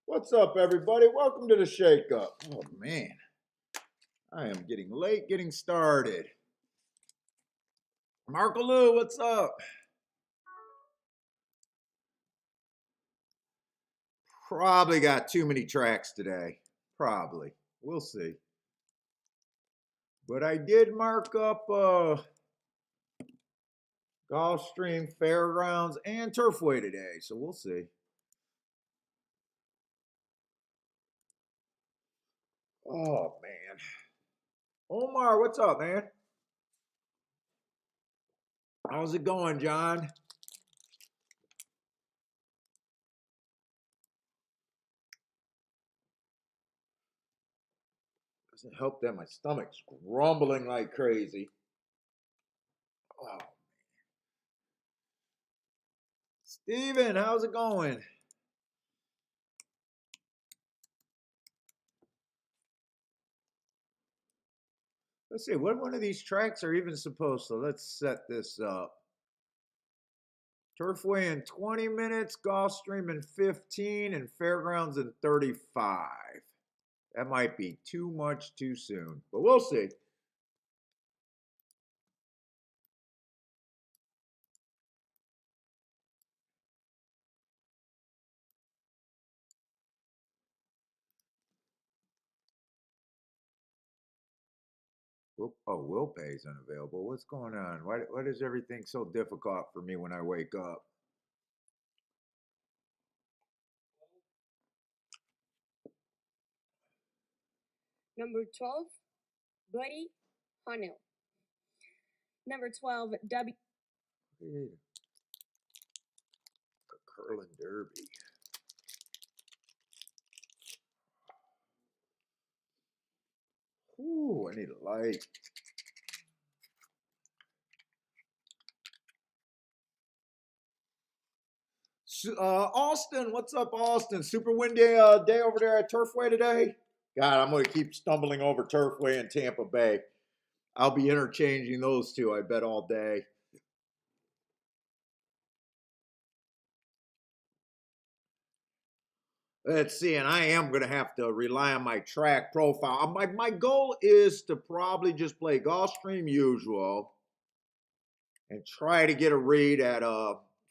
What's up, everybody? Welcome to the Shake Up. Oh, man. I am getting late getting started. Marco Lou, what's up? Probably got too many tracks today. Probably. We'll see. But I did mark up Gulfstream, Fairgrounds, and Turfway today, so we'll see. Oh, man. Omar, what's up, man? How's it going, John? Doesn't help that my stomach's grumbling like crazy. Oh, Steven, how's it going? Let's see, what one of these tracks are even supposed to? Let's set this up. Turfway in 20 minutes, Gulfstream in 15, and Fairgrounds in 35. That might be too much too soon, but we'll see. Oh, Will Pay's unavailable. What's going on? Why is everything so difficult for me when I wake up? Number 12, Buddy Hunnell. Number 12, W. A curling derby. Ooh, I need a light. Austin, what's up, Austin? Super windy day over there at Turfway today. God, I'm going to keep stumbling over Turfway and Tampa Bay. I'll be interchanging those two, I bet, all day. Let's see, and I am going to have to rely on my track profile. My goal is to probably just play Gulfstream usual and try to get a read at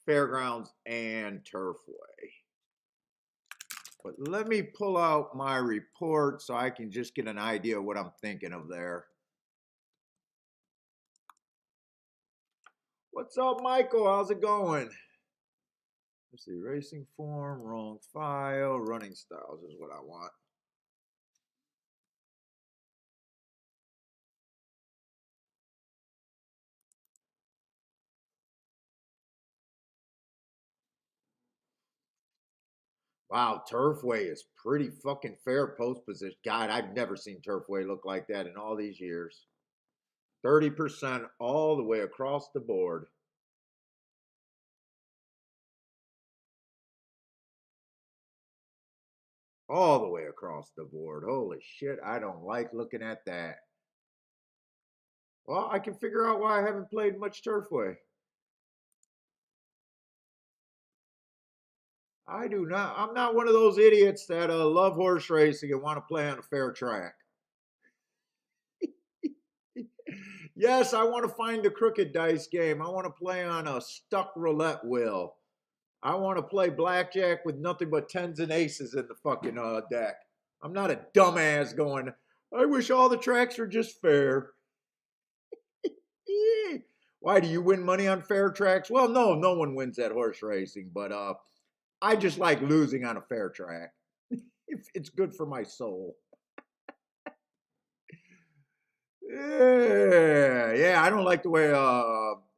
Fairgrounds and Turfway. But let me pull out my report so I can just get an idea of what I'm thinking of there. What's up, Michael? How's it going? Let's see, racing form, wrong file, running styles is what I want. Wow, Turfway is pretty fucking fair post position. God, I've never seen Turfway look like that in all these years. 30% all the way across the board. All the way across the board. Holy shit, I don't like looking at that. Well, I can figure out why I haven't played much Turfway. I do not. I'm not one of those idiots that love horse racing and want to play on a fair track. Yes, I want to find the crooked dice game. I want to play on a stuck roulette wheel. I want to play blackjack with nothing but tens and aces in the fucking deck. I'm not a dumbass going, I wish all the tracks were just fair. Why, do you win money on fair tracks? Well, no one wins at horse racing, but I just like losing on a fair track. It's good for my soul. Yeah, I don't like the way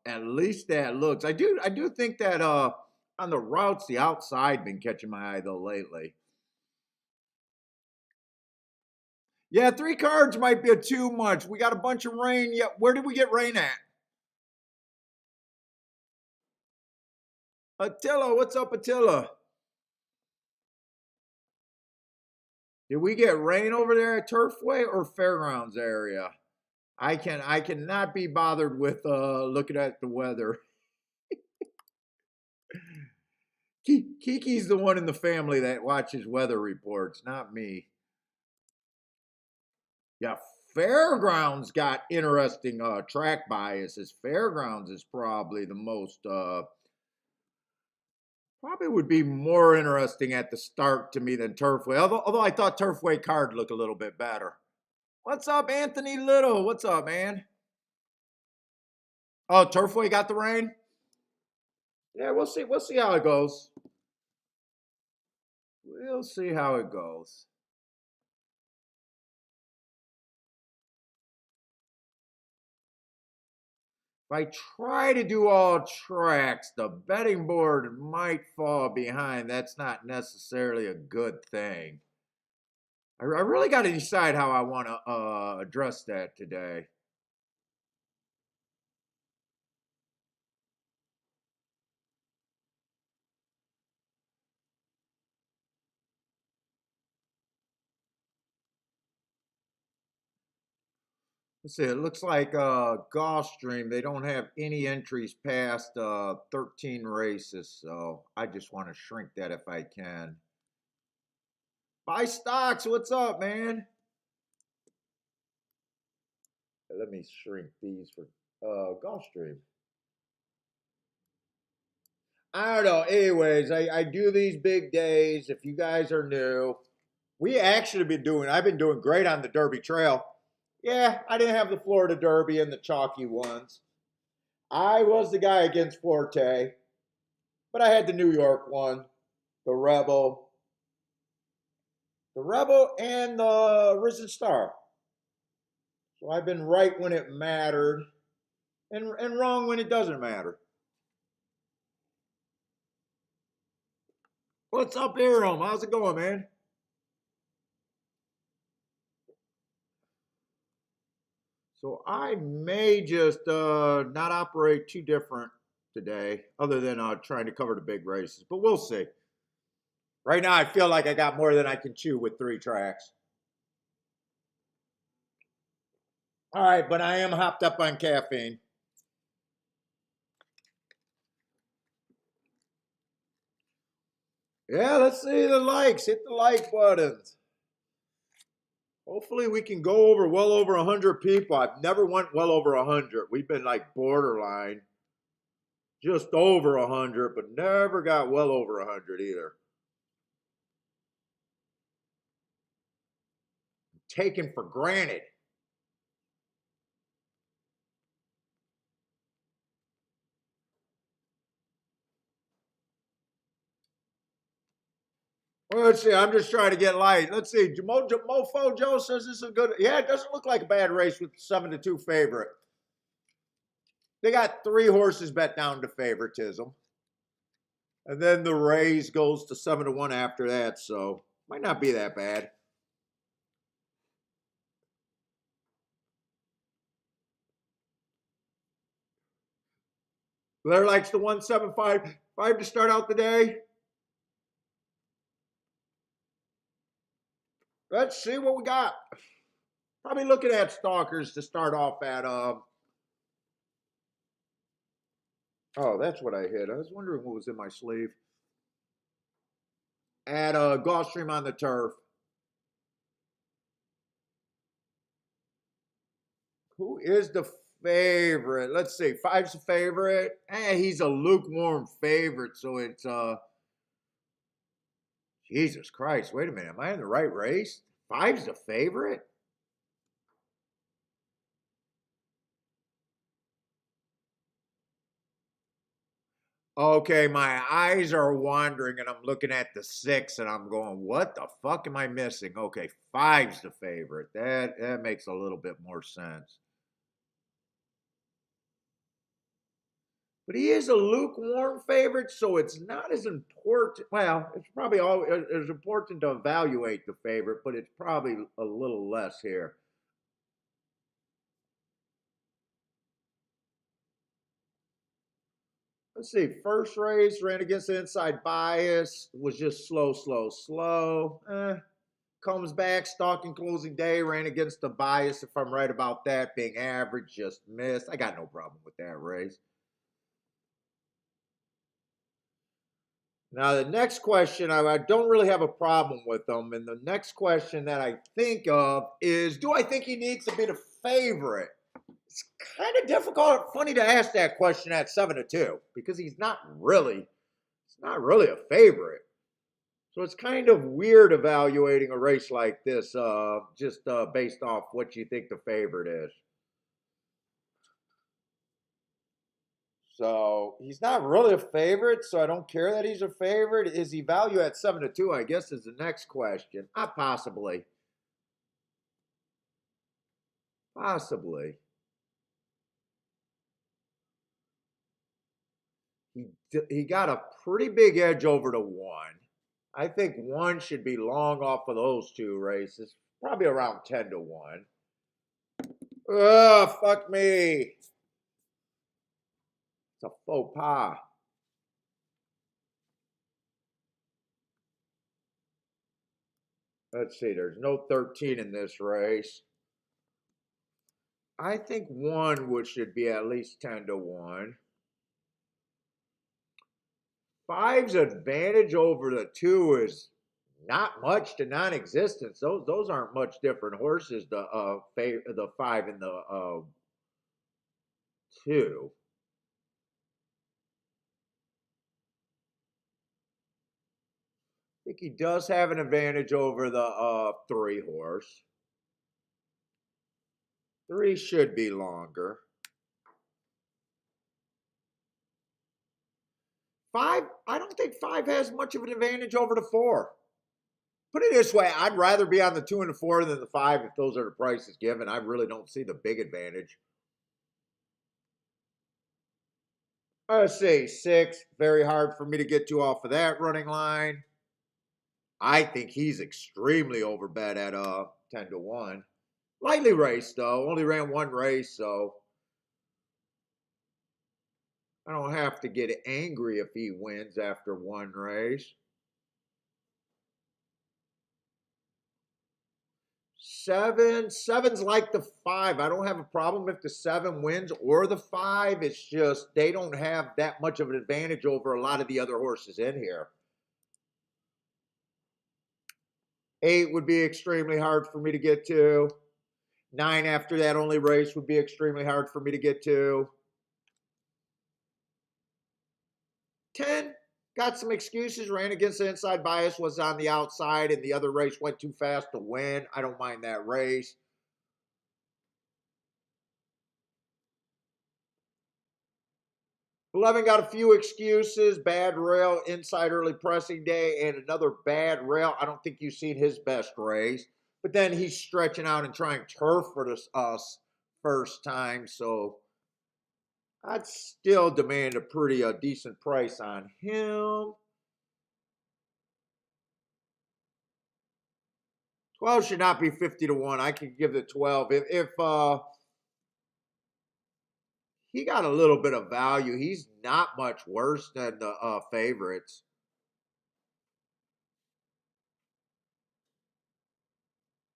at least that looks. I do think that on the routes the outside been catching my eye though lately. Yeah, 3 cards might be too much. We got a bunch of rain. Yeah, where did we get rain at? Attila, what's up, Attila? Did we get rain over there at Turfway or Fairgrounds area? I cannot be bothered with looking at the weather. Kiki's the one in the family that watches weather reports, not me. Yeah, Fairgrounds got interesting track biases. Fairgrounds is probably the most probably would be more interesting at the start to me than Turfway. Although I thought Turfway card looked a little bit better. What's up, Anthony Little? What's up, man? Oh, Turfway got the rain? Yeah, we'll see. We'll see how it goes. We'll see how it goes. If I try to do all tracks, the betting board might fall behind. That's not necessarily a good thing. I really got to decide how I want to address that today. Let's see. It looks like Gulfstream, they don't have any entries past 13 races, so I just want to shrink that if I can. Buy stocks. What's up, man? Let me shrink these for Gulfstream. I don't know. Anyways, I do these big days. If you guys are new, I've been doing great on the Derby Trail. Yeah, I didn't have the Florida Derby and the chalky ones. I was the guy against Forte, but I had the New York one, the Rebel and the Risen Star. So I've been right when it mattered and wrong when it doesn't matter. What's up, Aram? How's it going, man? So I may just not operate too different today, other than trying to cover the big races, but we'll see. Right now, I feel like I got more than I can chew with 3 tracks. All right, but I am hopped up on caffeine. Yeah, let's see the likes. Hit the like buttons. Hopefully we can go over well over 100 people. I've never went well over 100. We've been like borderline, just over 100, but never got well over 100 either. Taken for granted. Well, let's see. I'm just trying to get light. Let's see. Mofo Joe says this is a good. Yeah, it doesn't look like a bad race with 7-2 favorite. They got 3 horses bet down to favoritism. And then the raise goes to 7-1 after that. So might not be that bad. Blair likes the 175 to start out the day. Let's see what we got. Probably looking at Stalkers to start off at. Oh, that's what I hit. I was wondering what was in my sleeve. At Gulfstream on the turf. Who is the favorite? Let's see. 5's the favorite. He's a lukewarm favorite, so it's Jesus Christ. Wait a minute. Am I in the right race? 5's the favorite? Okay, my eyes are wandering and I'm looking at the 6 and I'm going, what the fuck am I missing? Okay, 5's the favorite. That makes a little bit more sense. But he is a lukewarm favorite, so it's not as important. Well, it's probably as important to evaluate the favorite, but it's probably a little less here. Let's see. First race ran against the inside bias. Was just slow. Comes back, stalking closing day, ran against the bias. If I'm right about that, being average, just missed. I got no problem with that race. Now, the next question, I don't really have a problem with them. And the next question that I think of is, do I think he needs to be the favorite? It's kind of difficult, funny to ask that question at 7-2 because he's not really a favorite. So it's kind of weird evaluating a race like this just based off what you think the favorite is. So he's not really a favorite, so I don't care that he's a favorite. Is he value at 7-2? I guess is the next question. Possibly. Possibly. He got a pretty big edge over to one. I think one should be long off of those two races, probably around 10-1. Oh, fuck me. It's a faux pas. Let's see, there's no 13 in this race. I think one should be at least 10-1. Five's advantage over the two is not much to non-existent. Those aren't much different horses. The five and the two. I think he does have an advantage over the 3 horse. 3 should be longer. 5, I don't think 5 has much of an advantage over the 4. Put it this way, I'd rather be on the 2 and the 4 than the 5 if those are the prices given. I really don't see the big advantage. Let's see, 6, very hard for me to get to off of that running line. I think he's extremely overbet at 10-1. Lightly raced though, only ran 1 race, so I don't have to get angry if he wins after 1 race. 7's like the 5. I don't have a problem if the 7 wins or the 5. It's just they don't have that much of an advantage over a lot of the other horses in here. 8 would be extremely hard for me to get to. 9 after that only race would be extremely hard for me to get to. 10, got some excuses, ran against the inside bias, was on the outside, and the other race went too fast to win. I don't mind that race. 11 got a few excuses, bad rail, inside early pressing day, and another bad rail. I don't think you've seen his best race. But then he's stretching out and trying turf for this first time, so I'd still demand a pretty decent price on him. 12 should not be 50-1. I could give the 12. If he got a little bit of value, he's not much worse than the favorites.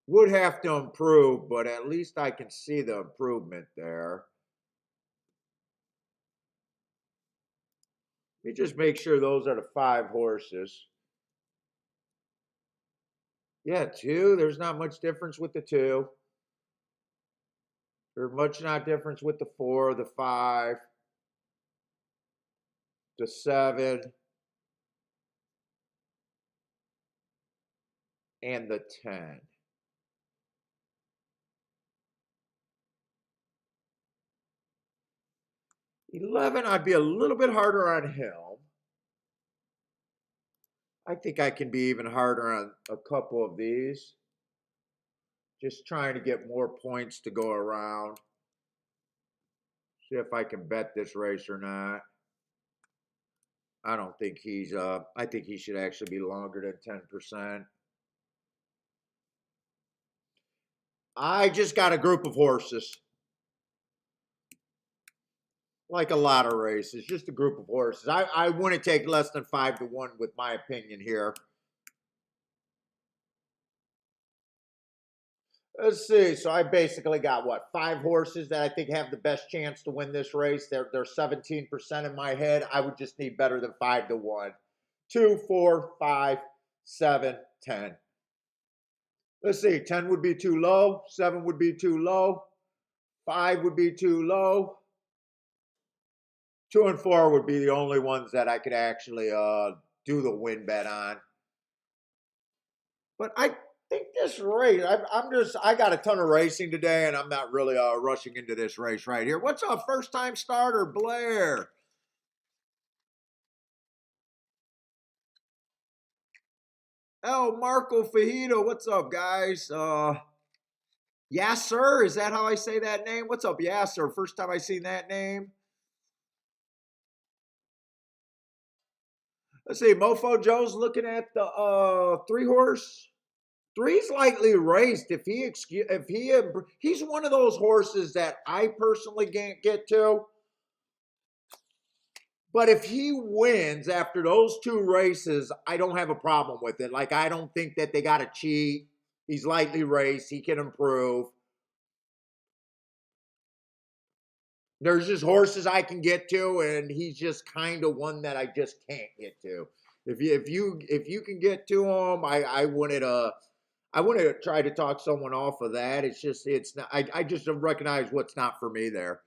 Would have to improve, but at least I can see the improvement there. Let me just make sure those are the 5 horses. Yeah, 2. There's not much difference with the 2. There's much not difference with the 4, the 5, the 7, and the 10. 11, I'd be a little bit harder on him. I think I can be even harder on a couple of these. Just trying to get more points to go around. See if I can bet this race or not. I don't think he's, I think he should actually be longer than 10%. I just got a group of horses. Like a lot of races, just a group of horses. I wouldn't take less than 5-1 with my opinion here. Let's see. So I basically got what, 5 horses that I think have the best chance to win this race. They're 17% in my head. I would just need better than 5-1. 2, 4, 5, 7, 10. Let's see, 10 would be too low, 7 would be too low, 5 would be too low. 2 and 4 would be the only ones that I could actually do the win bet on. But I think this race, I got a ton of racing today, and I'm not really rushing into this race right here. What's up, first time starter, Blair? Oh, Marco Fajito, what's up, guys? Yasser, is that how I say that name? What's up, Yasser? First time I seen that name. Let's see, Mofo Joe's looking at the 3-horse. 3's lightly raced. He's one of those horses that I personally can't get to. But if he wins after those 2 races, I don't have a problem with it. Like, I don't think that they got to cheat. He's lightly raced. He can improve. There's just horses I can get to, and he's just kind of one that I just can't get to. If you can get to him, I wouldn't try to talk someone off of that. It's not. I just don't recognize what's not for me there.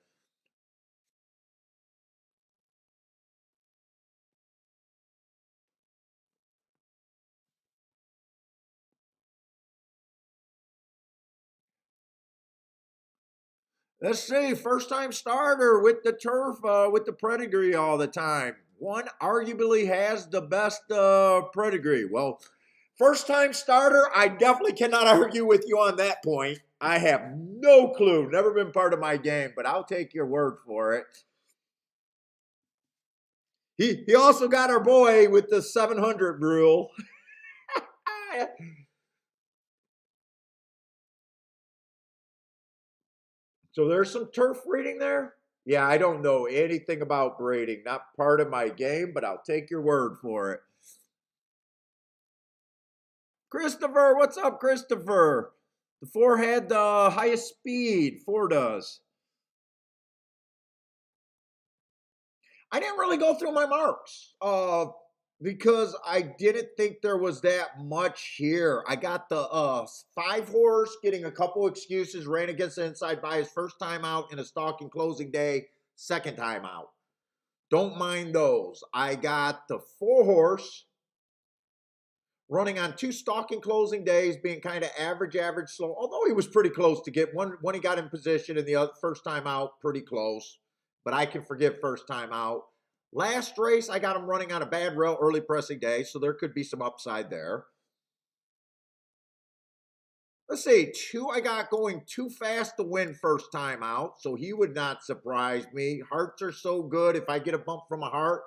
Let's see, first time starter with the turf, with the pedigree all the time. One arguably has the best pedigree. Well, first time starter, I definitely cannot argue with you on that point. I have no clue, never been part of my game, but I'll take your word for it. He also got our boy with the 700 rule. So there's some turf breeding there? Yeah, I don't know anything about breeding. Not part of my game, but I'll take your word for it. Christopher, what's up, Christopher? The 4 had the highest speed. 4 does. I didn't really go through my marks because I didn't think there was that much here. I got the 5-horse getting a couple excuses, ran against the inside bias first time out in a stalking closing day, second time out. Don't mind those. I got the 4-horse running on 2 stalking closing days, being kind of average slow, although he was pretty close to get one when he got in position, and the other first time out, pretty close. But I can forgive first time out. Last race, I got him running on a bad rail early pressing day, so there could be some upside there. Let's see, 2 I got going too fast to win first time out, so he would not surprise me. Hearts are so good. If I get a bump from a heart,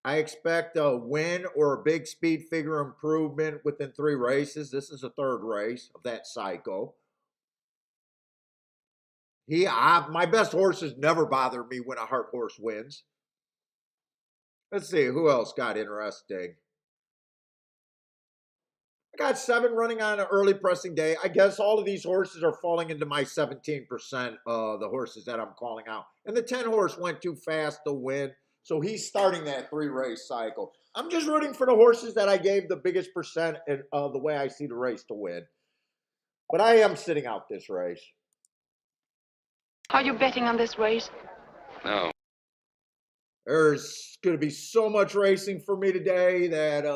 I expect a win or a big speed figure improvement within 3 races. This is the 3rd race of that cycle. My best horses never bother me when a heart horse wins. Let's see, who else got interesting? I got 7 running on an early pressing day. I guess all of these horses are falling into my 17%, the horses that I'm calling out. And the 10 horse went too fast to win. So he's starting that 3 race cycle. I'm just rooting for the horses that I gave the biggest percent of the way I see the race to win. But I am sitting out this race. Are you betting on this race? No. There's going to be so much racing for me today that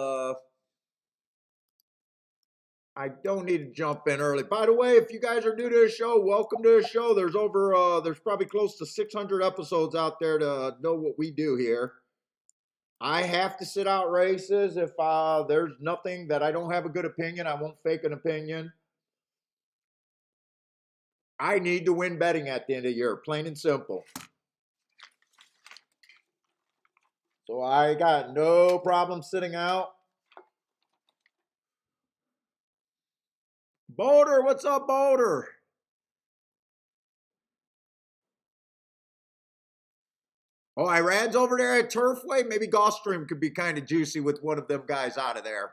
I don't need to jump in early. By the way, if you guys are new to the show, welcome to the show. There's probably close to 600 episodes out there to know what we do here. I have to sit out races. If there's nothing that I don't have a good opinion, I won't fake an opinion. I need to win betting at the end of the year, plain and simple. So I got no problem sitting out. Boulder, what's up, Boulder? Oh, Iran's over there at Turfway. Maybe Gulfstream could be kind of juicy with one of them guys out of there.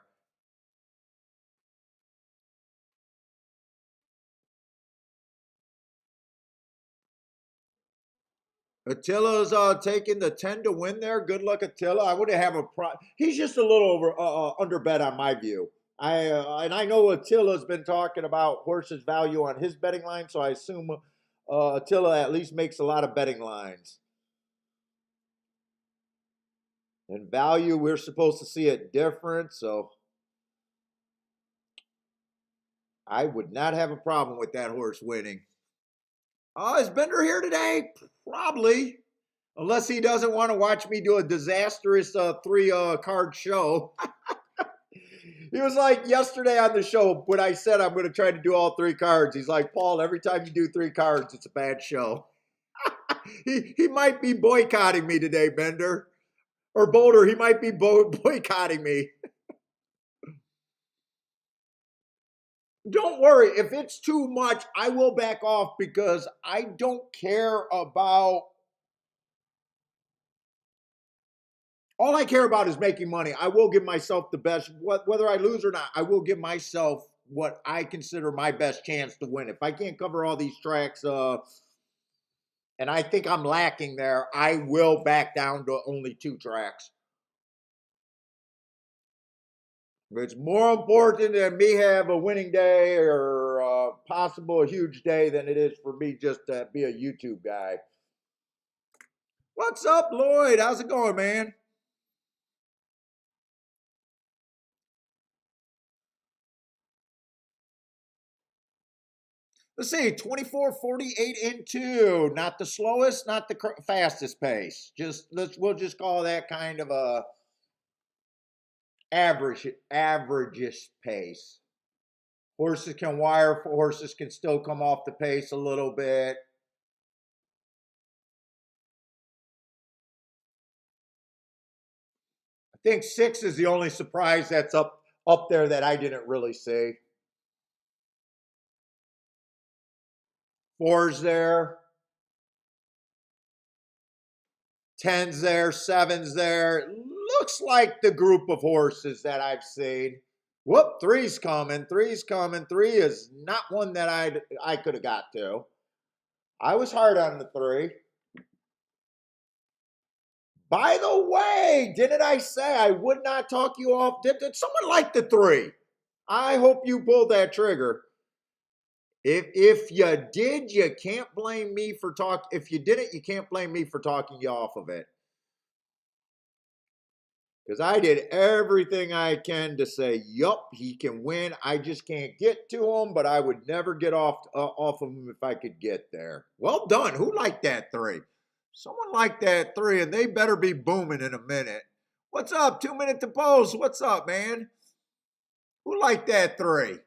Attila's taking the 10 to win there. Good luck, Attila. I wouldn't have a problem. He's just a little under bet on my view. And I know Attila's been talking about horses' value on his betting line, so I assume Attila at least makes a lot of betting lines. And value, we're supposed to see it different, so I would not have a problem with that horse winning. Is Bender here today? Probably. Unless he doesn't want to watch me do a disastrous three-card show. He was like yesterday on the show when I said I'm going to try to do all 3 cards. He's like, Paul, every time you do 3 cards, it's a bad show. he might be boycotting me today, Bender. Or Boulder, he might be boycotting me. Don't worry, if it's too much, I will back off because I don't care about... All I care about is making money. I will give myself the best, whether I lose or not, I will give myself what I consider my best chance to win. If I can't cover all these tracks, and I think I'm lacking there, I will back down to only 2 tracks. It's more important than me have a winning day or possible a huge day than it is for me just to be a YouTube guy. What's up, Lloyd? How's it going, man? Let's see, 24, 48, and 2. Not the slowest, not the fastest pace. We'll just call that kind of a average-ish pace. Horses can wire, horses can still come off the pace a little bit. I think 6 is the only surprise that's up there that I didn't really see. 4's there. 10's there. 7's there. Looks like the group of horses that I've seen. Whoop, 3's coming. 3's coming. 3 is not one that I could have got to. I was hard on the 3. By the way, didn't I say I would not talk you off? Did someone like the 3? I hope you pulled that trigger. If you did, you can't blame me for talking. If you didn't, you can't blame me for talking you off of it. Because I did everything I can to say, yup, he can win. I just can't get to him, but I would never get off of him if I could get there. Well done. Who liked that 3? Someone liked that 3, and they better be booming in a minute. What's up? 2 minute to pose. What's up, man? Who liked that 3?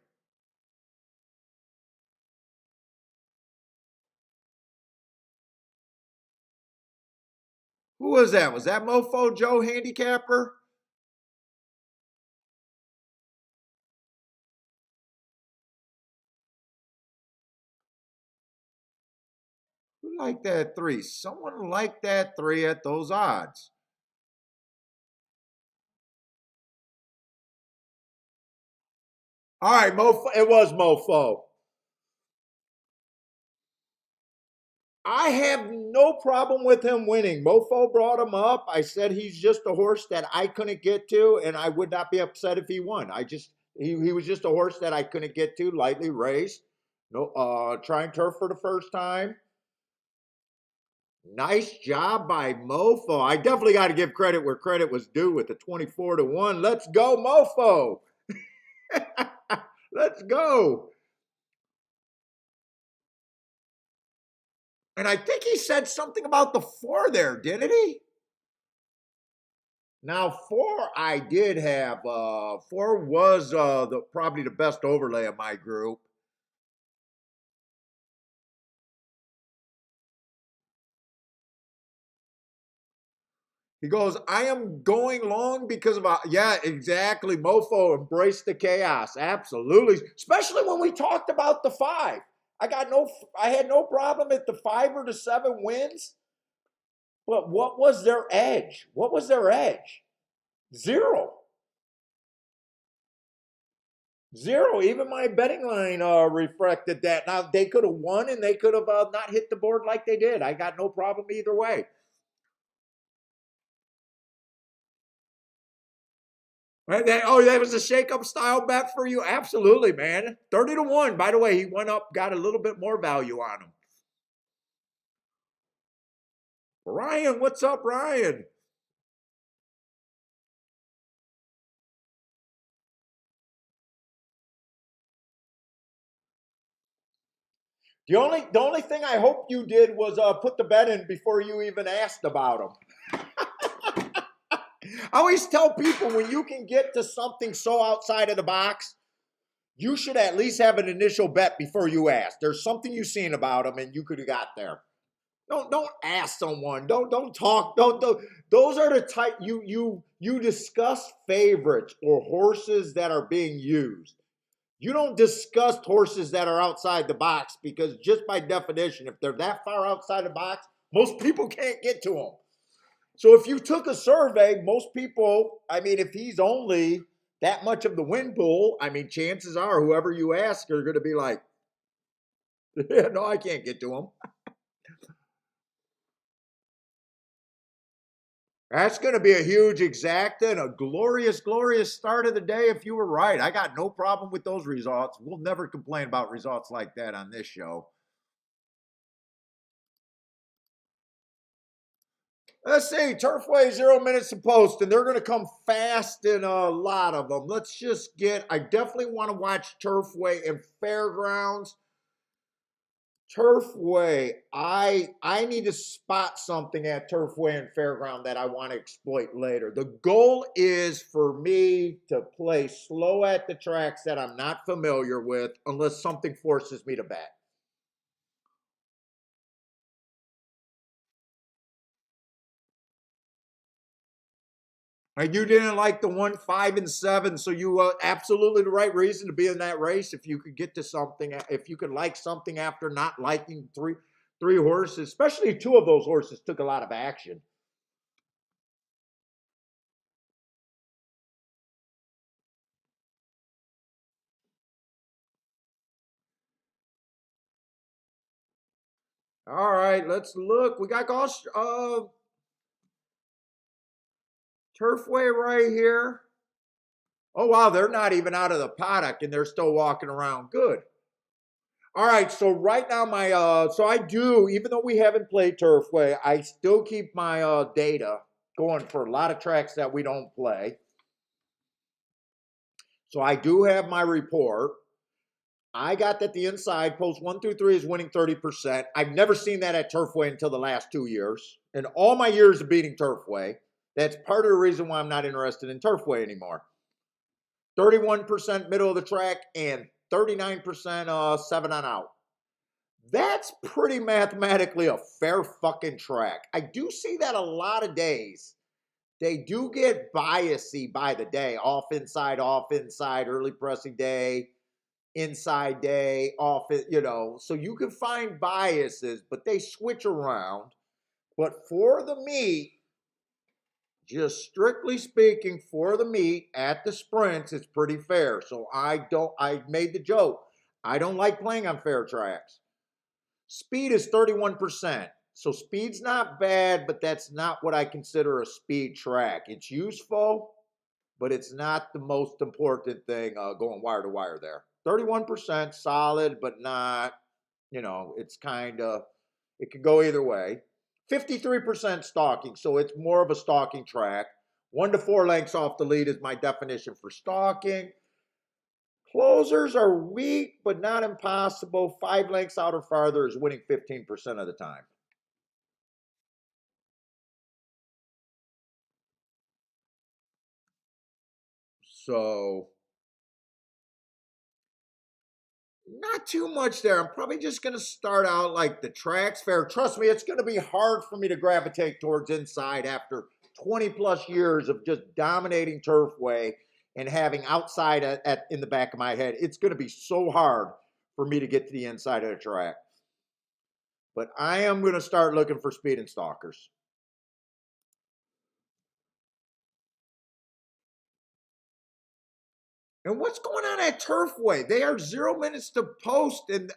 Who was that? Was that Mofo Joe handicapper? Who liked that 3? Someone liked that 3 at those odds. All right, Mofo. It was Mofo. I have no problem with him winning. Mofo brought him up. I said he's just a horse that I couldn't get to, and I would not be upset if he won. He was just a horse that I couldn't get to, lightly raced. No, trying turf for the first time. Nice job by Mofo. I definitely got to give credit where credit was due with the 24 to 1. Let's go, Mofo. Let's go. And I think he said something about the 4 there, didn't he? Now, 4 I did have. 4 was probably the best overlay of my group. He goes, I am going long because of, yeah, exactly. Mofo, embrace the chaos. Absolutely. Especially when we talked about the 5. I had no problem at the 5 or the 7 wins. But what was their edge? What was their edge? 0. Zero. Even my betting line reflected that. Now, they could have won and they could have not hit the board like they did. I got no problem either way. Right, that was a shake-up style bet for you? Absolutely, man. 30-1. By the way, he went up, got a little bit more value on him. Ryan, what's up, Ryan? The only thing I hope you did was put the bet in before you even asked about him. I always tell people when you can get to something so outside of the box, you should at least have an initial bet before you ask. There's something you've seen about him and you could have got there. Don't ask someone. Don't talk. Don't. Those are the type you discuss favorites or horses that are being used. You don't discuss horses that are outside the box because just by definition, if they're that far outside the box, most people can't get to them. So if you took a survey, most people, I mean, if he's only that much of the win pool, I mean, chances are whoever you ask are going to be like, yeah, no, I can't get to him. That's going to be a huge exacta and a glorious, glorious start of the day if you were right. I got no problem with those results. We'll never complain about results like that on this show. Let's see, Turfway 0 minutes to post, and they're going to come fast in a lot of them. Let's just I definitely want to watch Turfway and Fairgrounds. Turfway, I need to spot something at Turfway and Fairground that I want to exploit later. The goal is for me to play slow at the tracks that I'm not familiar with unless something forces me to bet. And you didn't like the 1, 5, and 7, so you absolutely the right reason to be in that race. If you could get to something, if you could like something after not liking three horses, especially 2 of those horses took a lot of action. All right, let's look. We got Turfway right here. Oh, wow, they're not even out of the paddock, and they're still walking around. Good. All right, so right now so I do, even though we haven't played Turfway, I still keep my data going for a lot of tracks that we don't play. So I do have my report. I got that the inside post 1 through 3 is winning 30%. I've never seen that at Turfway until the last 2 years. In all my years of beating Turfway, that's part of the reason why I'm not interested in Turfway anymore. 31% middle of the track and 39% 7 on out. That's pretty mathematically a fair fucking track. I do see that a lot of days. They do get biasy by the day. Off inside, early pressing day, inside day, off it, So you can find biases, but they switch around. But for the meet, just strictly speaking, for the meet at the sprints, it's pretty fair. So I made the joke. I don't like playing on fair tracks. Speed is 31%. So speed's not bad, but that's not what I consider a speed track. It's useful, but it's not the most important thing going wire to wire there. 31% solid, but not, it's kind of, it could go either way. 53% stalking, so it's more of a stalking track. 1 to 4 lengths off the lead is my definition for stalking. Closers are weak, but not impossible. 5 lengths out or farther is winning 15% of the time. So, not too much there. I'm probably just going to start out like the track's fair. Trust me, it's going to be hard for me to gravitate towards inside after 20 plus years of just dominating Turfway and having outside in the back of my head. It's going to be so hard for me to get to the inside of the track. But I am going to start looking for speed and stalkers. And what's going on at Turfway? They are 0 minutes to post. And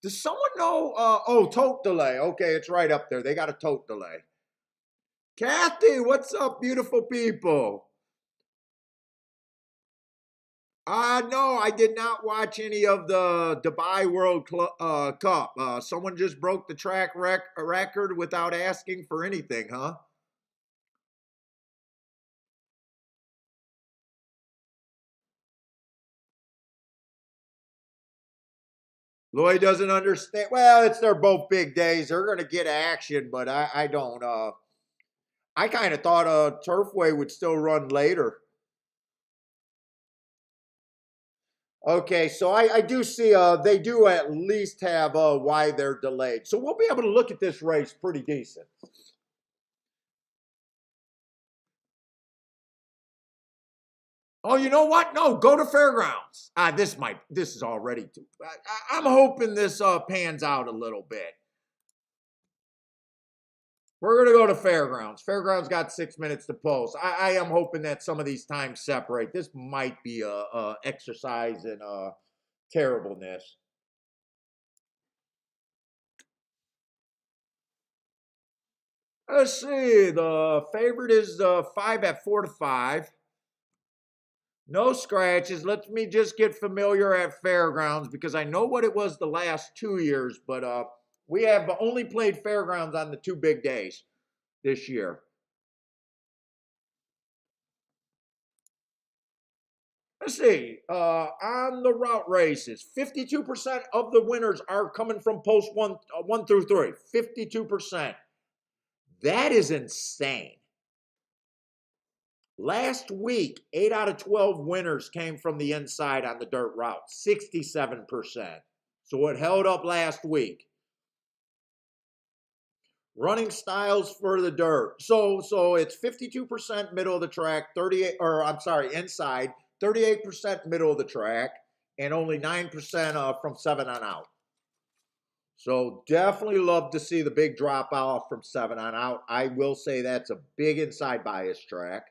does someone know? Oh, tote delay. Okay, it's right up there. They got a tote delay. Kathy, what's up, beautiful people? No, I did not watch any of the Dubai World Cup. Someone just broke the track record without asking for anything, huh? Lloyd doesn't understand. Well, they're both big days. They're going to get action, but I don't. I kind of thought Turfway would still run later. Okay, so I do see they do at least have why they're delayed. So we'll be able to look at this race pretty decent. Oh, you know what? No, go to Fairgrounds. This is already too. I'm hoping this pans out a little bit. We're going to go to Fairgrounds. Fairgrounds got 6 minutes to post. I am hoping that some of these times separate. This might be a exercise in terribleness. Let's see. The favorite is 5 at 4-5. No scratches. Let me just get familiar at Fairgrounds because I know what it was the last 2 years, but we have only played Fairgrounds on the 2 big days this year. Let's see. On the route races, 52% of the winners are coming from post 1 through 3. 52%. That is insane. Last week, 8 out of 12 winners came from the inside on the dirt route. 67%. So it held up last week. Running styles for the dirt. So it's 52% middle of the track, inside, 38% middle of the track, and only 9% from 7 on out. So definitely love to see the big drop off from 7 on out. I will say that's a big inside bias track.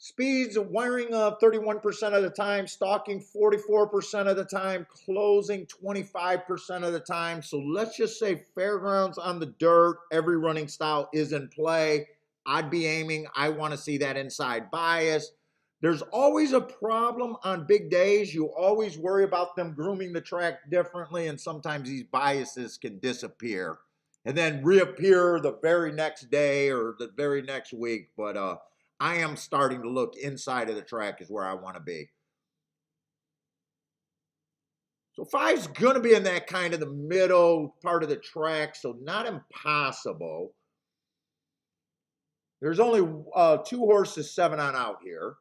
Speeds, wiring 31% of the time, stalking 44% of the time, closing 25% of the time. So let's just say Fairgrounds on the dirt, every running style is in play. I'd be aiming, I want to see that inside bias. There's always a problem on big days. You always worry about them grooming the track differently, and sometimes these biases can disappear and then reappear the very next day or the very next week. But I am starting to look inside of the track is where I want to be. So 5's going to be in that kind of the middle part of the track, so not impossible. There's only 2 horses 7 on out here.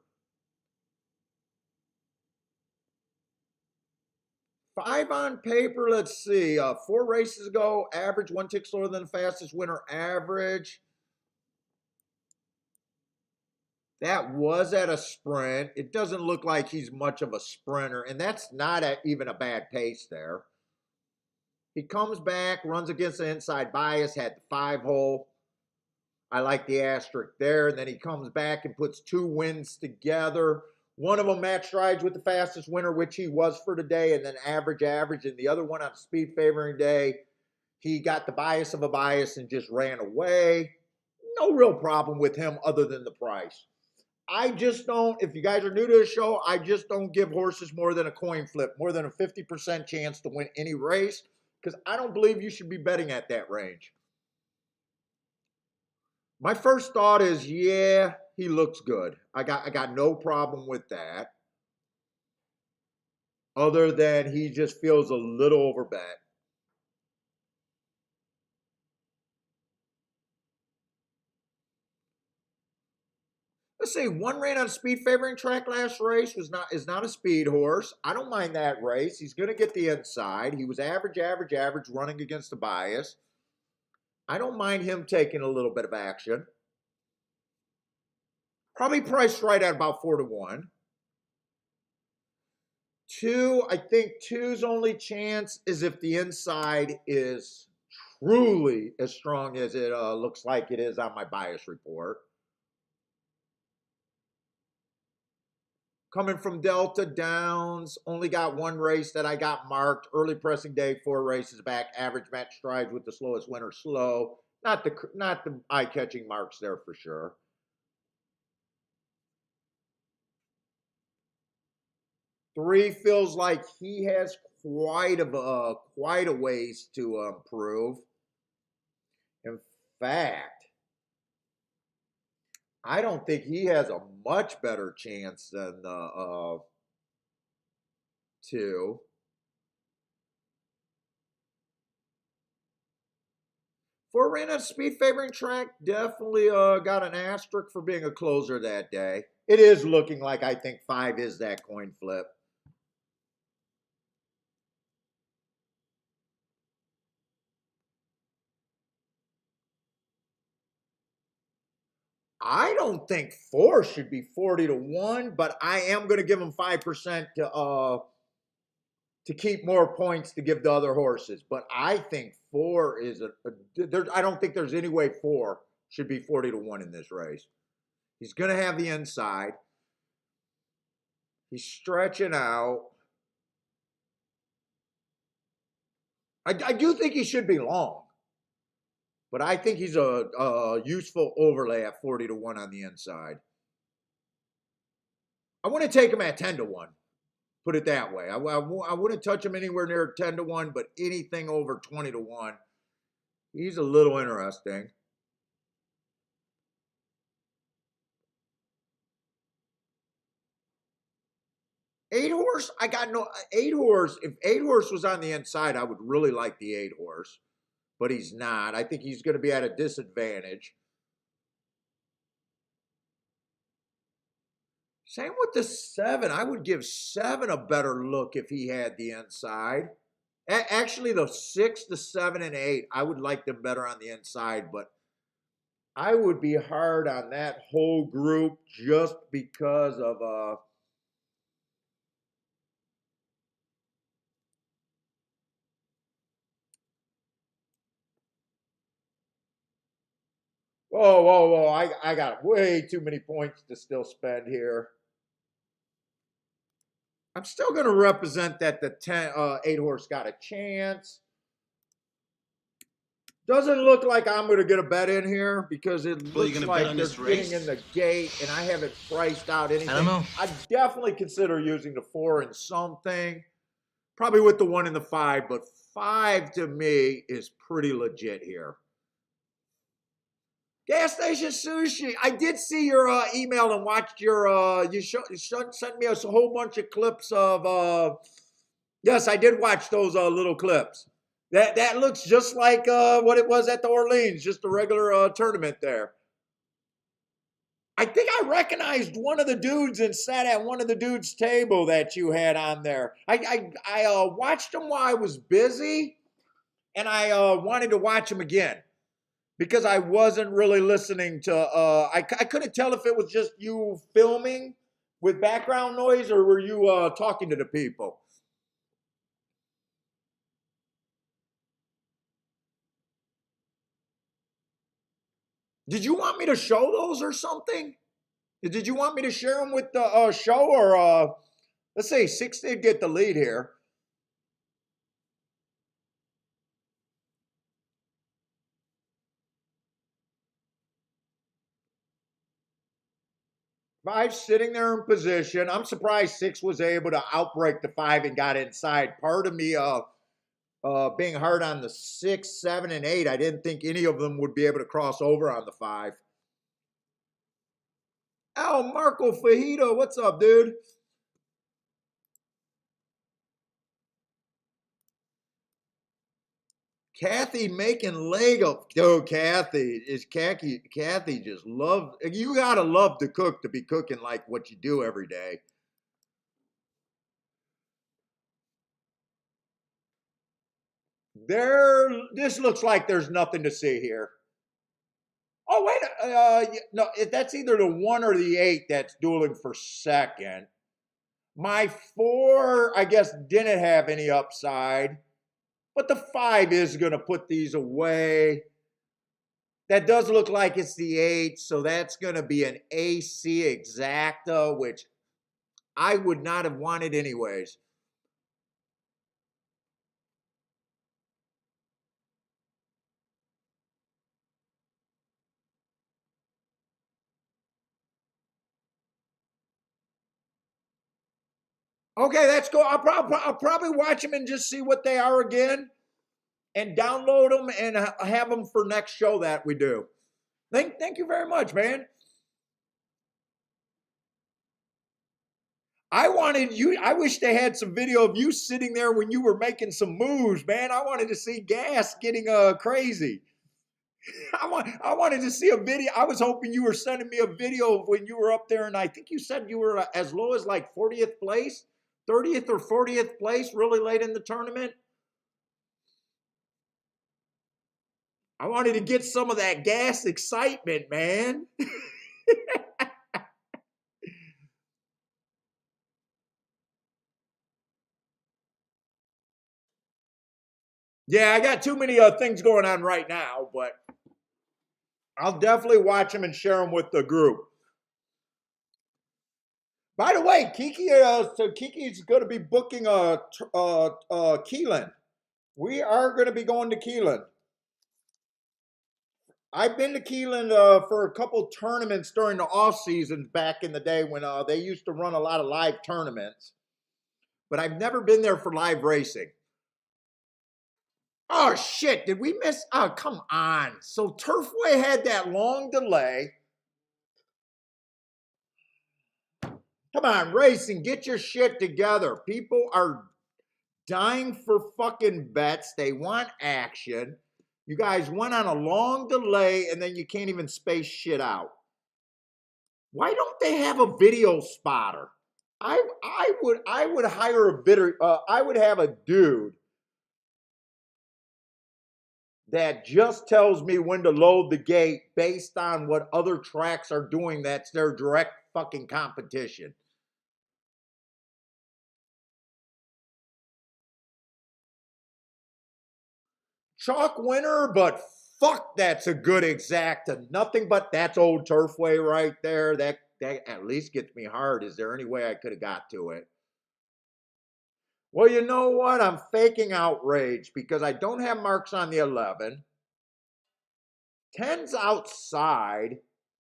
5 on paper, let's see. 4 races ago, average, 1 tick slower than the fastest winner average. That was at a sprint. It doesn't look like he's much of a sprinter, and that's not even a bad pace there. He comes back, runs against the inside bias, had the 5-hole. I like the asterisk there. And then he comes back and puts 2 wins together. One of them match strides with the fastest winner, which he was for today, and then average. And the other one on speed favoring day, he got the bias of a bias and just ran away. No real problem with him other than the price. I just don't, if you guys are new to the show, I just don't give horses more than a coin flip, more than a 50% chance to win any race, because I don't believe you should be betting at that range. My first thought is, yeah, he looks good. I got no problem with that. Other than he just feels a little overbet. Let's see, 1 ran on speed favoring track last race, is not a speed horse. I don't mind that race. He's going to get the inside. He was average, running against the bias. I don't mind him taking a little bit of action. Probably priced right at about 4-1. 2, I think 2's only chance is if the inside is truly as strong as it looks like it is on my bias report. Coming from Delta Downs, only got one race that I got marked. Early pressing day, 4 races back. Average match strides with the slowest winner slow. Not the eye-catching marks there for sure. Three feels like he has quite a ways to improve. In fact, I don't think he has a much better chance than the 2. For arena speed favoring track, definitely got an asterisk for being a closer that day. It is looking like I think 5 is that coin flip. I don't think 4 should be 40-1, but I am going to give him 5% to keep more points to give the other horses. But I think 4 is I don't think there's any way 4 should be 40-1 in this race. He's going to have the inside. He's stretching out. I do think he should be long. But I think he's a useful overlay at 40-1 on the inside. I want to take him at 10-1. Put it that way. I wouldn't touch him anywhere near 10-1, but anything over 20-1, he's a little interesting. Eight horse, I got no 8 horse. If 8 horse was on the inside, I would really like the 8 horse, but he's not. I think he's going to be at a disadvantage. Same with the 7. I would give 7 a better look if he had the inside. Actually, the 6, the 7, and 8, I would like them better on the inside, but I would be hard on that whole group just because of whoa. I got way too many points to still spend here. I'm still going to represent that the 8 horse got a chance. Doesn't look like I'm going to get a bet in here because it looks like they're getting in the gate and I haven't priced out anything. I don't know. I'd definitely consider using the 4 in something. Probably with the 1 and the 5, but 5 to me is pretty legit here. Gas station sushi. I did see your email and watched your, you sent me a whole bunch of clips of, yes, I did watch those little clips. That looks just like what it was at the Orleans, just a regular tournament there. I think I recognized one of the dudes and sat at one of the dudes' table that you had on there. I watched them while I was busy, and I wanted to watch them again because I wasn't really listening to. I couldn't tell if it was just you filming with background noise or were you talking to the people. Did you want me to show those or something? Did you want me to share them with the show or let's say 6 did get the lead here. Five sitting there in position. I'm surprised 6 was able to outbreak the 5 and got inside. Part of me being hard on the 6, 7, and 8. I didn't think any of them would be able to cross over on the 5. Oh, Marco Fajito, what's up, dude? Kathy making Lego. Oh, Kathy just love. You gotta love to cook to be cooking like what you do every day. This looks like there's nothing to see here. Oh, wait, no, that's either the 1 or the 8 that's dueling for second. My 4, I guess, didn't have any upside, but the 5 is going to put these away. That does look like it's the 8, so that's going to be an AC exacta, which I would not have wanted anyways. Okay, that's cool. I'll probably watch them and just see what they are again and download them and have them for next show that we do. Thank you very much, man. I wish they had some video of you sitting there when you were making some moves, man. I wanted to see Gas getting crazy. I wanted to see a video. I was hoping you were sending me a video of when you were up there, and I think you said you were as low as like 40th place, 30th or 40th place, really late in the tournament. I wanted to get some of that Gas excitement, man. Yeah, I got too many things going on right now, but I'll definitely watch them and share them with the group. By the way, Kiki's going to be booking Keelan. We are going to be going to Keelan. I've been to Keelan for a couple tournaments during the off season back in the day when they used to run a lot of live tournaments, but I've never been there for live racing. Oh shit! Did we miss? Oh, come on! So Turfway had that long delay. Come on, racing, get your shit together. People are dying for fucking bets. They want action. You guys went on a long delay and then you can't even space shit out. Why don't they have a video spotter? I would hire a bidder. I would have a dude that just tells me when to load the gate based on what other tracks are doing. That's their direct fucking competition. Chalk winner, but fuck, that's a good exacta. Nothing but that's old Turfway right there. That at least gets me hard. Is there any way I could have got to it? Well, you know what? I'm faking outrage because I don't have marks on the 11. 10's outside,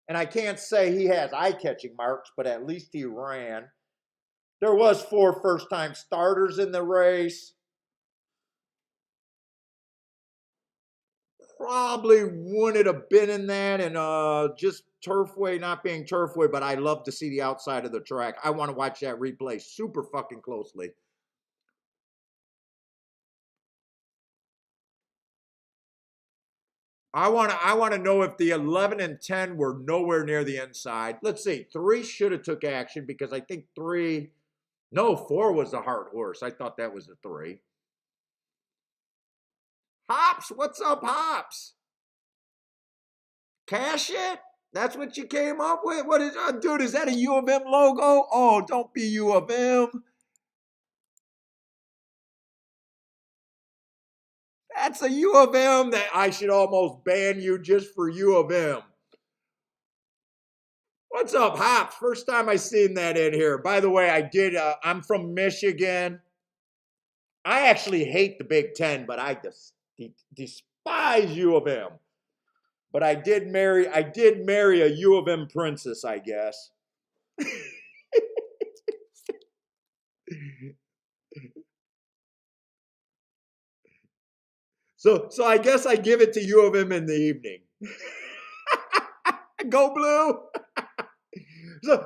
and I can't say he has eye-catching marks, but at least he ran. There was 4 first-time starters in the race. Probably wouldn't have been in that, and just Turfway not being Turfway, but I love to see the outside of the track. I want to watch that replay super fucking closely. I want to know if the 11 and 10 were nowhere near the inside. Let's see. 3 should have took action because I think 4 was the hard horse. I thought that was a 3. Hops, what's up, Hops? Cash it? That's what you came up with? What is, dude, is that a U of M logo? Oh, don't be U of M. That's a U of M that I should almost ban you just for U of M. What's up, Hops? First time I seen that in here. By the way, I'm from Michigan. I actually hate the Big Ten, but I despise U of M. But I did marry a U of M princess, I guess. So I guess I give it to U of M in the evening. Go Blue.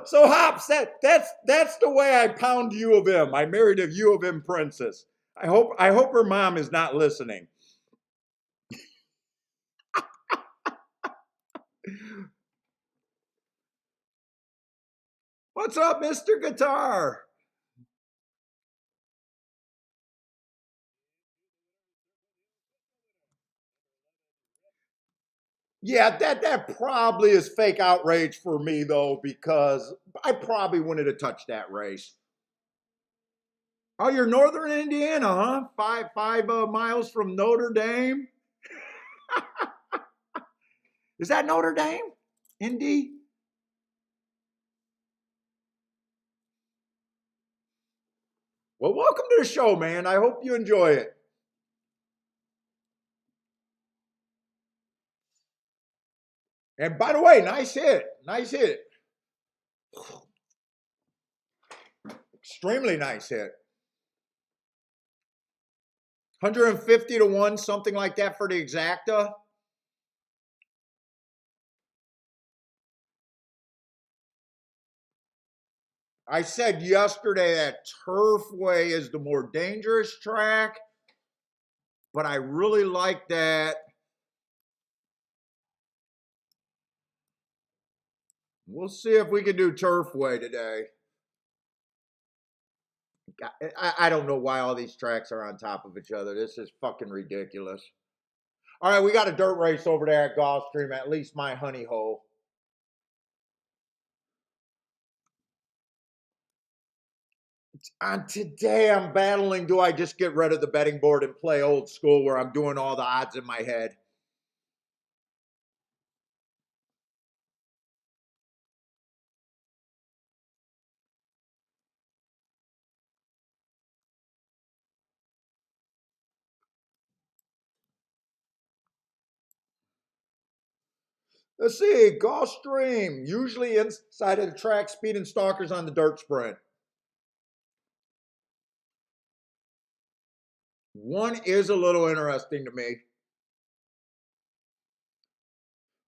So Hops, that's the way I pound U of M. I married a U of M princess. I hope her mom is not listening. What's up, Mr. Guitar? Yeah, that probably is fake outrage for me though, because I probably wouldn't have touched that race. Oh, you're Northern Indiana, huh? Five miles from Notre Dame. Is that Notre Dame? Indy? Well, welcome to the show, man. I hope you enjoy it. And by the way, nice hit. Nice hit. Extremely nice hit. 150 to 1, something like that for the exacta. I said yesterday that Turfway is the more dangerous track, but I really like that. We'll see if we can do Turfway today. I don't know why all these tracks are on top of each other. This is fucking ridiculous. All right, we got a dirt race over there at Gulfstream, at least my honey hole. Today I'm battling, do I just get rid of the betting board and play old school where I'm doing all the odds in my head? Let's see, Gulfstream, usually inside of the track, speed and stalkers on the dirt sprint. One is a little interesting to me.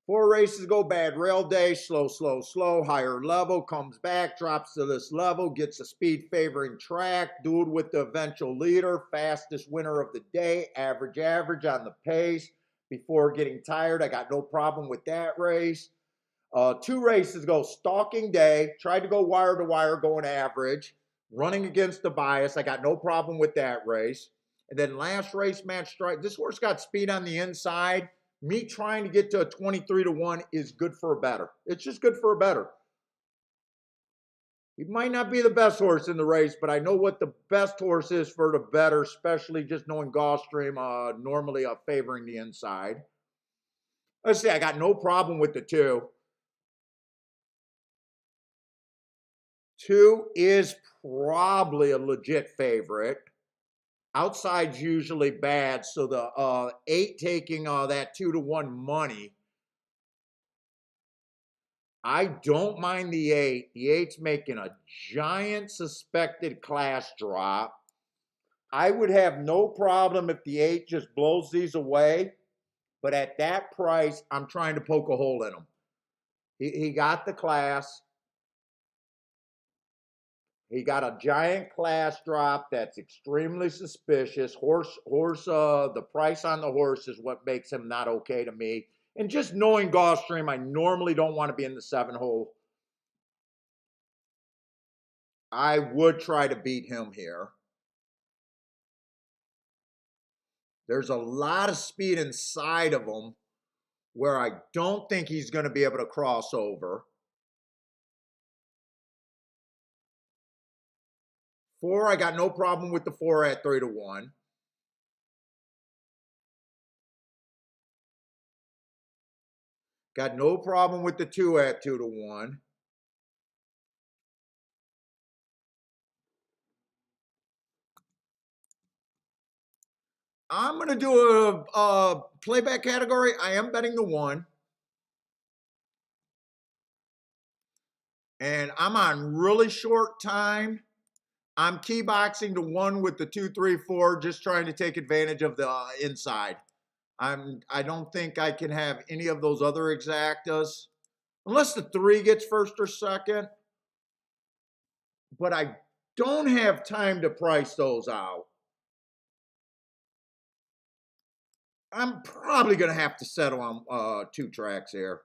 4 races go bad. Rail day, slow, slow, slow, higher level, comes back, drops to this level, gets a speed favoring track, dude with the eventual leader, fastest winner of the day, average on the pace. Before getting tired, I got no problem with that race. 2 races go stalking day, tried to go wire to wire, going average, running against the bias. I got no problem with that race. And then last race, match strike. This horse got speed on the inside. Me trying to get to a 23 to 1 is good for a better. It's just good for a better. He might not be the best horse in the race, but I know what the best horse is for the better, especially just knowing Gulfstream normally favoring the inside. Let's see, I got no problem with the 2. 2 is probably a legit favorite. Outside's usually bad, so the 8 taking that 2 to 1 money. I don't mind the 8. The 8's making a giant suspected class drop. I would have no problem if the 8 just blows these away, but at that price, I'm trying to poke a hole in him. He got the class. He got a giant class drop that's extremely suspicious. The price on the horse is what makes him not okay to me. And just knowing Gulfstream, I normally don't want to be in the 7 hole. I would try to beat him here. There's a lot of speed inside of him where I don't think he's going to be able to cross over. 4, I got no problem with the 4 at 3 to 1. Got no problem with the 2 at 2 to 1. I'm going to do a playback category. I am betting the 1. And I'm on really short time. I'm key boxing the 1 with the 2, 3, 4, just trying to take advantage of the inside. I don't think I can have any of those other exactas. Unless the 3 gets first or second. But I don't have time to price those out. I'm probably going to have to settle on 2 tracks here.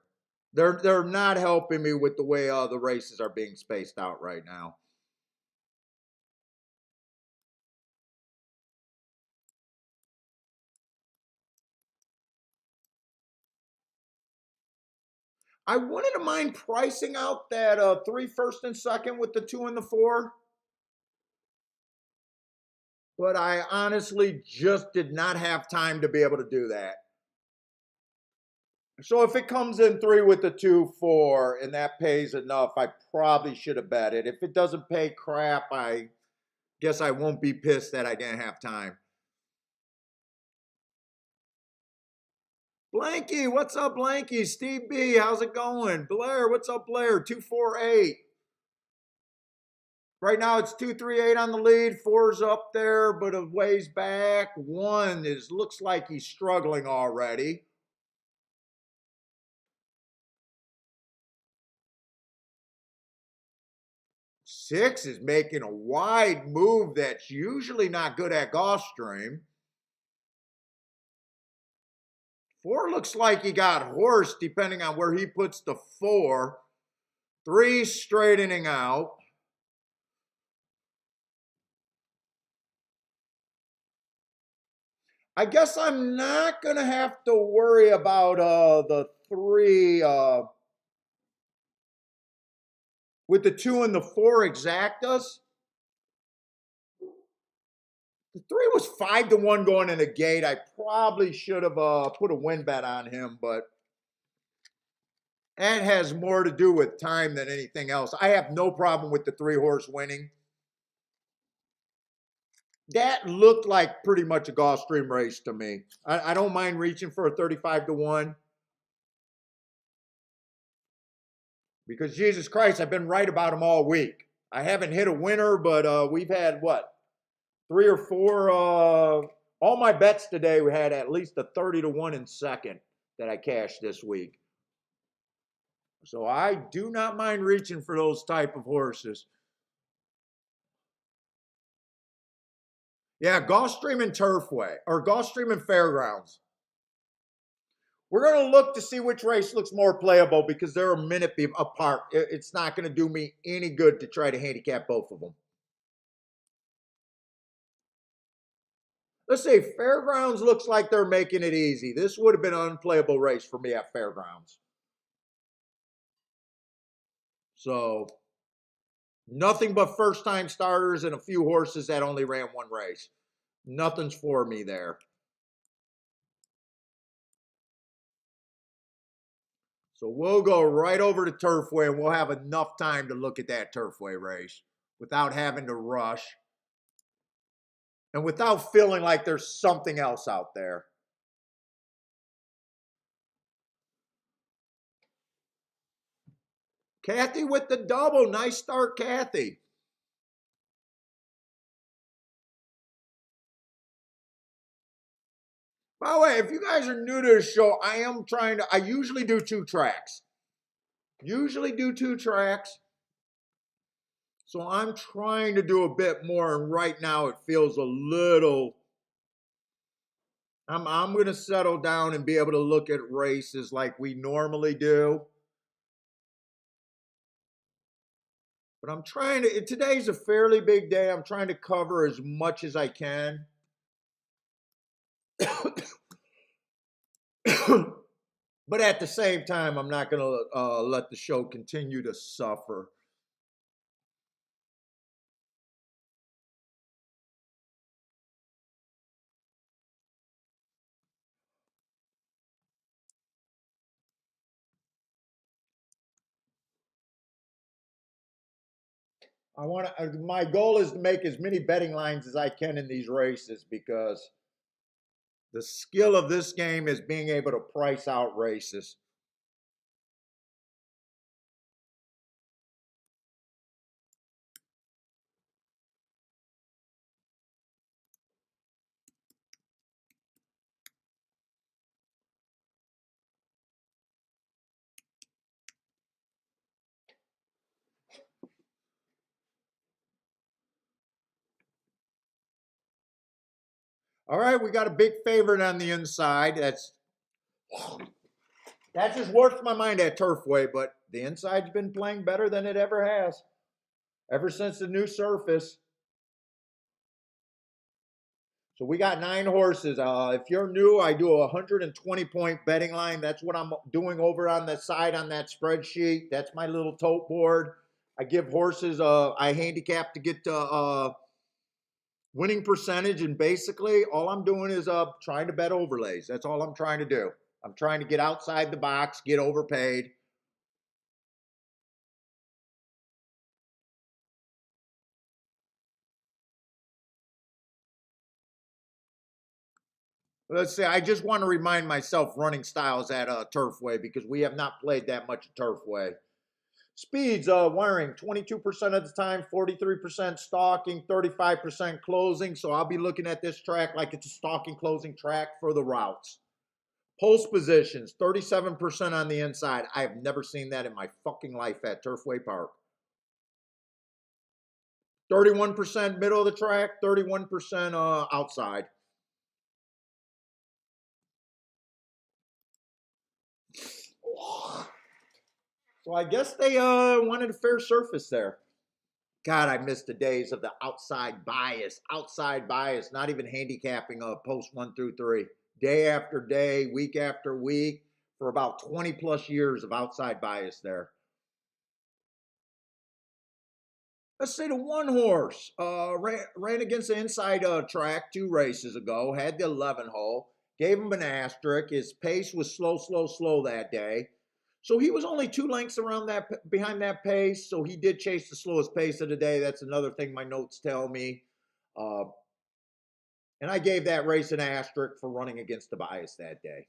They're not helping me with the way the races are being spaced out right now. I wouldn't mind pricing out that 3 first and second with the 2 and the 4. But I honestly just did not have time to be able to do that. So if it comes in 3 with the 2, 4, and that pays enough, I probably should have bet it. If it doesn't pay crap, I Guess I won't be pissed that I didn't have time. Blanky, what's up, Blanky? Steve B, how's it going? Blair, what's up, Blair? 248. Right now it's 238 on the lead. 4's up there, but a ways back. 1 looks like he's struggling already. 6 is making a wide move that's usually not good at Gulfstream. 4 looks like he got horsed depending on where he puts the 4. 3 straightening out. I guess I'm not going to have to worry about the 3 with the 2 and the 4 exactas. The 3 was 5-1 going in the gate. I probably should have put a win bet on him, but that has more to do with time than anything else. I have no problem with the 3-horse winning. That looked like pretty much a Gulfstream race to me. I don't mind reaching for a 35-1. Because Jesus Christ, I've been right about them all week. I haven't hit a winner, but we've had, what, 3 or 4. All my bets today, we had at least a 30-1 in second that I cashed this week. So I do not mind reaching for those type of horses. Yeah, Gulfstream and Turfway, or Gulfstream and Fairgrounds. We're going to look to see which race looks more playable because they're a minute apart. It's not going to do me any good to try to handicap both of them. Let's see, Fairgrounds looks like they're making it easy. This would have been an unplayable race for me at Fairgrounds. So, nothing but first-time starters and a few horses that only ran one race. Nothing's for me there. So we'll go right over to Turfway and we'll have enough time to look at that Turfway race without having to rush and without feeling like there's something else out there. Kathy with the double. Nice start, Kathy. By the way, if you guys are new to the show, I usually do 2 tracks. So I'm trying to do a bit more, and right now it feels a little. I'm going to settle down and be able to look at races like we normally do. But I'm trying to, today's a fairly big day. I'm trying to cover as much as I can. But at the same time, I'm not going to let the show continue to suffer. My goal is to make as many betting lines as I can in these races because the skill of this game is being able to price out races. All right, we got a big favorite on the inside. That's just worked my mind at Turfway, but the inside's been playing better than it ever has. Ever since the new surface. So we got 9 horses. If you're new, I do a 120-point betting line. That's what I'm doing over on the side on that spreadsheet. That's my little tote board. I give horses, I handicap to get to winning percentage, and basically all I'm doing is trying to bet overlays. That's all I'm trying to do. I'm trying to get outside the box, get overpaid. Let's see. I just want to remind myself running styles at Turfway because we have not played that much at Turfway. Speeds, wiring 22% of the time, 43% stalking, 35% closing. So I'll be looking at this track like it's a stalking closing track for the routes. Post positions, 37% on the inside. I have never seen that in my fucking life at Turfway Park. 31% middle of the track, 31% outside. So I guess they wanted a fair surface there. God, I miss the days of the outside bias, not even handicapping post 1 through 3. Day after day, week after week, for about 20 plus years of outside bias there. Let's say the one horse ran against the inside track 2 races ago, had the 11 hole, gave him an asterisk. His pace was slow that day. So he was only 2 lengths around that behind that pace. So he did chase the slowest pace of the day. That's another thing my notes tell me. And I gave that race an asterisk for running against the bias that day.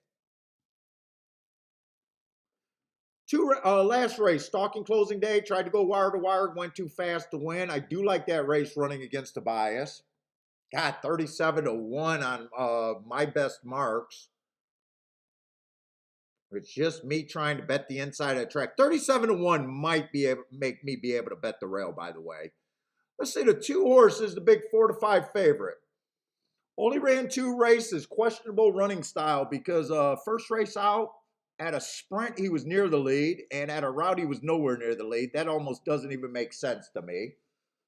Last race, stalking closing day, tried to go wire to wire, went too fast to win. I do like that race running against the bias. Got 37-1 on my best marks. It's just me trying to bet the inside of the track. 37-1 might make me be able to bet the rail, by the way. Let's say the 2 horse is the big 4-5 favorite. Only ran 2 races, questionable running style because first race out, at a sprint, he was near the lead, and at a route, he was nowhere near the lead. That almost doesn't even make sense to me.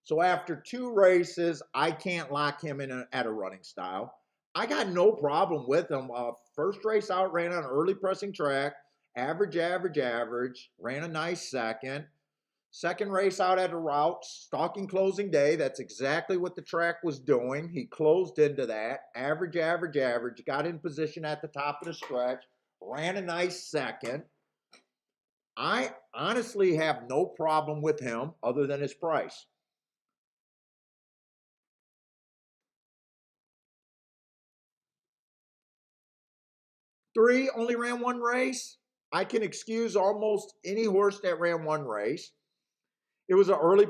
So after 2 races, I can't lock him in at a running style. I got no problem with him. First race out, ran on an early pressing track, average, ran a nice second. Second race out at a route, stalking closing day. That's exactly what the track was doing. He closed into that. Average, got in position at the top of the stretch, ran a nice second. I honestly have no problem with him other than his price. Three only ran 1 race. I can excuse almost any horse that ran 1 race. It was an early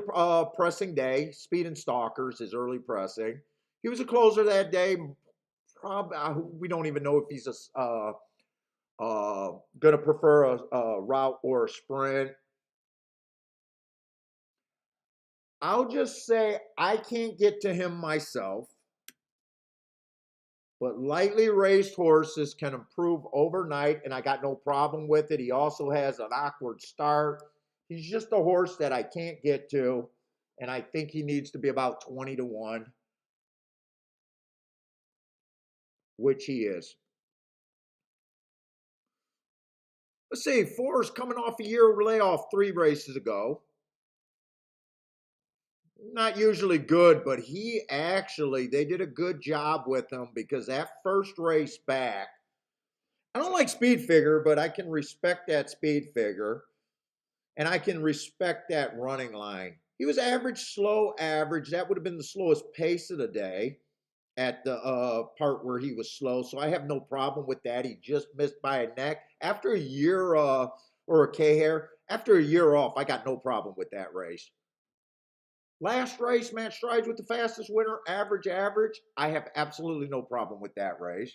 pressing day. Speed and Stalkers is early pressing. He was a closer that day. Probably, we don't even know if he's going to prefer a route or a sprint. I'll just say I can't get to him myself. But lightly raced horses can improve overnight, and I got no problem with it. He also has an awkward start. He's just a horse that I can't get to, and I think he needs to be about 20-1, which he is. Let's see, 4 is coming off a year layoff 3 races ago. Not usually good, but they did a good job with him because that first race back, I don't like speed figure, but I can respect that speed figure. And I can respect that running line. He was average, slow, average. That would have been the slowest pace of the day at the part where he was slow. So I have no problem with that. He just missed by a neck. After a year or a K-hair, after a year off, I got no problem with that race. Last race, Matt Strides with the fastest winner, average. I have absolutely no problem with that race.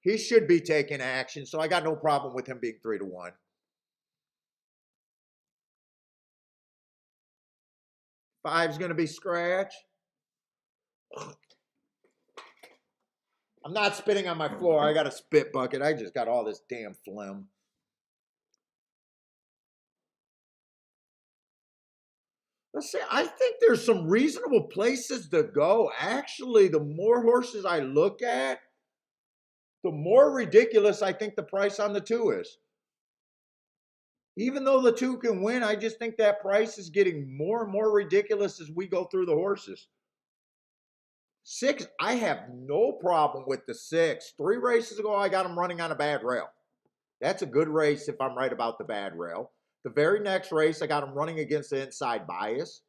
He should be taking action, so I got no problem with him being 3-1. 5's going to be scratch. I'm not spitting on my floor. I got a spit bucket. I just got all this damn phlegm. Let's see. I think there's some reasonable places to go. Actually, the more horses I look at, the more ridiculous I think the price on the 2 is. Even though the 2 can win, I just think that price is getting more and more ridiculous as we go through the horses. 6, I have no problem with the 6. 3 races ago, I got him running on a bad rail. That's a good race if I'm right about the bad rail. The very next race, I got him running against the inside bias.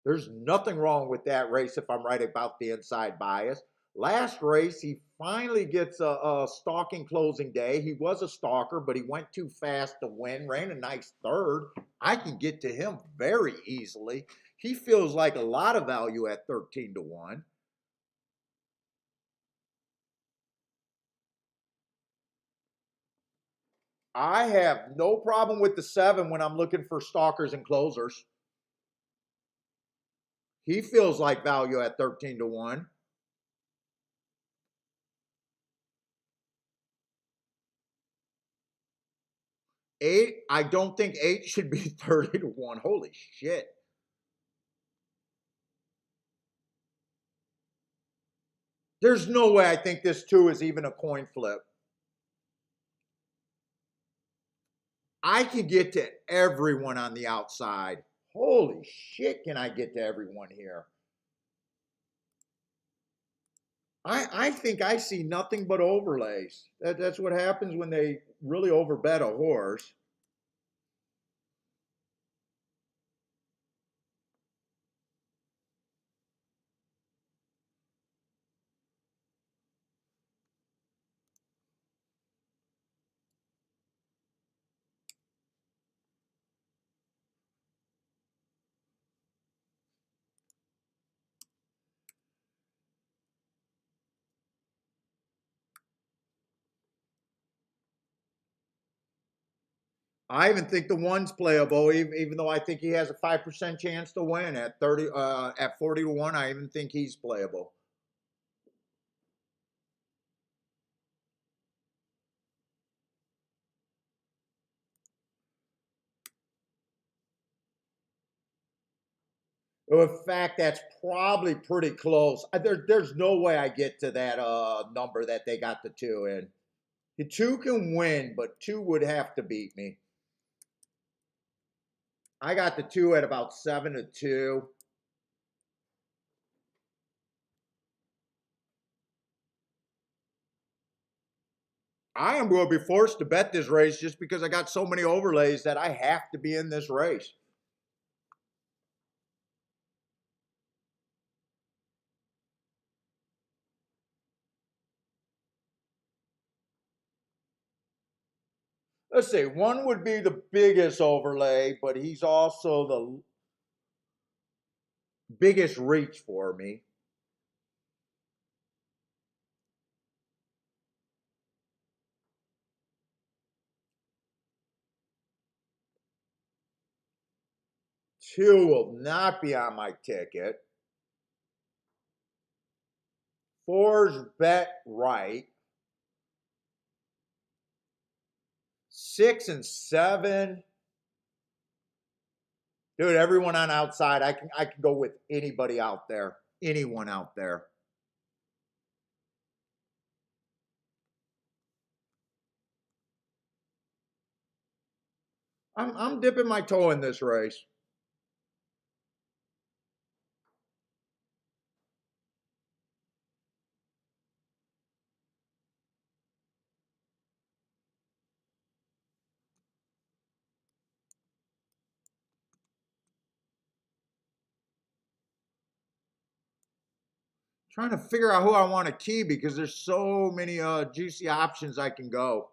There's nothing wrong with that race if I'm right about the inside bias. Last race, he finally gets a stalking closing day. He was a stalker, but he went too fast to win, ran a nice third. I can get to him very easily. He feels like a lot of value at 13 to 1. I have no problem with the 7 when I'm looking for stalkers and closers. He feels like value at 13 to 1. 8, I don't think 8 should be 30 to 1. Holy shit. There's no way I think this 2 is even a coin flip. I can get to everyone on the outside. Holy shit, can I get to everyone here? I think I see nothing but overlays. That's what happens when they really overbet a horse. I even think the 1's playable, even though I think he has a 5% chance to win at 30 at 40 to 1. I even think he's playable. In fact, that's probably pretty close. There's no way I get to that number that they got the 2 in. The 2 can win, but 2 would have to beat me. I got the 2 at about 7 to 2. I am going to be forced to bet this race just because I got so many overlays that I have to be in this race. Let's see, 1 would be the biggest overlay, but he's also the biggest reach for me. Two will not be on my ticket. 4's bet right. 6 and 7. Dude, everyone on outside, I can go with anybody out there. Anyone out there. I'm dipping my toe in this race. Trying to figure out who I want to key because there's so many juicy options I can go.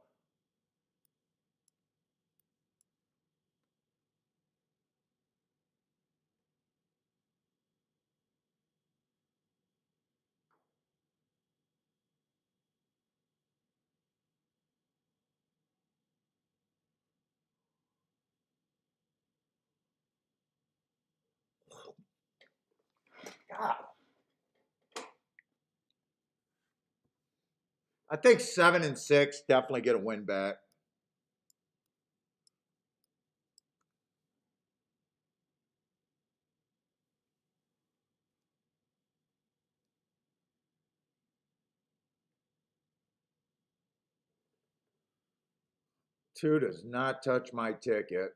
God. I think 7 and 6 definitely get a win back. Two does not touch my ticket.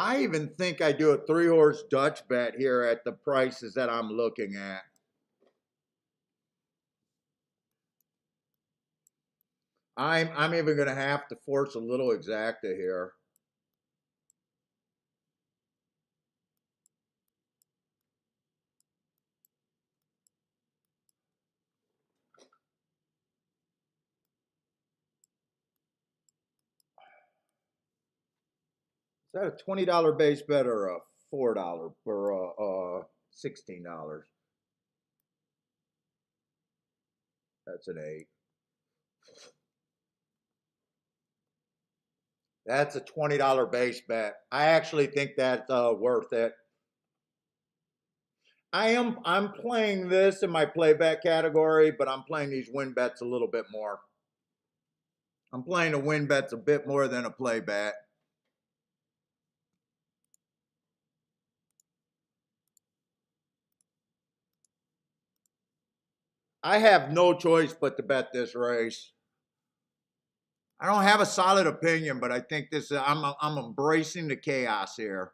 I even think I do a 3-horse Dutch bet here at the prices that I'm looking at. I'm even going to have to force a little exacta here. Is that a $20 base bet or a $4 or $16? That's an 8. That's a $20 base bet. I actually think that's worth it. I'm playing this in my play bet category, but I'm playing these win bets a little bit more. I'm playing the win bets a bit more than a play bet. I have no choice but to bet this race. I don't have a solid opinion, but I think this I'm embracing the chaos here.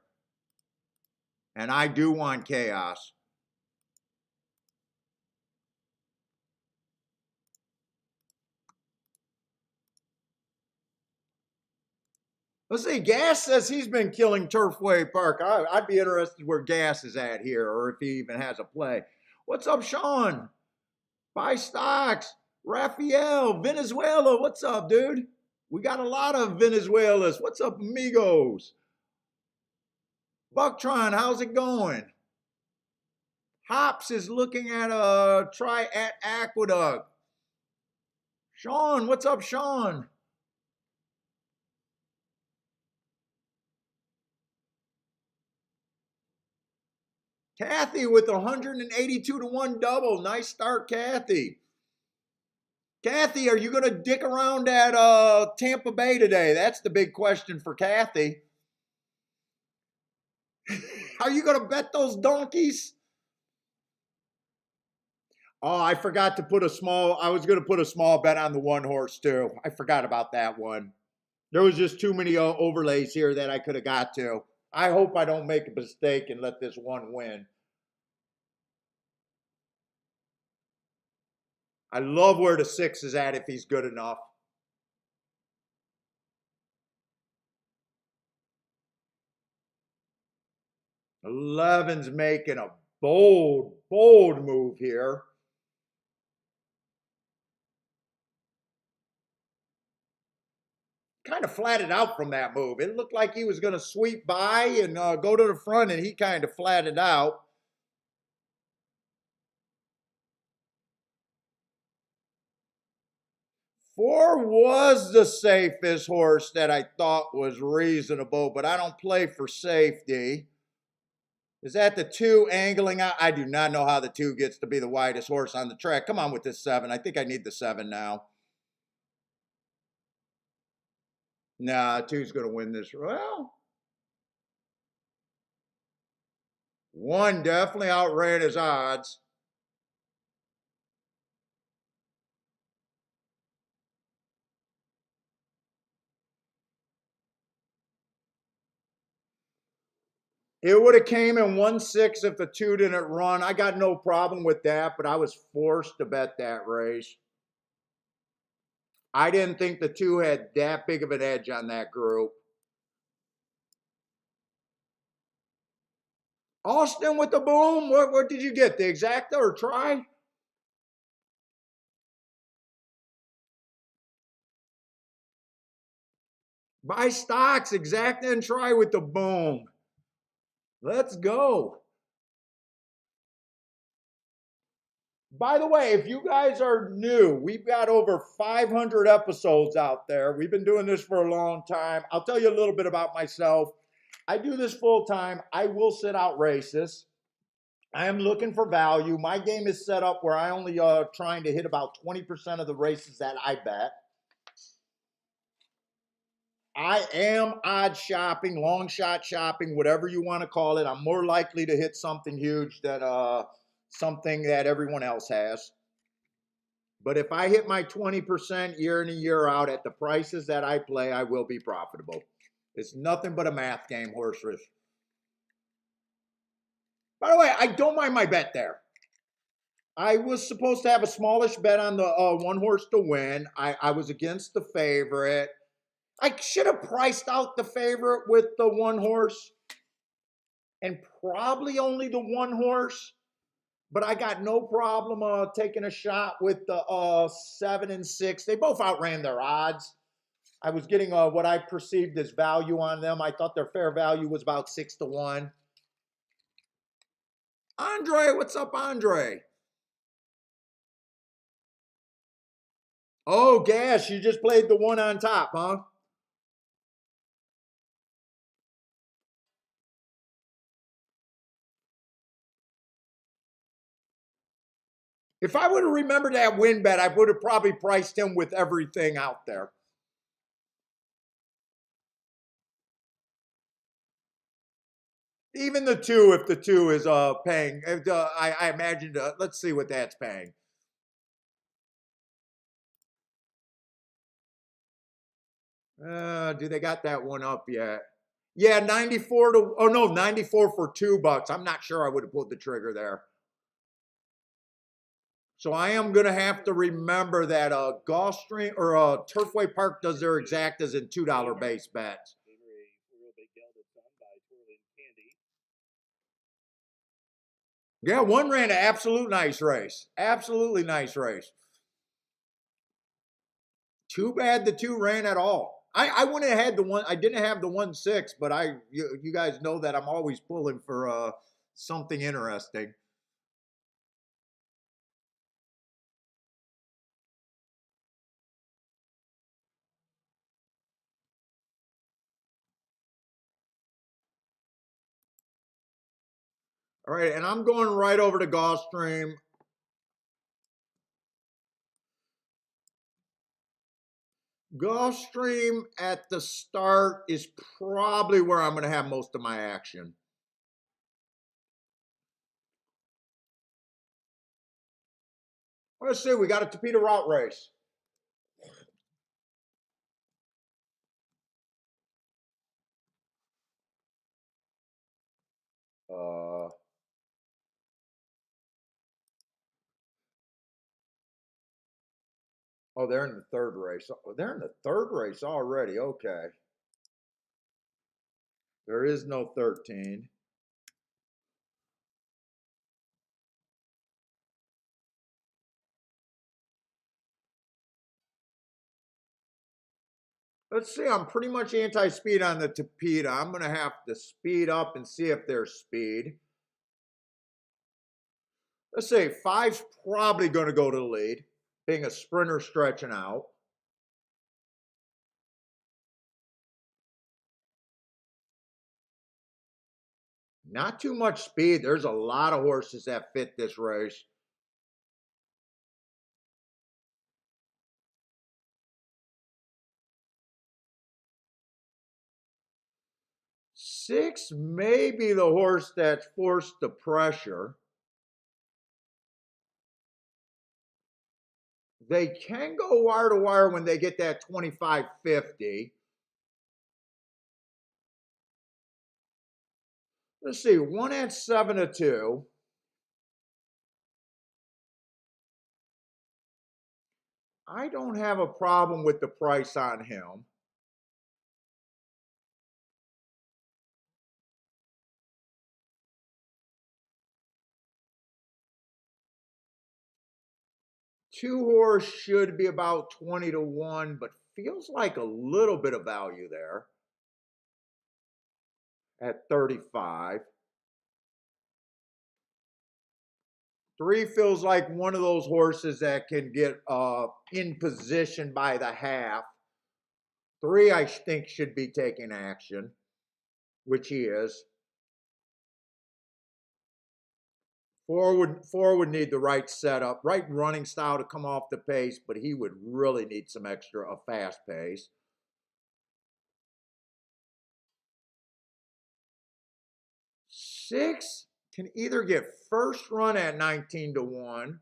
And I do want chaos. Let's see, Gas says he's been killing Turfway Park. I'd be interested where Gas is at here, or if he even has a play. What's up, Sean? Buy stocks. Rafael, Venezuela. What's up, dude? We got a lot of Venezuelans. What's up, amigos? Bucktron, how's it going? Hops is looking at a try at Aqueduct. Sean, what's up, Sean? Kathy with 182 to 1 double. Nice start, Kathy. Kathy, are you going to dick around at Tampa Bay today? That's the big question for Kathy. Are you going to bet those donkeys? Oh, I forgot to put I was going to put a small bet on the 1-horse too. I forgot about that one. There was just too many overlays here that I could have got to. I hope I don't make a mistake and let this one win. I love where the 6 is at if he's good enough. 11's making a bold move here. Kind of flatted out from that move. It looked like he was going to sweep by and go to the front, and he kind of flatted out. Four was the safest horse that I thought was reasonable, but I don't play for safety. Is that the 2 angling out? I do not know how the 2 gets to be the widest horse on the track. Come on with this 7. I think I need the 7 now. Nah, 2's going to win this. Well, 1 definitely outran his odds. It would have came in 1-6 if the 2 didn't run. I got no problem with that, but I was forced to bet that race. I didn't think the 2 had that big of an edge on that group. Austin with the boom. What did you get? The exacta or try? Buy stocks, exacta, and try with the boom. Let's go. By the way, if you guys are new, we've got over 500 episodes out there. We've been doing this for a long time. I'll tell you a little bit about myself. I do this full time. I will sit out races. I am looking for value. My game is set up where I only trying to hit about 20% of the races that I bet. I am odd shopping, long shot shopping, whatever you want to call it. I'm more likely to hit something huge than something that everyone else has. But if I hit my 20% year in and year out at the prices that I play, I will be profitable. It's nothing but a math game, horse race. By the way, I don't mind my bet there. I was supposed to have a smallish bet on the one horse to win. I was against the favorite. I should have priced out the favorite with the one horse and probably only the one horse. But I got no problem taking a shot with the 7 and 6. They both outran their odds. I was getting what I perceived as value on them. I thought their fair value was about 6 to 1. Andre, what's up, Andre? Oh, Gash, you just played the one on top, huh? If I would have remembered that win bet, I would have probably priced him with everything out there. Even the 2, if the 2 is paying, I imagine, let's see what that's paying. Do they got that one up yet? Yeah, 94 to, oh no, 94 for $2. I'm not sure I would have pulled the trigger there. So I am going to have to remember that Gulfstream or Turfway Park does their exact as in $2 base bets. Yeah, one ran an absolute nice race. Absolutely nice race. Too bad the 2 ran at all. I wouldn't have had the one. I didn't have the 1-6, but you guys know that I'm always pulling for something interesting. All right, and I'm going right over to Gulfstream. Gulfstream at the start is probably where I'm going to have most of my action. Let's see, we got a Topeka route race. Oh, they're in the third race. Oh, they're in the third race already. Okay. There is no 13. Let's see, I'm pretty much anti-speed on the Topeka. I'm going to have to speed up and see if there's speed. Let's say 5's probably going to go to the lead, being a sprinter stretching out. Not too much speed. There's a lot of horses that fit this race. Six may be the horse that's forced the pressure. They can go wire to wire when they get that 25-50. Let's see, one at 7 to 2. I don't have a problem with the price on him. Two horse should be about 20 to 1, but feels like a little bit of value there at 35. 3 feels like one of those horses that can get in position by the half. 3, I think, should be taking action, which he is. 4 would need the right setup, right running style to come off the pace, but he would really need some extra, a fast pace. 6 can either get first run at 19 to 1.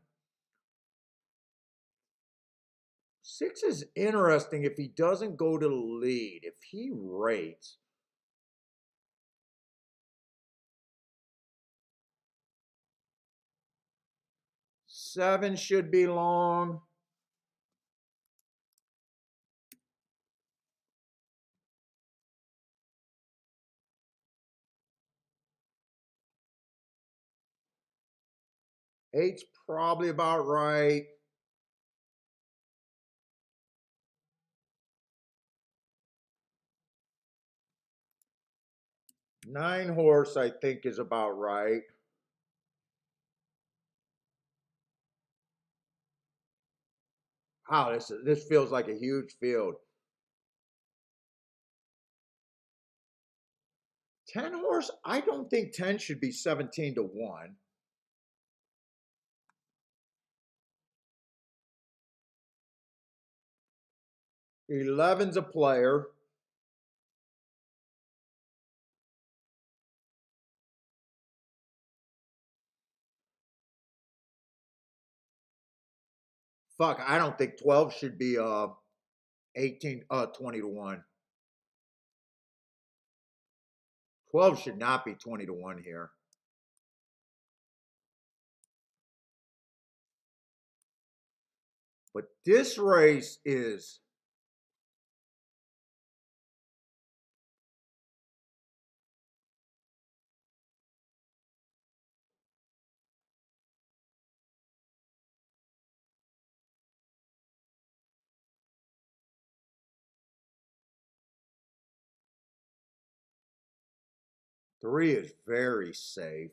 6 is interesting if he doesn't go to the lead. If he rates, 7 should be long. Eight's probably about right. Nine horse, I think, is about right. Wow, this feels like a huge field. 10 horse, I don't think 10 should be 17 to 1. Eleven's a player. Fuck, I don't think 12 should be 20 to 1. 12 should not be 20 to 1 here. But this race is three is very safe.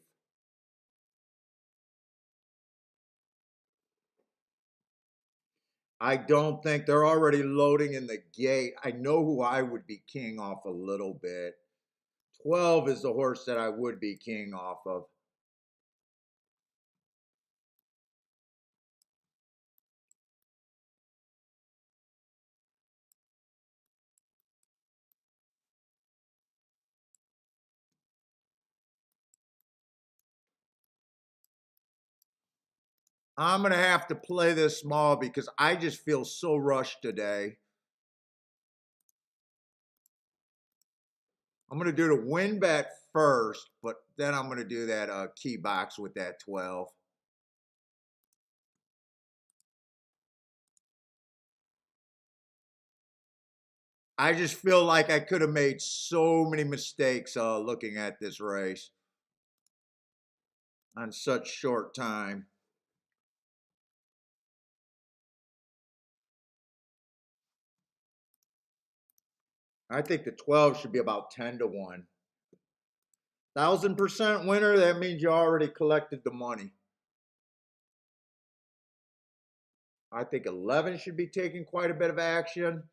I don't think they're already loading in the gate. I know who I would be king off a little bit. 12 is the horse that I would be king off of. I'm going to have to play this small because I just feel so rushed today. I'm going to do the win bet first, but then I'm going to do that key box with that 12. I just feel like I could have made so many mistakes looking at this race on such short time. I think the 12 should be about 10 to 1. 1,000% winner, that means you already collected the money. I think 11 should be taking quite a bit of action.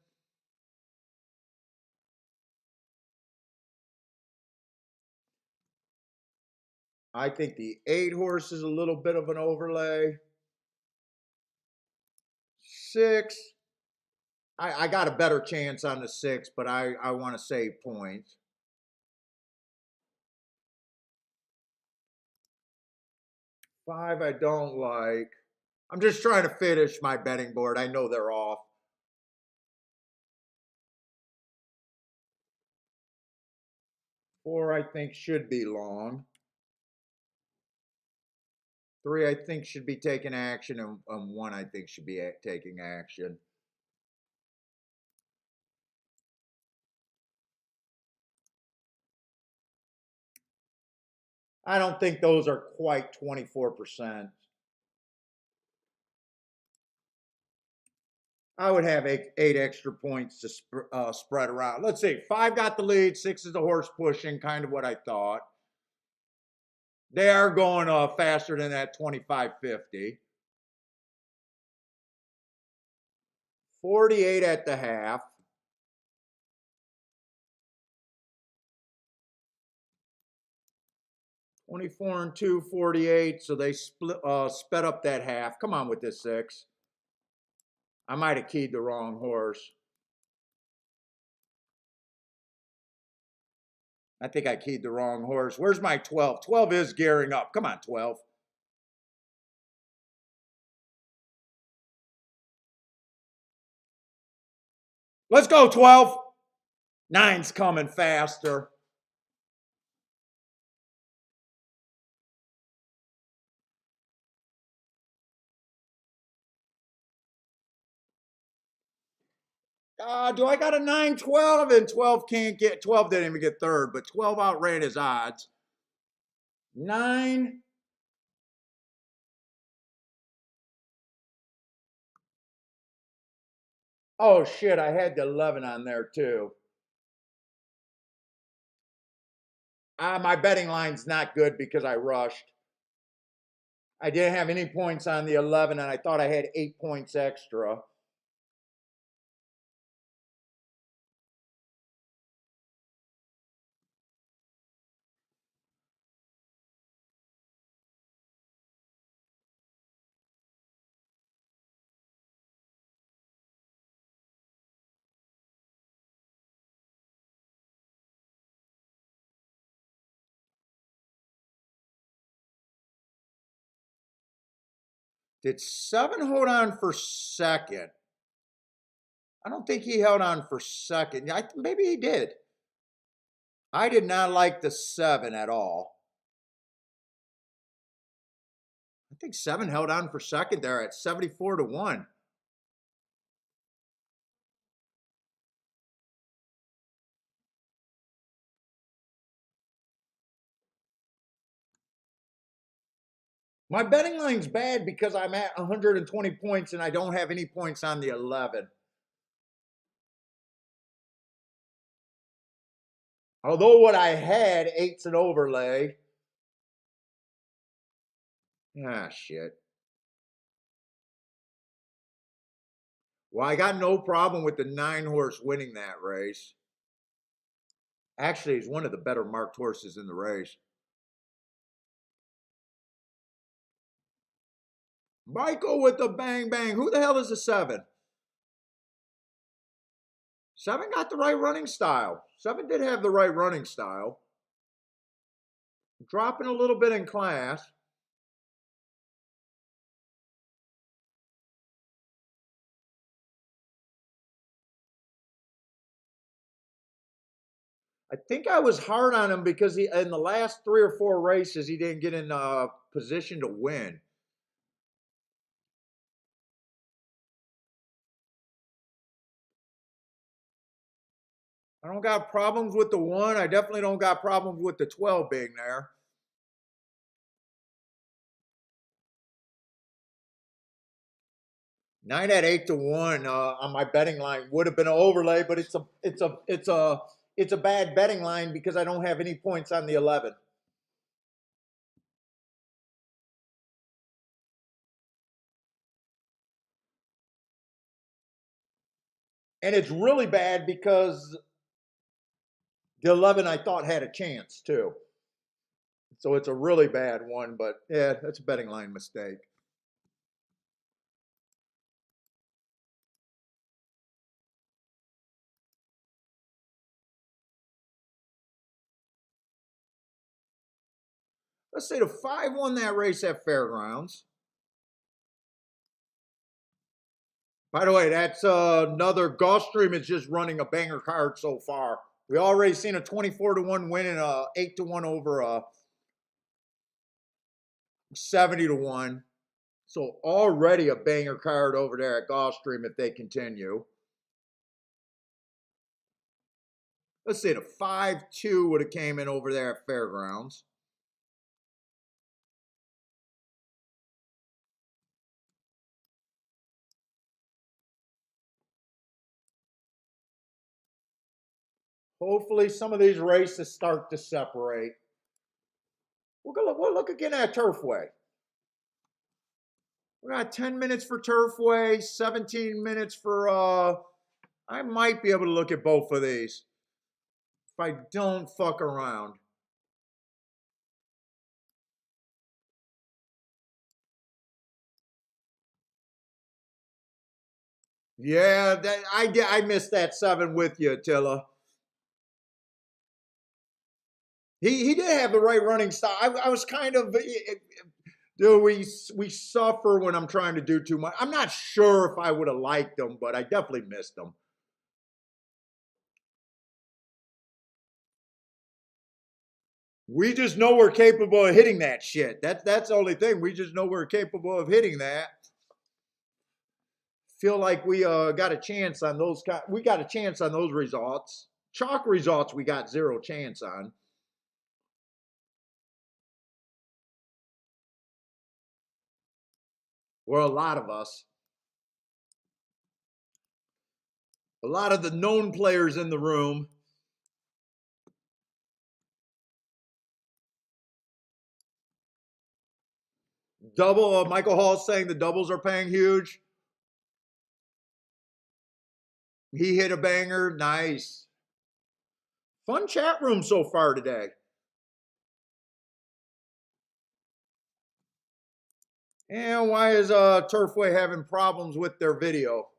I think the 8 horse is a little bit of an overlay. 6. I got a better chance on the 6, but I want to save points. 5 I don't like. I'm just trying to finish my betting board. I know they're off. 4 I think should be long. 3 I think should be taking action, and 1 I think should be taking action. I don't think those are quite 24%. I would have eight extra points to spread around. Let's see. 5 got the lead. 6 is the horse pushing, kind of what I thought. They are going faster than that 25.50. 48 at the half. 24 and 2, 48. So they sped up that half. Come on with this 6. I might have keyed the wrong horse. I think I keyed the wrong horse. Where's my 12? 12 is gearing up. Come on, 12. Let's go, 12. 9's coming faster. Do I got a 9-12? And 12 can't get, 12 didn't even get third, but 12 outran his odds. 9. Oh shit, I had the 11 on there too. My betting line's not good because I rushed. I didn't have any points on the 11 and I thought I had 8 points extra. Did 7 hold on for second? I don't think he held on for second. Maybe he did. I did not like the 7 at all. I think 7 held on for second there at 74-1. My betting line's bad because I'm at 120 points and I don't have any points on the 11. Although what I had, 8's an overlay. Ah, shit. Well, I got no problem with the 9 horse winning that race. Actually, he's one of the better marked horses in the race. Michael with the bang bang. Who the hell is a 7? 7 got the right running style. 7 did have the right running style. Dropping a little bit in class. I think I was hard on him because he in the last 3 or 4 races he didn't get in position to win. I don't got problems with the 1. I definitely don't got problems with the 12 being there. Nine at 8-1 on my betting line would have been an overlay, but it's a bad betting line because I don't have any points on the 11. And it's really bad because the 11 I thought had a chance too. So it's a really bad one, but yeah, that's a betting line mistake. Let's say the 5 won that race at Fairgrounds. By the way, that's another Gulfstream is just running a banger card so far. We already seen a 24-1 win and a 8-1 over a 70-1. So already a banger card over there at Gulfstream if they continue. Let's say the 5-2 would have came in over there at Fairgrounds. Hopefully some of these races start to separate. We'll look again at Turfway. We got 10 minutes for Turfway, 17 minutes for I might be able to look at both of these if I don't fuck around. Yeah, I missed that 7 with you, Attila. He did have the right running style. I was kind of, dude, we suffer when I'm trying to do too much. I'm not sure if I would have liked them, but I definitely missed them. We just know we're capable of hitting that shit. That's the only thing. We just know we're capable of hitting that. feel like we got a chance on those. We got a chance on those results. Chalk results we got zero chance on. Or a lot of us. A lot of the known players in the room. Double, Michael Hall saying the doubles are paying huge. He hit a banger. Nice. Fun chat room so far today. And why is Turfway having problems with their video?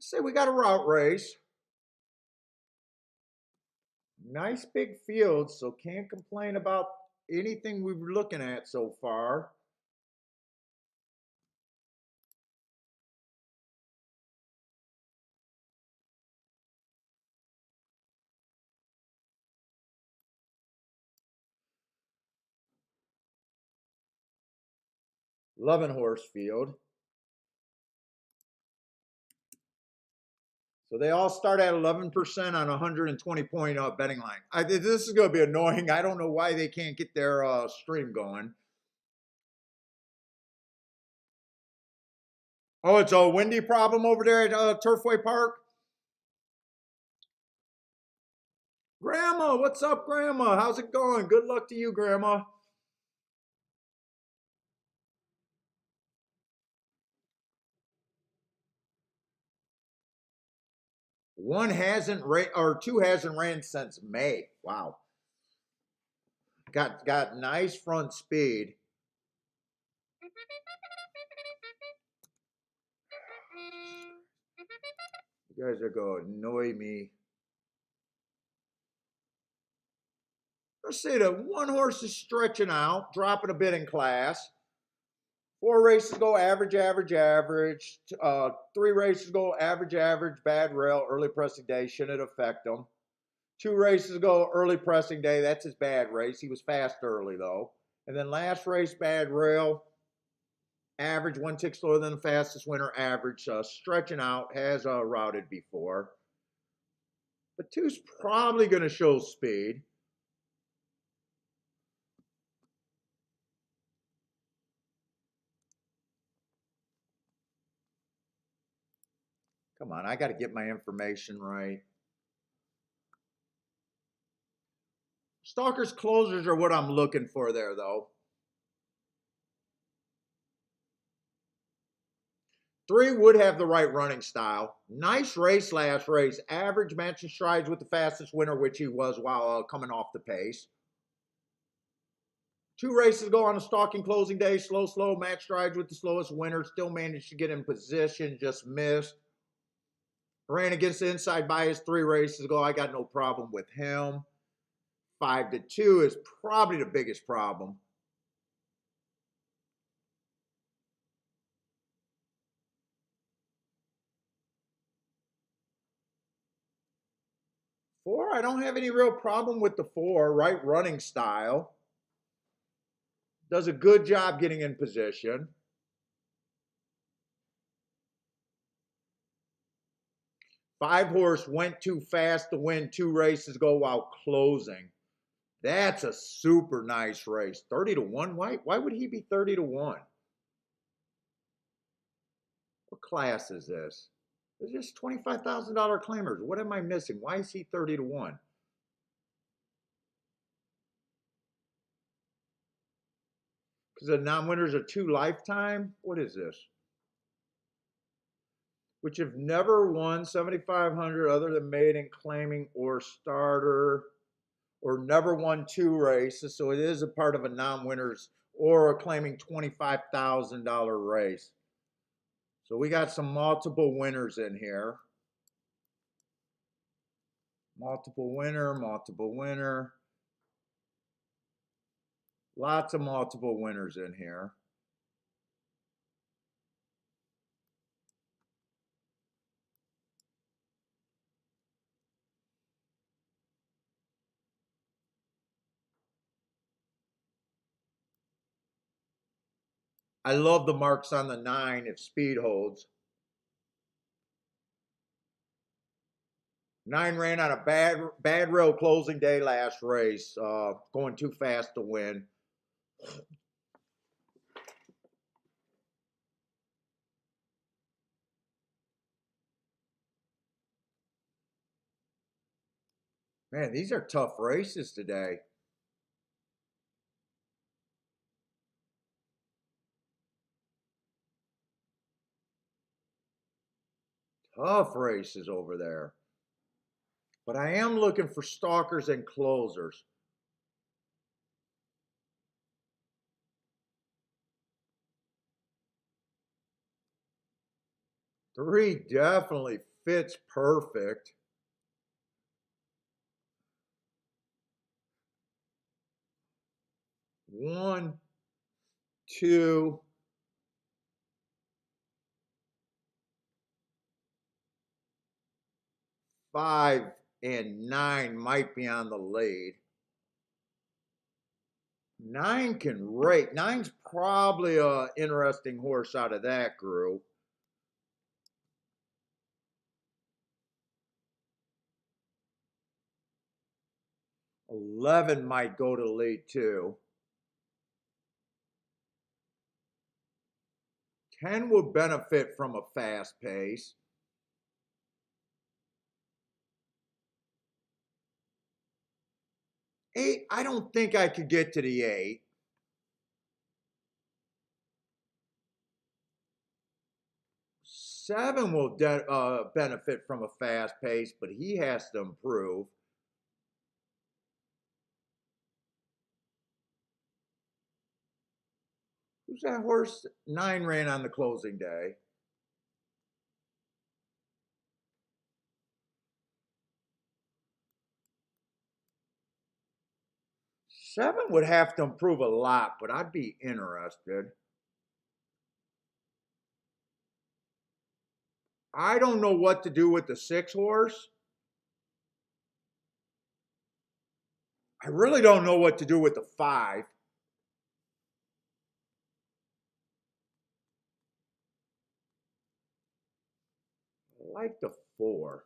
Say we got a route race. Nice big field, so can't complain about anything we were looking at so far. Loving horse field. So they all start at 11% on a 120-point betting line. This is going to be annoying. I don't know why they can't get their stream going. Oh, it's a windy problem over there at Turfway Park? Grandma, what's up, Grandma? How's it going? Good luck to you, Grandma. Two hasn't ran since May. Wow. Got nice front speed. You guys are going to annoy me. Let's say that one horse is stretching out, dropping a bit in class. 4 races go average, average, average. 3 races go average, average, bad rail, early pressing day. Shouldn't affect them. 2 races go early pressing day. That's his bad race. He was fast early, though. And then last race, bad rail. Average, 1 tick slower than the fastest winner. Average, stretching out. Has routed before. But 2's probably going to show speed. Come on, I got to get my information right. Stalker's closers are what I'm looking for there, though. 3 would have the right running style. Nice race last race. Average matching strides with the fastest winner, which he was while coming off the pace. 2 races go on a stalking closing day. Slow, slow, match strides with the slowest winner. Still managed to get in position, just missed. Ran against the inside bias 3 races ago. I got no problem with him. 5-2 is probably the biggest problem. Four, I don't have any real problem with the 4. Right running style. Does a good job getting in position. 5 horse went too fast to win 2 races ago while closing. That's a super nice race. 30-1. Why would he be 30-1? What class is this? It's just $25,000 claimers. What am I missing? Why is he 30-1? Because the non-winners are 2 lifetime? What is this? Which have never won 7,500 other than maiden, claiming, or starter, or never won 2 races. So it is a part of a non-winners or a claiming $25,000 race. So we got some multiple winners in here. Multiple winner, multiple winner. Lots of multiple winners in here. I love the marks on the 9 if speed holds. 9 ran on a bad rail closing day last race, going too fast to win. Man, these are tough races today. Tough races over there. But I am looking for stalkers and closers. Three definitely fits perfect. One, two, five, and 9 might be on the lead. 9 can rate. 9's probably an interesting horse out of that group. $11 might go to lead too. 10 would benefit from a fast pace. 8, I don't think I could get to the 8. 7 will benefit from a fast pace, but he has to improve. Who's that horse? 9 ran on the closing day. Seven would have to improve a lot, but I'd be interested. I don't know what to do with the 6 horse. I really don't know what to do with the 5. I like the 4.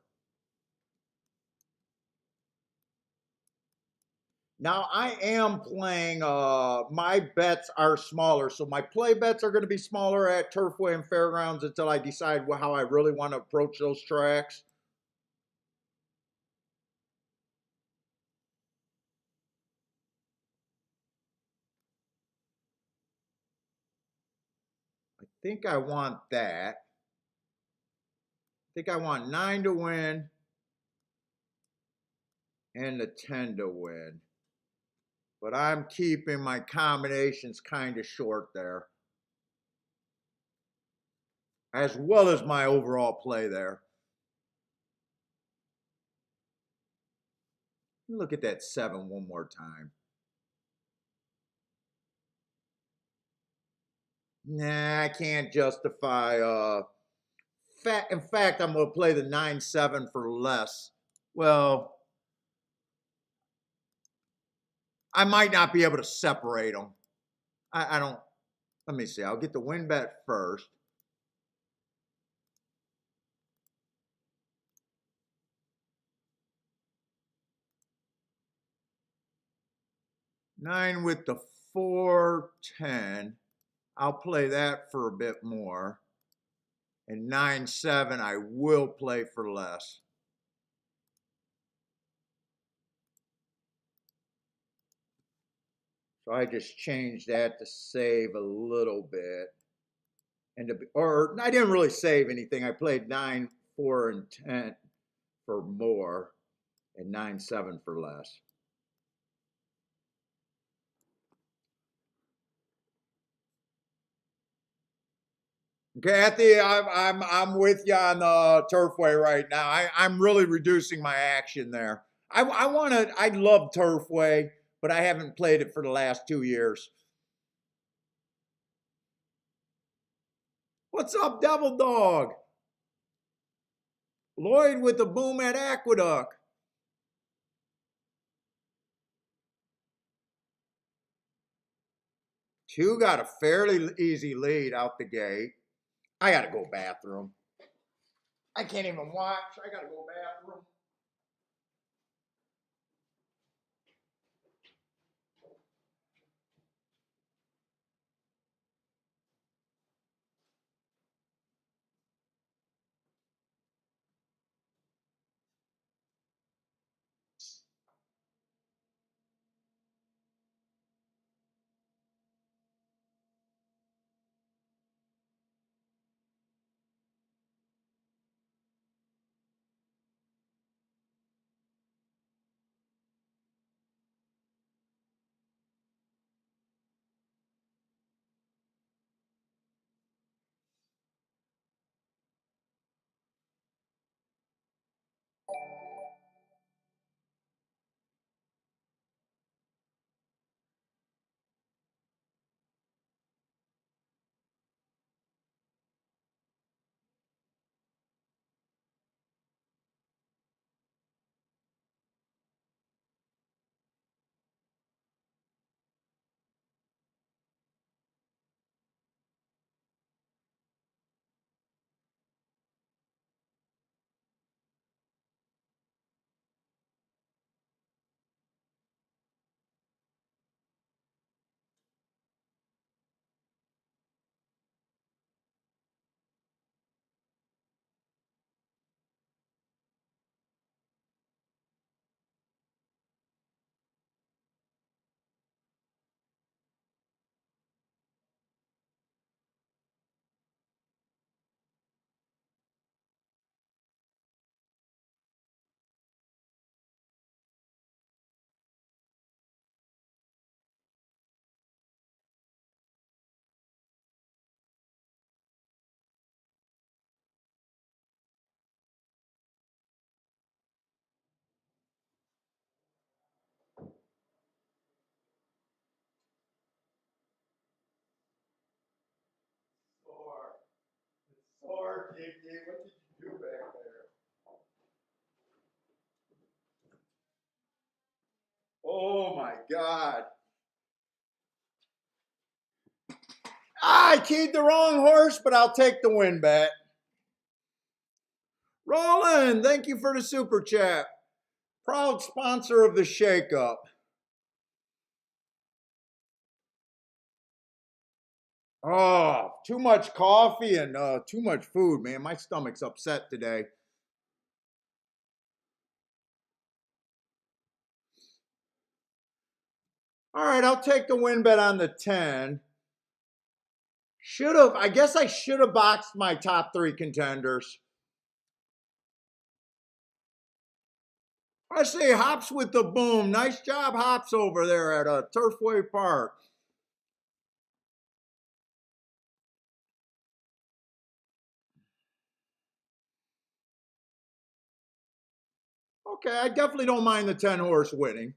Now I am playing, my bets are smaller. So my play bets are going to be smaller at Turfway and Fairgrounds until I decide how I really want to approach those tracks. I think I want that. I think I want 9 to win and the 10 to win. But I'm keeping my combinations kind of short there, as well as my overall play there. Look at that 7 one more time. Nah, I can't justify. In fact, I'm going to play the 9-7 for less. Well, I might not be able to separate them. I don't. Let me see. I'll get the win bet first. Nine with the 4-10. I'll play that for a bit more. And 9-7, I will play for less. So I just changed that to save a little bit. And or I didn't really save anything. I played 9, 4, and 10 for more, and 9-7 for less. Kathy, I'm with you on the Turfway right now. I'm really reducing my action there. I love Turfway, but I haven't played it for the last 2 years. What's up, Devil Dog? Lloyd with the boom at Aqueduct. Two got a fairly easy lead out the gate. I gotta go bathroom. I can't even watch. I gotta go bathroom. Sore, Kiki. What did you do back there? Oh my God. I keyed the wrong horse, but I'll take the win bet. Roland, thank you for the super chat. Proud sponsor of the shakeup. Oh, too much coffee and too much food, man. My stomach's upset today. All right, I'll take the win bet on the 10. I guess I should have boxed my top 3 contenders. I say Hops with the boom. Nice job, Hops, over there at Turfway Park. Okay, I definitely don't mind the 10 horse winning.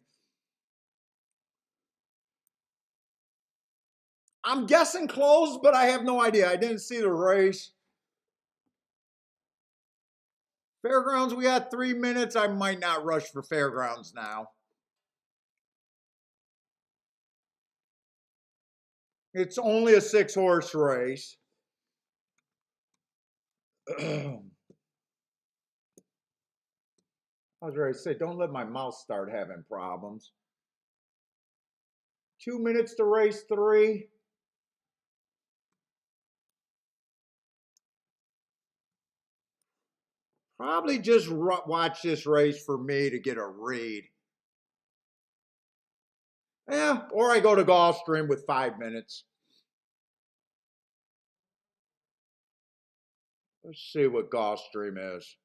I'm guessing close, but I have no idea. I didn't see the race. Fairgrounds, we got 3 minutes. I might not rush for Fairgrounds now. It's only a 6 horse race. I was ready to say, don't let my mouse start having problems. 2 minutes to race 3. Probably just watch this race for me to get a read. Yeah, or I go to Gulfstream with 5 minutes. Let's see what Gulfstream is.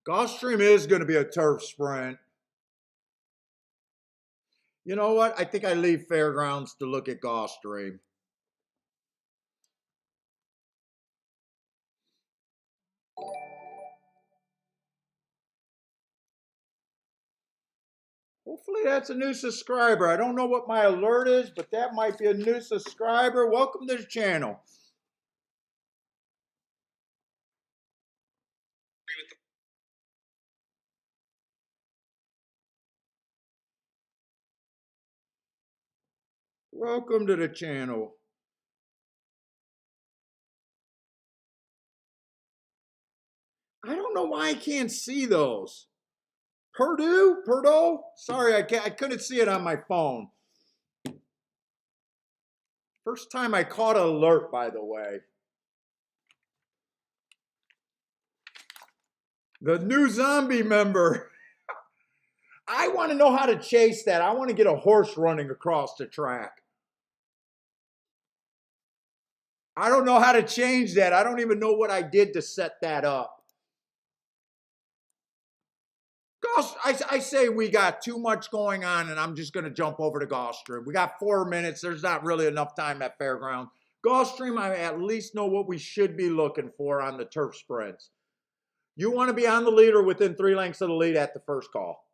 Gulfstream is going to be a turf sprint. You know what? I think I leave Fairgrounds to look at Gulfstream. Hopefully that's a new subscriber. I don't know what my alert is, but that might be a new subscriber. Welcome to the channel. Welcome to the channel. I don't know why I can't see those. Purdue? Sorry, I couldn't see it on my phone. First time I caught an alert, by the way. The new zombie member. I want to know how to chase that. I want to get a horse running across the track. I don't know how to change that. I don't even know what I did to set that up. I say we got too much going on, and I'm just going to jump over to Gulfstream. We got 4 minutes. There's not really enough time at Fairgrounds. Gulfstream, I at least know what we should be looking for on the turf sprints. You want to be on the lead or within 3 lengths of the lead at the first call.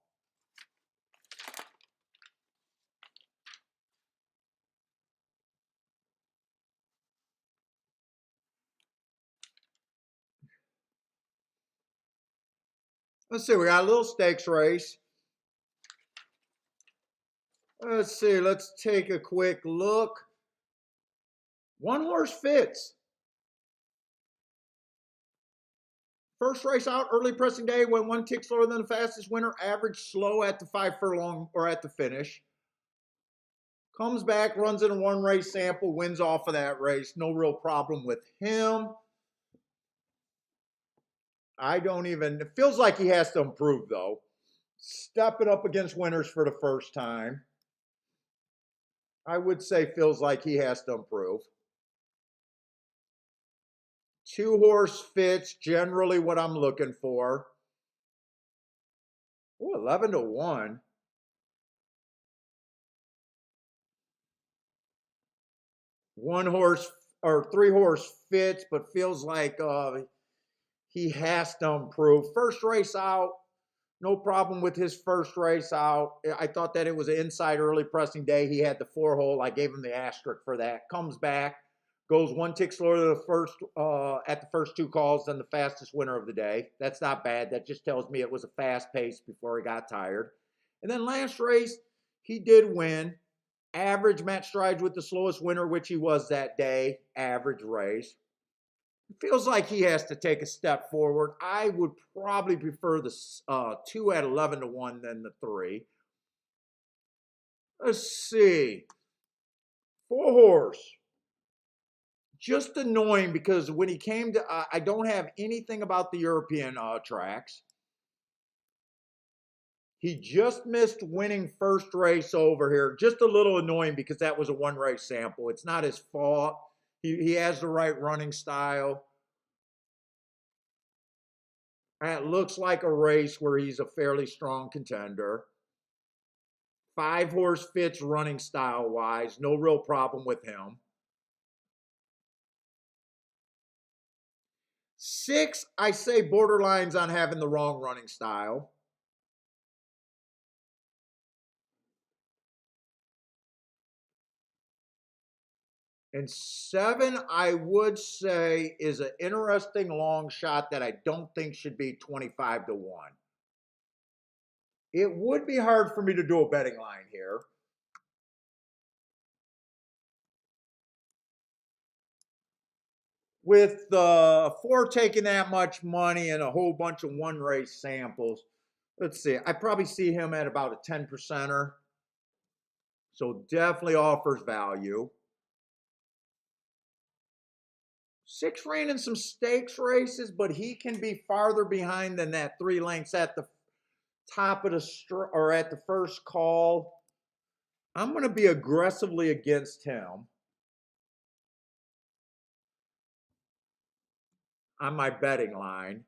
Let's see, we got a little stakes race. Let's see, let's take a quick look. 1 horse fits. First race out, early pressing day, went 1 tick slower than the fastest winner, average slow at the 5 furlong or at the finish. Comes back, runs in a 1 race sample, wins off of that race. No real problem with him. It feels like he has to improve though. Stepping up against winners for the first time. I would say feels like he has to improve. 2 horse fits, generally what I'm looking for. Ooh, 11-1. 1 horse or 3 horse fits, but feels like he has to improve. First race out, no problem with his first race out. I thought that it was an inside early pressing day. He had the 4 hole. I gave him the asterisk for that. Comes back, goes 1 tick slower to the first at the first 2 calls than the fastest winner of the day. That's not bad. That just tells me it was a fast pace before he got tired. And then last race, he did win. Average match strides with the slowest winner, which he was that day. Average race. It feels like he has to take a step forward. I would probably prefer the 2 at 11-1 than the 3. Let's see. 4 horse. Just annoying because when he came to, I don't have anything about the European tracks. He just missed winning first race over here. Just a little annoying because that was a 1 race sample. It's not his fault. He has the right running style. It looks like a race where he's a fairly strong contender. 5 horse fits running style wise. No real problem with him. 6, I say borderlines on having the wrong running style. And 7, I would say, is an interesting long shot that I don't think should be 25-1. It would be hard for me to do a betting line here. With 4 taking that much money and a whole bunch of 1 race samples, let's see, I probably see him at about a 10%er. So definitely offers value. 6 ran in some stakes races, but he can be farther behind than that 3 lengths at the top of the or at the first call. I'm going to be aggressively against him on my betting line.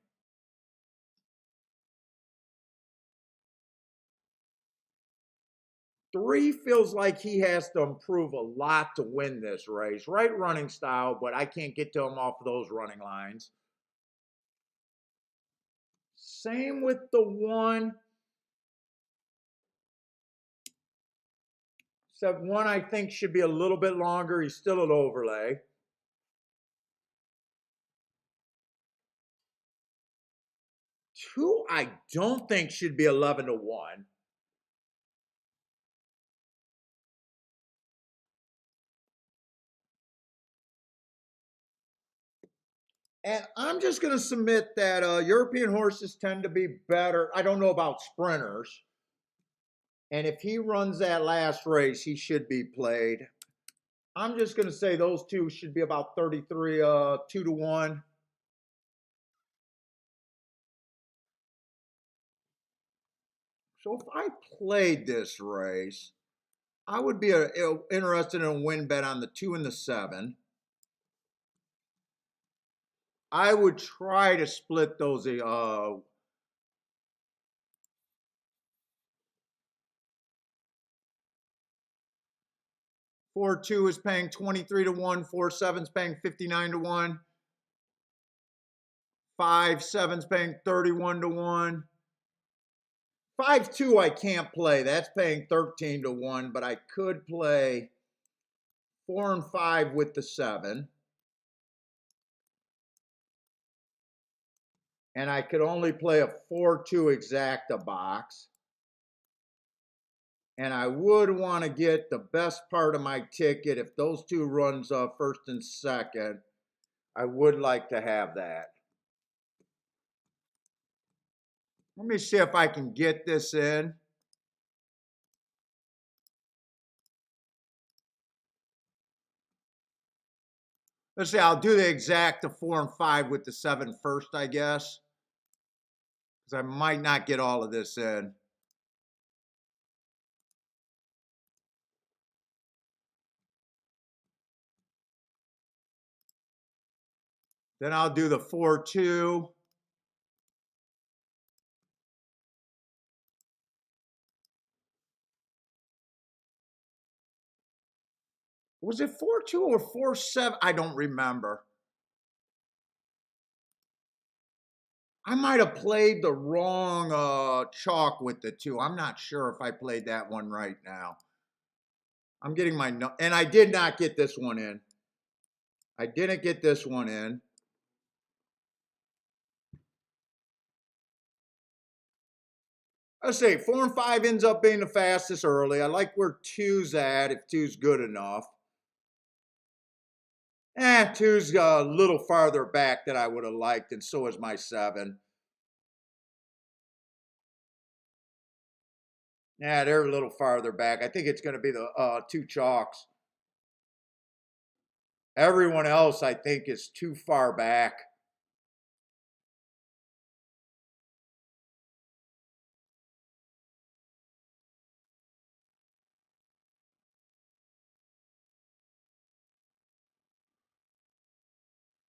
3 feels like he has to improve a lot to win this race. Right running style, but I can't get to him off of those running lines. Same with the 1. Except 1 I think should be a little bit longer. He's still at overlay. 2 I don't think should be 11-1. And I'm just going to submit that European horses tend to be better. I don't know about sprinters. And if he runs that last race, he should be played. I'm just going to say those two should be about 33, 2-1. So if I played this race, I would be interested in a win bet on the 2 and the 7. I would try to split those 4-2 is paying 23-1, 4-7 is paying 59-1, 5-7 is paying 31-1. 5-2 I can't play. That's paying 13-1, but I could play 4 and 5 with the 7. And I could only play a 4-2 exacta box. And I would want to get the best part of my ticket. If those two runs first and second, I would like to have that. Let me see if I can get this in. Let's see, I'll do the exacta 4 and 5 with the 7 first, I guess. Because I might not get all of this in. Then I'll do the 4-2. Was it 4-2 or 4-7? I don't remember. I might have played the wrong chalk with the 2. I'm not sure if I played that one right now. I'm getting my no, and I did not get this one in. I didn't get this one in. Let's see, 4 and 5 ends up being the fastest early. I like where 2's at, if 2's good enough. 2's a little farther back than I would have liked, and so is my 7. Yeah, they're a little farther back. I think it's going to be the 2 chalks. Everyone else, I think, is too far back.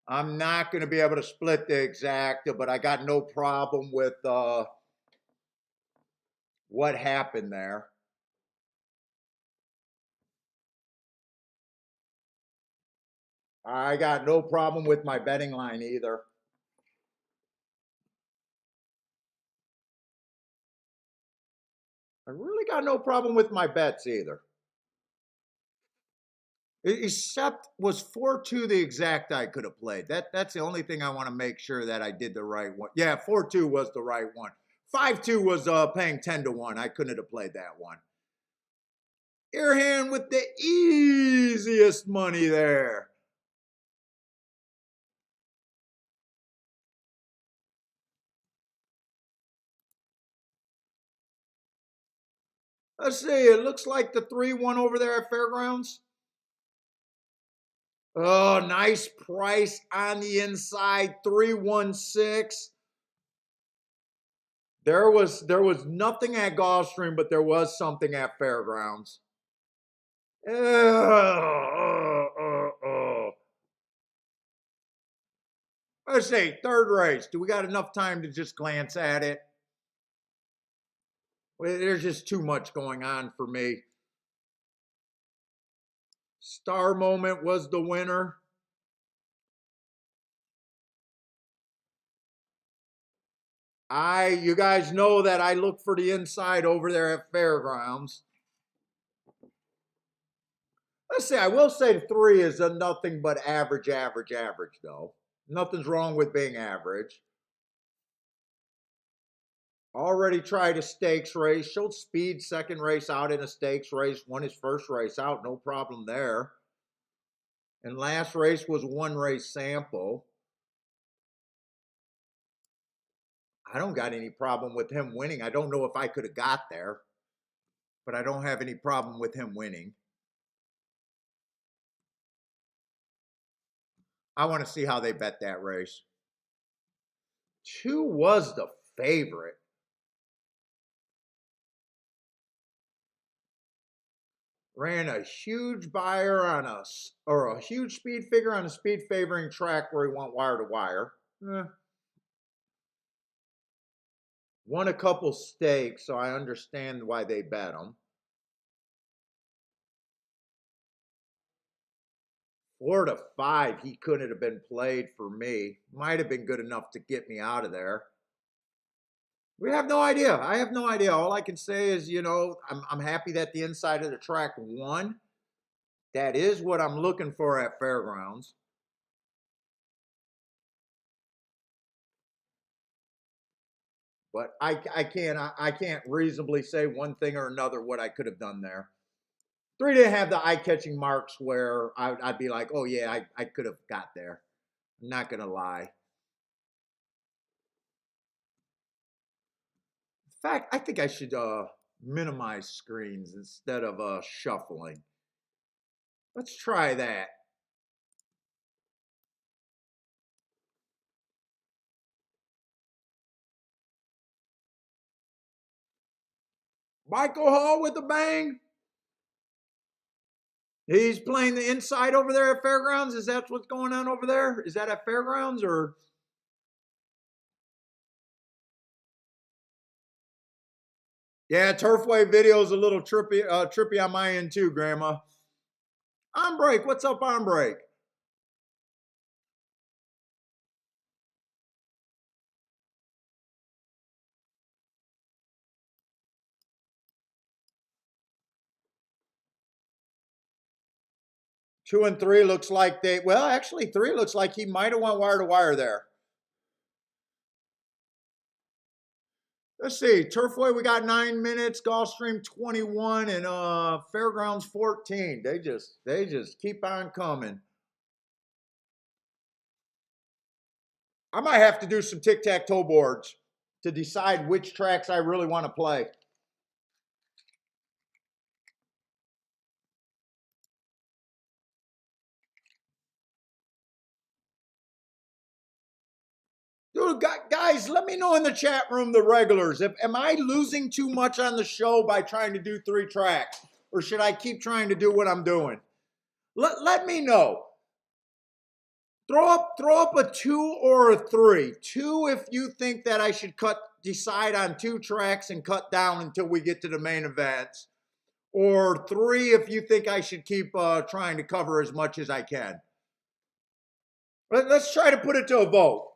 I'm not going to be able to split the exacta, but I got no problem with what happened there. I got no problem with my betting line either. I really got no problem with my bets either. Except was 4-2 the exact I could have played. That's the only thing I want to make sure that I did the right one. Yeah, 4-2 was the right one. 5-2 was paying 10-1. I couldn't have played that one. Earhand with the easiest money there. Let's see, it looks like the 3-1 over there at Fairgrounds. Oh, nice price on the inside, 316. There was nothing at Gulfstream, but there was something at Fairgrounds. Let's see, third race. Do we got enough time to just glance at it? Well, there's just too much going on for me. Star Moment was the winner. You guys know that I look for the inside over there at Fairgrounds. Let's see, I will say 3 is a nothing but average, though. Nothing's wrong with being average. Already tried a stakes race, showed speed second race out in a stakes race, won his first race out, no problem there. And last race was 1 race sample. I don't got any problem with him winning. I don't know if I could have got there, but I don't have any problem with him winning. I want to see how they bet that race. 2 was the favorite. Ran a huge buyer on a huge speed figure on a speed favoring track where he went wire to wire. Won a couple stakes, so I understand why they bet him. 4 to 5, he couldn't have been played for me. Might have been good enough to get me out of there. We have no idea. I have no idea. All I can say is, I'm happy that the inside of the track won. That is what I'm looking for at Fairgrounds. But I can't reasonably say one thing or another what I could have done there. 3 didn't have the eye-catching marks where I'd be like, oh yeah, I could have got there. I'm not gonna lie. In fact, I think I should minimize screens instead of shuffling. Let's try that. Michael Hall with a bang. He's playing the inside over there at Fairgrounds. Is that what's going on over there? Is that at Fairgrounds or? Yeah, Turfway video is a little trippy on my end too, Grandma. On break. What's up on break? Two and 3 looks like actually 3 looks like he might have went wire to wire there. Let's see, Turfway, we got 9 minutes, Gulfstream 21, and Fairgrounds 14. They just keep on coming. I might have to do some tic-tac-toe boards to decide which tracks I really want to play. Dude, guys, let me know in the chat room, the regulars, am I losing too much on the show by trying to do 3 tracks? Or should I keep trying to do what I'm doing? Let me know. Throw up a 2 or a 3. 2 if you think that I should decide on 2 tracks and cut down until we get to the main events. Or 3 if you think I should keep trying to cover as much as I can. Let's try to put it to a vote.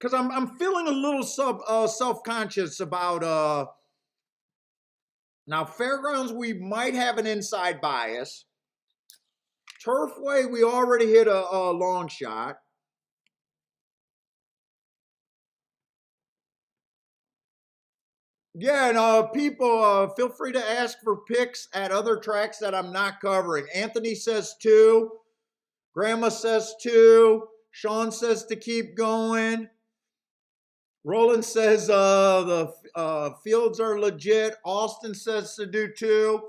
Because I'm feeling a little self-conscious about now Fairgrounds, we might have an inside bias. Turfway, we already hit a long shot. Yeah, and people, feel free to ask for picks at other tracks that I'm not covering. Anthony says 2. Grandma says 2. Sean says to keep going. Roland says the fields are legit. Austin says to do 2.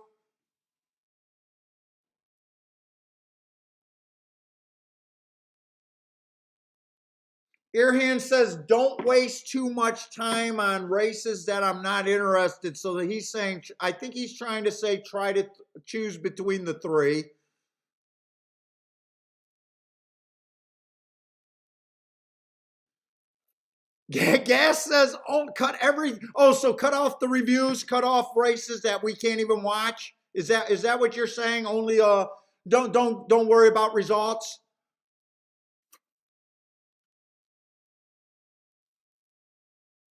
Earhand says don't waste too much time on races that I'm not interested. So that he's saying, I think he's trying to say try to choose between the 3. Gas says, so cut off the reviews, cut off races that we can't even watch. Is that what you're saying? Only don't worry about results.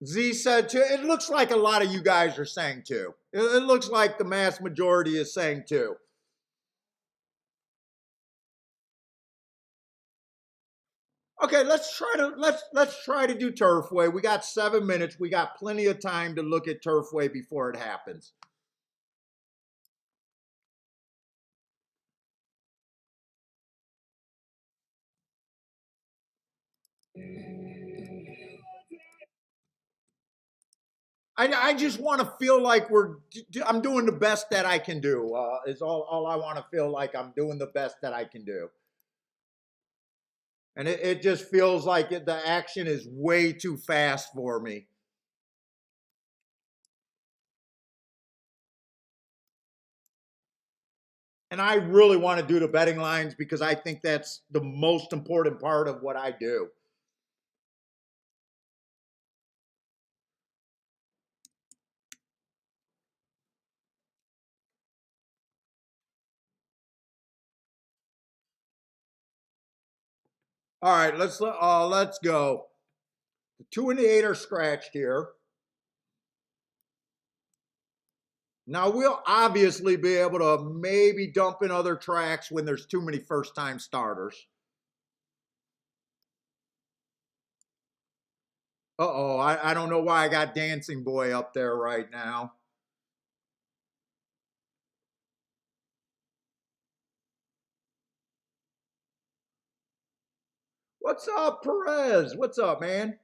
Z said 2. It looks like a lot of you guys are saying 2. It looks like the mass majority is saying 2. Okay, let's try to do Turfway. We got 7 minutes. We got plenty of time to look at Turfway before it happens. I just want to feel like I'm doing the best that I can do. Is all I want to feel like I'm doing the best that I can do. And it just feels like the action is way too fast for me. And I really want to do the betting lines because I think that's the most important part of what I do. All right, let's go. The 2 and the 8 are scratched here. Now we'll obviously be able to maybe dump in other tracks when there's too many first-time starters. Uh-oh, I don't know why I got Dancing Boy up there right now. What's up, Perez? What's up, man?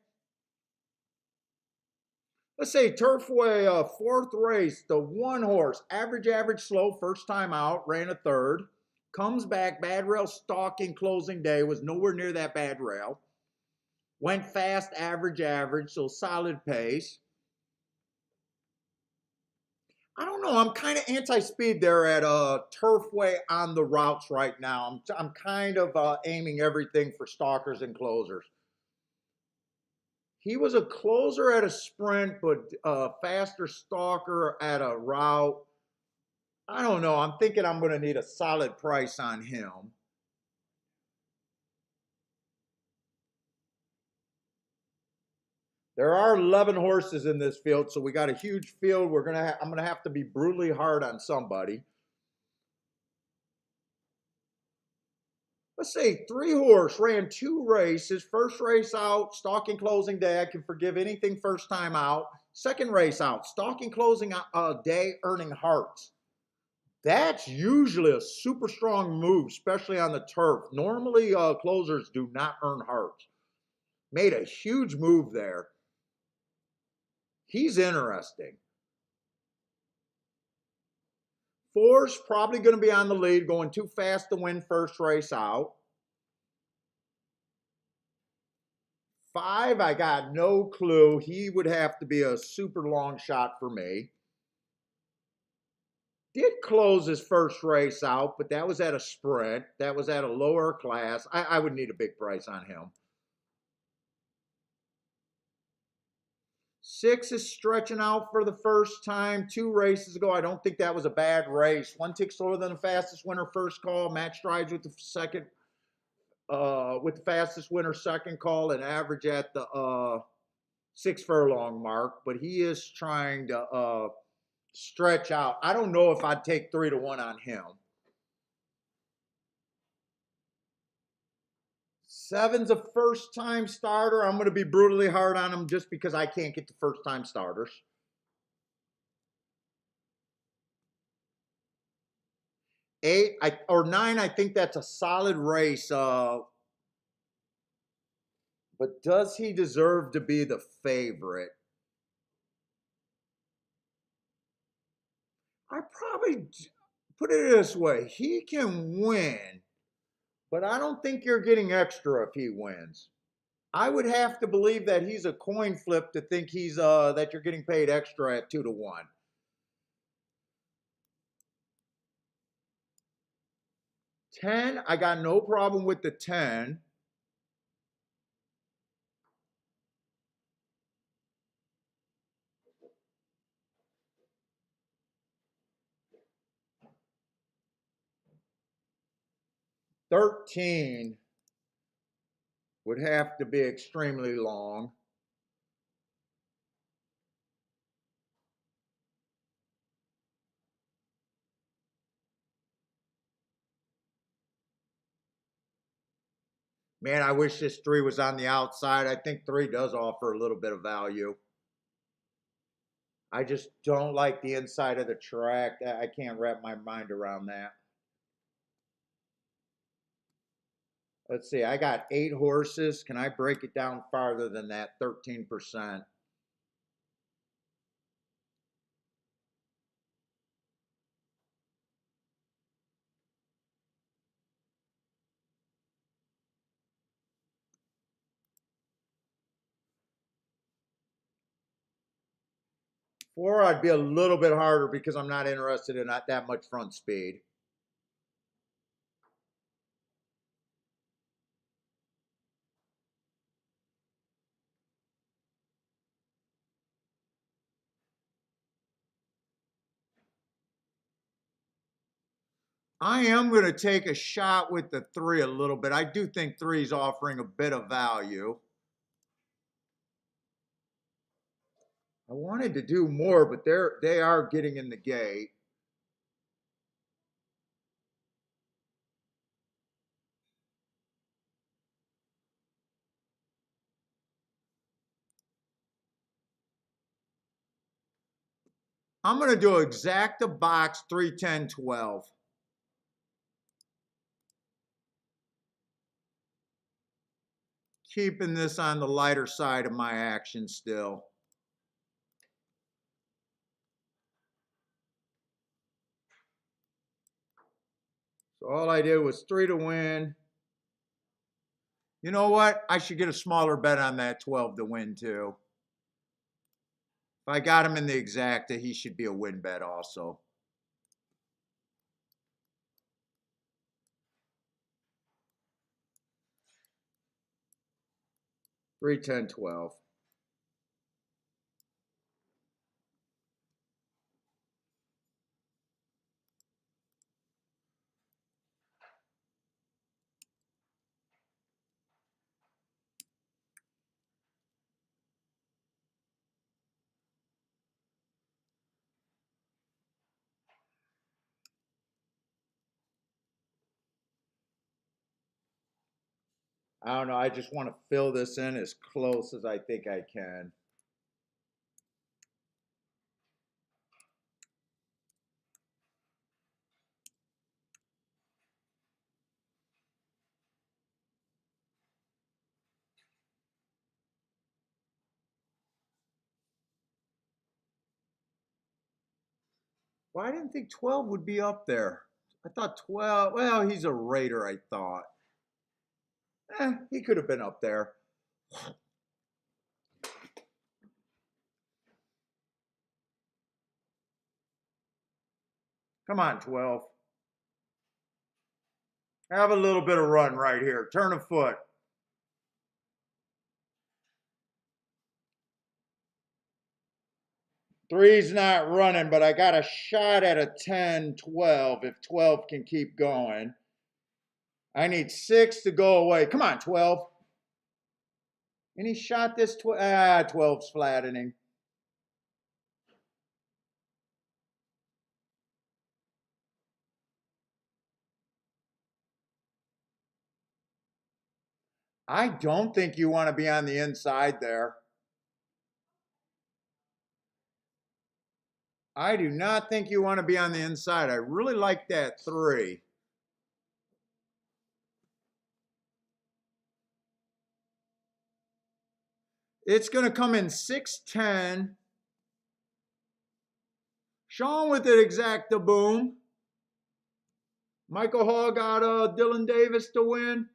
Let's say Turfway, fourth race, the 1 horse, average, slow, first time out, ran a third. Comes back, bad rail stalking closing day, was nowhere near that bad rail. Went fast, average, so solid pace. I don't know. I'm kind of anti-speed there at Turfway on the routes right now. I'm kind of aiming everything for stalkers and closers. He was a closer at a sprint, but a faster stalker at a route. I don't know. I'm thinking I'm going to need a solid price on him. There are 11 horses in this field, so we got a huge field. I'm gonna have to be brutally hard on somebody. Let's say 3 horse ran 2 races. First race out, stalking closing day. I can forgive anything first time out. Second race out, stalking closing day, earning hearts. That's usually a super strong move, especially on the turf. Normally, closers do not earn hearts. Made a huge move there. He's interesting. 4's probably going to be on the lead, going too fast to win first race out. 5, I got no clue. He would have to be a super long shot for me. Did close his first race out, but that was at a sprint. That was at a lower class. I would need a big price on him. 6 is stretching out for the first time 2 races ago. I don't think that was a bad race. 1 tick slower than the fastest winner first call. Match strides with the second, with the fastest winner second call, and average at the 6 furlong mark. But he is trying to stretch out. I don't know if I'd take 3 to 1 on him. 7's a first-time starter. I'm going to be brutally hard on him just because I can't get the first-time starters. 8 or 9, I think that's a solid race. But does he deserve to be the favorite? I probably put it this way. He can win, but I don't think you're getting extra if he wins. I would have to believe that he's a coin flip to think he's that you're getting paid extra at 2 to 1. 10, I got no problem with the 10. 13 would have to be extremely long. Man, I wish this 3 was on the outside. I think 3 does offer a little bit of value. I just don't like the inside of the track. I can't wrap my mind around that. Let's see, I got 8 horses. Can I break it down farther than that? 13%. Four, I'd be a little bit harder because I'm not interested in that much front speed. I am going to take a shot with the 3 a little bit. I do think 3 is offering a bit of value. I wanted to do more, but they are getting in the gate. I'm going to do exacta box 3, 10, 12. Keeping this on the lighter side of my action still. So all I did was 3 to win. You know what? I should get a smaller bet on that 12 to win too. If I got him in the exacta, he should be a win bet also. 3, 10, 12. I don't know. I just want to fill this in as close as I think I can. Well, I didn't think 12 would be up there. I thought 12, well, he's a Raider, I thought. He could have been up there. Come on, 12. Have a little bit of run right here. Turn a foot. Three's not running, but I got a shot at a 10, 12 if 12 can keep going. I need 6 to go away. Come on, 12. Any shot this 12? 12's flattening. I don't think you want to be on the inside there. I do not think you want to be on the inside. I really like that 3. It's going to come in 6, 10. Sean with it exacta boom. Michael Hall got Dylan Davis to win.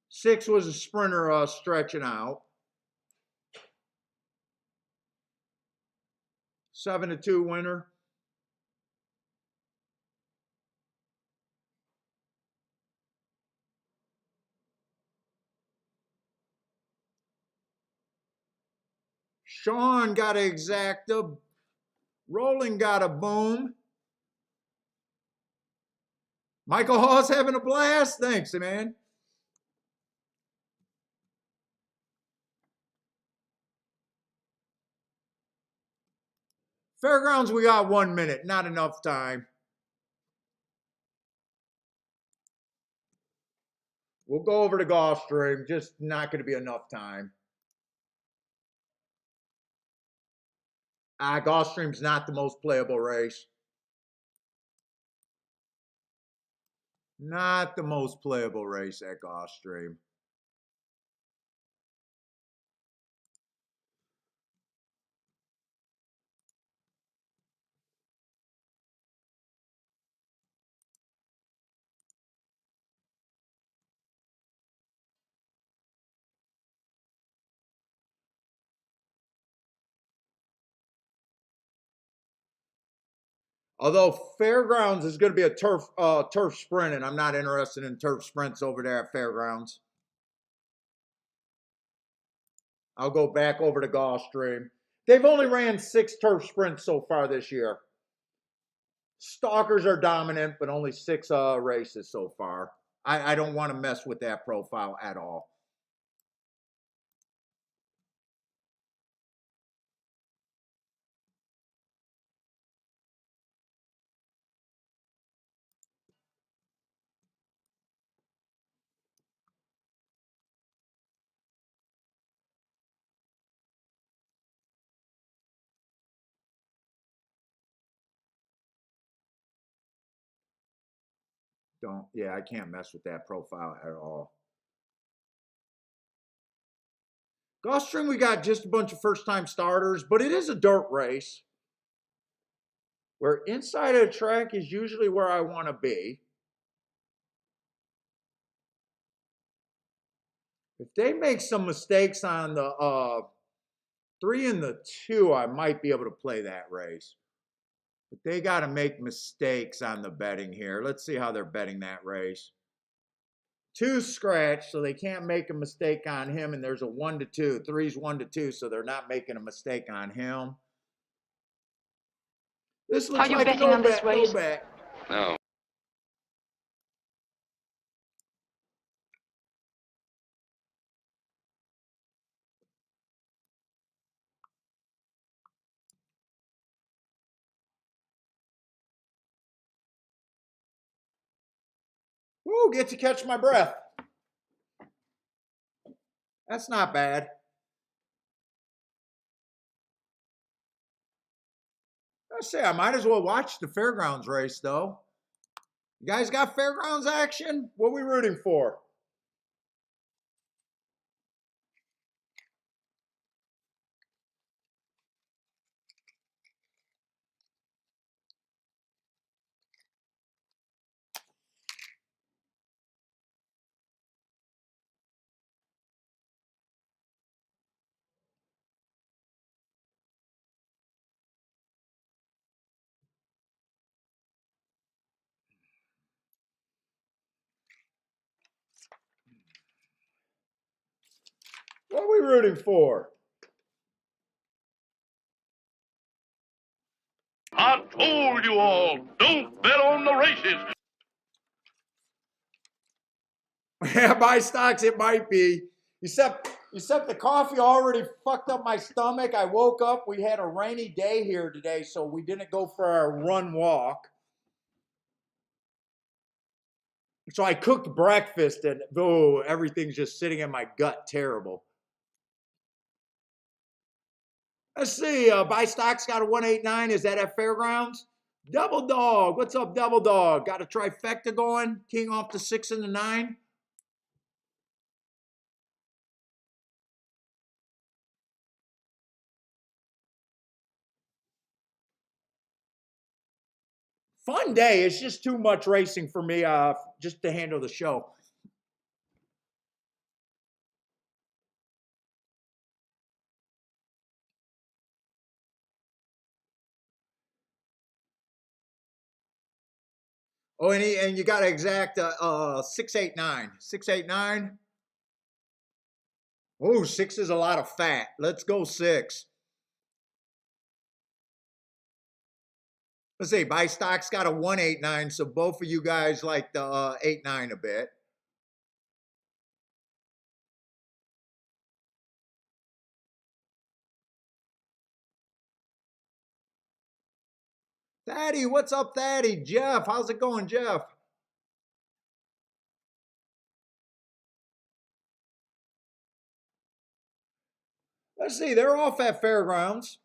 6 was a sprinter stretching out. 7 to 2 winner. Sean got an exacta. Roland got a boom. Michael Hall's having a blast. Thanks, man. Fairgrounds, we got 1 minute. Not enough time. We'll go over to Gulfstream. Just not going to be enough time. Gulfstream's not the most playable race. Not the most playable race at Gulfstream. Although Fairgrounds is going to be a turf sprint, and I'm not interested in turf sprints over there at Fairgrounds. I'll go back over to Gulfstream. They've only ran 6 turf sprints so far this year. Stalkers are dominant, but only 6 races so far. I don't want to mess with that profile at all. I can't mess with that profile at all. Gulfstream, we got just a bunch of first-time starters, but it is a dirt race where inside of the track is usually where I want to be. If they make some mistakes on the 3 and the 2, I might be able to play that race. But they got to make mistakes on the betting here. Let's see how they're betting that race. 2 scratch, so they can't make a mistake on him, and there's a 1 to 2. 3's 1 to 2, so they're not making a mistake on him. This looks like a no bet, no bet. No. Woo, get to catch my breath. That's not bad. I say I might as well watch the Fairgrounds race, though. You guys got Fairgrounds action? What are we rooting for? What are we rooting for? I told you all, don't bet on the races. Yeah, buy stocks, it might be. Except the coffee already fucked up my stomach. I woke up, we had a rainy day here today, so we didn't go for our run walk. So I cooked breakfast, and everything's just sitting in my gut terrible. Let's see, buy stocks got a 189. Is that at Fairgrounds? Double Dog, what's up, Double Dog? Got a trifecta going? King off the 6 and the 9? Fun day. It's just too much racing for me just to handle the show. Oh, and you got to exact 689. 689. Oh, 6 is a lot of fat. Let's go 6. Let's see, buy stocks got a 189, so both of you guys like the 89 a bit. Thaddy, what's up, Thaddy? Jeff, how's it going, Jeff? Let's see, they're off at Fairgrounds.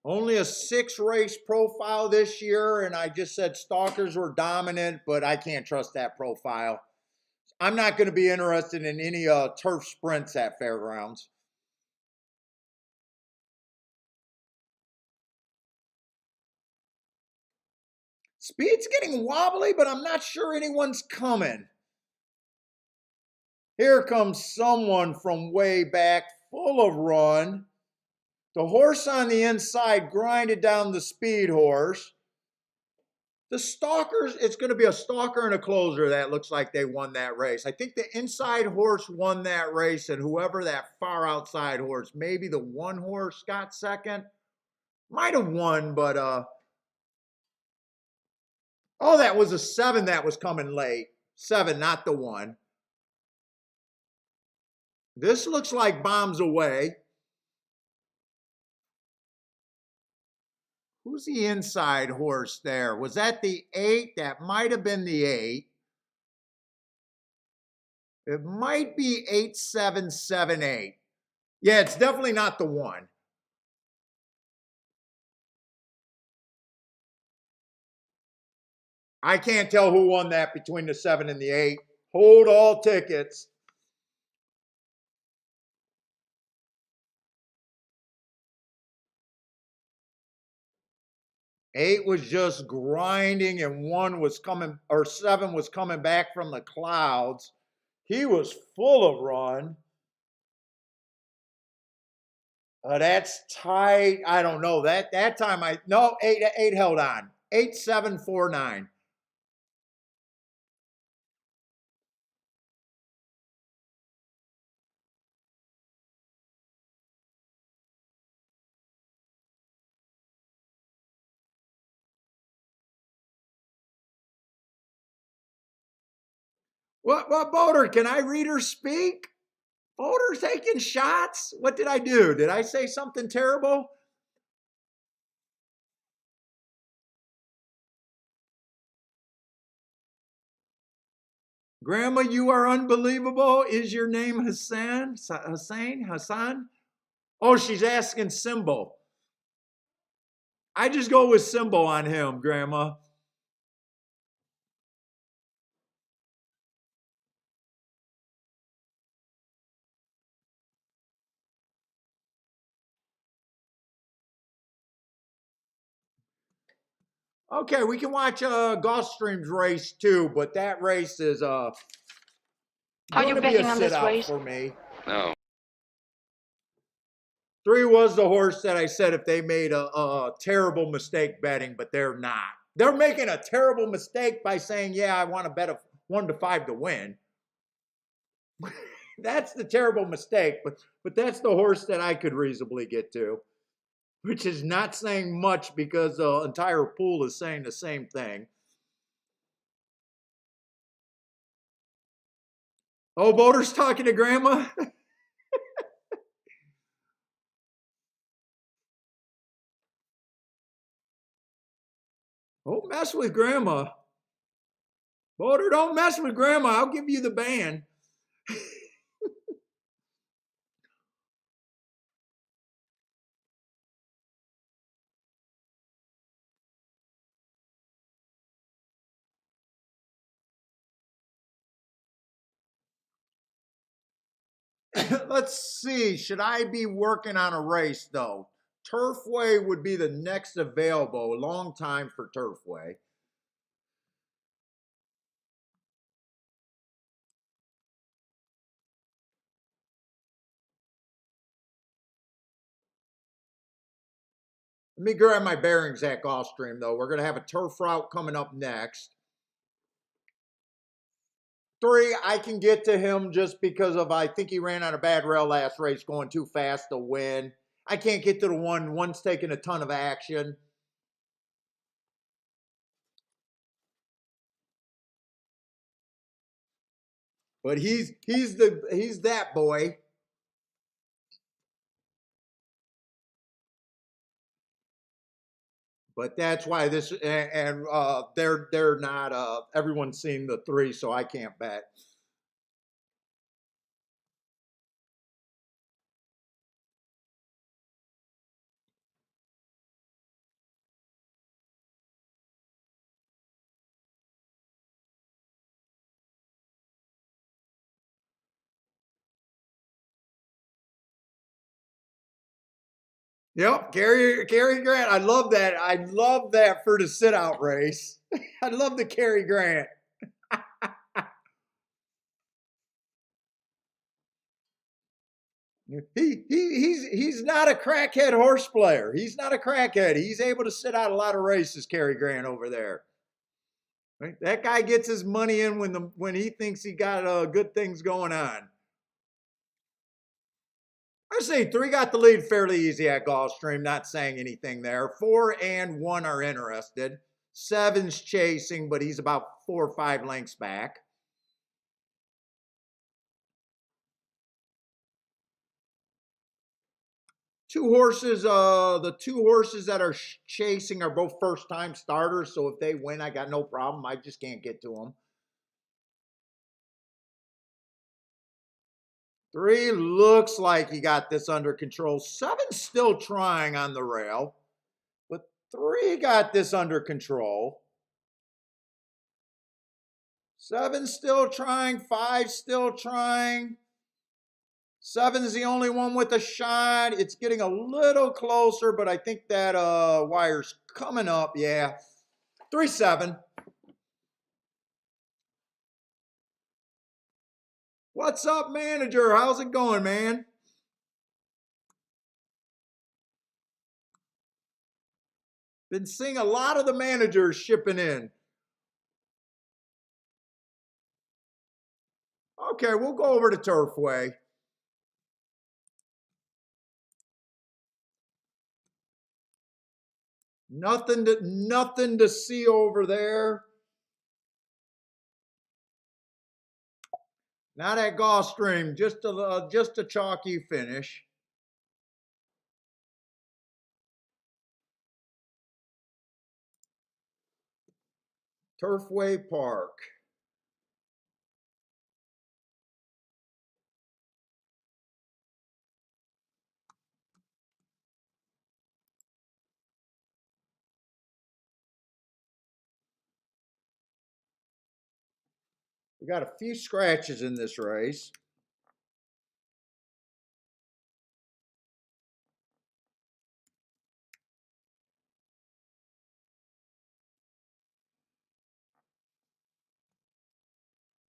Only a 6-race profile this year, and I just said stalkers were dominant, but I can't trust that profile. I'm not going to be interested in any turf sprints at Fairgrounds. Speed's getting wobbly, but I'm not sure anyone's coming. Here comes someone from way back, full of run. The horse on the inside grinded down the speed horse. The stalkers, it's going to be a stalker and a closer that looks like they won that race. I think the inside horse won that race, and whoever that far outside horse, maybe the one horse got second, might have won, but oh, that was a 7 that was coming late. 7, not the 1. This looks like bombs away. Who's the inside horse there? Was that the 8? That might have been the 8. It might be 8778. Yeah, it's definitely not the 1. I can't tell who won that between the 7 and the 8. Hold all tickets. Eight was just grinding, and 1 was coming, or 7 was coming back from the clouds. He was full of run. That's tight. I don't know. That time no, 8 held on. 8749. What Boater? Can I read her speak? Boater taking shots? What did I do? Did I say something terrible? Grandma, you are unbelievable. Is your name Hassan? Hassan? Oh, she's asking Symbol. I just go with Symbol on him, Grandma. Okay, we can watch Gulfstream's race too, but that race is Are going you to be a betting on this sit-out race? for me. No. 3 was the horse that I said if they made a terrible mistake betting, but they're not. They're making a terrible mistake by saying, yeah, I want to bet a 1 to 5 to win. That's the terrible mistake, but that's the horse that I could reasonably get to, which is not saying much because the entire pool is saying the same thing. Oh, Boater's talking to Grandma? Don't mess with Grandma. Boater, don't mess with Grandma. I'll give you the ban. Let's see. Should I be working on a race, though? Turfway would be the next available. Long time for Turfway. Let me grab my bearings at Gulfstream, though. We're going to have a turf route coming up next. 3, I can get to him just because of I think he ran on a bad rail last race, going too fast to win. I can't get to the 1. 1's taking a ton of action. But he's that boy. But that's why this and they're not everyone's seen the 3, so I can't bet. Yep, Cary Grant. I love that. I love that for the sit out race. I love the Cary Grant. He's not a crackhead horse player. He's not a crackhead. He's able to sit out a lot of races, Cary Grant over there. Right? That guy gets his money in when he thinks he got good things going on. I say 3 got the lead fairly easy at Gulfstream, not saying anything there. 4 and 1 are interested. 7's chasing, but he's about 4 or 5 lengths back. The 2 horses that are chasing are both first-time starters, so if they win, I got no problem. I just can't get to them. 3 looks like he got this under control. 7's still trying on the rail, but 3 got this under control. 7's still trying. 5's still trying. 7's the only one with a shot. It's getting a little closer, but I think that wire's coming up. Yeah. 3-7. What's up, manager? How's it going, man? Been seeing a lot of the managers shipping in. Okay, we'll go over to Turfway. Nothing to see over there. Not at Gulfstream, just a chalky finish. Turfway Park. We got a few scratches in this race.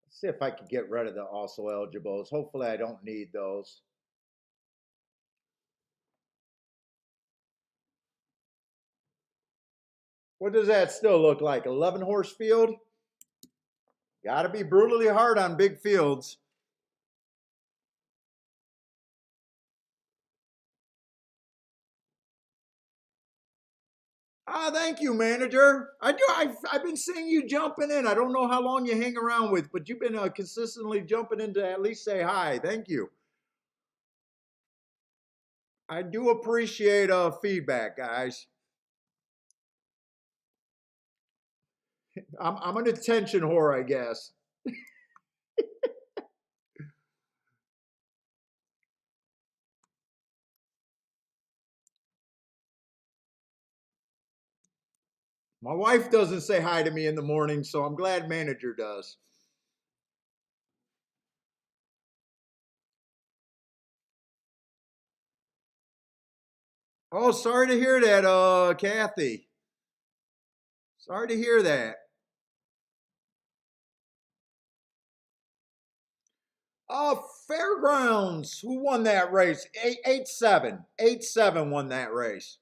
Let's see if I can get rid of the also eligibles. Hopefully I don't need those. What does that still look like? 11 horse field? Got to be brutally hard on big fields. Ah, thank you, manager. I've been seeing you jumping in. I don't know how long you hang around with, but you've been consistently jumping in to at least say hi. Thank you. I do appreciate feedback, guys. I'm an attention whore, I guess. My wife doesn't say hi to me in the morning, so I'm glad manager does. Oh, sorry to hear that, Kathy. Sorry to hear that. Fairgrounds. Who won that race? 8-7. 8-7 won that race.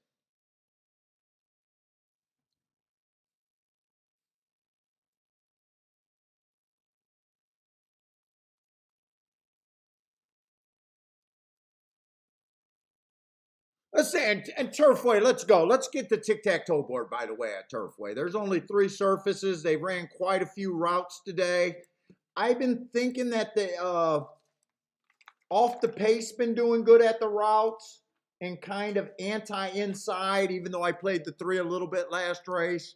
Let's say, and Turfway, let's go. Let's get the tic-tac-toe board, by the way, at Turfway. There's only 3 surfaces. They ran quite a few routes today. I've been thinking that the off the pace been doing good at the routes and kind of anti-inside, even though I played the 3 a little bit last race.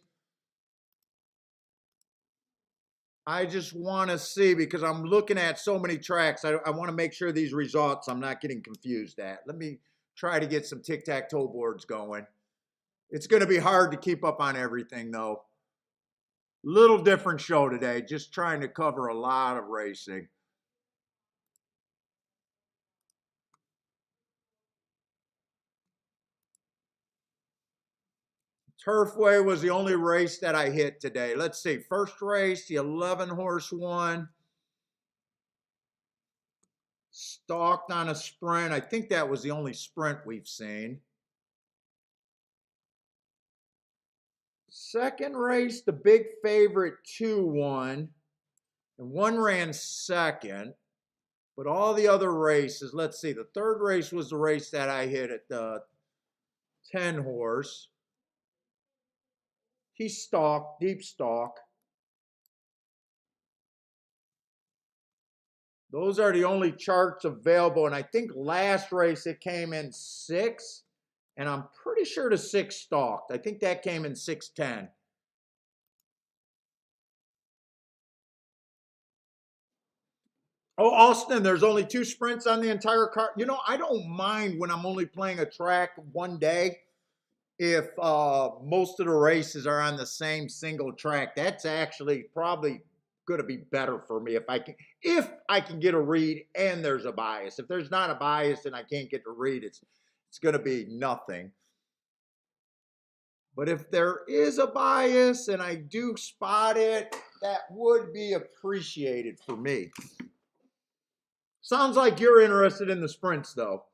I just want to see, because I'm looking at so many tracks. I want to make sure these results I'm not getting confused at. Let me try to get some tic-tac-toe boards going. It's going to be hard to keep up on everything, though. Little different show today, just trying to cover a lot of racing. Turfway was the only race that I hit today. Let's see. First race, the 11 horse one. Stalked on a sprint. I think that was the only sprint we've seen. Second race, the big favorite 2 won. And 1 ran second. But all the other races, let's see. The third race was the race that I hit at the 10 horse. He stalked, deep stalk. Those are the only charts available. And I think last race it came in 6. And I'm pretty sure the 6 stalked. I think that came in 6:10. Oh, Austin, there's only 2 sprints on the entire card. You know, I don't mind when I'm only playing a track one day if most of the races are on the same single track. That's actually probably going to be better for me if I can get a read and there's a bias. If there's not a bias and I can't get the read, it's going to be nothing. But if there is a bias and I do spot it, that would be appreciated for me. Sounds like you're interested in the sprints, though.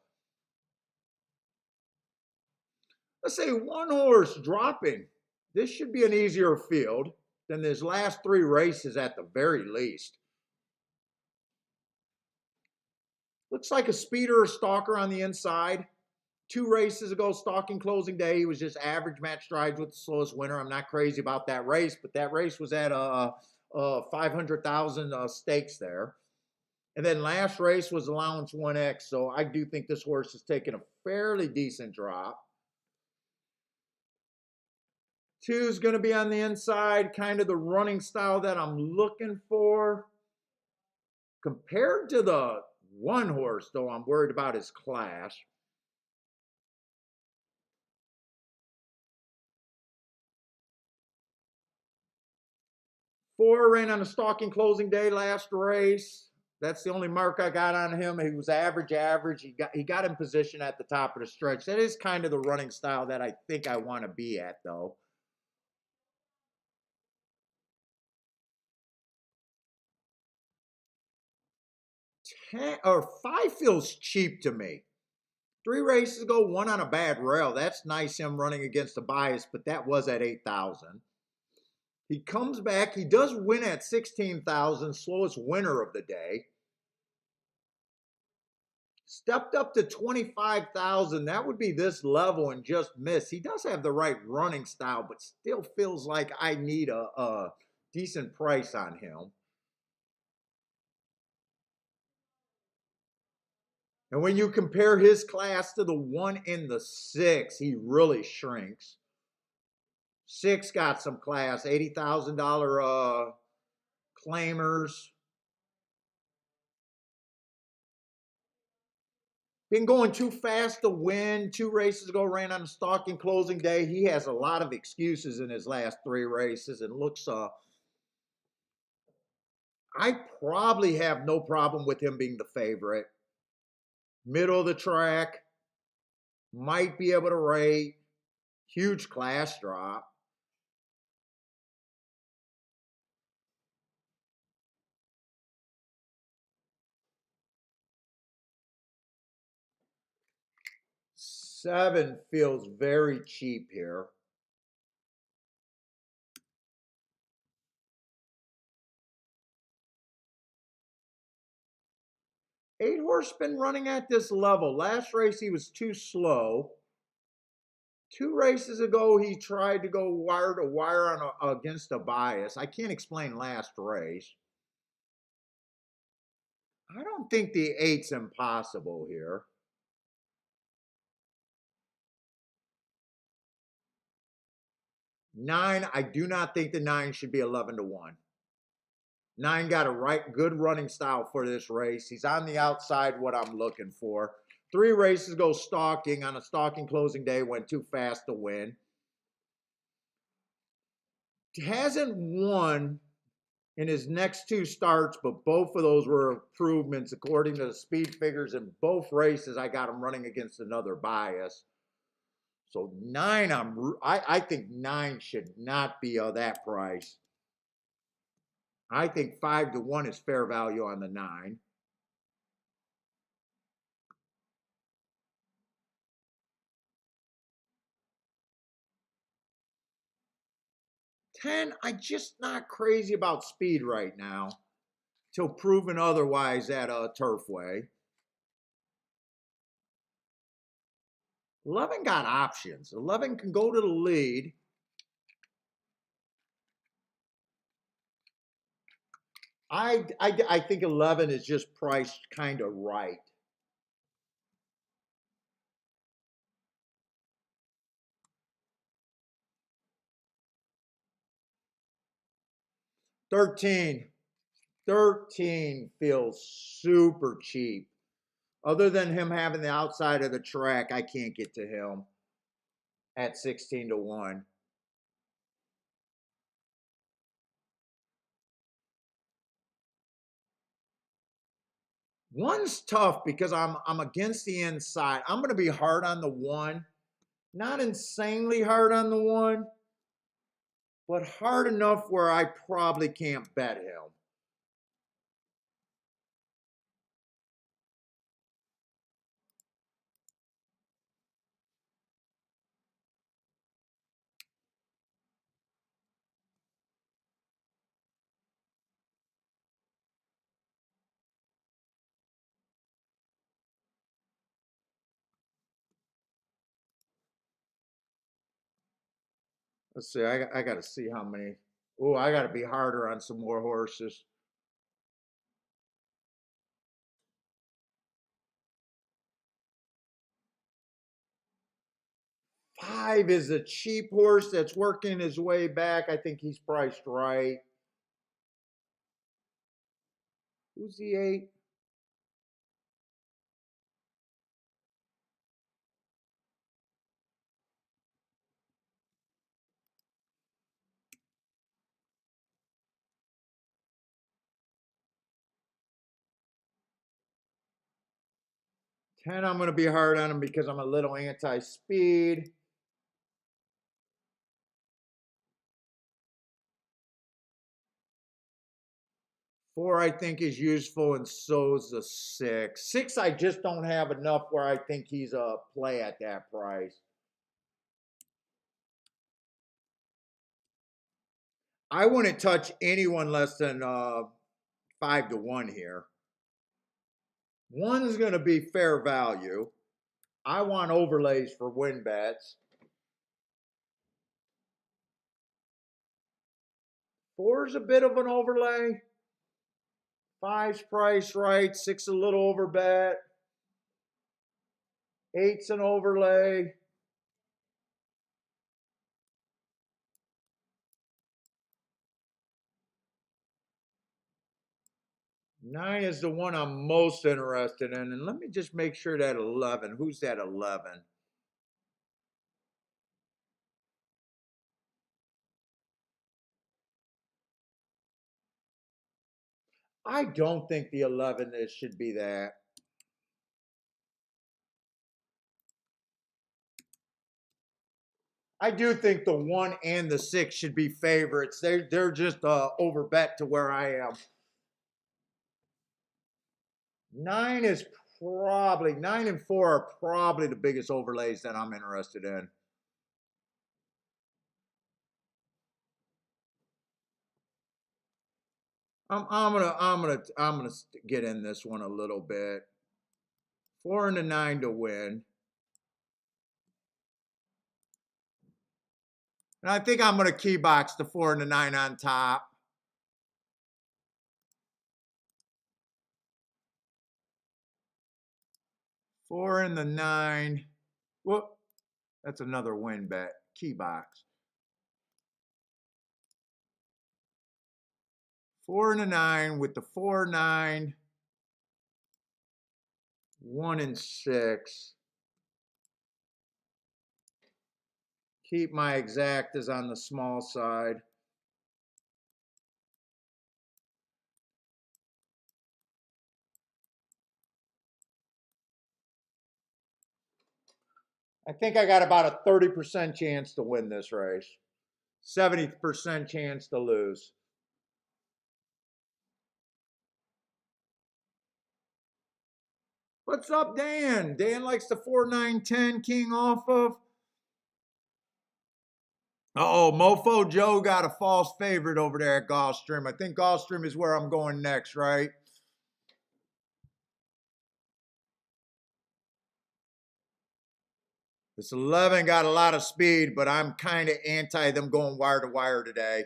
Let's say 1 horse dropping. This should be an easier field than his last 3 races at the very least. Looks like a speeder or stalker on the inside. 2 races ago, stalking closing day, he was just average match strides with the slowest winner. I'm not crazy about that race, but that race was at 500,000 stakes there. And then last race was allowance 1X, so I do think this horse is taking a fairly decent drop. 2 is going to be on the inside, kind of the running style that I'm looking for. Compared to the 1 horse, though, I'm worried about his class. Four ran on a stalking closing day last race. That's the only mark I got on him. He was average. He got in position at the top of the stretch. That is kind of the running style that I think I want to be at, though. 5 feels cheap to me. 3 races ago, 1 on a bad rail. That's nice, him running against a bias, but that was at 8,000. He comes back. He does win at 16,000, slowest winner of the day. Stepped up to 25,000. That would be this level and just missed. He does have the right running style, but still feels like I need a decent price on him. And when you compare his class to the 1 in the 6, he really shrinks. 6 got some class, $80,000 claimers. Been going too fast to win. 2 races ago, ran on a stalking closing day. He has a lot of excuses in his last 3 races and looks, I probably have no problem with him being the favorite. Middle of the track, might be able to rate. Huge class drop. $7 feels very cheap here. Eight horse been running at this level. Last race he was too slow. 2 races ago he tried to go wire to wire against a bias. I can't explain last race. I don't think the 8's impossible here. Nine, I do not think the 9 should be 11-1. 9 got a good running style for this race. He's on the outside, what I'm looking for. 3 races go stalking on a stalking closing day, went too fast to win. Hasn't won in his next 2 starts, but both of those were improvements according to the speed figures in both races. I got him running against another bias. So 9, I think 9 should not be that price. I think 5 to 1 is fair value on the 9. Ten, I'm just not crazy about speed right now, till proven otherwise at Turfway. 11 got options. 11 can go to the lead. I think 11 is just priced kind of right. Thirteen feels super cheap. Other than him having the outside of the track, I can't get to him at 16 to 1. One's tough because I'm against the inside. I'm going to be hard on the 1. Not insanely hard on the 1, but hard enough where I probably can't bet him. Let's see. I got to see how many. Oh, I got to be harder on some more horses. Five is a cheap horse that's working his way back. I think he's priced right. Who's the 8? Ten, I'm going to be hard on him because I'm a little anti-speed. Four, I think, is useful, and so is the 6. 6, I just don't have enough where I think he's a play at that price. I wouldn't touch anyone less than 5 to 1 here. One's going to be fair value. I want overlays for win bets. 4's a bit of an overlay. 5's price right. 6 a little over bet. 8's an overlay. Nine is the one I'm most interested in. And let me just make sure that 11. Who's that 11? I don't think the 11 should be that. I do think the 1 and the 6 should be favorites. They're just over bet to where I am. 9 is probably 9 and 4 are probably the biggest overlays that I'm interested in. I'm gonna get in this one a little bit. 4 and the 9 to win. And I think I'm gonna key box the 4 and the 9 on top. Four and the 9. Whoop. That's another win bet. Key box. 4 and a 9 with the 4, 9, 1 and 6. Keep my exactas on the small side. I think I got about a 30% chance to win this race. 70% chance to lose. What's up, Dan? Dan likes the 4-9-10 king off of. Uh-oh, Mofo Joe got a false favorite over there at Gulfstream. I think Gulfstream is where I'm going next, right? This 11 got a lot of speed, but I'm kind of anti them going wire to wire today.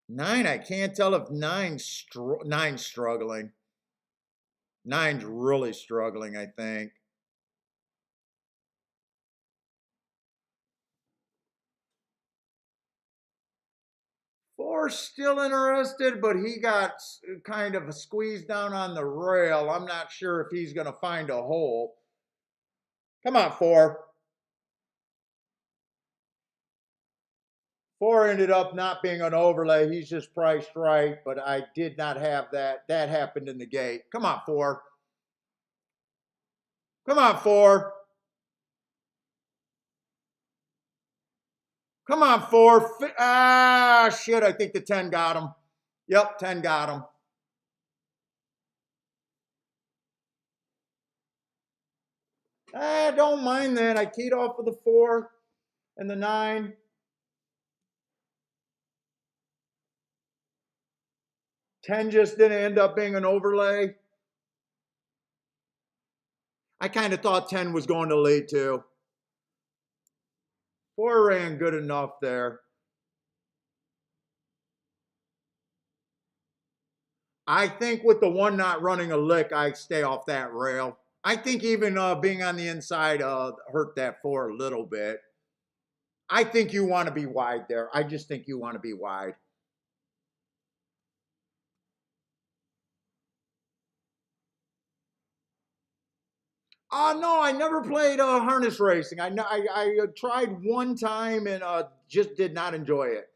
Nine, I can't tell if nine's struggling. Nine's really struggling, I think. Four's still interested, but he got kind of squeezed down on the rail. I'm not sure if he's going to find a hole. Come on, four. Four ended up not being an overlay. He's just priced right, but I did not have that. That happened in the gate. Come on, four. Come on, four. Come on, four. Ah, shit, I think the 10 got him. Yep, 10 got him. Don't mind that. I keyed off of the 4 and the 9. Ten just didn't end up being an overlay. I kind of thought 10 was going to lead too. 4 ran good enough there. I think with the 1 not running a lick, I stay off that rail. I think even being on the inside hurt that 4 a little bit. I think you want to be wide there. I just think you want to be wide. No, I never played harness racing. I tried one time and just did not enjoy it.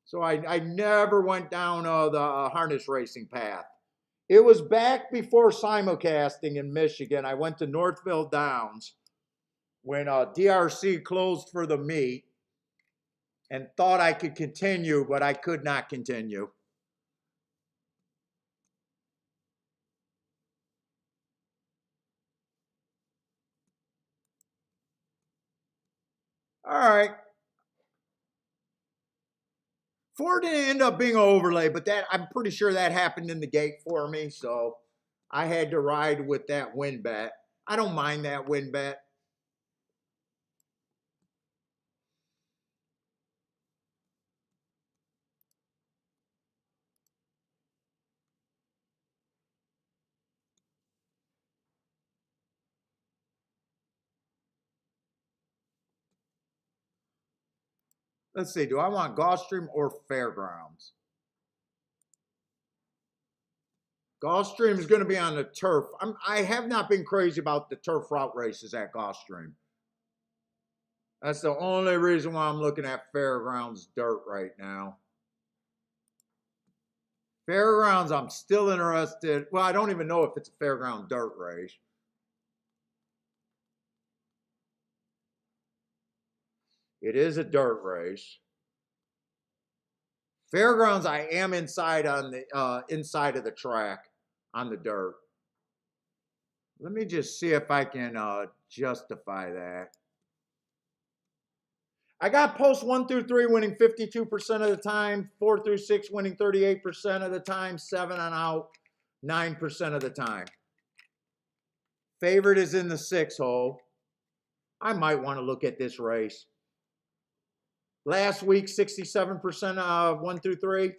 So I never went down the harness racing path. It was back before simulcasting in Michigan. I went to Northville Downs when DRC closed for the meet and thought I could continue, but I could not continue. All right. 4 didn't end up being an overlay, but that I'm pretty sure that happened in the gate for me, so I had to ride with that win bet. I don't mind that win bet. Let's see, do I want Gulfstream or Fairgrounds? Gulfstream is going to be on the turf. I have not been crazy about the turf route races at Gulfstream. That's the only reason why I'm looking at Fairgrounds dirt right now. Fairgrounds, I'm still interested. Well, I don't even know if it's a Fairground dirt race. It is a dirt race. Fairgrounds, I am inside on the inside of the track on the dirt. Let me just see if I can justify that. I got post 1 through 3 winning 52% of the time, 4 through 6 winning 38% of the time, 7 on out 9% of the time. Favorite is in the 6 hole. I might want to look at this race. Last week, 67% of 1 through 3.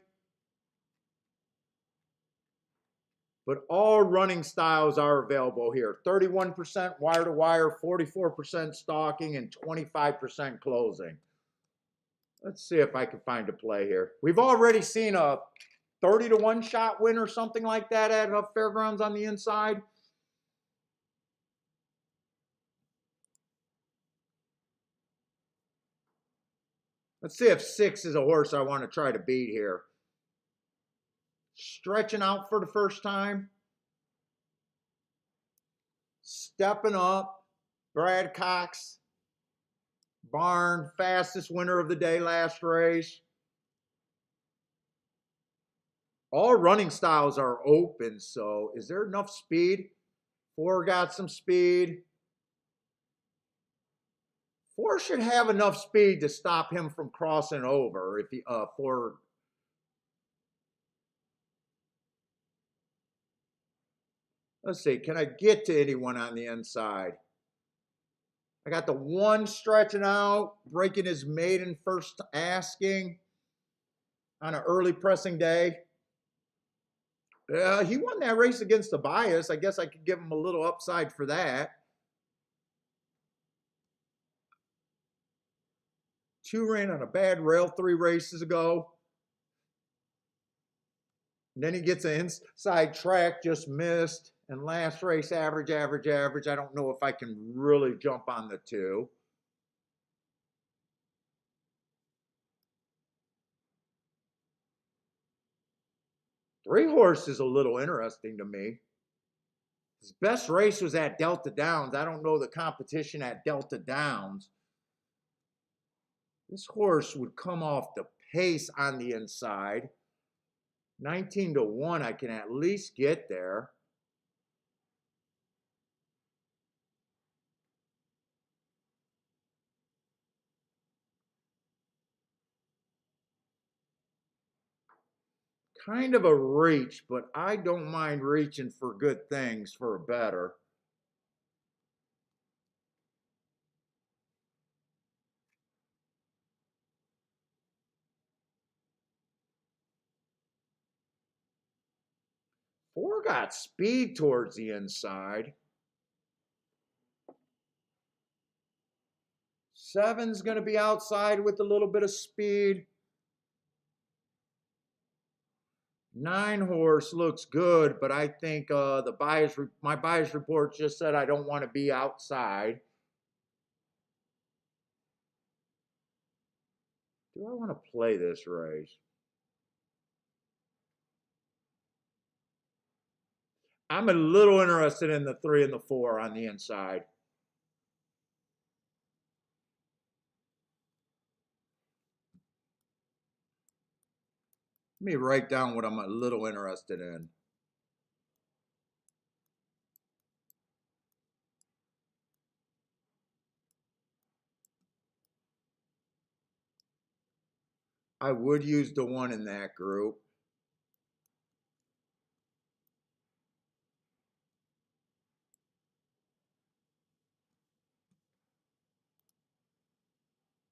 But all running styles are available here. 31% wire to wire, 44% stalking, and 25% closing. Let's see if I can find a play here. We've already seen a 30 to 1 shot win or something like that at Fairgrounds on the inside. Let's see if 6 is a horse I want to try to beat here. Stretching out for the first time. Stepping up. Brad Cox. Barn, fastest winner of the day last race. All running styles are open, so is there enough speed? 4 got some speed. 4 should have enough speed to stop him from crossing over if he 4. Let's see, can I get to anyone on the inside? I got the 1 stretching out, breaking his maiden first asking on an early pressing day. He won that race against the bias. I guess I could give him a little upside for that. 2 ran on a bad rail 3 races ago. And then he gets an inside track, just missed. And last race, average. I don't know if I can really jump on the 2. Three horse is a little interesting to me. His best race was at Delta Downs. I don't know the competition at Delta Downs. This horse would come off the pace on the inside. 19-1, I can at least get there. Kind of a reach, but I don't mind reaching for good things for a better. Four got speed towards the inside. 7's going to be outside with a little bit of speed. 9 horse looks good, but I think my bias report just said I don't want to be outside. Do I want to play this race? I'm a little interested in the 3 and the 4 on the inside. Let me write down what I'm a little interested in. I would use the 1 in that group.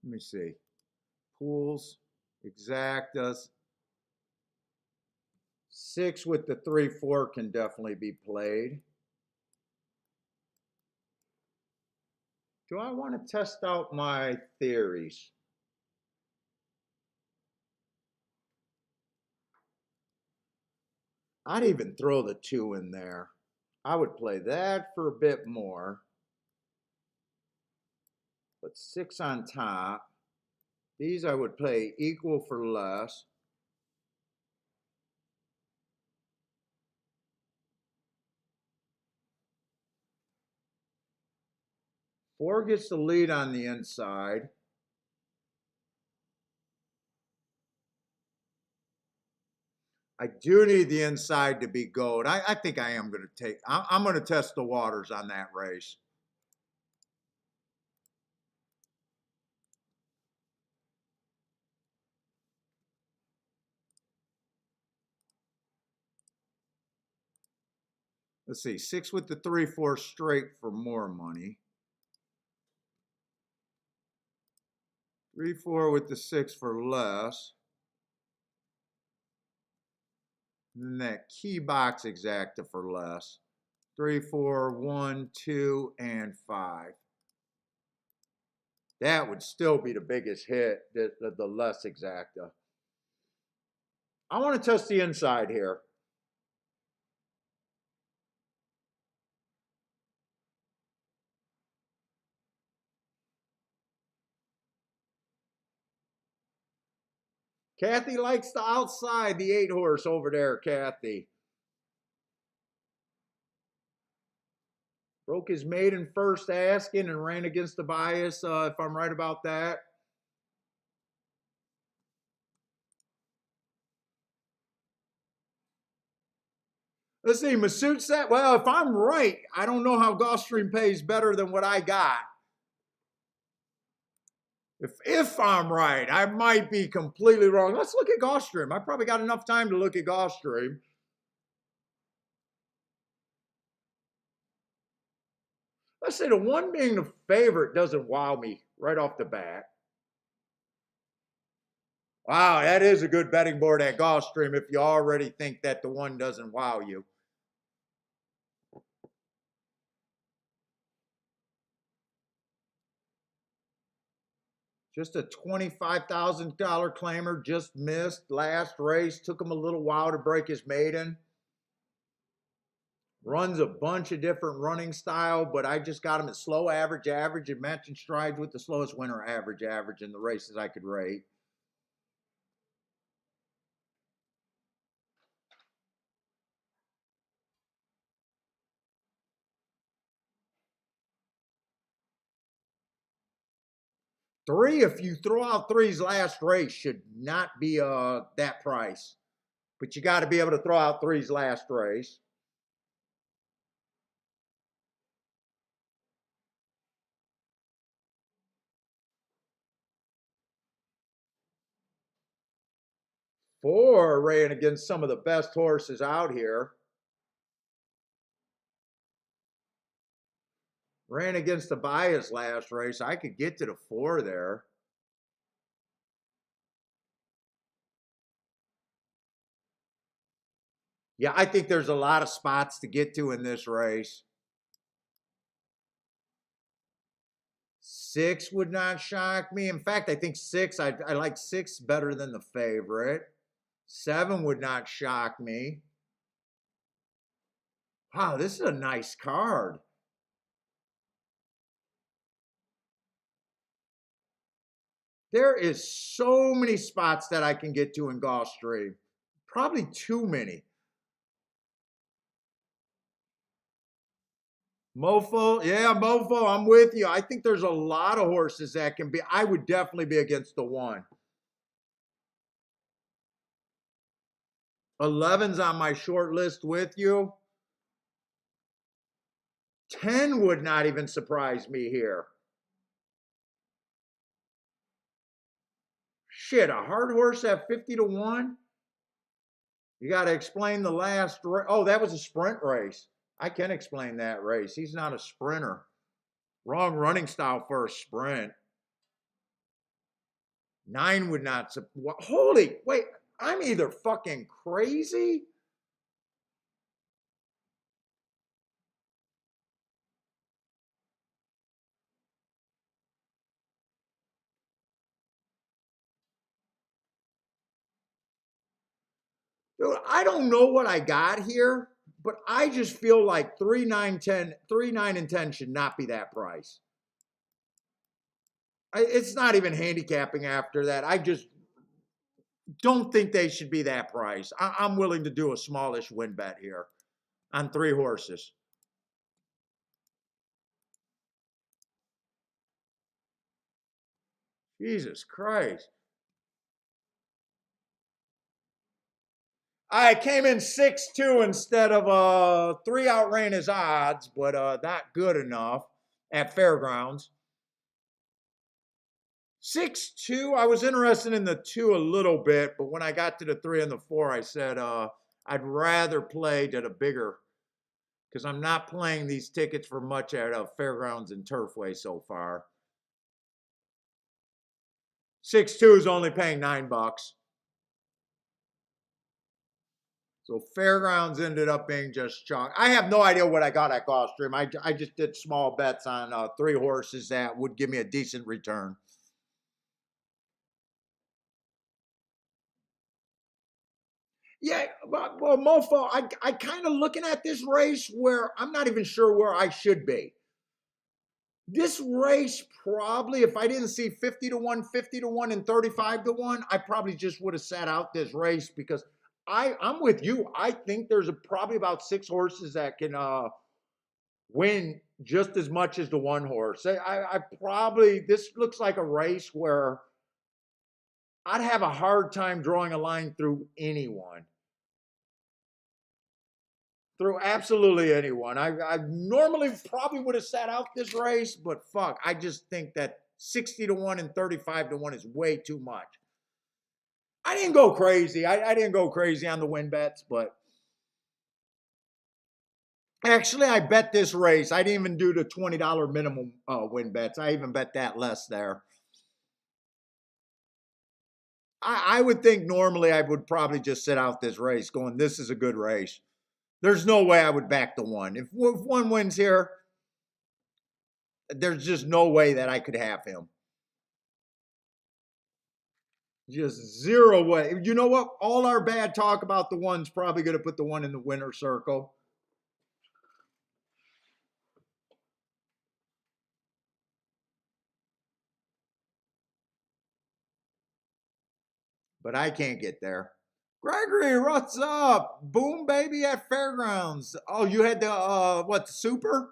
Let me see. Pools, exactas. 6 with the 3-4 can definitely be played. Do I want to test out my theories? I'd even throw the 2 in there. I would play that for a bit more. But 6 on top. These I would play equal for less. Four gets the lead on the inside. I do need the inside to be gold. I think I am going to I'm going to test the waters on that race. Let's see, 6 with the 3-4 straight for more money. 3-4 with the 6 for less. And then that key box exacta for less. 3-4, 1, 2, and 5. That would still be the biggest hit, the less exacta. I want to test the inside here. Kathy likes the outside, the 8 horse over there, Kathy. Broke his maiden first asking and ran against the bias, if I'm right about that. Let's see, Masood said, well, if I'm right, I don't know how Gulfstream pays better than what I got. If I'm right, I might be completely wrong. Let's look at Gulfstream. I probably got enough time to look at Gulfstream. Let's say the one being the favorite doesn't wow me right off the bat. Wow, that is a good betting board at Gulfstream if you already think that the one doesn't wow you. Just a $25,000 claimer, just missed last race. Took him a little while to break his maiden. Runs a bunch of different running style, but I just got him at slow, average, and matching strides with the slowest winner, average in the races I could rate. Three, if you throw out three's last race, should not be that price. But you got to be able to throw out three's last race. Four ran against some of the best horses out here. Ran against the bias last race. I could get to the 4 there. Yeah, I think there's a lot of spots to get to in this race. 6 would not shock me. In fact, I think 6, I like 6 better than the favorite. 7 would not shock me. Wow, this is a nice card. There is so many spots that I can get to in Gulfstream. Probably too many. Mofo, yeah, Mofo, I'm with you. I think there's a lot of horses that can be. I would definitely be against the 1. 11's on my short list with you. 10 would not even surprise me here. Shit, a hard horse at 50 to 1? You got to explain the last race. Oh, that was a sprint race. I can explain that race. He's not a sprinter. Wrong running style for a sprint. 9 would not. Holy, wait, I'm either fucking crazy. Dude, I don't know what I got here, but I just feel like 3, 9, 10, 3, 9, and 10 should not be that price. It's not even handicapping after that. I just don't think they should be that price. I'm willing to do a smallish win bet here on 3 horses. Jesus Christ. I came in 6-2 instead of 3 outran his odds, but not good enough at Fairgrounds. 6-2, I was interested in the 2 a little bit, but when I got to the 3 and the 4, I said I'd rather play to the bigger, because I'm not playing these tickets for much at Fairgrounds and Turfway so far. 6-2 is only paying $9. So Fairgrounds ended up being just chalk. I have no idea what I got at Gulfstream. I just did small bets on 3 horses that would give me a decent return. Yeah, well, Mofo, I kind of looking at this race where I'm not even sure where I should be. This race probably, if I didn't see 50 to 1, 50 to 1, and 35 to 1, I probably just would have sat out this race because I'm with you. I think there's probably about 6 horses that can win just as much as the one horse. I probably, this looks like a race where I'd have a hard time drawing a line through anyone. Through absolutely anyone. I normally probably would have sat out this race, but fuck, I just think that 60 to 1 and 35 to 1 is way too much. I didn't go crazy. I didn't go crazy on the win bets, but actually I bet this race. I didn't even do the $20 minimum win bets. I even bet that less there. I would think normally I would probably just sit out this race going, this is a good race. There's no way I would back the one. If one wins here, there's just no way that I could have him. Just zero way. You know what? All our bad talk about the one's probably going to put the one in the winner circle. But I can't get there. Gregory, what's up? Boom, baby, at Fairgrounds. Oh, you had the, what, the super?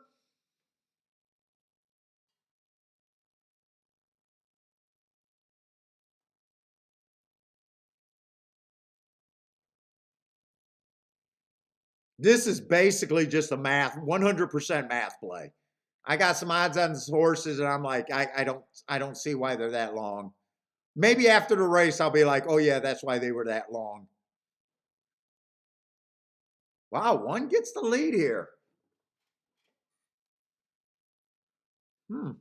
This is basically just a math, 100% math play. I got some odds on these horses, and I'm like, I don't see why they're that long. Maybe after the race, I'll be like, oh yeah, that's why they were that long. Wow, one gets the lead here. Hmm.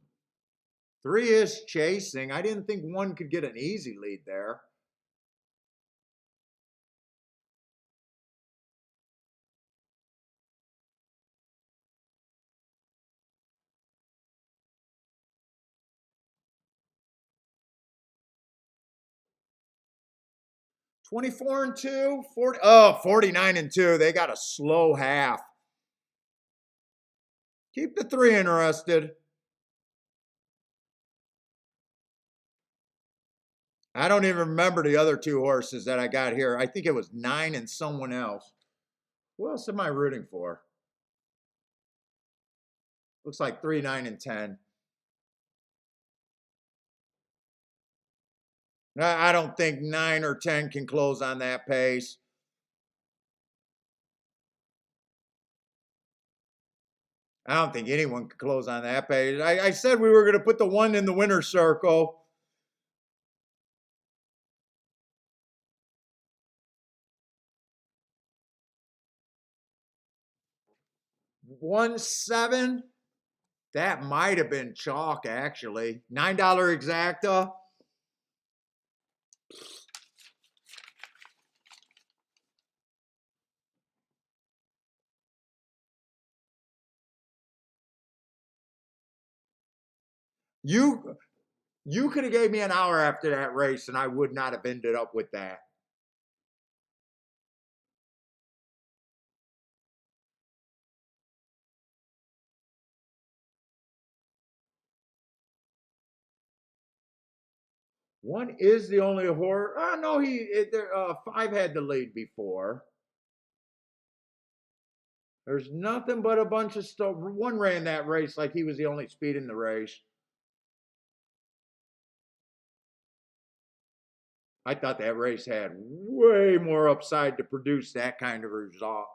3 is chasing. I didn't think one could get an easy lead there. $24 and 2, 40, oh, 49 and 2. They got a slow half. Keep the 3 interested. I don't even remember the other 2 horses that I got here. I think it was 9 and someone else. Who else am I rooting for? Looks like 3, 9, and 10. I don't think 9 or 10 can close on that pace. I don't think anyone can close on that pace. I said we were going to put the one in the winner's circle. 1-7. That might have been chalk, actually. $9 exacta. You could have gave me an hour after that race, and I would not have ended up with that. One is the only horse. Oh no, 5 had the lead before. There's nothing but a bunch of stuff. One ran that race like he was the only speed in the race. I thought that race had way more upside to produce that kind of result.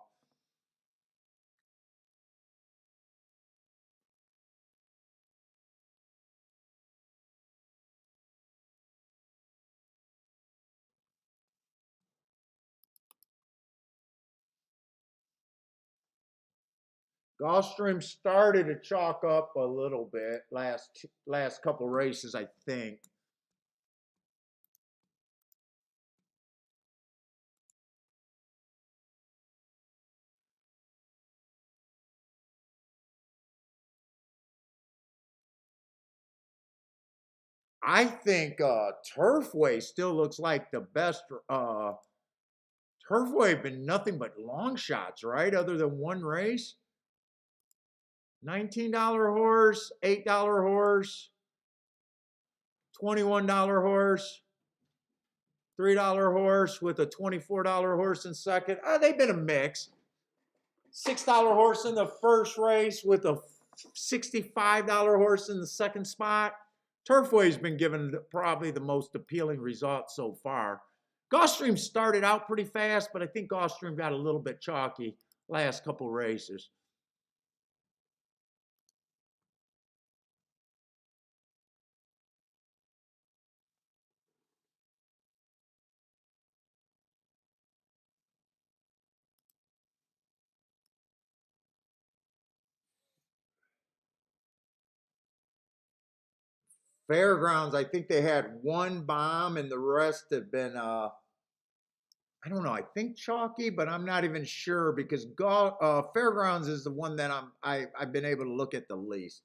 Gulfstream started to chalk up a little bit last couple races, I think. I think Turfway still looks like the best. Turfway been nothing but long shots, right? Other than one race. $19 horse, $8 horse, $21 horse, $3 horse with a $24 horse in second. They've been a mix. $6 horse in the first race with a $65 horse in the second spot. Turfway's been given probably the most appealing result so far. Gulfstream started out pretty fast, but I think Gulfstream got a little bit chalky last couple races. Fairgrounds, I think they had one bomb and the rest have been, I don't know, I think chalky, but I'm not even sure because Fairgrounds is the one that I've been able to look at the least.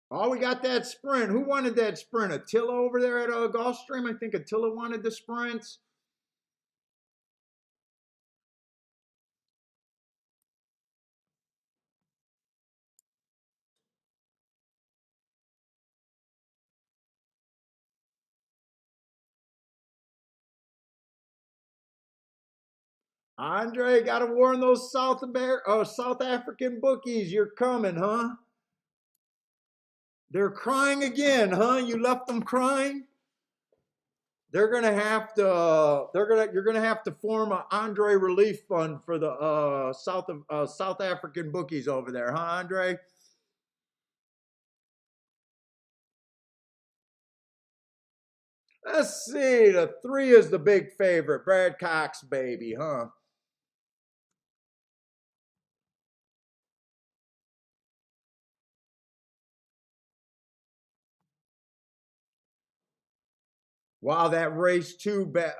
Oh, we got that sprint. Who wanted that sprint? Attila over there at Gulfstream? I think Attila wanted the sprints. Andre, got to warn those South African bookies. You're coming, huh? They're crying again, huh? You left them crying? They're gonna have to. You're gonna have to form an Andre relief fund for the South African bookies over there, huh, Andre? Let's see. The 3 is the big favorite, Brad Cox, baby, huh? Wow, that race two back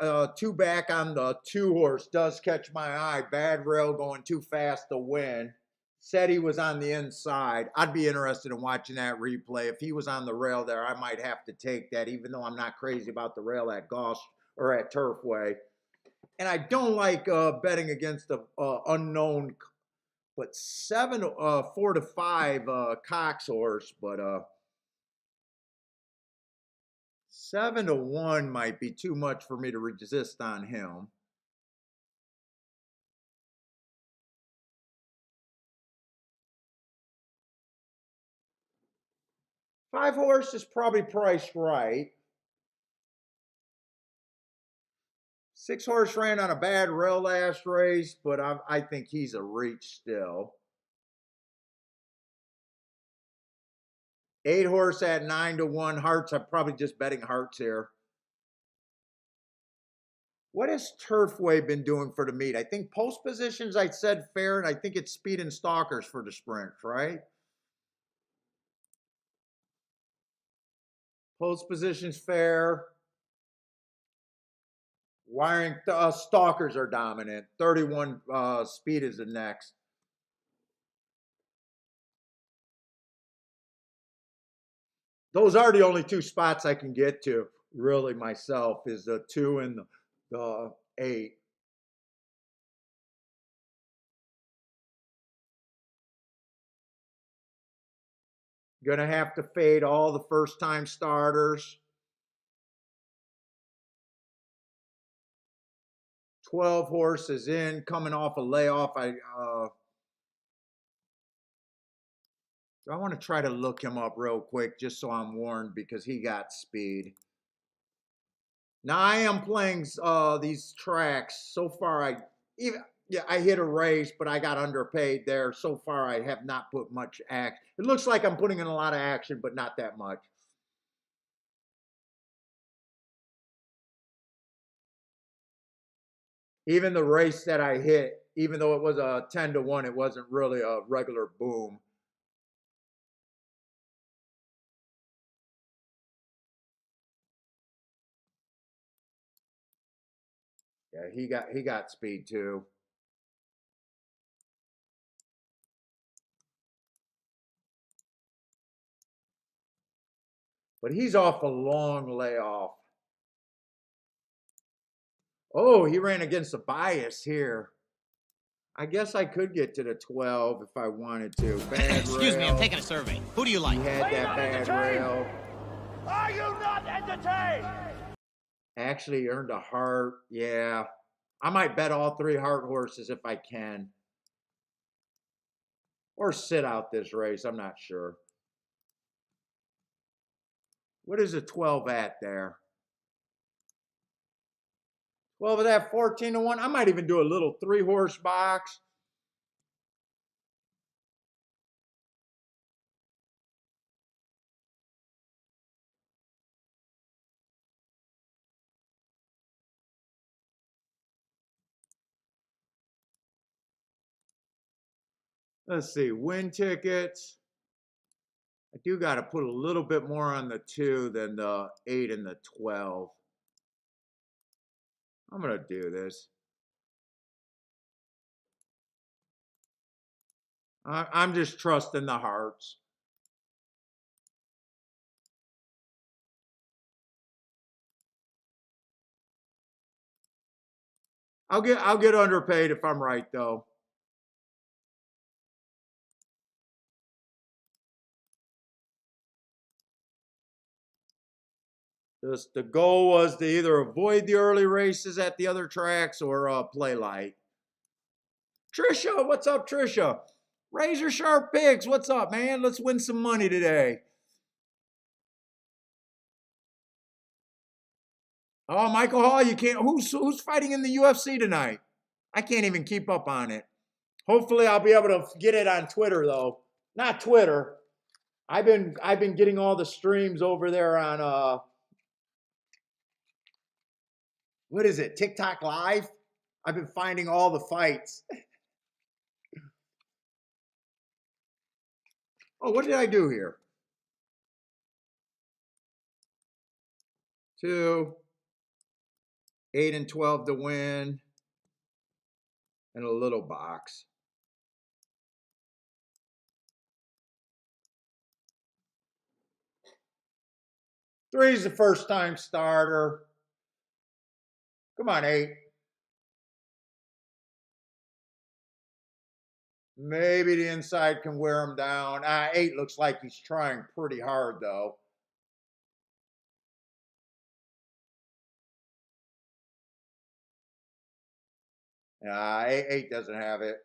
on the 2 horse does catch my eye. Bad Rail going too fast to win. Said he was on the inside. I'd be interested in watching that replay. If he was on the rail there, I might have to take that, even though I'm not crazy about the rail at Goss or at Turfway. And I don't like betting against the unknown, but 4 to 5 Cox horse, but 7 to 1 might be too much for me to resist on him. Five horse is probably priced right. 6 horse ran on a bad rail last race, but I think he's a reach still. 8 horse at 9 to 1 Hearts. I'm probably just betting Hearts here. What has Turfway been doing for the meet? I think post positions I said fair, and I think it's speed and stalkers for the sprints, right? Post positions fair. Wiring stalkers are dominant. 31 speed is the next. Those are the only 2 spots I can get to really myself is the 2 and the 8. Gonna have to fade all the first time starters. 12 horses in, coming off a layoff. I want to try to look him up real quick just so I'm warned because he got speed. Now I am playing these tracks. So far, I hit a race, but I got underpaid there. So far, I have not put much action. It looks like I'm putting in a lot of action, but not that much. Even the race that I hit, even though it was a 10 to 1, it wasn't really a regular boom. Yeah, he got speed too. But he's off a long layoff. Oh, he ran against a bias here. I guess I could get to the 12 if I wanted to. Bad Excuse me, rail. I'm taking a survey. Who do you like? He had that bad rail. Are you not entertained? Actually he earned a heart. Yeah. I might bet all 3 heart horses if I can. Or sit out this race. I'm not sure. What is a 12 at there? 12 of that, 14 to 1. I might even do a little 3-horse box. Let's see, win tickets. I do got to put a little bit more on the 2 than the 8 and the 12. I'm going to do this. I'm just trusting the hearts. I'll get underpaid if I'm right though. Just the goal was to either avoid the early races at the other tracks or play light. Trisha, what's up, Trisha? Razor Sharp Picks, what's up, man? Let's win some money today. Oh, Michael Hall, you can't. Who's fighting in the UFC tonight? I can't even keep up on it. Hopefully, I'll be able to get it on Twitter though. Not Twitter. I've been getting all the streams over there on what is it? TikTok Live. I've been finding all the fights. Oh, what did I do here? 2, 8 and 12 to win, and a little box. 3 is the first time starter. Come on, 8. Maybe the inside can wear him down. 8 looks like he's trying pretty hard though. Eight doesn't have it.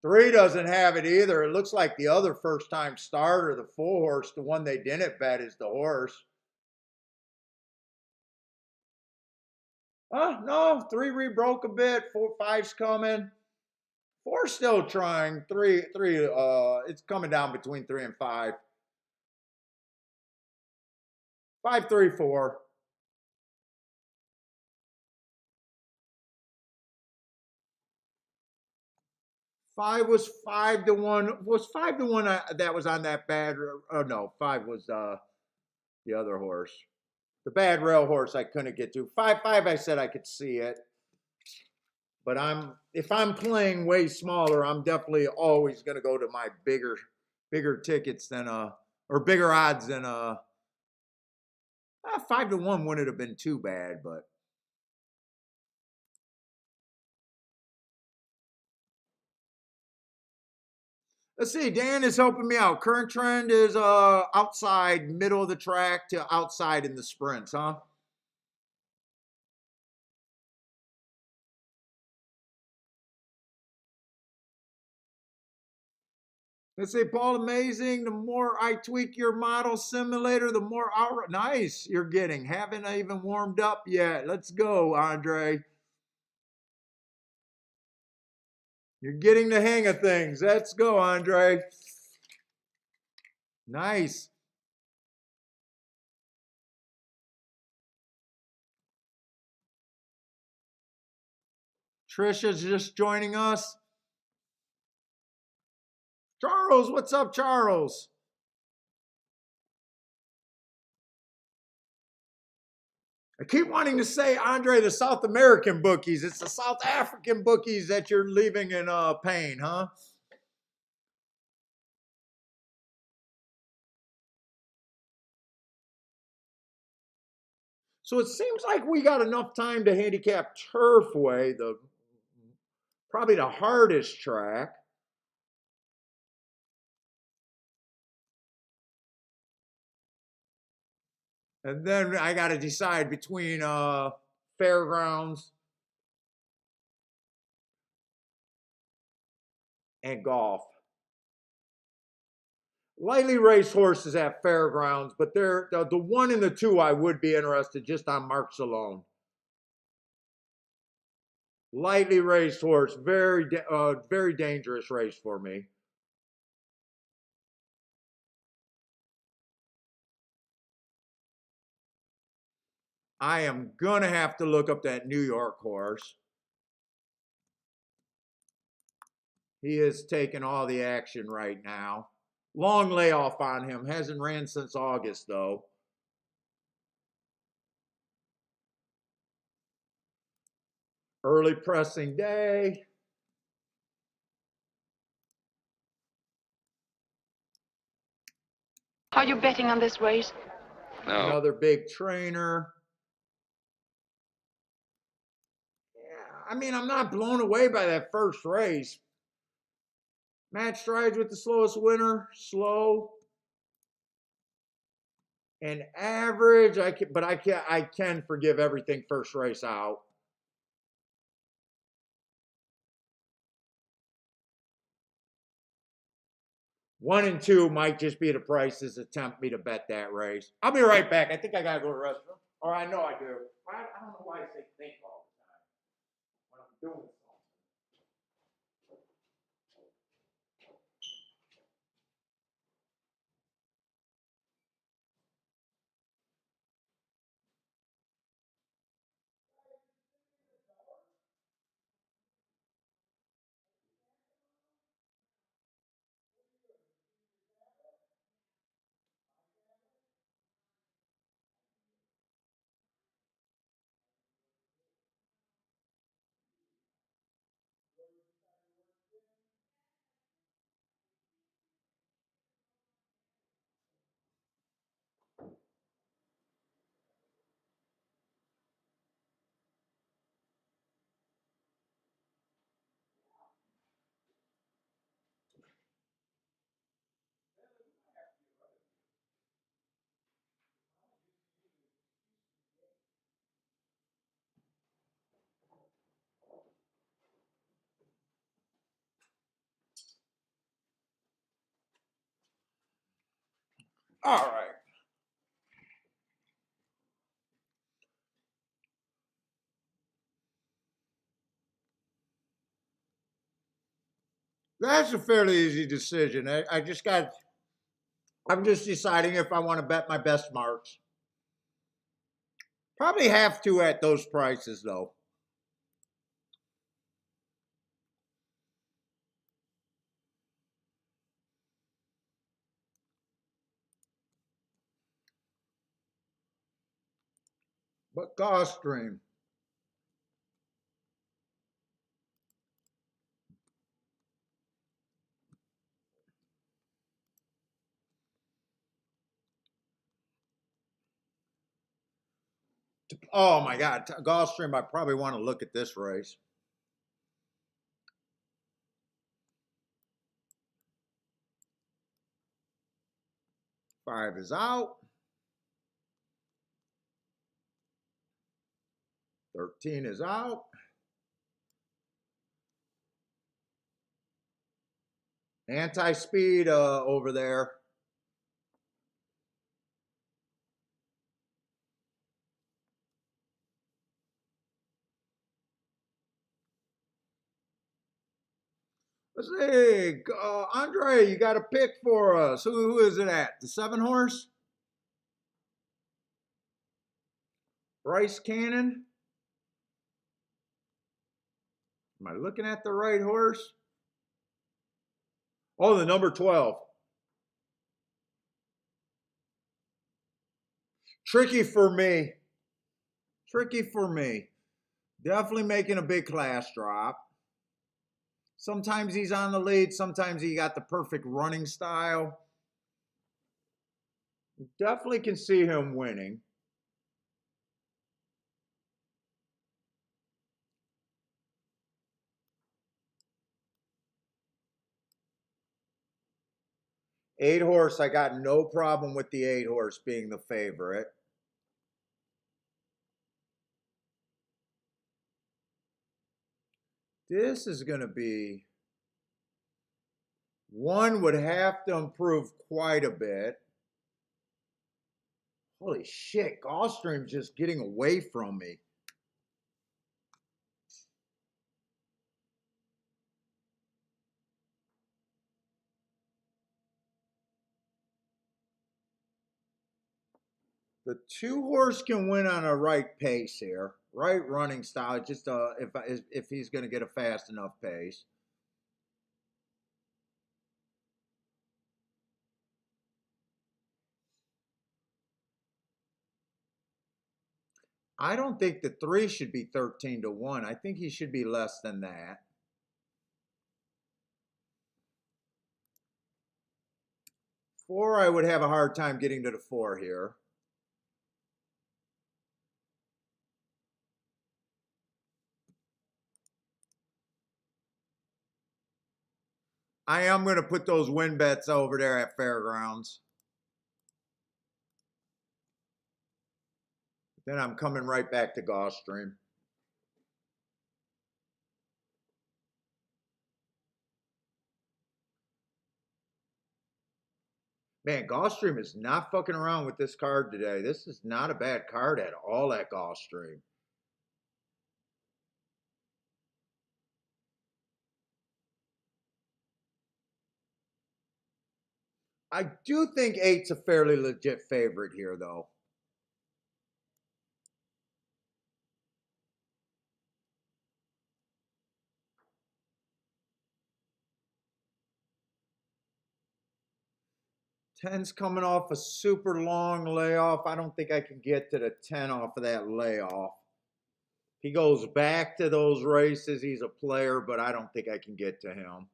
3 doesn't have it either. It looks like the other first time starter, the 4 horse, the one they didn't bet is the horse. Oh, no, 3 rebroke a bit. 4, 5's coming. 4 still trying. 3, it's coming down between 3 and 5. 5, 3, 4. 5 was 5 to 1. Was 5 to 1 that was on that bad? Oh no, 5 was the other horse. The bad rail horse I couldn't get to. 5, I said I could see it. But if I'm playing way smaller, I'm definitely always going to go to my bigger tickets than or bigger odds than 5 to 1 wouldn't have been too bad, but let's see. Dan is helping me out. Current trend is outside, middle of the track to outside in the sprints, huh? Let's say, Paul, amazing. The more I tweak your model simulator, the more nice you're getting. Haven't even warmed up yet. Let's go, Andre. You're getting the hang of things. Let's go, Andre. Nice. Trisha's just joining us. Charles, what's up, Charles? I keep wanting to say, Andre, the South American bookies. It's the South African bookies that you're leaving in pain, huh? So it seems like we got enough time to handicap Turfway, probably the hardest track. And then I got to decide between Fairgrounds and golf. Lightly raced horses at Fairgrounds, but they're the 1 and the 2 I would be interested just on marks alone. Lightly raced horse, very dangerous race for me. I am gonna have to look up that New York horse. He is taking all the action right now. Long layoff on him. Hasn't ran since August, though. Early pressing day. Are you betting on this race? No. Another big trainer. Yeah, I mean, I'm not blown away by that first race. Match strides with the slowest winner. Slow. And average. I can forgive everything first race out. One and 2 might just be the prices to tempt me to bet that race. I'll be right back. I think I gotta go to the restroom. Or I know I do. I don't know why I say think all the time when I'm doing something. All right. That's a fairly easy decision. I'm just deciding if I want to bet my best marks. Probably have to at those prices, though. But Gulfstream. Oh my God, Gulfstream. I probably want to look at this race. Five is out. 13 is out. Anti-speed over there. Let's see. Andre, you got a pick for us. Who is it at? The 7 horse? Bryce Cannon? Am I looking at the right horse? Oh, the number 12. Tricky for me. Tricky for me. Definitely making a big class drop. Sometimes he's on the lead. Sometimes he got the perfect running style. Definitely can see him winning. 8 horse, I got no problem with the 8 horse being the favorite. This is going to be, one would have to improve quite a bit. Holy shit, Gulfstream's just getting away from me. The 2 horse can win on a right pace here, right running style. Just if he's going to get a fast enough pace. I don't think the 3 should be 13-1. I think he should be less than that. 4, I would have a hard time getting to the 4 here. I am going to put those win bets over there at Fairgrounds. Then I'm coming right back to Gulfstream. Man, Gulfstream is not fucking around with this card today. This is not a bad card at all at Gulfstream. I do think 8's a fairly legit favorite here, though. Ten's coming off a super long layoff. I don't think I can get to the 10 off of that layoff. He goes back to those races. He's a player, but I don't think I can get to him.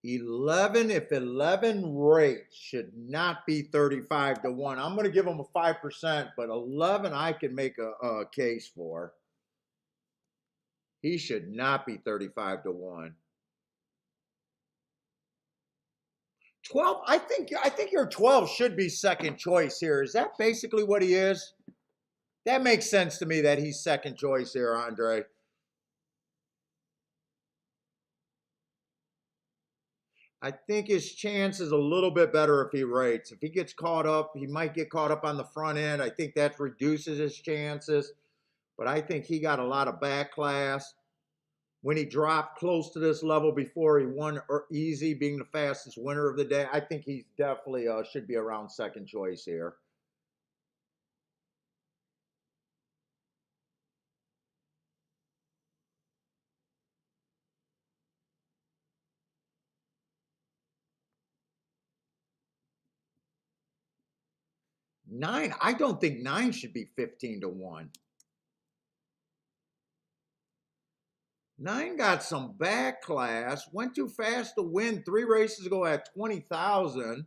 If 11 rates should not be 35-1. I'm going to give him a 5%, but 11 I can make a case for. He should not be 35-1. 12, I think your 12 should be second choice here. Is that basically what he is? That makes sense to me that he's second choice here, Andre. I think his chance is a little bit better if he rates. If he gets caught up, he might get caught up on the front end. I think that reduces his chances. But I think he got a lot of back class. When he dropped close to this level before, he won easy, being the fastest winner of the day. I think he's definitely should be around second choice here. Nine, I don't think 9 should be 15-1. 9 got some back class, went too fast to win 3 races ago at 20,000.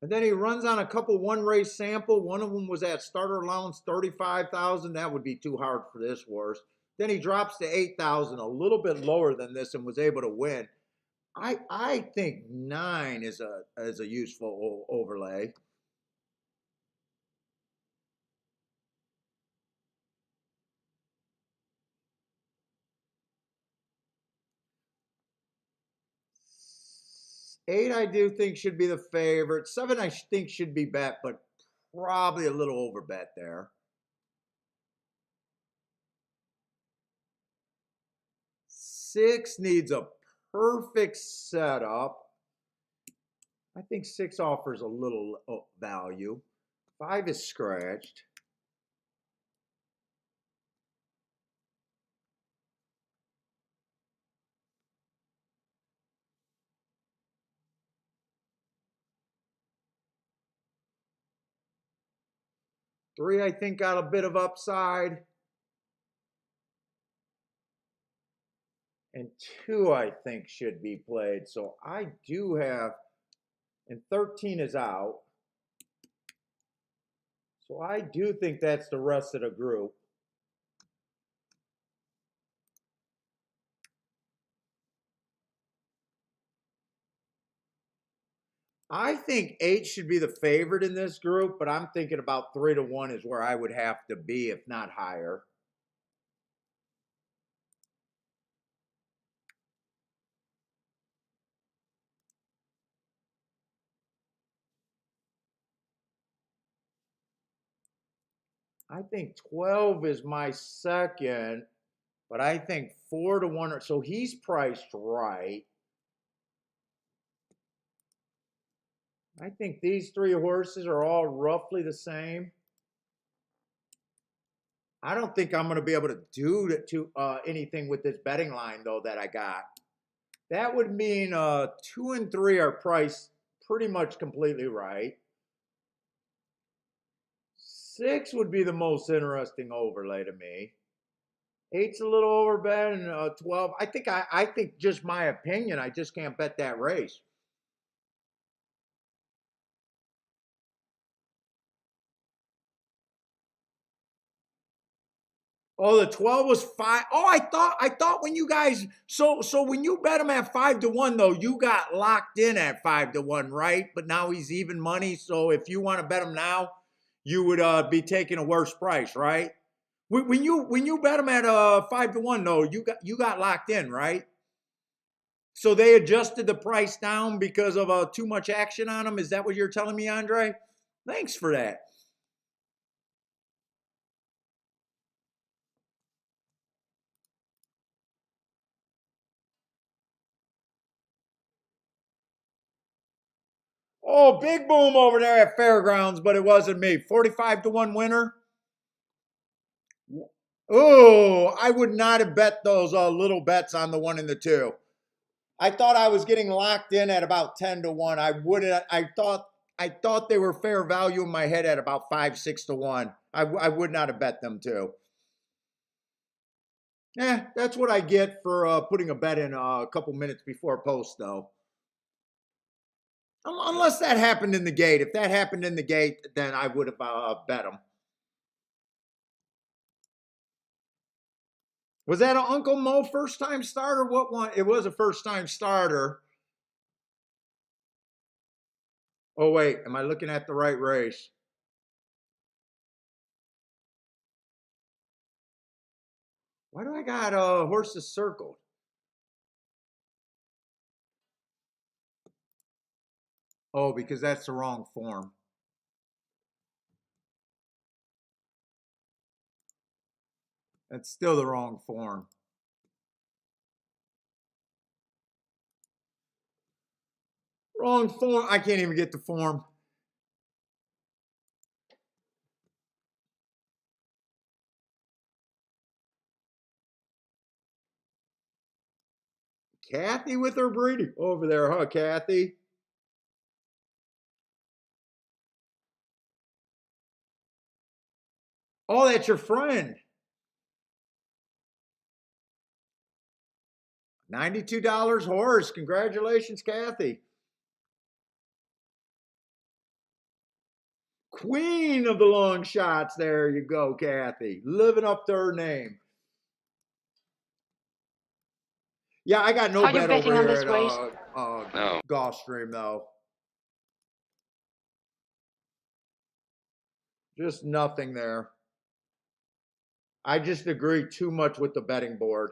And then he runs on a couple 1-race sample. One of them was at starter allowance 35,000. That would be too hard for this horse. Then he drops to 8,000, a little bit lower than this, and was able to win. I think 9 is a useful overlay. Eight, I do think should be the favorite. 7, I think should be bet, but probably a little over bet there. 6 needs a perfect setup. I think 6 offers a little value. 5 is scratched. Three, I think, got a bit of upside. and 2 I think should be played. So I do have, and 13 is out. So I do think that's the rest of the group. I think 8 should be the favorite in this group, but I'm thinking about 3 to 1 is where I would have to be, if not higher. I think 12 is my second, but I think 4 to 1, so he's priced right. I think these 3 horses are all roughly the same. I don't think I'm going to be able to do anything with this betting line, though, that I got. That would mean 2 and 3 are priced pretty much completely right. 6 would be the most interesting overlay to me. 8's a little overbet, and 12. I think just my opinion. I just can't bet that race. Oh, the 12 was 5. Oh, I thought when you guys so when you bet him at 5 to 1 though, you got locked in at 5 to 1, right? But now he's even money, so if you want to bet him now, you would be taking a worse price, right? When you bet him at 5 to 1 though, you got locked in, right? So they adjusted the price down because of too much action on him. Is that what you're telling me, Andre? Thanks for that. Oh, big boom over there at Fairgrounds, but it wasn't me. 45 to 1 winner. Oh, I would not have bet those little bets on the 1 and the 2. I thought I was getting locked in at about 10 to 1. I thought they were fair value in my head at about 5, 6 to 1. I would not have bet them too. That's what I get for putting a bet in a couple minutes before post, though. Unless that happened in the gate. If that happened in the gate, then I would have bet them. Was that an Uncle Mo first-time starter? What one? It was a first-time starter. Oh, wait. Am I looking at the right race? Why do I got horses circled? Oh, because that's the wrong form. That's still the wrong form. Wrong form. I can't even get the form. Kathy with her breeding over there, huh, Kathy? Oh, that's your friend. $92 horse. Congratulations, Kathy. Queen of the long shots. There you go, Kathy. Living up to her name. Yeah, I got no Are you bet betting over on here this at race? No. Gulfstream, though. Just nothing there. I just agree too much with the betting board.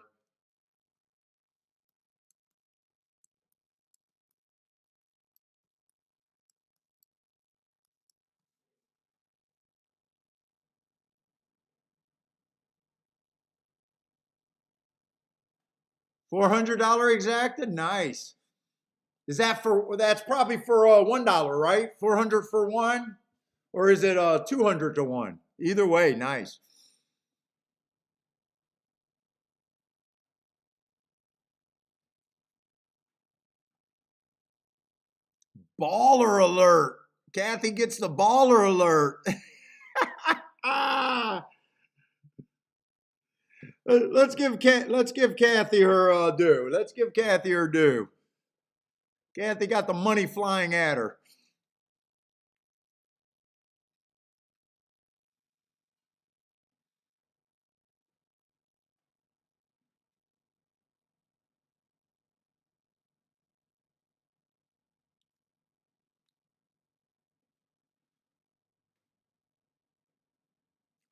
$400 exacted? Nice. Is that for, that's probably for $1, right? 400 for one? Or is it 200 to 1? Either way, nice. Baller alert. Kathy gets the baller alert. Let's give Kathy her due. Let's give Kathy her due. Kathy got the money flying at her.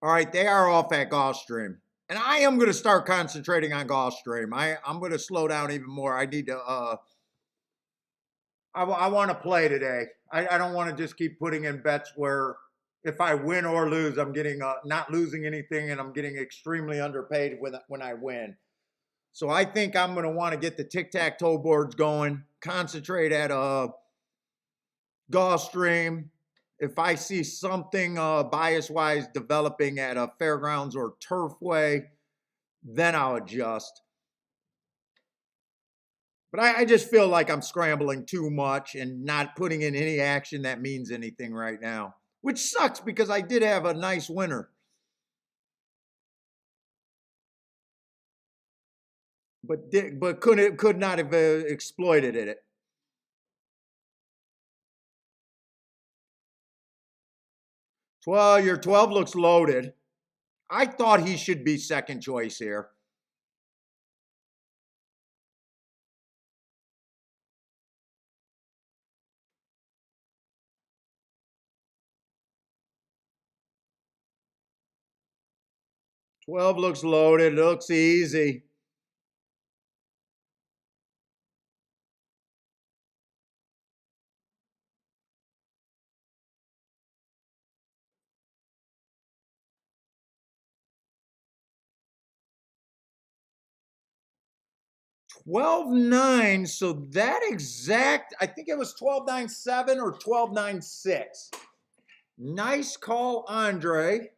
All right, they are off at Gulfstream. And I am going to start concentrating on Gulfstream. I'm going to slow down even more. I need to, I want to play today. I don't want to just keep putting in bets where if I win or lose, I'm getting, not losing anything and I'm getting extremely underpaid when I win. So I think I'm going to want to get the tic-tac-toe boards going, concentrate at Gulfstream. If I see something bias-wise developing at a Fairgrounds or Turfway, then I'll adjust. But I just feel like I'm scrambling too much and not putting in any action that means anything right now, which sucks because I did have a nice winner. But could not have exploited it. Well, your 12 looks loaded. I thought he should be second choice here. Twelve looks loaded. Looks easy. $12.9. So that exact, I think it was $12.97 or $12.96. Nice call, Andre.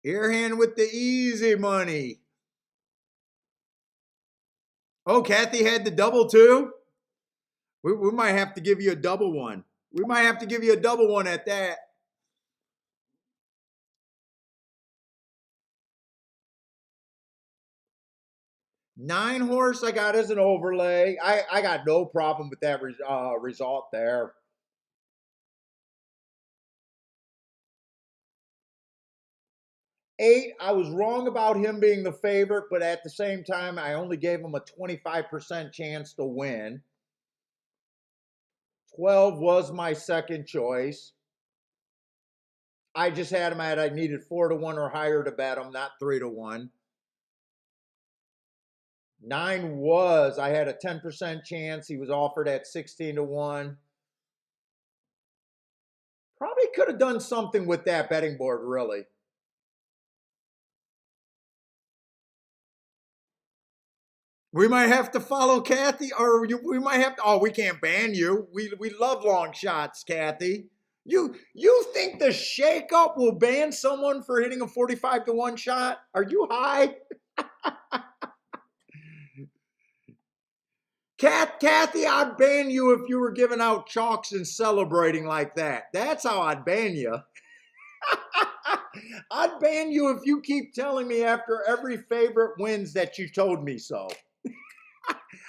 Earhand with the easy money. Oh, Kathy had the double too? We might have to give you a double one. We might have to give you a double one at that. Nine horse I got as an overlay. I got no problem with that result there. 8, I was wrong about him being the favorite, but at the same time, I only gave him a 25% chance to win. 12 was my second choice. I just had him at I needed 4-1 or higher to bet him, not 3-1. 9 was, I had a 10% chance. He was offered at 16-1. Probably could have done something with that betting board, really. We might have to follow Kathy, or we might have to. Oh, we can't ban you. We love long shots, Kathy. You think the shakeup will ban someone for hitting a 45-1 shot? Are you high? Kathy, I'd ban you if you were giving out chalks and celebrating like that. That's how I'd ban you. I'd ban you if you keep telling me after every favorite wins that you told me so.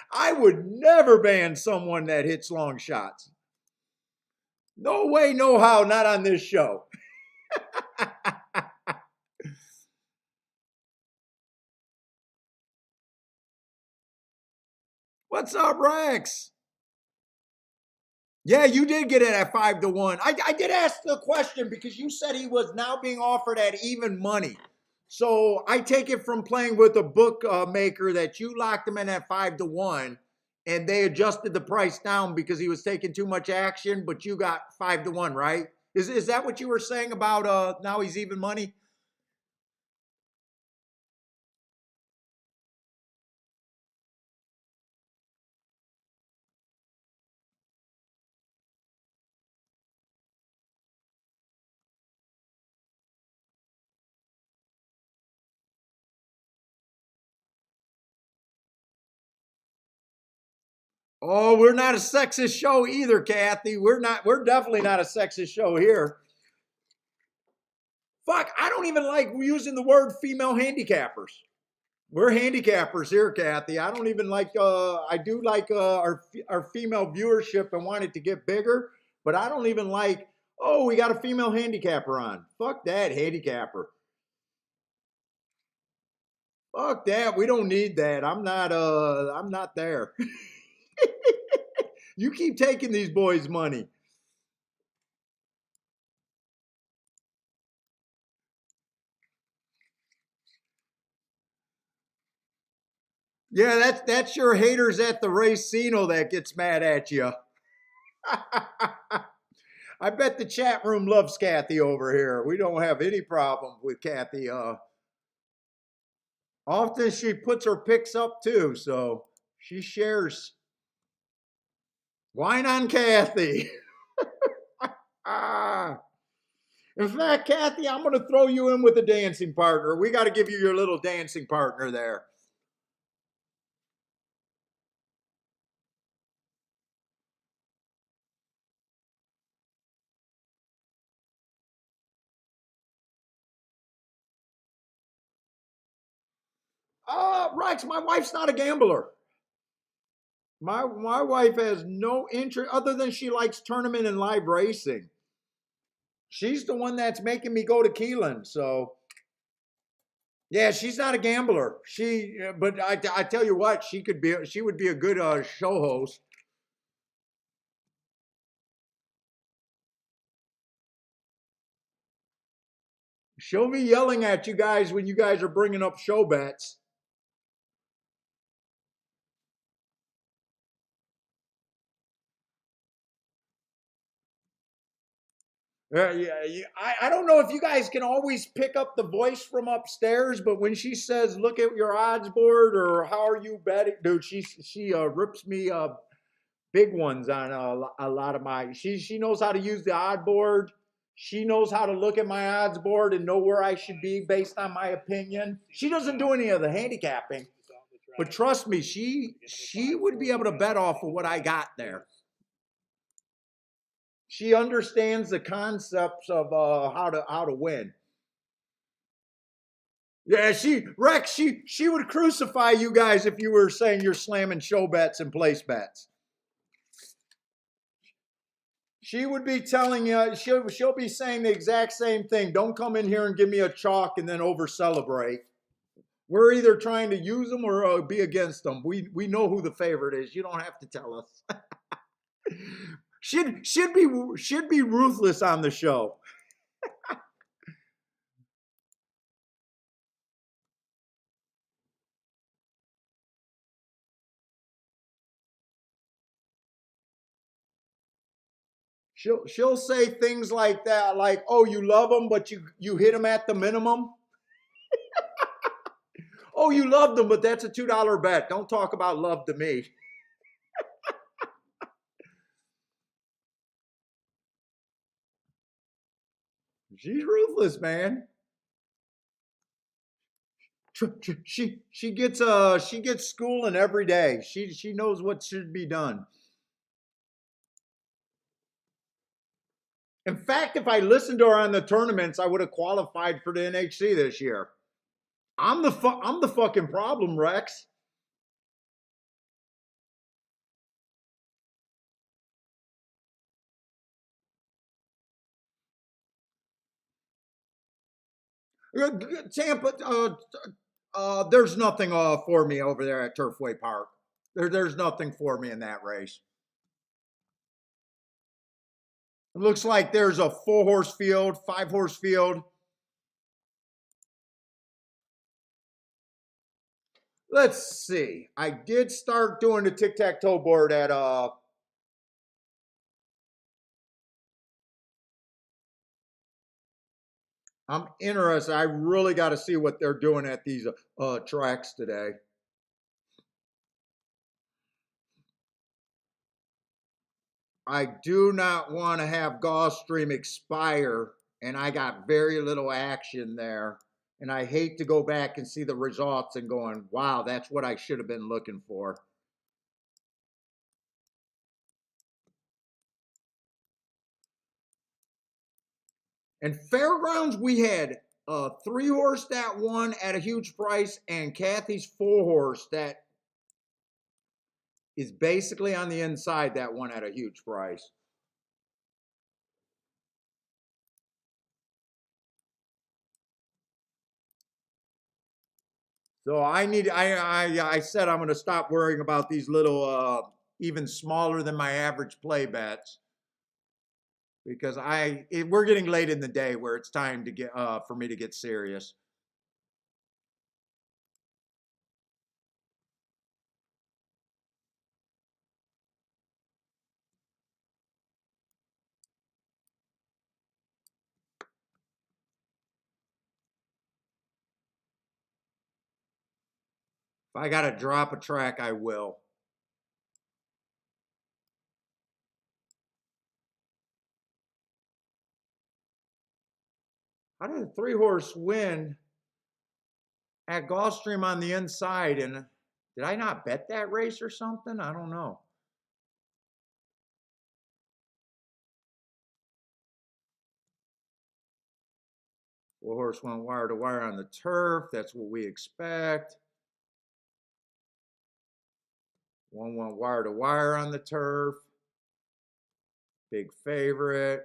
I would never ban someone that hits long shots. No way, no how, not on this show. What's up, Rex? Yeah, you did get it at 5-1. I did ask the question because you said he was now being offered at even money. So I take it from playing with a bookmaker that you locked him in at 5-1 and they adjusted the price down because he was taking too much action, but you got 5-1, right? Is that what you were saying about now he's even money? Oh, we're not a sexist show either, Kathy. We're definitely not a sexist show here. Fuck, I don't even like using the word female handicappers. We're handicappers here, Kathy. I don't even like, I do like our female viewership and want it to get bigger, but I don't even like, oh, we got a female handicapper on. Fuck that handicapper. Fuck that. We don't need that. I'm not there. You keep taking these boys' money. Yeah, that's your haters at the racino that gets mad at you. I bet the chat room loves Kathy over here. We don't have any problem with Kathy. Often she puts her picks up too, so she shares. Wine on Kathy. Ah. In fact, Kathy, I'm going to throw you in with a dancing partner. We got to give you your little dancing partner there. Rex, my wife's not a gambler. My wife has no interest other than she likes tournament and live racing. She's the one that's making me go to Keelan. So, yeah, she's not a gambler. But I tell you what, she would be a good show host. She'll be yelling at you guys when you guys are bringing up show bets. I don't know if you guys can always pick up the voice from upstairs, but when she says, "Look at your odds board," or "How are you betting," dude, she rips me big ones on a lot of my. She knows how to use the odd board. She knows how to look at my odds board and know where I should be based on my opinion. She doesn't do any of the handicapping, but trust me, she would be able to bet off of what I got there. She understands the concepts of how to win. Yeah, Rex, she would crucify you guys if you were saying you're slamming show bets and place bets. She would be telling you, she'll be saying the exact same thing. Don't come in here and give me a chalk and then over celebrate. We're either trying to use them or be against them. We know who the favorite is. You don't have to tell us. should be ruthless on the show. She'll say things like that, like, "Oh, you love them, but you hit them at the minimum." "Oh, you love them, but that's a $2 bet. Don't talk about love to me." She's ruthless, man. She gets schooling every day. She knows what should be done. In fact, if I listened to her on the tournaments, I would have qualified for the NHC this year. I'm the fucking problem, Rex. Tampa, there's nothing for me over there at Turfway Park. There's nothing for me in that race. It looks like there's a 4-horse field, 5-horse field. Let's see. I did start doing the tic-tac-toe board at I'm interested. I really got to see what they're doing at these tracks today. I do not want to have Gulfstream expire, and I got very little action there. And I hate to go back and see the results and going, wow, that's what I should have been looking for. And Fairgrounds, we had 3-horse that won at a huge price, and Kathy's 4-horse that is basically on the inside that won at a huge price. So I said I'm going to stop worrying about these little, even smaller than my average play bets, because we're getting late in the day where it's time to get for me to get serious. If I got to drop a track, I will. How did a 3-horse win at Gulfstream on the inside? And did I not bet that race or something? I don't know. Horse went wire to wire on the turf. That's what we expect. One went wire to wire on the turf. Big favorite.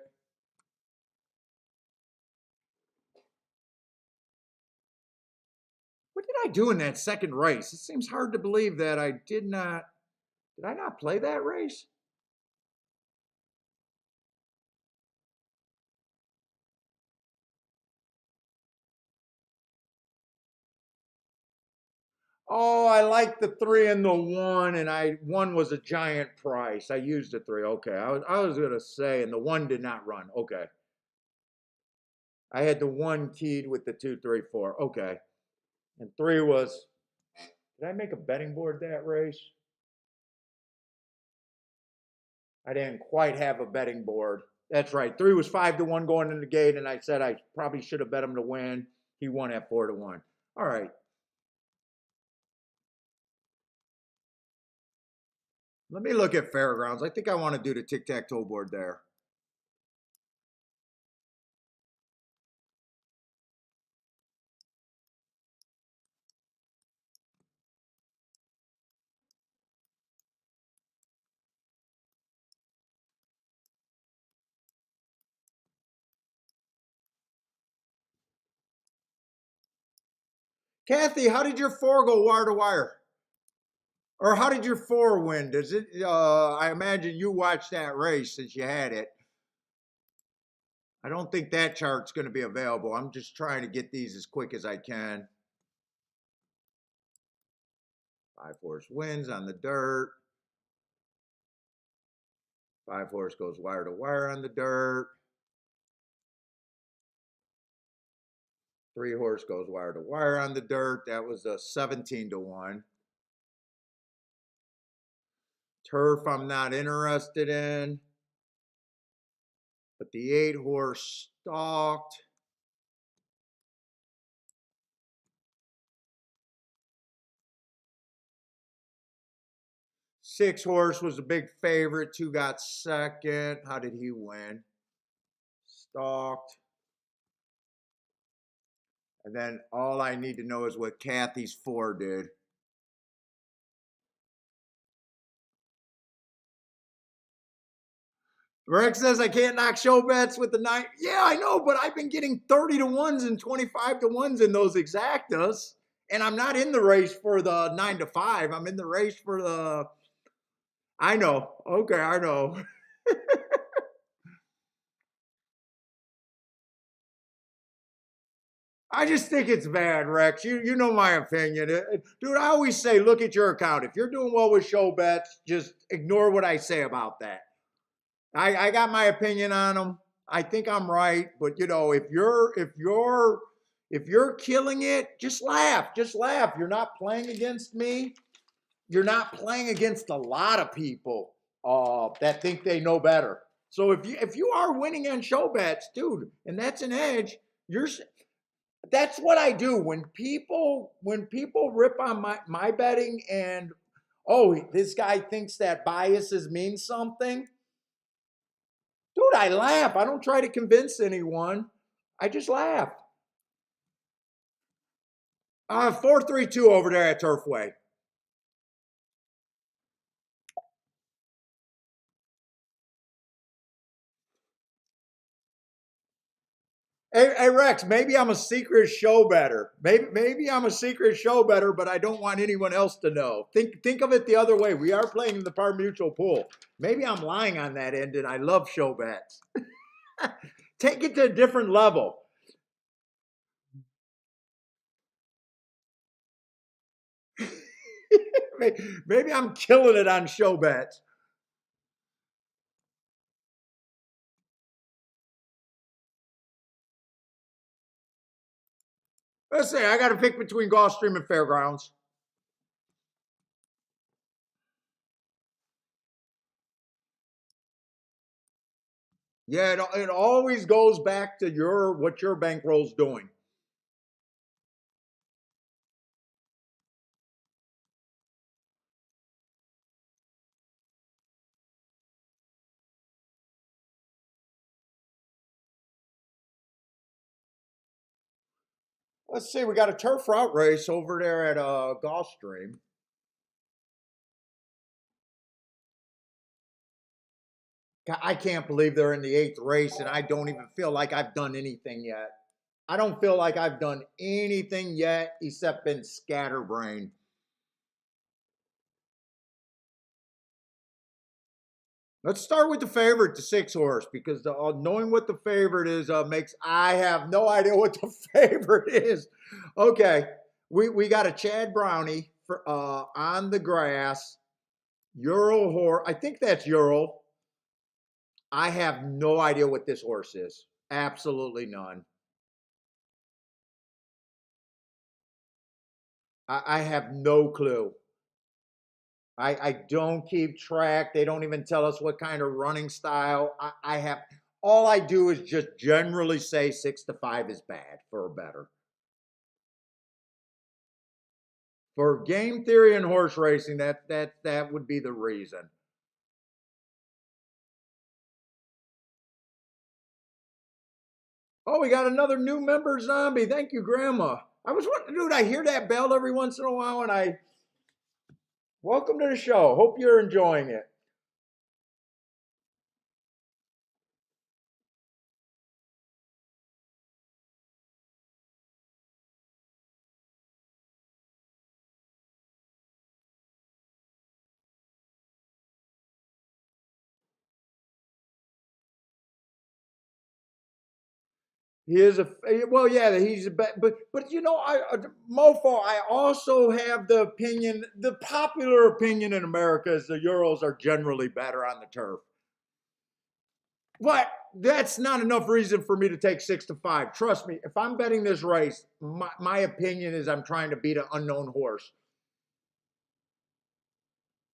What did I do in that second race? It seems hard to believe that I did not. Did I not play that race? Oh, I like the 3 and the 1, and 1 was a giant price. I used the 3. Okay, I was gonna say, and the 1 did not run. Okay, I had the 1 keyed with the 2, 3, 4. Okay, and 3 was. Did I make a betting board that race? I didn't quite have a betting board. That's right. 3 was 5-1 going in the gate, and I said I probably should have bet him to win. He won at 4-1. All right. Let me look at Fairgrounds. I think I want to do the tic-tac-toe board there. Kathy, how did your 4 go wire to wire? Or how did your 4 win? Does it? I imagine you watched that race since you had it. I don't think that chart's going to be available. I'm just trying to get these as quick as I can. 5-horse wins on the dirt. 5-horse goes wire to wire on the dirt. 3-horse goes wire to wire on the dirt. That was a 17-1. Turf, I'm not interested in. But the 8-horse stalked. Six-horse was a big favorite. 2 got second. How did he win? Stalked. And then all I need to know is what Kathy's 4 did. Rex says I can't knock show bets with the 9. Yeah, I know, but I've been getting 30-1s and 25-1s in those exactas. And I'm not in the race for the 9-5. I'm in the race for the. I know. Okay, I know. I just think it's bad, Rex. You know my opinion. Dude, I always say, look at your account. If you're doing well with show bets, just ignore what I say about that. I got my opinion on them. I think I'm right, but if you're killing it, just laugh. Just laugh. You're not playing against me. You're not playing against a lot of people that think they know better. So if you are winning on show bets, dude, and that's an edge, that's what I do when people rip on my betting and this guy thinks that biases mean something. Dude, I laugh. I don't try to convince anyone. I just laughed. 4-3-2 over there at Turfway. Hey Rex, maybe I'm a secret show better. Maybe I'm a secret show better, but I don't want anyone else to know. Think of it the other way. We are playing in the Par Mutual pool. Maybe I'm lying on that end, and I love show bets. Take it to a different level. Maybe I'm killing it on show bets. Let's say I got to pick between Gulfstream and Fairgrounds. Yeah, it always goes back to what your bankroll's doing. Let's see, we got a turf route race over there at Gulfstream. I can't believe they're in the 8th race, and I don't even feel like I've done anything yet. I don't feel like I've done anything yet except been scatterbrained. Let's start with the favorite, the 6 horse, because knowing what the favorite is makes I have no idea what the favorite is. Okay, we got a Chad Brownie for on the grass, Ural horse. I think that's Ural. I have no idea what this horse is. Absolutely none. I have no clue. I don't keep track. They don't even tell us what kind of running style. I have all I do is just generally say 6-5 is bad for a better. For game theory and horse racing, that would be the reason. Oh, we got another new member, Zombie. Thank you, Grandma. I was wondering, dude, I hear that bell every once in a while, and I welcome to the show. Hope you're enjoying it. He is a well, yeah. He's a but you know, Mofo. I also have the opinion. The popular opinion in America is the Urals are generally better on the turf. But that's not enough reason for me to take 6-5. Trust me, if I'm betting this race, my opinion is I'm trying to beat an unknown horse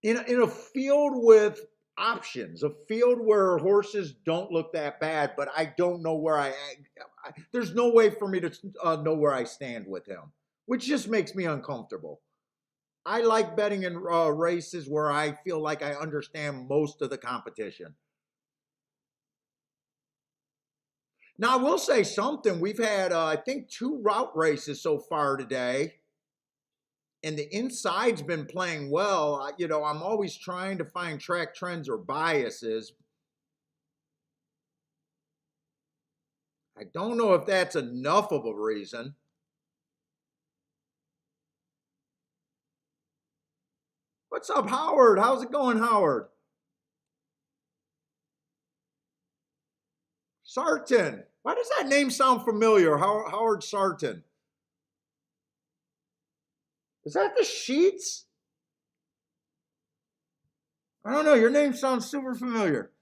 in a field with options, a field where horses don't look that bad, but I don't know where there's no way for me to know where I stand with him, which just makes me uncomfortable. I like betting in races where I feel like I understand most of the competition. Now, I will say something. We've had, I think, 2 route races so far today, and the inside's been playing well. You know, I'm always trying to find track trends or biases. I don't know if that's enough of a reason. What's up, Howard? How's it going, Howard? Sarton. Why does that name sound familiar? Howard Sarton. Is that the Sheets? I don't know. Your name sounds super familiar.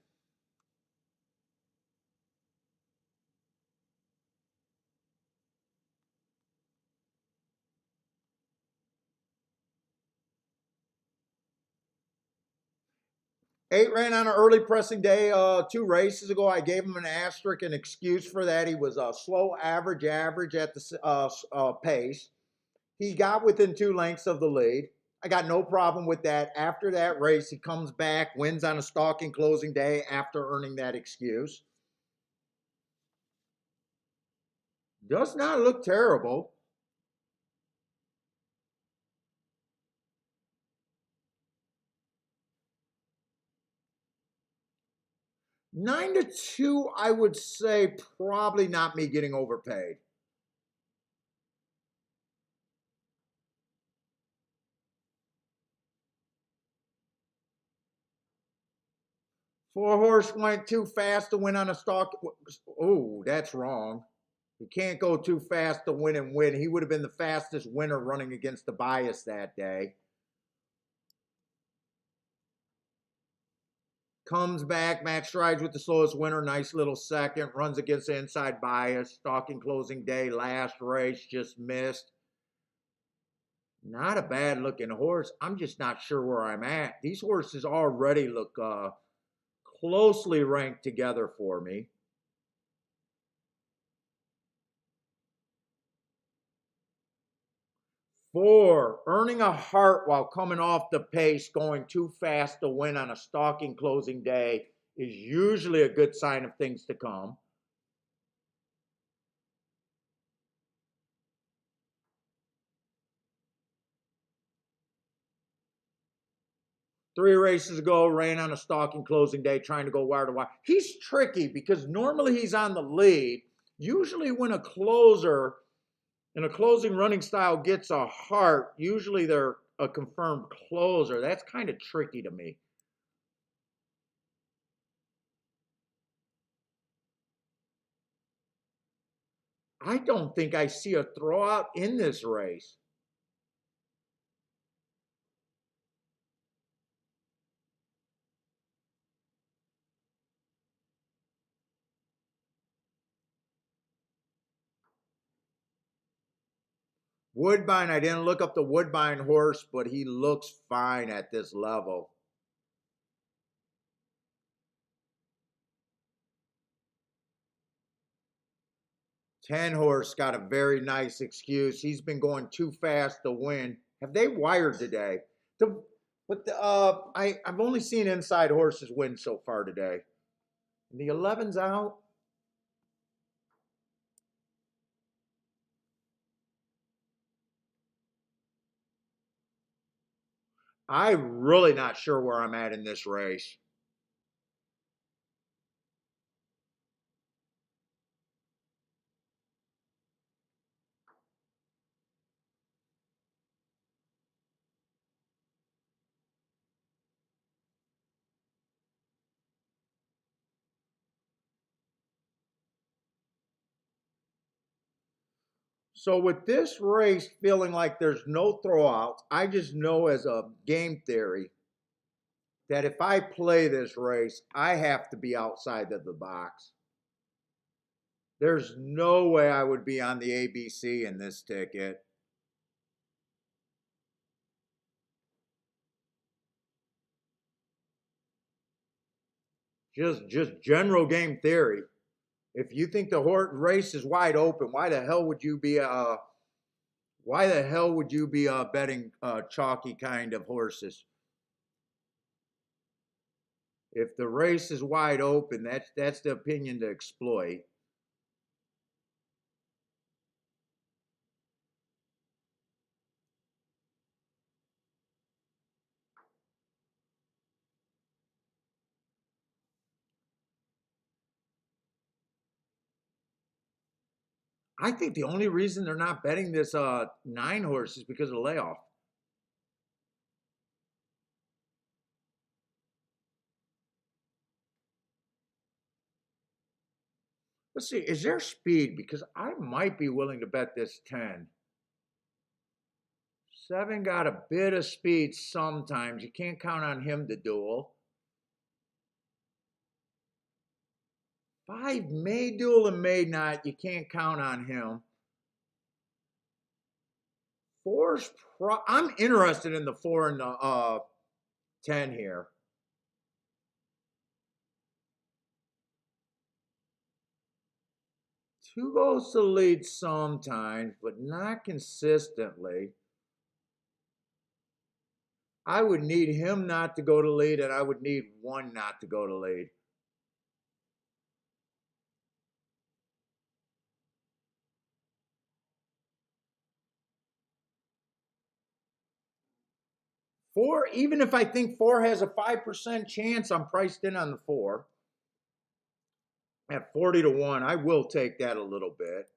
Eight ran on an early pressing day 2 races ago. I gave him an asterisk, an excuse for that. He was a slow average at the pace. He got within 2 lengths of the lead. I got no problem with that. After that race, he comes back, wins on a stalking closing day after earning that excuse. Does not look terrible. Nine to two, I would say probably not me getting overpaid. Four horse went too fast to win on a stalk. Oh, that's wrong. You can't go too fast to win and win. He would have been the fastest winner running against the bias that day. Comes back, match strides with the slowest winner. Nice little second. Runs against the inside bias. Stalking closing day. Last race just missed. Not a bad looking horse. I'm just not sure where I'm at. These horses already look closely ranked together for me. 4, earning a heart while coming off the pace, going too fast to win on a stalking closing day is usually a good sign of things to come. Three races ago, ran on a stalking closing day, trying to go wire to wire. He's tricky because normally he's on the lead. Usually when a closer in a closing running style gets a heart, usually they're a confirmed closer. That's kind of tricky to me. I don't think I see a throwout in this race. Woodbine, I didn't look up the Woodbine horse, but he looks fine at this level. Ten horse got a very nice excuse. He's been going too fast to win. Have they wired today? I've only seen inside horses win so far today. And the 11's out. I'm really not sure where I'm at in this race. So with this race feeling like there's no throwouts, I just know as a game theory that if I play this race, I have to be outside of the box. There's no way I would be on the ABC in this ticket. Just general game theory. If you think the horse race is wide open, why the hell would you be betting chalky kind of horses? If the race is wide open, that's the opinion to exploit. I think the only reason they're not betting this 9 horse is because of the layoff. Let's see, is there speed? Because I might be willing to bet this 10. 7 got a bit of speed sometimes. You can't count on him to duel. 5 may duel and may not. You can't count on him. 4's I'm interested in the 4 and the 10 here. 2 goes to lead sometimes, but not consistently. I would need him not to go to lead, and I would need 1 not to go to lead. 4, even if I think 4 has a 5% chance, I'm priced in on the 4. At 40 to 1, I will take that a little bit.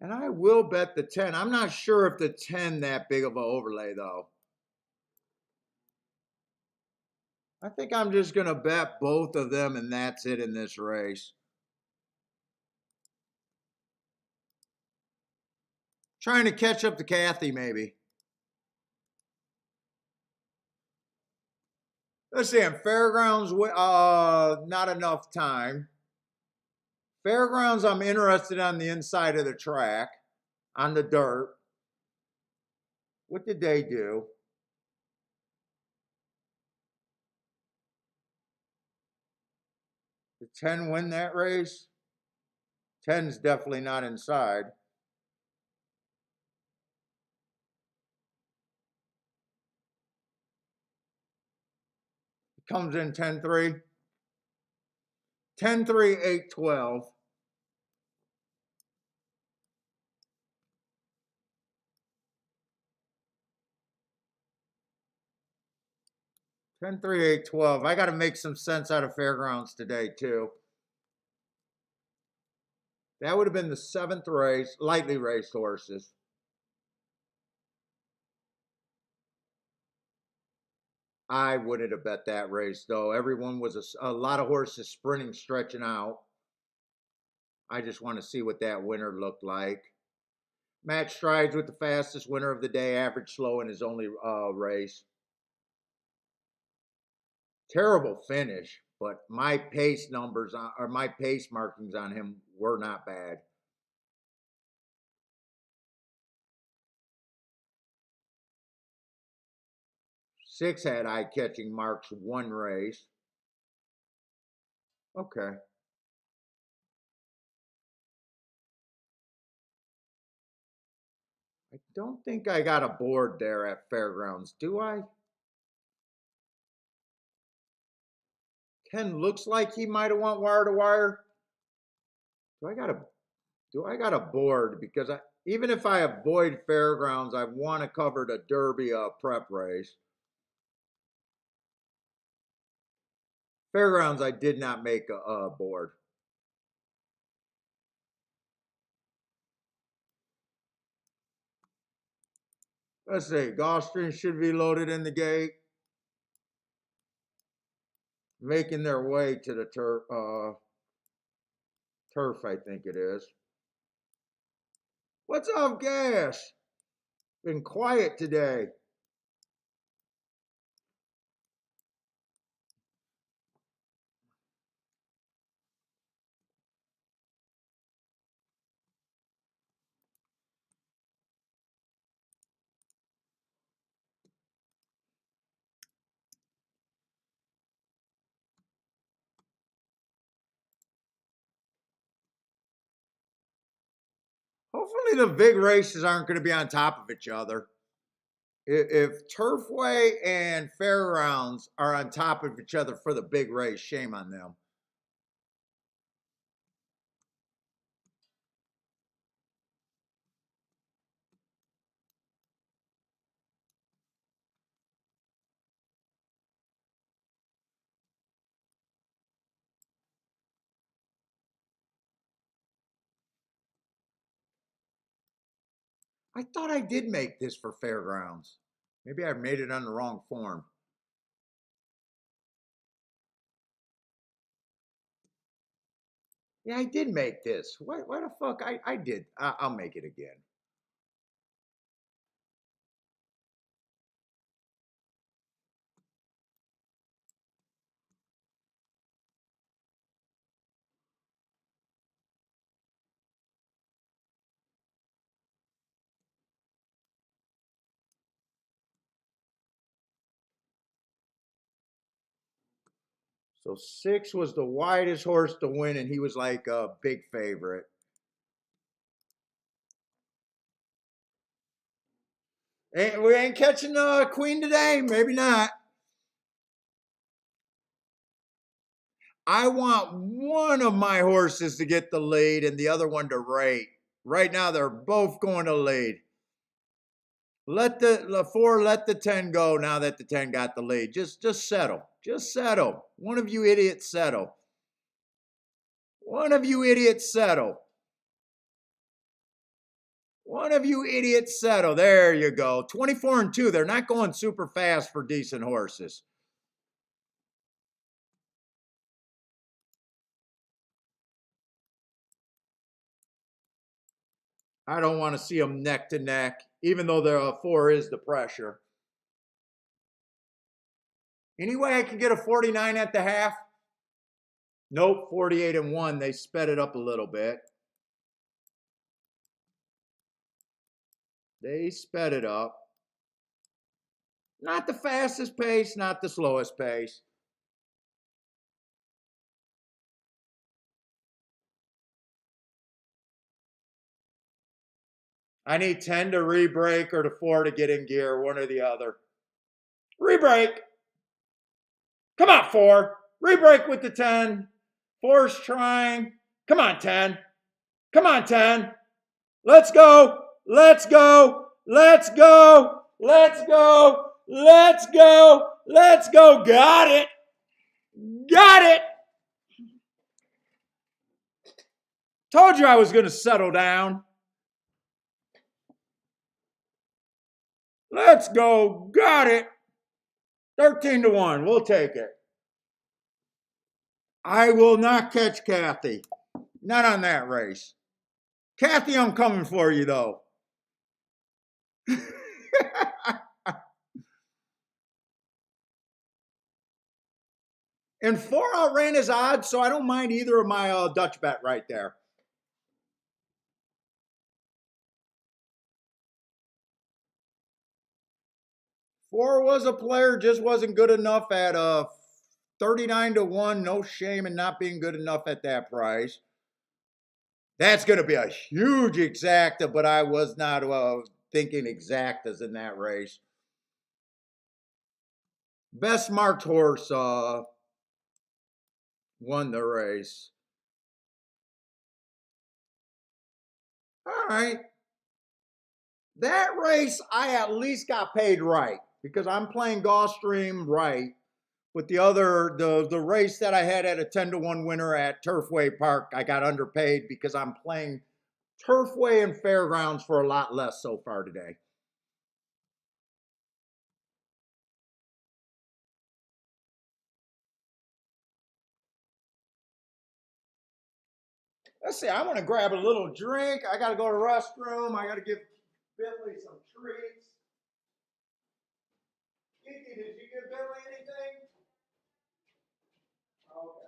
And I will bet the 10. I'm not sure if the 10 that big of an overlay though. I think I'm just going to bet both of them and that's it in this race. Trying to catch up to Kathy maybe. Let's see, in Fairgrounds, not enough time. Fairgrounds, I'm interested on the inside of the track, on the dirt. What did they do? Did 10 win that race? 10's definitely not inside. It comes in 10-3. 10-3, 8-12. 10-3, 8-12. I got to make some sense out of Fairgrounds today, too. That would have been the 7th race, lightly raced horses. I wouldn't have bet that race, though. Everyone was a lot of horses sprinting, stretching out. I just want to see what that winner looked like. Match strides with the fastest winner of the day, average slow in his only race. Terrible finish, but my pace numbers or my pace markings on him were not bad. Six had eye-catching marks one race. Okay. I don't think I got a board there at Fairgrounds, do I? Ken looks like he might have went wire to wire. Do I got a board? Because even if I avoid Fairgrounds, I want to cover the Derby prep race. Fairgrounds, I did not make a board. Let's see. Gulfstream should be loaded in the gate. Making their way to the turf, I think it is. What's up, Gas? Been quiet today. Hopefully the big races aren't going to be on top of each other. If Turfway and Fairgrounds are on top of each other for the big race, shame on them. I thought I did make this for Fairgrounds. Maybe I made it on the wrong form. Yeah, I did make this. Why the fuck? I did. I'll make it again. So 6 was the widest horse to win, and he was like a big favorite. We ain't catching the queen today. Maybe not. I want one of my horses to get the lead and the other one to rate. Right now, they're both going to lead. Let the 4, let the 10 go now that the 10 got the lead. Just settle. Just settle. One of you idiots settle. One of you idiots settle. One of you idiots settle. There you go. 24 and 2. They're not going super fast for decent horses. I don't want to see them neck to neck, even though the 4 is the pressure. Anyway, I can get a 49 at the half. Nope, 48 and 1. They sped it up a little bit. They sped it up. Not the fastest pace, not the slowest pace. I need 10 to re-brake or to 4 to get in gear, one or the other. Re-brake. Come on, 4. Re-brake with the 10. 4's trying. Come on, 10. Come on, 10. Let's go. Let's go. Let's go. Let's go. Let's go. Let's go. Got it. Got it. Told you I was going to settle down. Let's go. Got it. 13 to 1. We'll take it. I will not catch Kathy. Not on that race. Kathy, I'm coming for you, though. And 4 outran his odds, so I don't mind either of my Dutch bet right there. Four was a player, just wasn't good enough at 39 to 1. No shame in not being good enough at that price. That's going to be a huge exacta, but I was not thinking exactas in that race. Best marked horse won the race. All right. That race, I at least got paid right because I'm playing Gulfstream right. With the other, the race that I had at a 10 to 1 winner at Turfway Park, I got underpaid because I'm playing Turfway and Fairgrounds for a lot less so far today. Let's see, I want to grab a little drink. I got to go to the restroom. I got to give Bentley some treats. Kiki, did you give Bentley anything? Okay.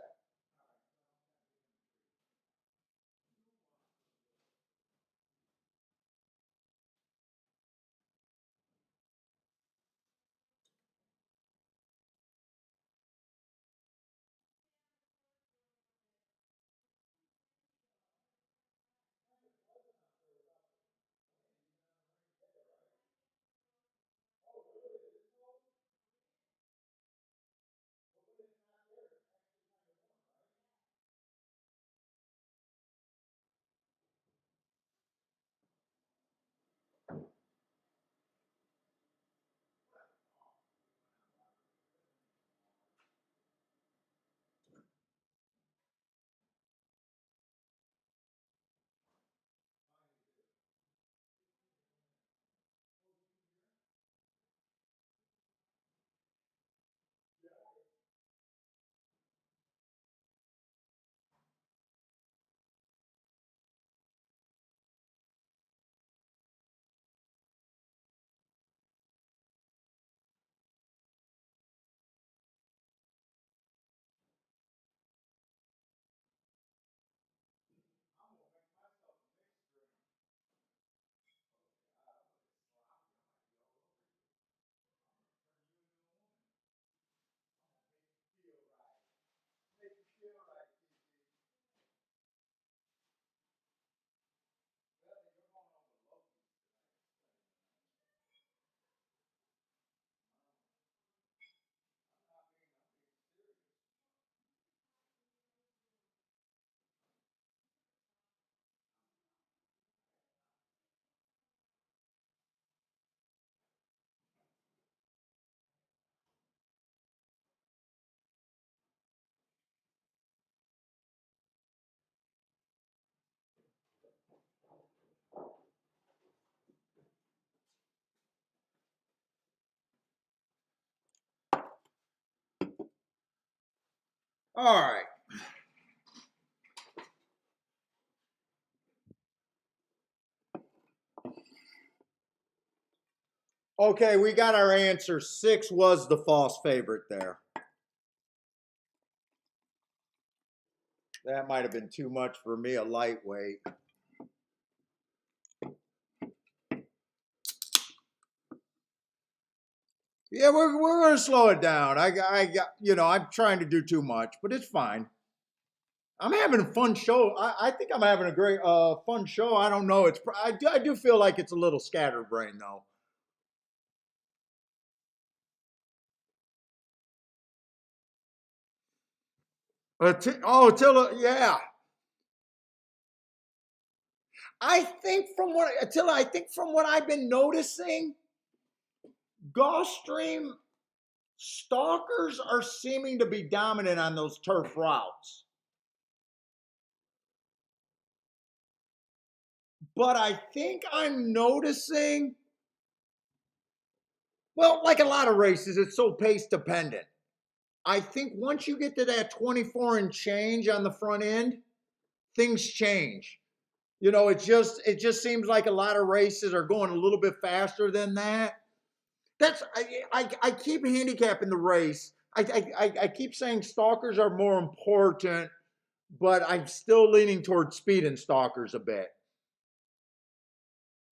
All right. Okay, we got our answer. 6 was the false favorite there. That might have been too much for me, a lightweight. Yeah, we're going to slow it down. I got, I'm trying to do too much, but it's fine. I'm having a fun show. I think I'm having a great, fun show. I don't know. I do feel like it's a little scatterbrained though. Attila, yeah. I think from what I've been noticing, Gulfstream stalkers are seeming to be dominant on those turf routes. But I think I'm noticing, well, like a lot of races, it's so pace dependent. I think once you get to that 24 and change on the front end, things change. It just seems like a lot of races are going a little bit faster than that. I keep handicapping the race. I keep saying stalkers are more important, but I'm still leaning towards speed and stalkers a bit.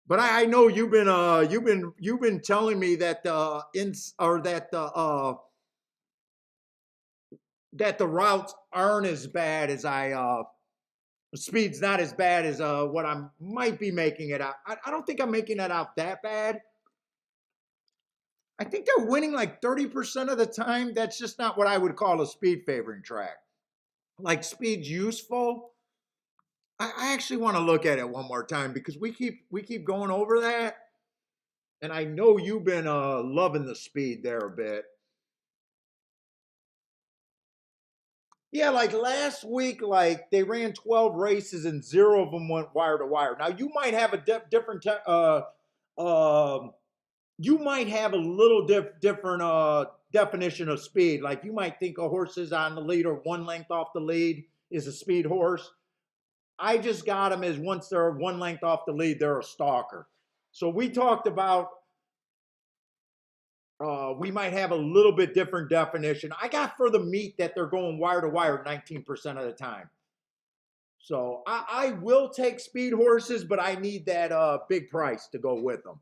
But I know you've been telling me that that the routes aren't as bad as speed's not as bad as what I might be making it out. I don't think I'm making that out that bad. I think they're winning like 30% of the time. That's just not what I would call a speed favoring track. Like speed's useful. I actually want to look at it one more time because we keep going over that. And I know you've been loving the speed there a bit. Yeah, like last week, like they ran 12 races and 0 of them went wire to wire. Now you might have a different you might have a little different definition of speed. Like you might think a horse is on the lead or one length off the lead is a speed horse. I just got them as once they're one length off the lead, they're a stalker. So we talked about we might have a little bit different definition. I got for the meat that they're going wire to wire 19% of the time. So I will take speed horses, but I need that big price to go with them.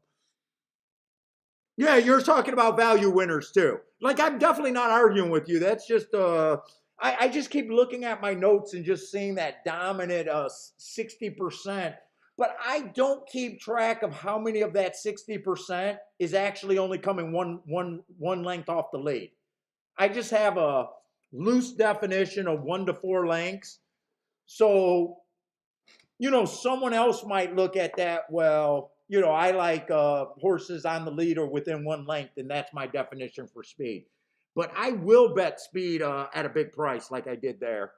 Yeah, you're talking about value winners too. Like I'm definitely not arguing with you. That's just I just keep looking at my notes and just seeing that dominant 60%. But I don't keep track of how many of that 60% is actually only coming one length off the lead. I just have a loose definition of 1 to 4 lengths. So, someone else might look at that, well, I like horses on the lead or within 1 length, and that's my definition for speed. But I will bet speed at a big price like I did there.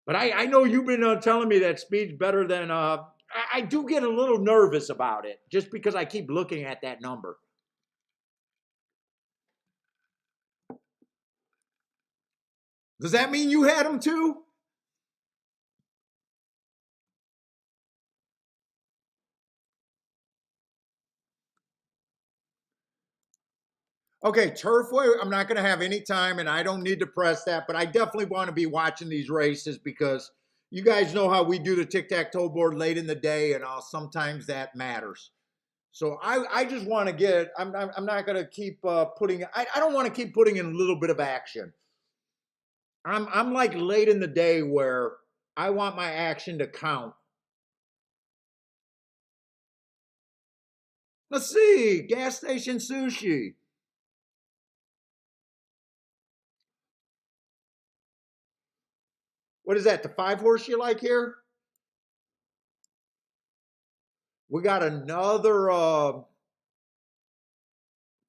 But I know you've been telling me that speed's better than, I do get a little nervous about it just because I keep looking at that number. Does that mean you had them too? Okay, Turfway, I'm not going to have any time, and I don't need to press that, but I definitely want to be watching these races because you guys know how we do the tic-tac-toe board late in the day, and sometimes that matters. So I just want to get, I'm not going to keep putting, I don't want to keep putting in a little bit of action. I'm like late in the day where I want my action to count. Let's see, gas station sushi. What is that, the 5 horse you like here? We got another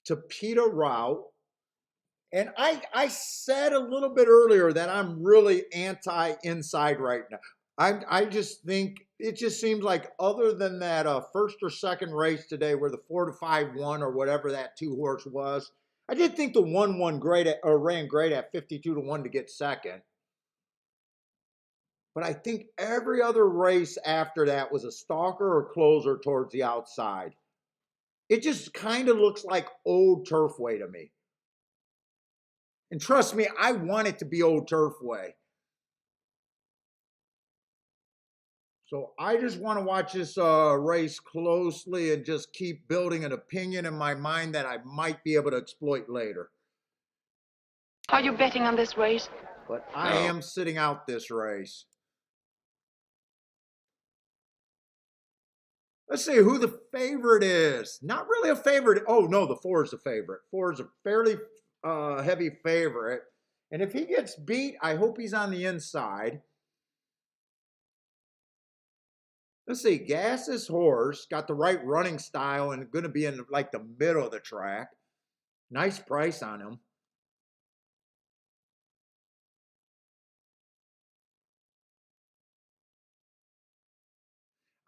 Tapeta route. And I said a little bit earlier that I'm really anti-inside right now. I just think it just seems like other than that first or second race today where the 4 to 5 won or whatever that 2 horse was, I did think the 1-1 great at, or ran great at 52-1 to get second. But I think every other race after that was a stalker or closer towards the outside. It just kind of looks like old Turfway to me. And trust me, I want it to be old Turfway. So I just want to watch this race closely and just keep building an opinion in my mind that I might be able to exploit later. Are you betting on this race? But I am sitting out this race. Let's see who the favorite is. Not really a favorite. Oh, no, the 4 is the favorite. 4 is a fairly heavy favorite. And if he gets beat, I hope he's on the inside. Let's see, Gas's horse got the right running style and going to be in like the middle of the track. Nice price on him.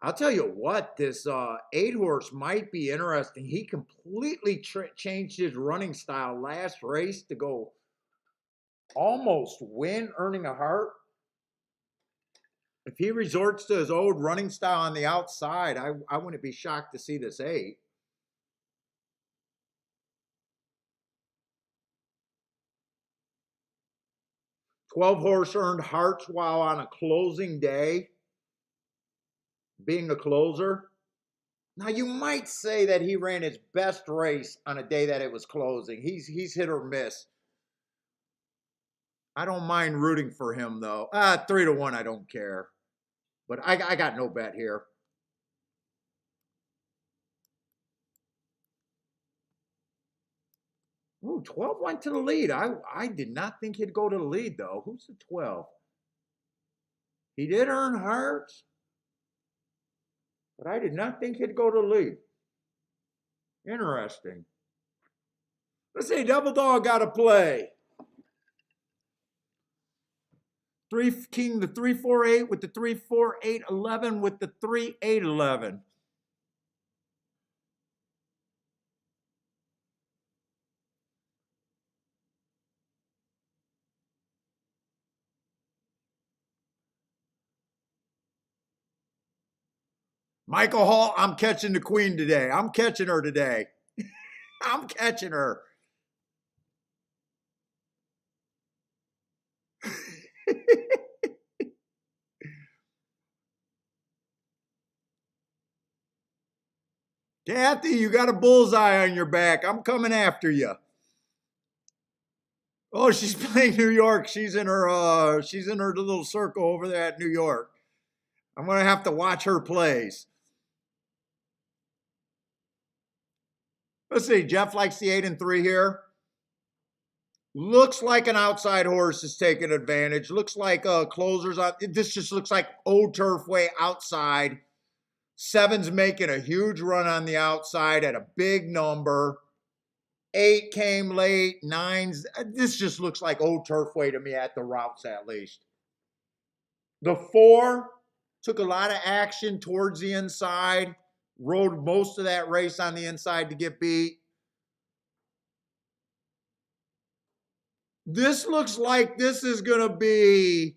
I'll tell you what, this 8 horse might be interesting. He completely changed his running style last race to go almost win, earning a heart. If he resorts to his old running style on the outside, I wouldn't be shocked to see this 8. $12 horse earned hearts while on a closing day, being a closer. Now, you might say that he ran his best race on a day that it was closing. He's hit or miss. I don't mind rooting for him, though. 3-1, I don't care. But I got no bet here. Ooh, 12 went to the lead. I did not think he'd go to the lead, though. Who's the 12? He did earn hearts, but I did not think he'd go to the lead. Interesting. Let's see, Double Dog got to play. 3 King, the 3-4-8 with the 3-4-8-11 with the 3-8-11. Michael Hall, I'm catching the queen today. I'm catching her today. I'm catching her. Kathy, you got a bullseye on your back. I'm coming after you. Oh, she's playing New York. She's in her little circle over there at New York. I'm gonna have to watch her plays. Let's see. Jeff likes the 8 and 3 here. Looks like an outside horse is taking advantage. Looks like closers on. This just looks like old Turfway outside. 7's making a huge run on the outside at a big number. 8 came late. 9's. This just looks like old Turfway to me at the routes at least. The 4 took a lot of action towards the inside. Rode most of that race on the inside to get beat. This looks like this is going to be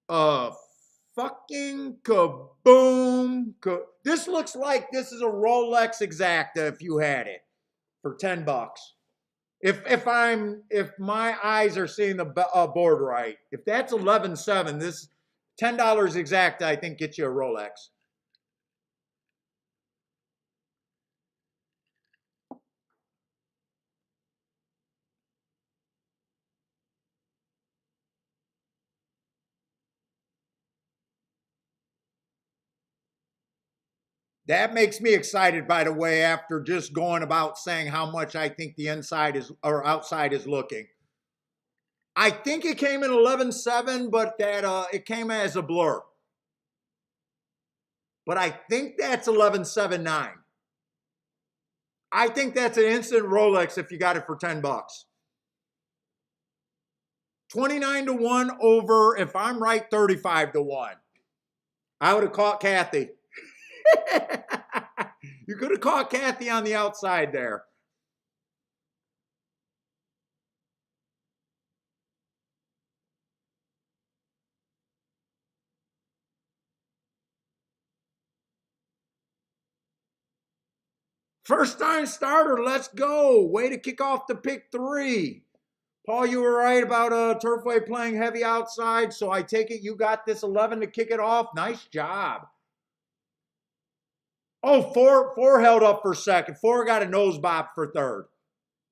a fucking kaboom. This looks like this is a Rolex Exacta if you had it for $10. If my eyes are seeing the board right, if that's 11.7, this $10 Exacta I think gets you a Rolex. That makes me excited, by the way, after just going about saying how much I think the inside is or outside is looking. I think it came in 11.7, but that it came as a blur. But I think that's 11.79. I think that's an instant Rolex if you got it for $10. 29-1 over, if I'm right, 35-1. I would have caught Kathy. You could have caught Kathy on the outside there. First time starter, let's go. Way to kick off the pick 3. Paul, you were right about Turfway playing heavy outside, so I take it you got this 11 to kick it off. Nice job. Oh, four held up for second. 4 got a nose bob for third.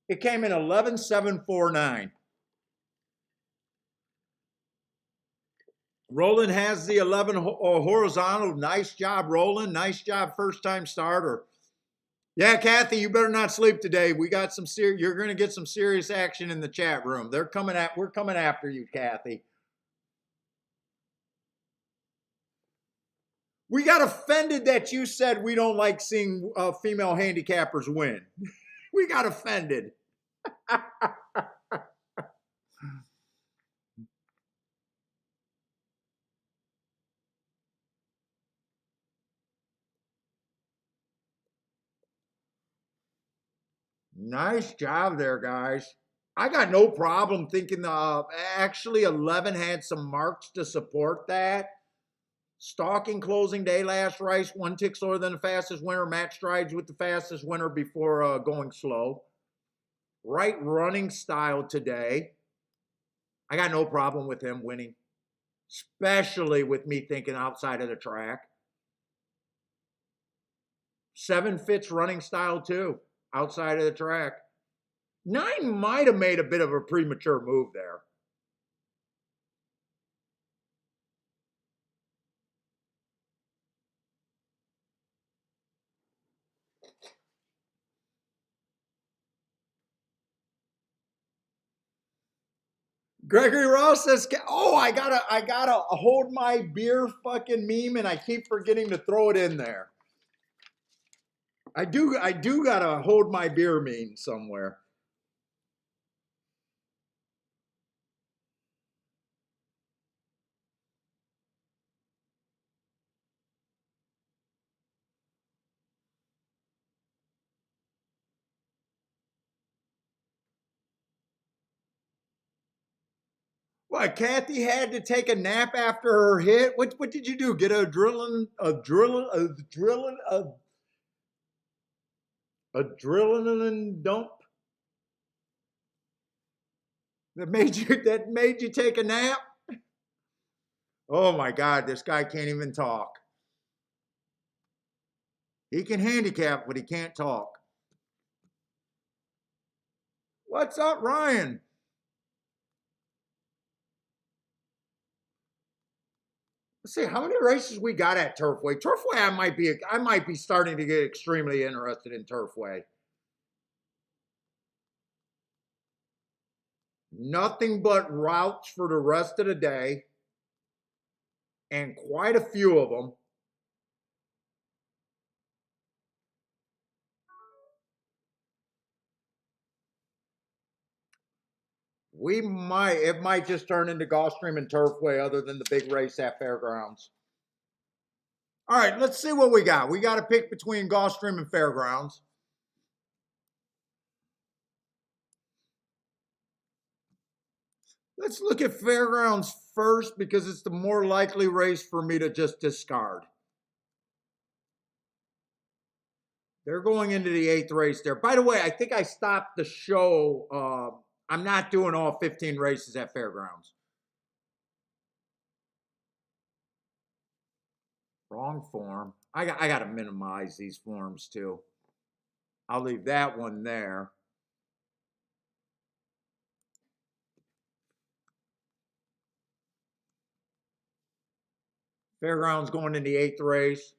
It came in 11-7-4-9. Roland has the 11 horizontal. Nice job, Roland. Nice job, first time starter. Yeah, Kathy, you better not sleep today. We got some you're going to get some serious action in the chat room. We're coming after you, Kathy. We got offended that you said we don't like seeing female handicappers win. We got offended. Nice job there, guys. I got no problem thinking actually 11 had some marks to support that. Stalking closing day last race, 1 tick slower than the fastest winner. Match strides with the fastest winner before going slow. Right running style today. I got no problem with him winning, especially with me thinking outside of the track. 7 fits running style too, outside of the track. 9 might have made a bit of a premature move there. Gregory Ross says, "Oh, I gotta hold my beer fucking meme, and I keep forgetting to throw it in there. I do gotta hold my beer meme somewhere." What? Kathy had to take a nap after her hit. What did you do? Get a adrenaline dump that made you take a nap? Oh my God, this guy can't even talk. He can handicap, but he can't talk. What's up, Ryan? Let's see how many races we got at Turfway. Turfway, I might be starting to get extremely interested in Turfway. Nothing but routes for the rest of the day, and quite a few of them. It might just turn into Gulfstream and Turfway other than the big race at Fairgrounds. All right, let's see what we got. We got to pick between Gulfstream and Fairgrounds. Let's look at Fairgrounds first because it's the more likely race for me to just discard. They're going into the 8th race there. By the way, I think I stopped the show. I'm not doing all 15 races at Fairgrounds. Wrong form. I got to minimize these forms too. I'll leave that one there. Fairgrounds going in the 8th race.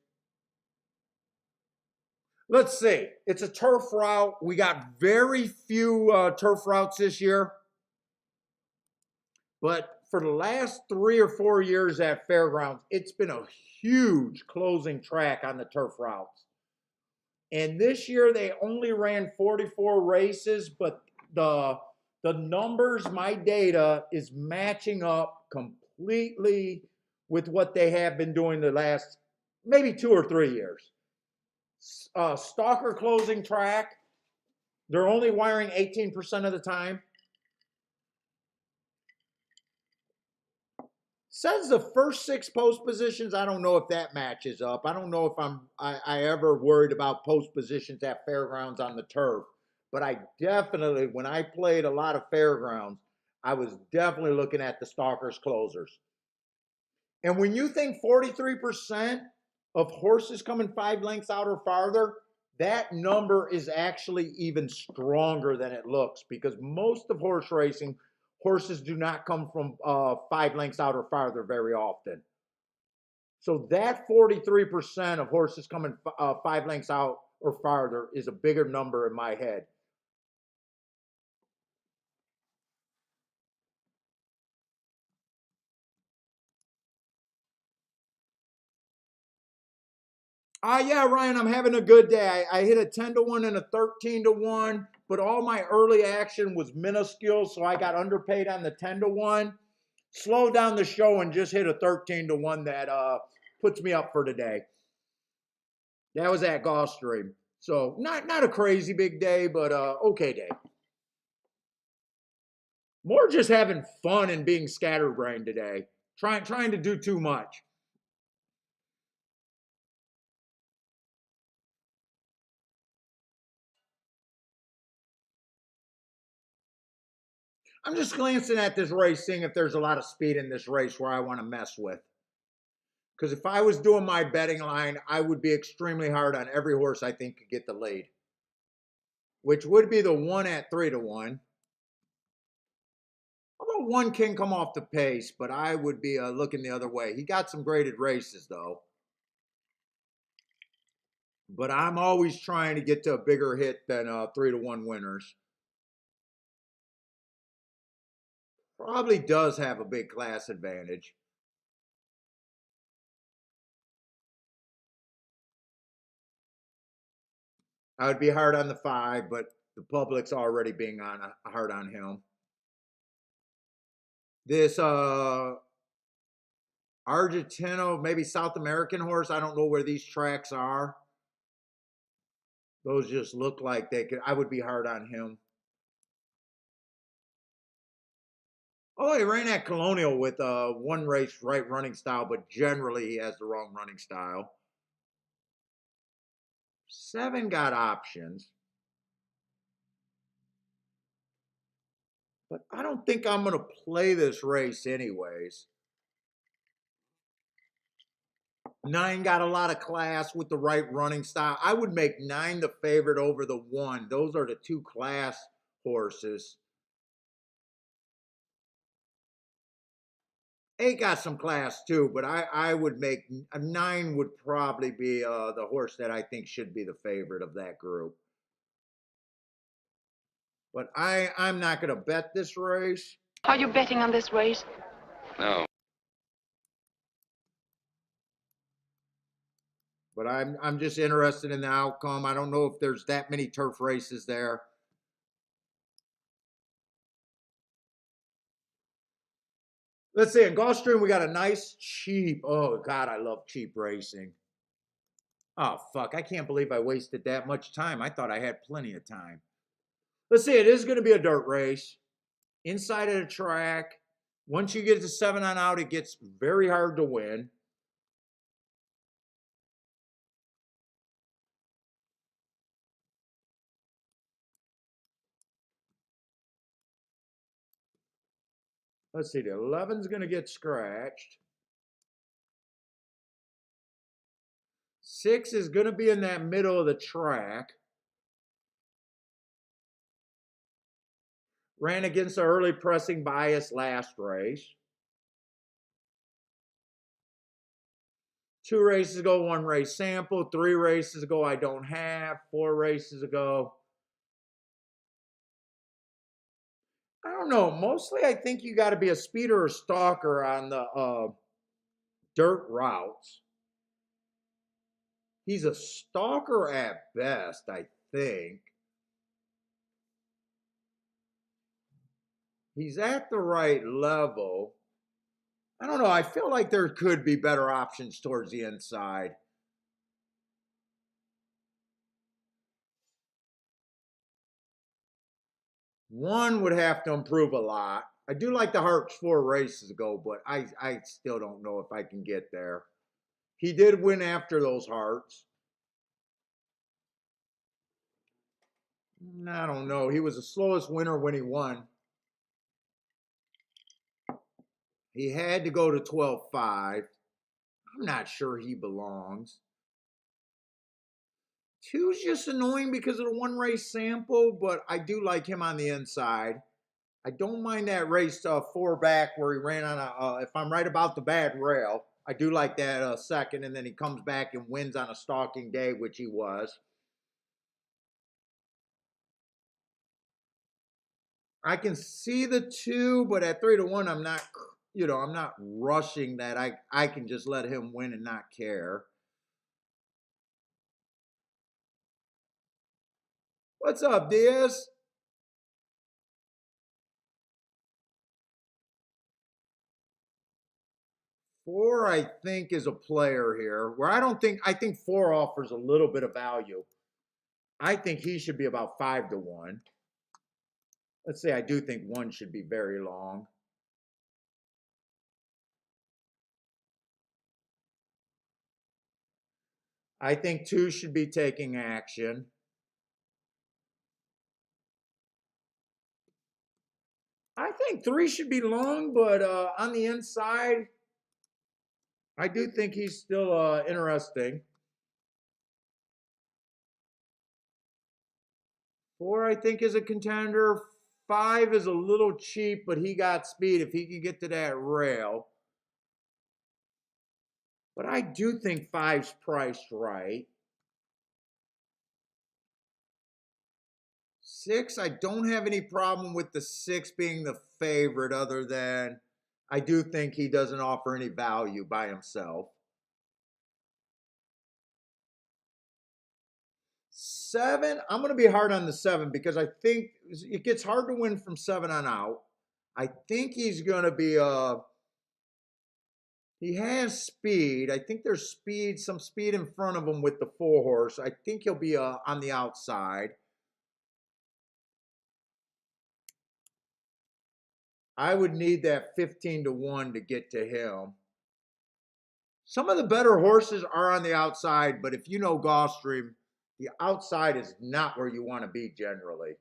Let's see. It's a turf route. We got very few turf routes this year. But for the last 3 or 4 years at Fairgrounds, it's been a huge closing track on the turf routes. And this year they only ran 44 races, but the numbers, my data is matching up completely with what they have been doing the last maybe 2 or 3 years. Stalker closing track, they're only wiring 18% of the time. Says the first 6 post positions. I don't know if that matches up. I don't know if I ever worried about post positions at Fairgrounds on the turf. But I definitely, when I played a lot of Fairgrounds, I was definitely looking at the stalkers closers. And when you think 43% of horses coming 5 lengths out or farther, that number is actually even stronger than it looks, because most of horse racing, horses do not come from 5 lengths out or farther very often. So that 43% of horses coming 5 lengths out or farther is a bigger number in my head. Yeah, Ryan, I'm having a good day. I hit a 10-1 and a 13-1, but all my early action was minuscule, so I got underpaid on the 10-1. Slow down the show and just hit a 13-1 that puts me up for today. That was at Gulfstream. So not a crazy big day, but okay day. More just having fun and being scatterbrained today. Trying to do too much. I'm just glancing at this race, seeing if there's a lot of speed in this race where I want to mess with. Because if I was doing my betting line, I would be extremely hard on every horse I think could get the lead, which would be the 1 at 3-1. Although 1 can come off the pace, but I would be looking the other way. He got some graded races, though. But I'm always trying to get to a bigger hit than 3-1 winners. Probably does have a big class advantage. I would be hard on the 5, but the public's already being hard on him. This Argentino, maybe South American horse. I don't know where these tracks are. Those just look like they could. I would be hard on him. Oh, he ran at Colonial with 1 race right running style, but generally he has the wrong running style. 7 got options. But I don't think I'm going to play this race anyways. 9 got a lot of class with the right running style. I would make 9 the favorite over the 1. Those are the 2 class horses. 8 got some class too, but I would make 9 would probably be the horse that I think should be the favorite of that group. But I'm not going to bet this race. Are you betting on this race? No. But I'm just interested in the outcome. I don't know if there's that many turf races there. Let's see, in Gulfstream, we got a nice cheap. Oh, God, I love cheap racing. Oh, fuck. I can't believe I wasted that much time. I thought I had plenty of time. Let's see, it is going to be a dirt race. Inside of the track. Once you get to 7 on out, it gets very hard to win. Let's see, the 11's going to get scratched. 6 is going to be in that middle of the track. Ran against the early pressing bias last race. 2 races ago, 1 race sample. 3 races ago, I don't have. 4 races ago. I don't know. Mostly, I think you got to be a speeder or stalker on the dirt routes. He's a stalker at best, I think. He's at the right level. I don't know. I feel like there could be better options towards the inside. One would have to improve a lot. I do like the Hearts 4 races ago, but I still don't know if I can get there. He did win after those Hearts. I don't know. He was the slowest winner when he won. He had to go to 12.5. I'm not sure he belongs. 2's just annoying because of the one race sample, but I do like him on the inside. I don't mind that race 4 back where he ran on a, if I'm right about the bad rail, I do like that second, and then he comes back and wins on a stalking day, which he was. I can see the 2, but at 3-1, I'm not, I'm not rushing that. I can just let him win and not care. What's up, Diaz? Four, I think, is a player here where I think 4 offers a little bit of value. I think he should be about 5-1. Let's say I do think 1 should be very long. I think 2 should be taking action. I think 3 should be long, but on the inside, I do think he's still interesting. 4, I think, is a contender. 5 is a little cheap, but he got speed if he can get to that rail. But I do think 5's priced right. 6, I don't have any problem with the 6 being the favorite, other than I do think he doesn't offer any value by himself. 7, I'm going to be hard on the 7 because I think it gets hard to win from 7 on out. I think he's going to be he has speed. I think there's speed, some speed in front of him with the 4 horse. I think he'll be on the outside. I would need that 15-1 to get to him. Some of the better horses are on the outside, but if you know Gulfstream, the outside is not where you want to be generally.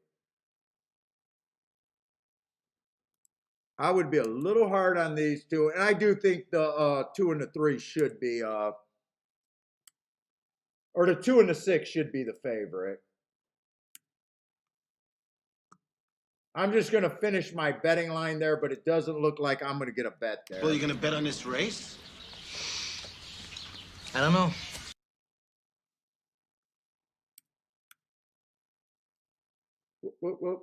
I would be a little hard on these 2, and I do think the 2 and the 3 should be, or the 2 and the 6 should be the favorite. I'm just going to finish my betting line there, but it doesn't look like I'm going to get a bet there. Well, you going to bet on this race? I don't know. Whoop, whoop.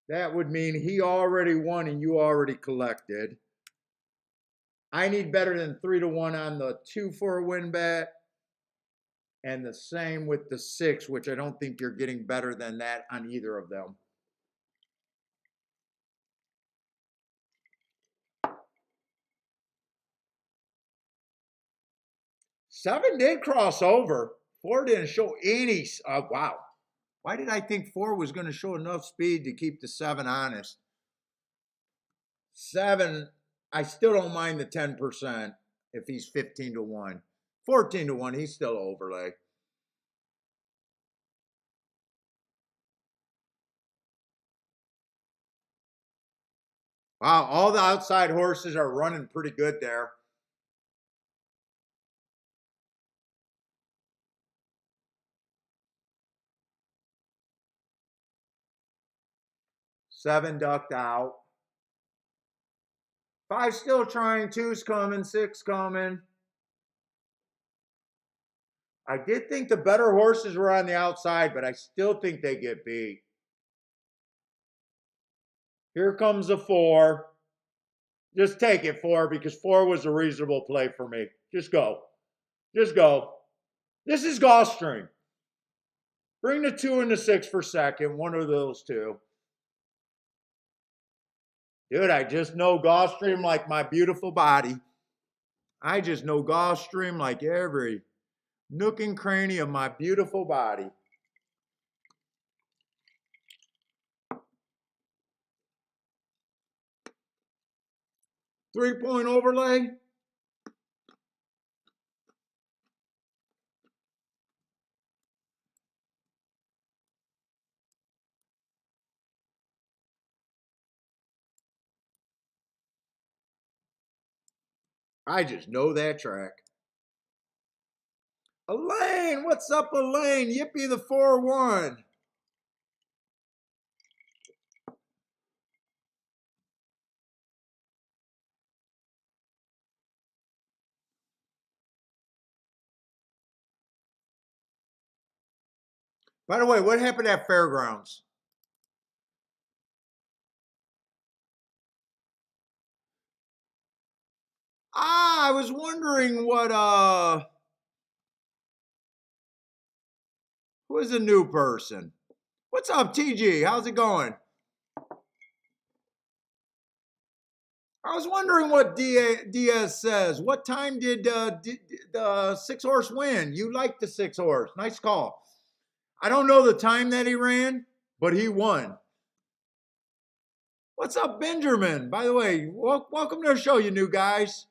That would mean he already won and you already collected. I need better than 3-1 on the 2 for a win bet. And the same with the 6, which I don't think you're getting better than that on either of them. Seven did cross over. 4 didn't show any. Wow. Why did I think 4 was going to show enough speed to keep the 7 honest? 7, I still don't mind the 10% if he's 15-1. 14-1, he's still overlay. Wow, all the outside horses are running pretty good there. Seven ducked out. 5 still trying. 2's coming. 6 coming. I did think the better horses were on the outside, but I still think they get beat. Here comes a 4. Just take it, 4, because 4 was a reasonable play for me. Just go. Just go. This is Gulfstream. Bring the 2 and the 6 for second. One of those 2. Dude, I just know Gulfstream like my beautiful body. I just know Gulfstream like every nook and cranny of my beautiful body. 3-point overlay. I just know that track. Elaine, what's up, Elaine? Yippee the 4-1. By the way, what happened at Fairgrounds? I was wondering who is a new person? What's up, TG? How's it going? I was wondering what Diaz says. What time did the 6-horse win? You like the 6-horse. Nice call. I don't know the time that he ran, but he won. What's up, Benjamin? By the way, welcome to the show, you new guys.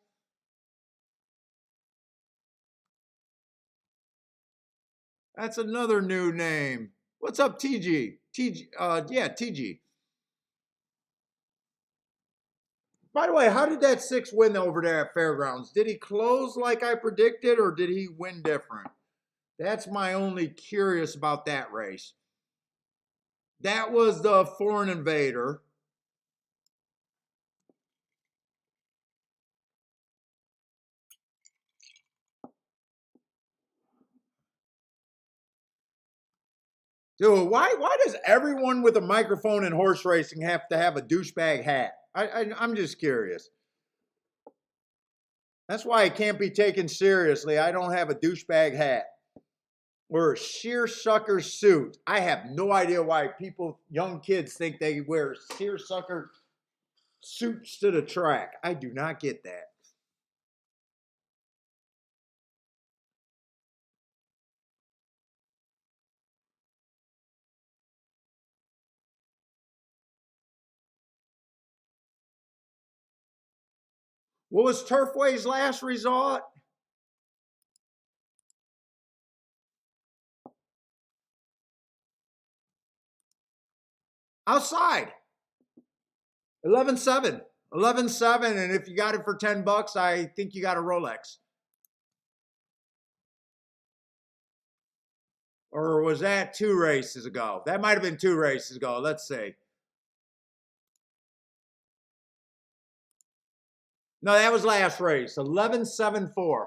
That's another new name. What's up, TG? Yeah, TG. By the way, how did that 6 win over there at Fairgrounds? Did he close like I predicted, or did he win different? That's my only curious about that race. That was the Foreign Invader. Dude, why does everyone with a microphone in horse racing have to have a douchebag hat? I'm just curious. That's why it can't be taken seriously. I don't have a douchebag hat or a seersucker suit. I have no idea why people, young kids, think they wear seersucker suits to the track. I do not get that. What was Turfway's last result? Outside. 11-7. 11-7, and if you got it for $10, I think you got a Rolex. Or was that 2 races ago? That might have been 2 races ago. Let's see. No, that was last race. 11-7-4.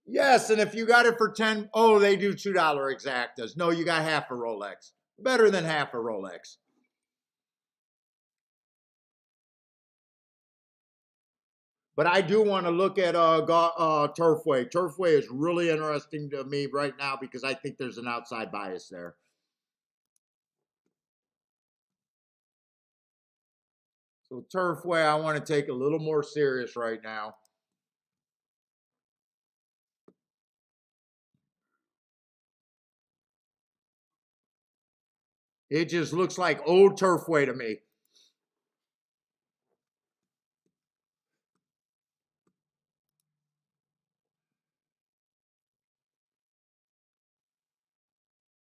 Yes, and if you got it for 10, oh, they do $2 exactas. No, you got half a Rolex. Better than half a Rolex. But I do want to look at Turfway. Turfway is really interesting to me right now because I think there's an outside bias there. So Turfway, I want to take a little more serious right now. It just looks like old Turfway to me.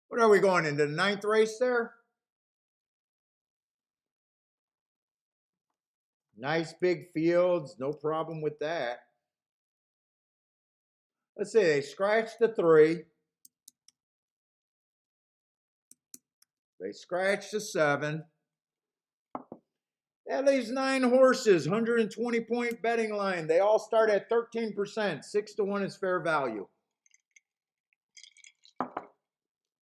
What are we going into the 9th race there? Nice big fields, no problem with that. Let's see, they scratched the 3. They scratched the 7. That leaves 9 horses, 120-point betting line. They all start at 13%. 6-1 is fair value.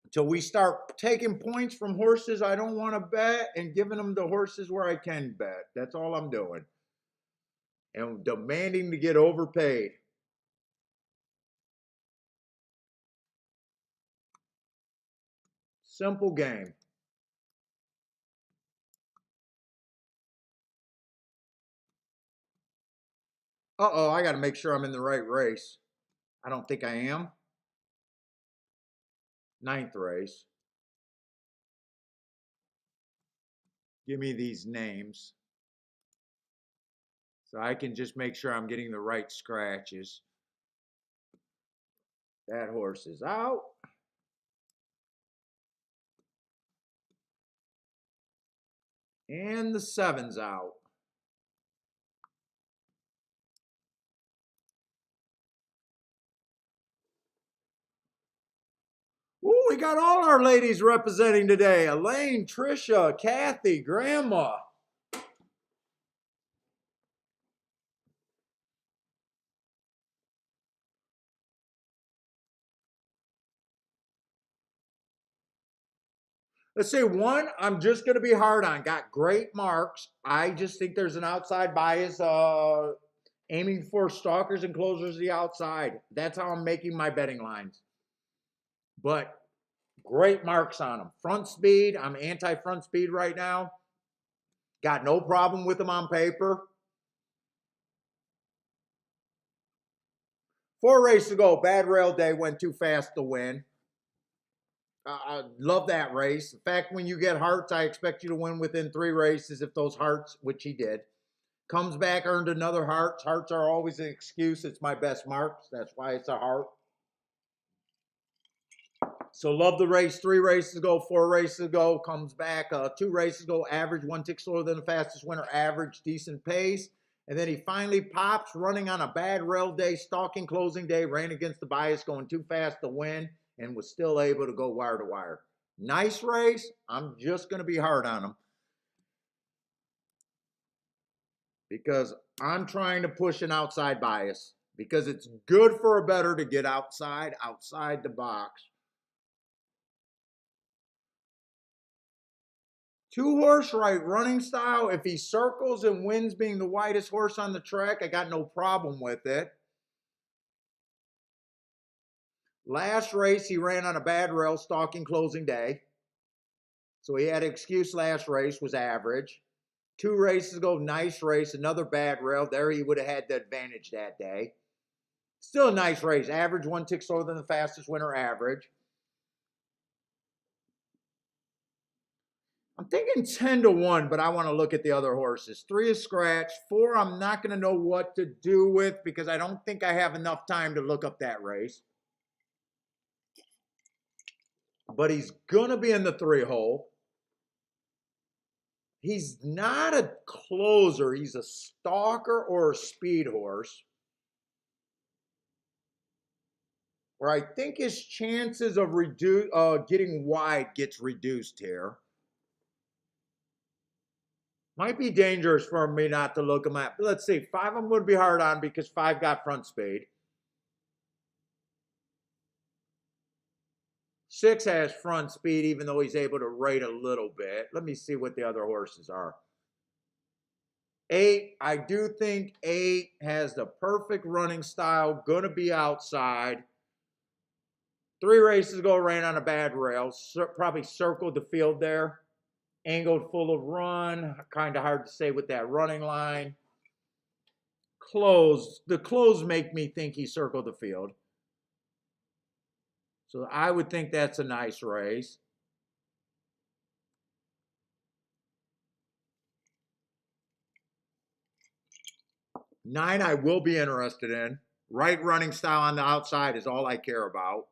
Until we start taking points from horses I don't want to bet and giving them the horses where I can bet. That's all I'm doing. And demanding to get overpaid. Simple game. Uh-oh, I got to make sure I'm in the right race. I don't think I am. 9th race. Give me these names. So I can just make sure I'm getting the right scratches. That horse is out. And the 7's out. Ooh, we got all our ladies representing today. Elaine, Trisha, Kathy, Grandma. Let's say 1, I'm just going to be hard on. Got great marks. I just think there's an outside bias aiming for stalkers and closers the outside. That's how I'm making my betting lines. But great marks on them. Front speed, I'm anti-front speed right now. Got no problem with them on paper. 4 races ago, bad rail day, went too fast to win. I love that race. In fact, when you get hearts, I expect you to win within 3 races if those hearts, which he did. Comes back, earned another heart. Hearts are always an excuse. It's my best marks. That's why it's a heart. So love the race. 3 races ago, 4 races ago. Comes back 2 races ago. Average 1 tick slower than the fastest winner. Average, decent pace. And then he finally pops, running on a bad rail day, stalking closing day. Ran against the bias, going too fast to win. And was still able to go wire to wire. Nice race. I'm just going to be hard on him. Because I'm trying to push an outside bias. Because it's good for a bettor to get outside the box. 2-horse right running style. If he circles and wins being the widest horse on the track, I got no problem with it. Last race, he ran on a bad rail, stalking closing day. So he had an excuse last race, was average. 2 races ago, nice race, another bad rail. There he would have had the advantage that day. Still a nice race. Average 1 tick slower than the fastest winner, average. I'm thinking 10-1, but I want to look at the other horses. 3 is scratch. 4, I'm not going to know what to do with because I don't think I have enough time to look up that race. But he's going to be in the 3 hole. He's not a closer. He's a stalker or a speed horse. Where I think his chances of getting wide gets reduced here. Might be dangerous for me not to look him at. But let's see. 5 I'm going to be hard on because 5 got front speed. 6 has front speed, even though he's able to rate a little bit. Let me see what the other horses are. 8, I do think 8 has the perfect running style. Going to be outside. 3 races ago, ran on a bad rail. Probably circled the field there. Angled full of run. Kind of hard to say with that running line. Close. The close make me think he circled the field. So I would think that's a nice race. 9 I will be interested in. Right running style on the outside is all I care about.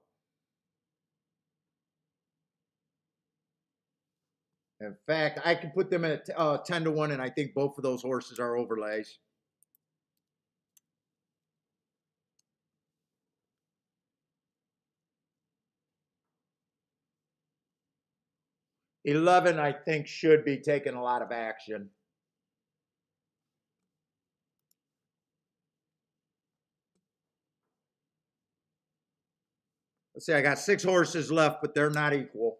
In fact, I can put them at 10-1, and I think both of those horses are overlays. $11, I think, should be taking a lot of action. Let's see, I got 6 horses left, but they're not equal.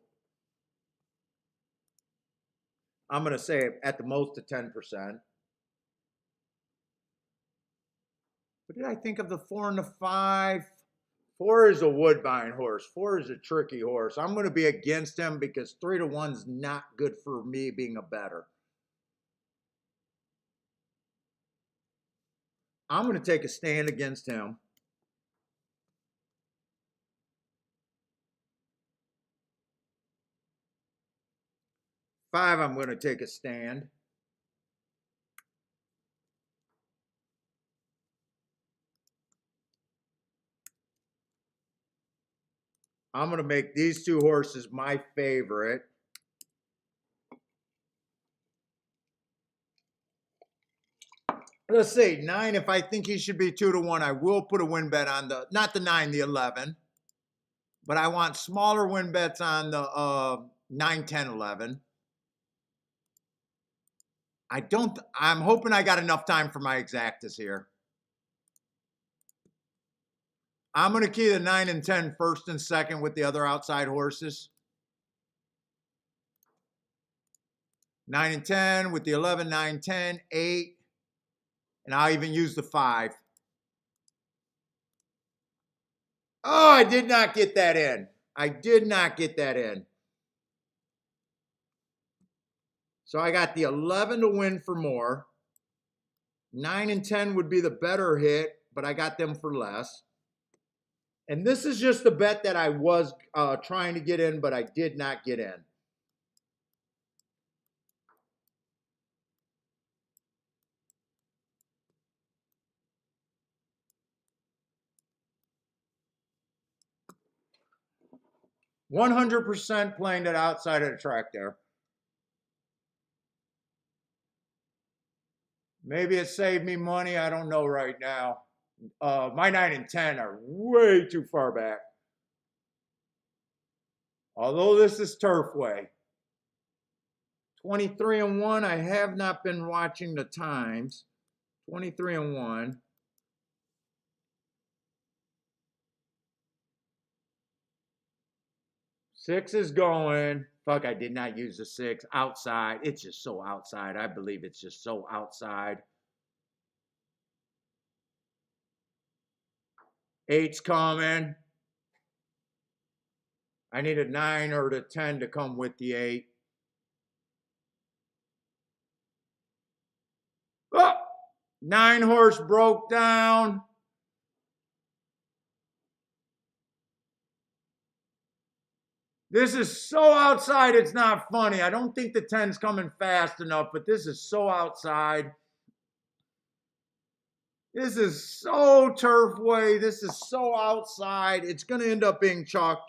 I'm going to say at the most a 10%. What did I think of the 4 and the 5? 4 is a Woodbine horse. 4 is a tricky horse. I'm going to be against him because 3-1's not good for me being a bettor. I'm going to take a stand against him. 5, I'm going to take a stand. I'm going to make these two horses my favorite. Let's see, 9, if I think he should be 2-1, I will put a win bet on the, not the 9, the 11. But I want smaller win bets on the 9, 10, 11. I'm hoping I got enough time for my exactas here. I'm going to key the 9 and 10 first and second with the other outside horses. 9 and 10 with the 11, 9, 10, 8. And I'll even use the 5. Oh, I did not get that in. I did not get that in. So I got the 11 to win for more. 9 and 10 would be the better hit, but I got them for less. And this is just the bet that I was trying to get in, but I did not get in. %100 playing that outside of the track there. Maybe it saved me money. I don't know right now. My 9 and 10 are way too far back. Although this is Turfway. 23 and 1. I have not been watching the times. 23 and 1. 6 is going. Fuck, I did not use the 6. Outside. It's just so outside. I believe it's just so outside. 8's coming. I need a 9 or a 10 to come with the 8. Oh, 9 horse broke down. This is so outside, it's not funny. I don't think the 10's coming fast enough, but this is so outside. This is so Turfway. This is so outside. It's going to end up being chalk.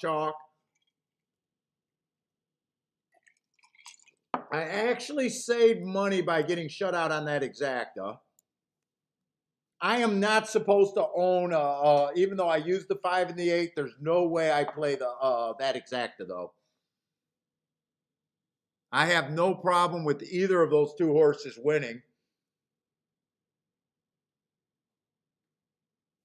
I actually saved money by getting shut out on that exacta. I am not supposed to own, even though I used the 5 and the 8, there's no way I play that exacta, though. I have no problem with either of those two horses winning.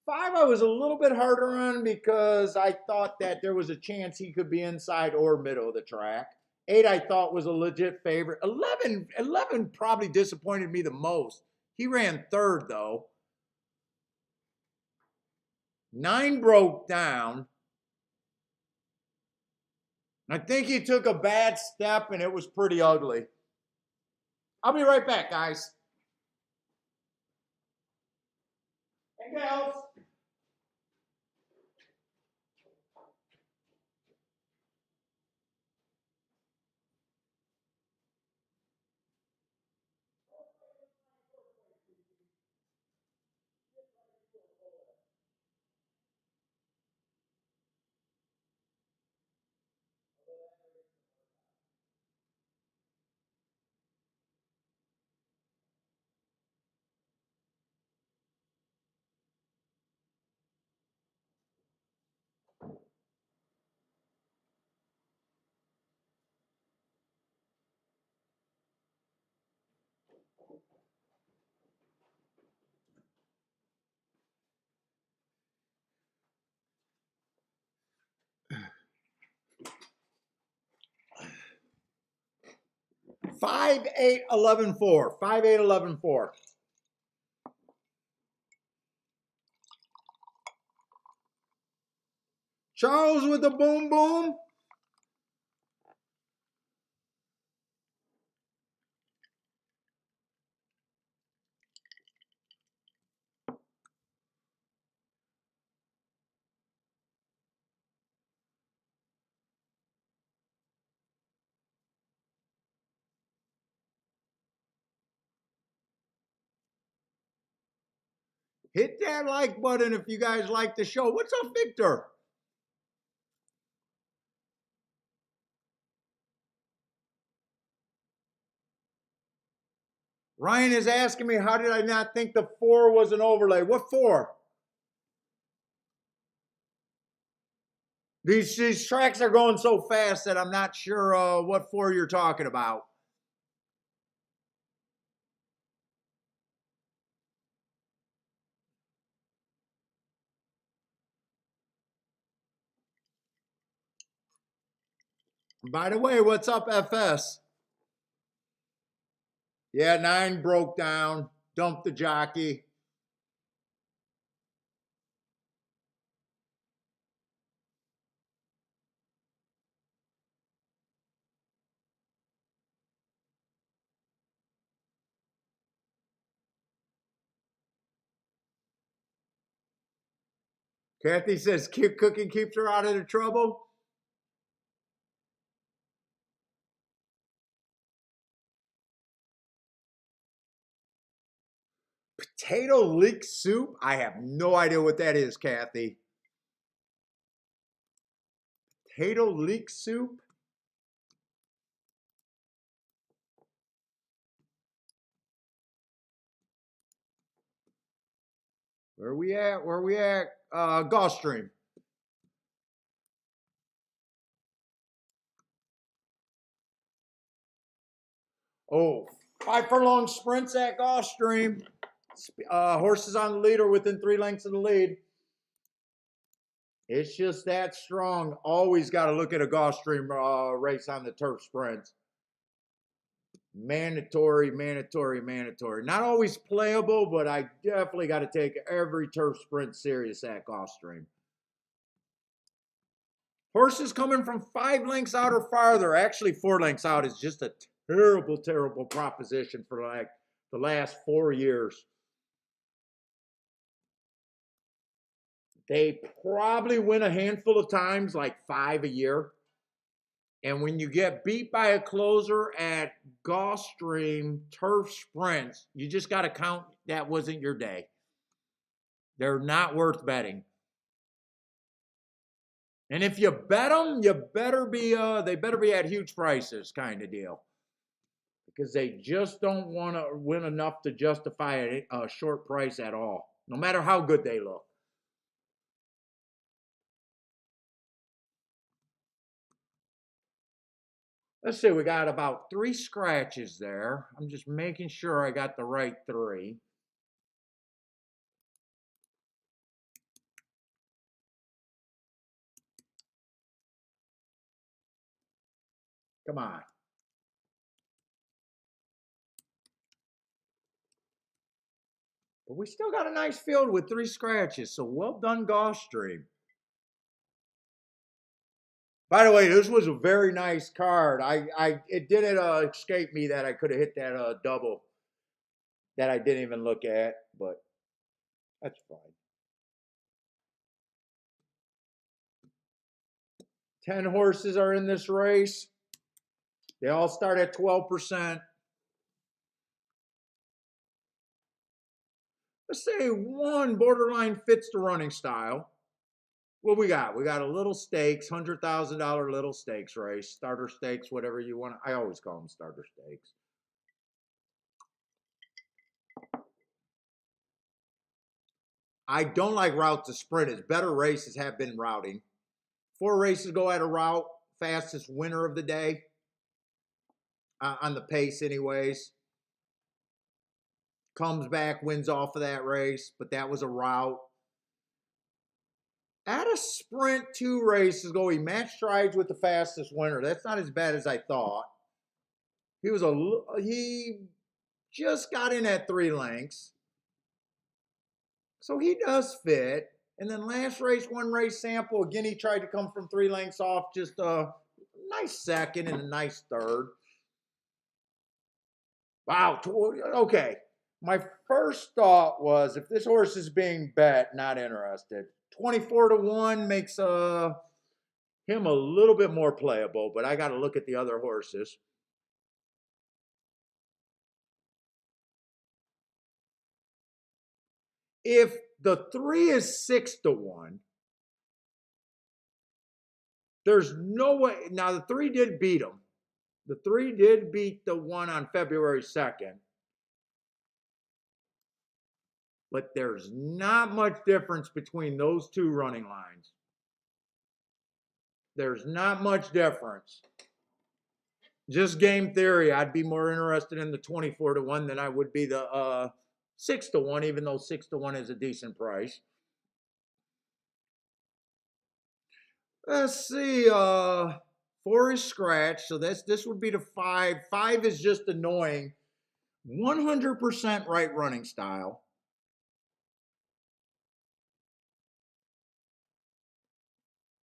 5, I was a little bit harder on because I thought that there was a chance he could be inside or middle of the track. 8, I thought was a legit favorite. 11 probably disappointed me the most. He ran third, though. 9 broke down. I think he took a bad step, and it was pretty ugly. I'll be right back, guys. And gals. Five, 8, 11, 4. 5, 8, 11, 4. Charles with the boom boom. Hit that like button if you guys like the show. What's up, Victor? Ryan is asking me, how did I not think the 4 was an overlay? What 4? These tracks are going so fast that I'm not sure what 4 you're talking about. By the way, what's up, FS? Yeah, 9 broke down, dumped the jockey. Kathy says cooking keeps her out of the trouble. Potato leek soup? I have no idea what that is, Kathy. Potato leek soup? Where we at? Where we at? Gulfstream. Oh, 5 furlong sprints at Gulfstream. Horses on the leader within 3 lengths of the lead. It's just that strong. Always got to look at a Gulfstream race on the turf sprints. Mandatory, mandatory, mandatory. Not always playable, but I definitely got to take every turf sprint serious at Gulfstream. Horses coming from 5 lengths out or farther, actually 4 lengths out, is just a terrible, terrible proposition for like the last 4 years. They probably win a handful of times, like 5 a year. And when you get beat by a closer at Gulfstream turf sprints, you just got to count that wasn't your day. They're not worth betting. And if you bet them, you better be they better be at huge prices, kind of deal, because they just don't want to win enough to justify a short price at all, no matter how good they look. Let's see, we got about 3 scratches there. I'm just making sure I got the right 3. Come on. But we still got a nice field with 3 scratches, so well done, Gulfstream. By the way, this was a very nice card. It didn't escape me that I could have hit that double that I didn't even look at, but that's fine. 10 horses are in this race. They all start at 12%. Let's say 1 borderline fits the running style. What we got? We got a little stakes, $100,000 little stakes race, starter stakes, whatever you want. I always call them starter stakes. I don't like route to sprinters. Better races have been routing. 4 races go at a route. Fastest winner of the day. On the pace anyways. Comes back, wins off of that race, but that was a route. At a sprint 2 races ago, he matched strides with the fastest winner. That's not as bad as I thought. He just got in at 3 lengths. So he does fit. And then last race, 1 race sample. Again, he tried to come from 3 lengths off. Just a nice second and a nice third. Wow. Okay. My first thought was, if this horse is being bet, not interested. 24-1 makes him a little bit more playable, but I got to look at the other horses. If the 3 is 6-1, there's no way. Now, the 3 did beat him. The 3 did beat the 1 on February 2nd. but there's not much difference between those two running lines. There's not much difference. Just game theory, I'd be more interested in the 24-1 than I would be the 6-1, even though 6-1 is a decent price. Let's see, 4 is scratch, so this would be the 5. 5 is just annoying. 100% right running style.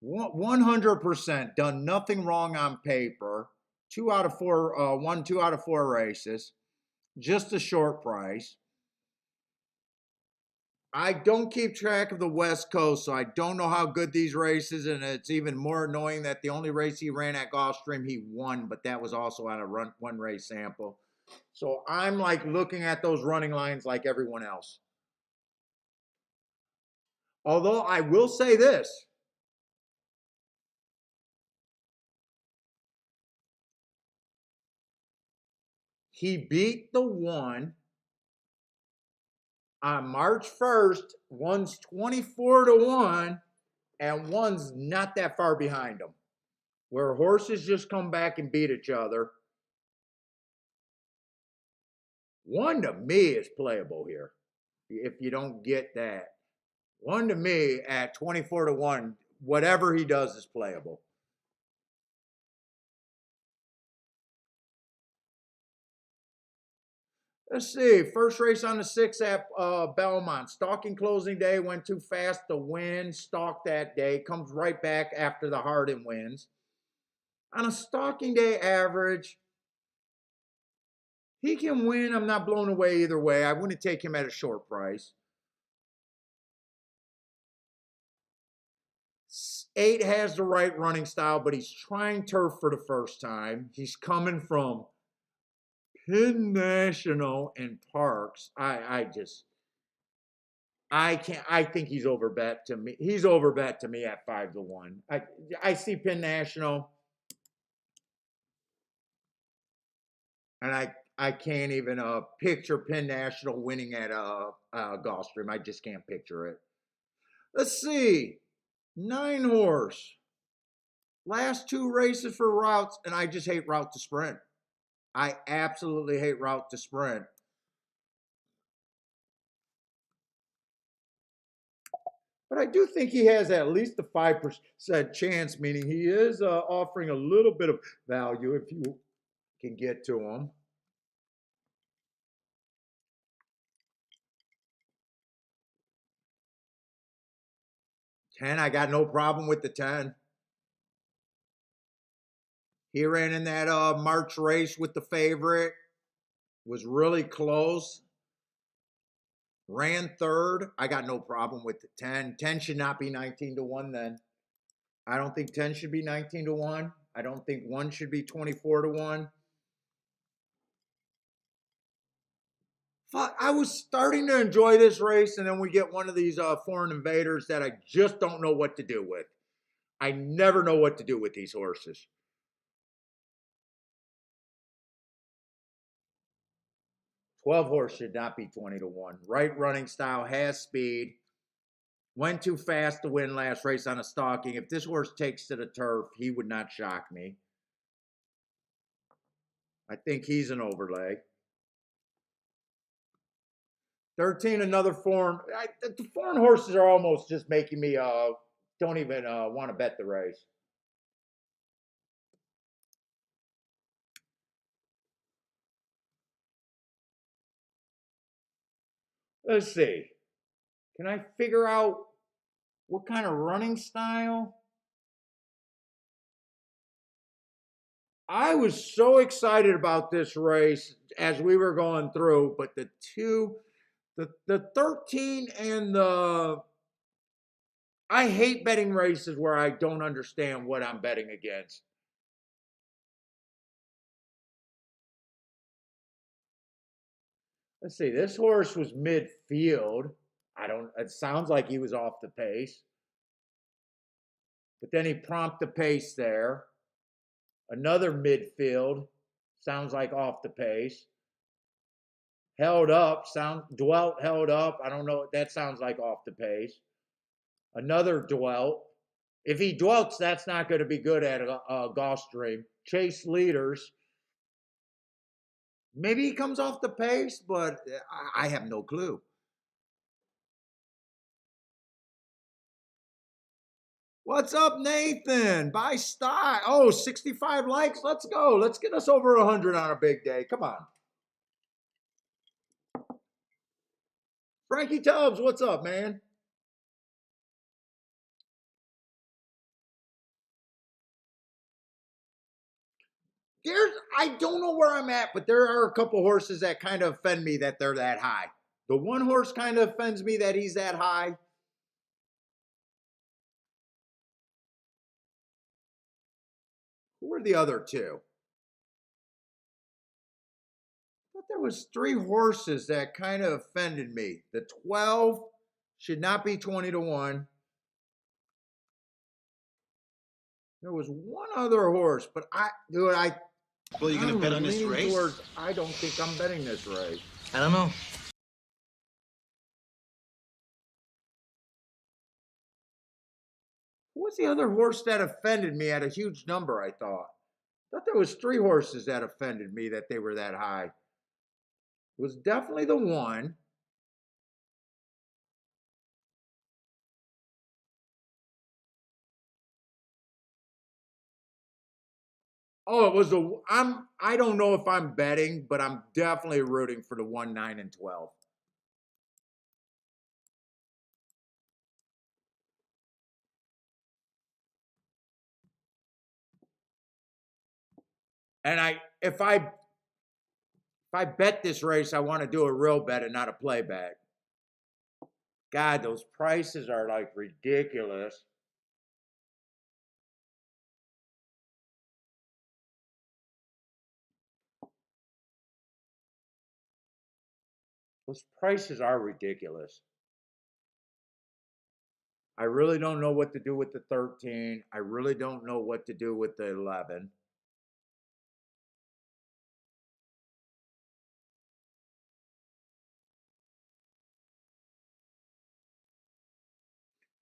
100% done nothing wrong on paper. 2 out of 4, won 2 out of 4 races. Just a short price. I don't keep track of the West Coast, so I don't know how good these races, and it's even more annoying that the only race he ran at Gulfstream, he won, but that was also on a one race sample. So I'm like looking at those running lines like everyone else. Although I will say this. He beat the 1 on March 1st. One's 24-1, and one's not that far behind him. Where horses just come back and beat each other. 1 to me is playable here. If you don't get that. 1 to me at 24-1, whatever he does is playable. Let's see. First race on the 6 at Belmont. Stalking closing day. Went too fast to win. Stalked that day. Comes right back after the Hardin wins. On a stalking day average, he can win. I'm not blown away either way. I wouldn't take him at a short price. 8 has the right running style, but he's trying turf for the first time. He's coming from Penn National and Parks. I think he's overbet to me. He's overbet to me at 5-1. I see Penn National, and I can't even picture Penn National winning at Gulfstream. I just can't picture it. Let's see. 9 horse. Last 2 races for routes, and I just hate route to sprint. I absolutely hate route to sprint. But I do think he has at least a 5% chance, meaning he is offering a little bit of value if you can get to him. 10, I got no problem with the 10. He ran in that March race with the favorite. Was really close. Ran 3rd. I got no problem with the 10. 10 should not be 19-1 then. I don't think 10 should be 19-1. I don't think 1 should be 24-1. I was starting to enjoy this race, and then we get one of these foreign invaders that I just don't know what to do with. I never know what to do with these horses. 12 horse should not be 20-1. Right running style, has speed. Went too fast to win last race on a stalking. If this horse takes to the turf, he would not shock me. I think he's an overlay. 13, another foreign. The foreign horses are almost just making me don't even want to bet the race. Let's see. Can I figure out what kind of running style? I was so excited about this race as we were going through, but the 13 and I hate betting races where I don't understand what I'm betting against. Let's see, this horse was midfield. It sounds like he was off the pace. But then he prompted the pace there. Another midfield. Sounds like off the pace. Held up, dwelt held up. I don't know. That sounds like off the pace. Another dwelt. If he dwelts, that's not going to be good at a Gulfstream. Chase leaders. Maybe he comes off the pace, but I have no clue. What's up, Nathan? Buy stock. Oh, 65 likes. Let's go. Let's get us over 100 on a big day. Come on. Frankie Tubbs, what's up, man? I don't know where I'm at, but there are a couple horses that kind of offend me that they're that high. The one horse kind of offends me that he's that high. Who are the other two? I thought there was 3 horses that kind of offended me. The 12 should not be 20 to 1. There was one other horse, but Well, you gonna bet on this race? I don't think I'm betting this race. I don't know. Who was the other horse that offended me at a huge number, I thought? I thought there was 3 horses that offended me that they were that high. It was definitely the one. Oh, it was I don't know if I'm betting, but I'm definitely rooting for the 1, 9, and 12. And if I bet this race, I want to do a real bet and not a play bet. God, those prices are like ridiculous. Those prices are ridiculous. I really don't know what to do with the 13. I really don't know what to do with the 11.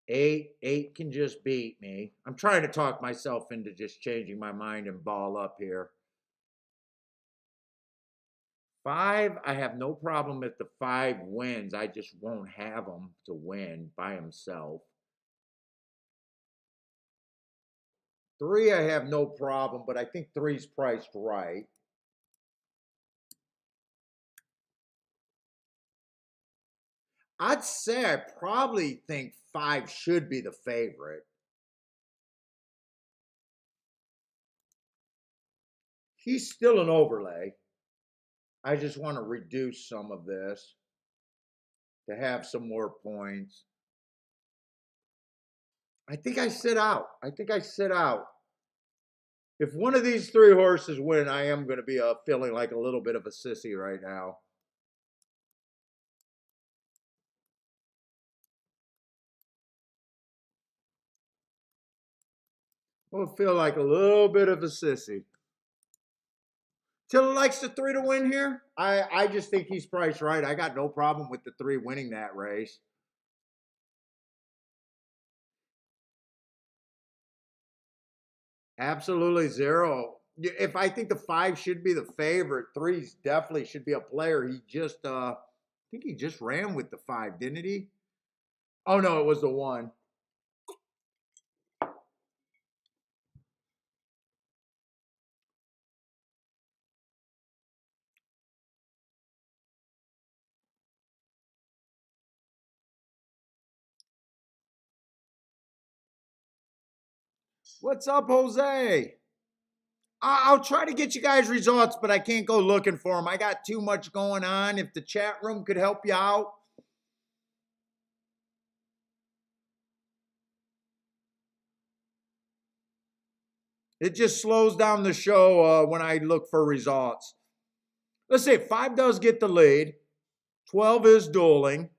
Eight can just beat me. I'm trying to talk myself into just changing my mind and ball up here. 5, I have no problem if the 5 wins. I just won't have him to win by himself. 3, I have no problem, but I think 3's priced right. I'd say I probably think 5 should be the favorite. He's still an overlay. I just want to reduce some of this to have some more points. I think I sit out. If one of these 3 horses win, I am going to be feeling like a little bit of a sissy right now. I'll feel like a little bit of a sissy. Tiller likes the 3 to win here. I just think he's priced right. I got no problem with the 3 winning that race. Absolutely 0. If I think the 5 should be the favorite, 3's definitely should be a player. He just, I think he just ran with the 5, didn't he? Oh no, it was the 1. What's up, Jose? I'll try to get you guys results, but I can't go looking for them. I got too much going on. If the chat room could help you out. It just slows down the show when I look for results. Let's see, 5 does get the lead. 12 is dueling.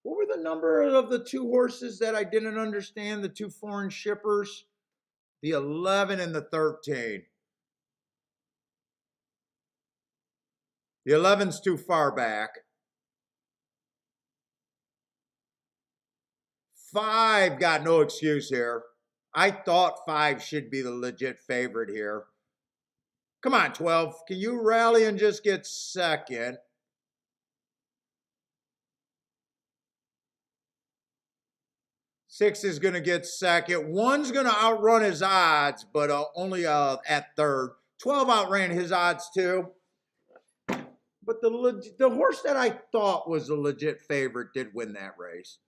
What were the number of the 2 horses that I didn't understand? The 2 foreign shippers? The 11 and the 13. The 11's too far back. 5 got no excuse here. I thought 5 should be the legit favorite here. Come on, 12. Can you rally and just get second? Six is going to get second. 1's going to outrun his odds, but only at third. 12 outran his odds too. But the horse that I thought was a legit favorite did win that race.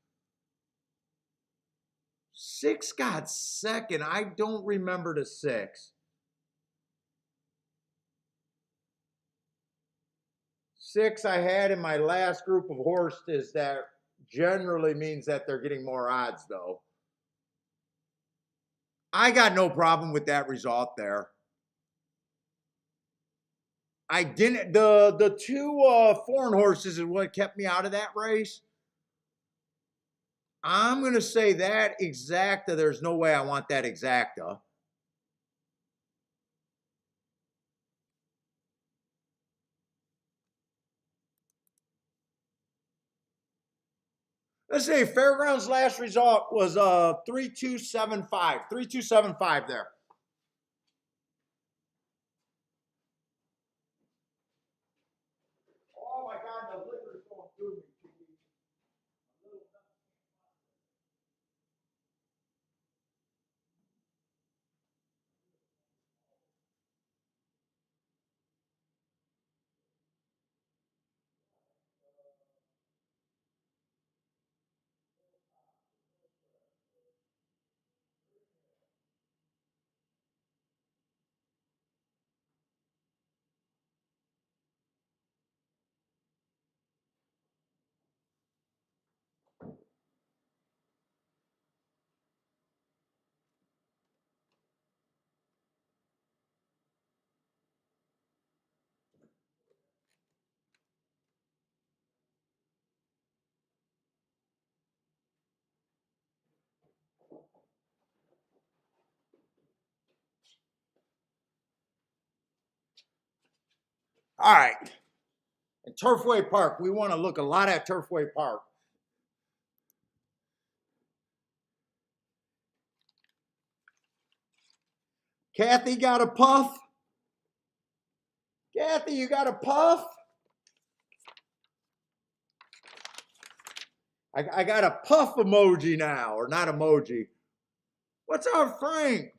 6 got second. I don't remember the 6. 6 I had in my last group of horses. That generally means that they're getting more odds, though. I got no problem with that result there. I didn't. The 2 foreign horses is what kept me out of that race. I'm going to say that exacta. There's no way I want that exacta. Let's see. Fairgrounds' last result was 3275. 3275 there. Oh my God, the liquor's going through me. All right. And Turfway Park, we want to look a lot at Turfway Park. Kathy got a puff? Kathy, you got a puff? I got a puff emoji now, or not emoji. What's up, Frank?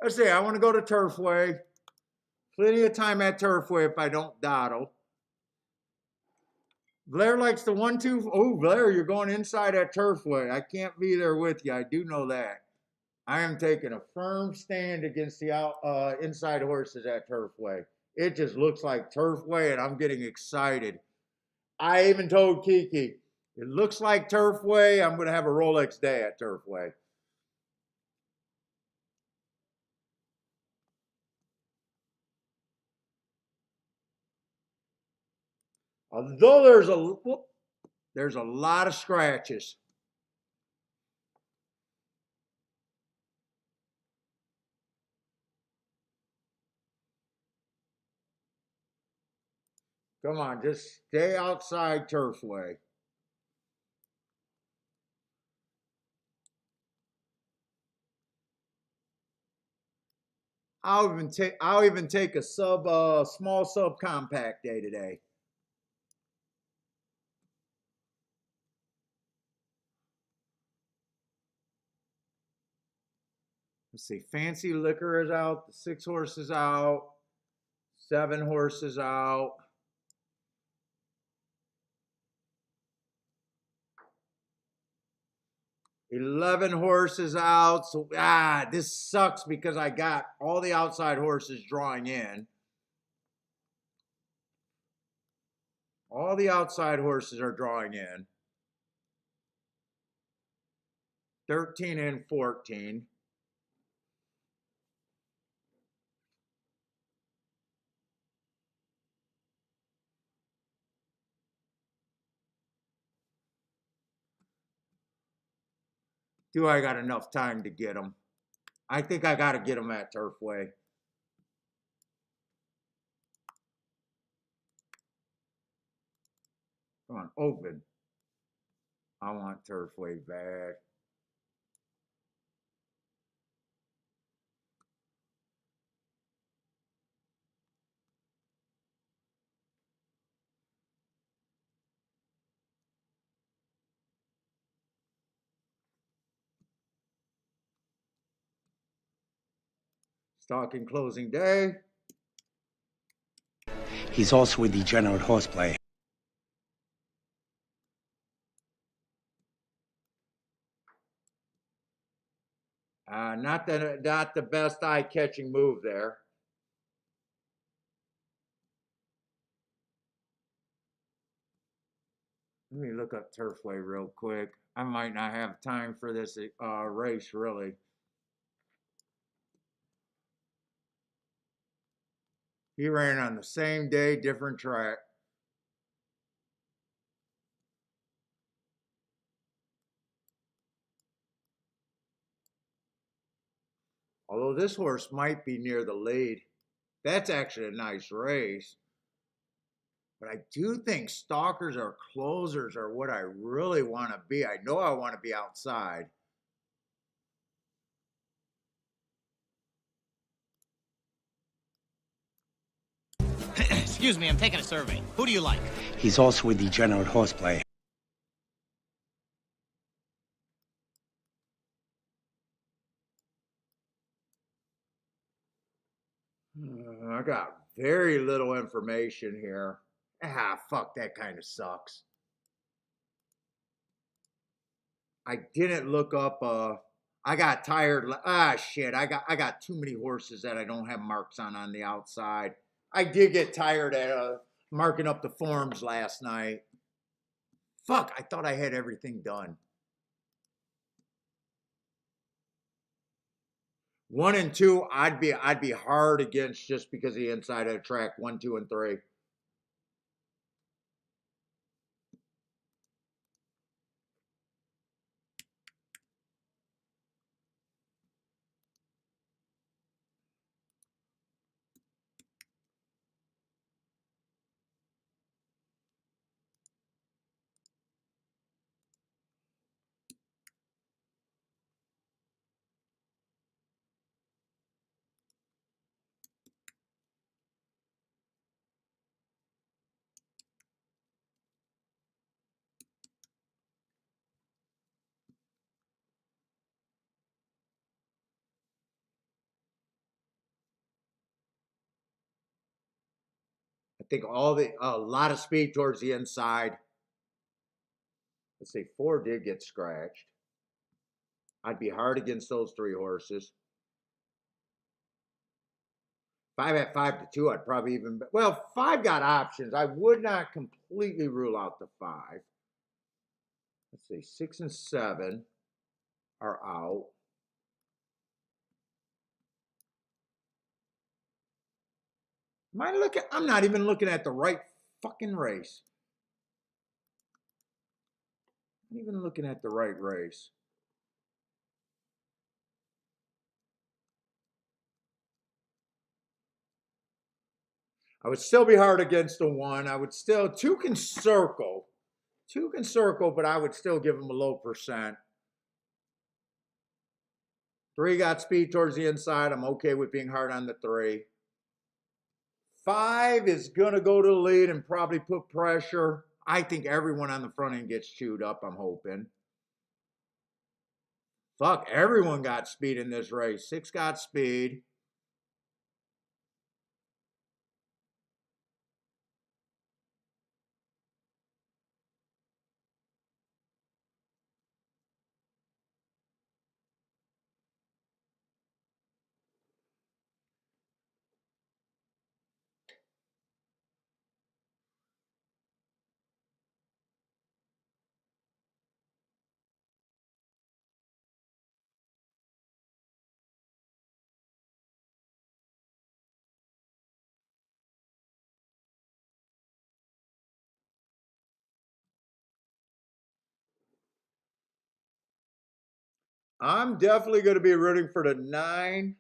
Let's see, I want to go to Turfway. Plenty of time at Turfway if I don't dawdle. Blair likes the 1-2. Oh, Blair, you're going inside at Turfway. I can't be there with you. I do know that. I am taking a firm stand against the inside horses at Turfway. It just looks like Turfway, and I'm getting excited. I even told Kiki, it looks like Turfway. I'm going to have a Rolex day at Turfway. Although there's a lot of scratches. Come on, just stay outside Turfway. I'll even take a small subcompact day today. Let's see, Fancy Liquor is out, the 6 horses out, 7 horses out. $11 horses out. So this sucks because I got all the outside horses drawing in. All the outside horses are drawing in. 13 and 14. Do I got enough time to get them? I think I got to get them at Turfway. Come on, open. I want Turfway back. Stalking closing day. He's also a degenerate horseplayer. Not the best eye-catching move there. Let me look up Turfway real quick. I might not have time for this race, really. He ran on the same day, different track. Although this horse might be near the lead. That's actually a nice race. But I do think stalkers or closers are what I really want to be. I know I want to be outside. Excuse me, I'm taking a survey. Who do you like? He's also a degenerate horseplayer. I got very little information here. Fuck, that kind of sucks. I didn't look up, I got tired. Shit, I got too many horses that I don't have marks on the outside. I did get tired at marking up the forms last night. Fuck, I thought I had everything done. 1 and 2, I'd be hard against just because of the inside of the track. 1, 2, and 3. I think a lot of speed towards the inside. Let's see, 4 did get scratched. I'd be hard against those 3 horses. 5 at 5 to 2, I'd probably even, well, 5 got options. I would not completely rule out the 5. Let's see, 6 and 7 are out. I'm not even looking at the right fucking race. I'm not even looking at the right race. I would still be hard against the 1. I would still, 2 can circle. 2 can circle, but I would still give them a low percent. 3 got speed towards the inside. I'm okay with being hard on the 3. 5 is going to go to the lead and probably put pressure. I think everyone on the front end gets chewed up, I'm hoping. Fuck, everyone got speed in this race. 6 got speed. I'm definitely going to be rooting for the 9,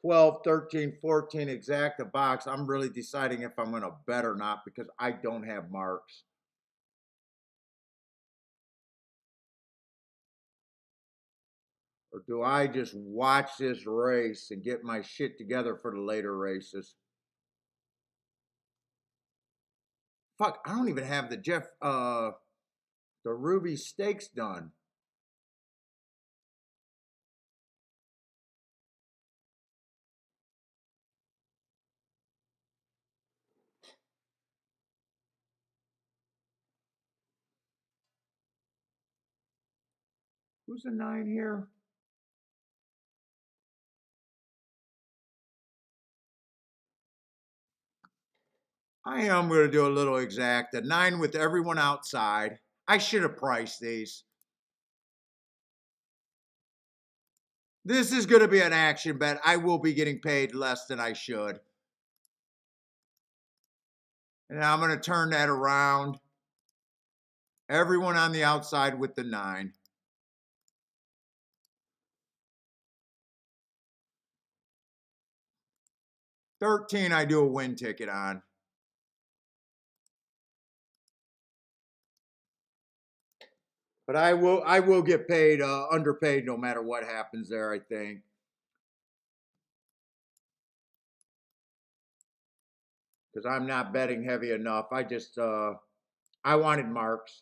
12, 13, 14 exacta box. I'm really deciding if I'm going to bet or not because I don't have marks. Or do I just watch this race and get my shit together for the later races? Fuck, I don't even have the Ruby Stakes done. Who's the 9 here? I am going to do a little exact. A 9 with everyone outside. I should have priced these. This is going to be an action bet. I will be getting paid less than I should. And I'm going to turn that around. Everyone on the outside with the 9. $13, I do a win ticket on. But I will get paid, underpaid no matter what happens there, I think. Because I'm not betting heavy enough. I wanted marks.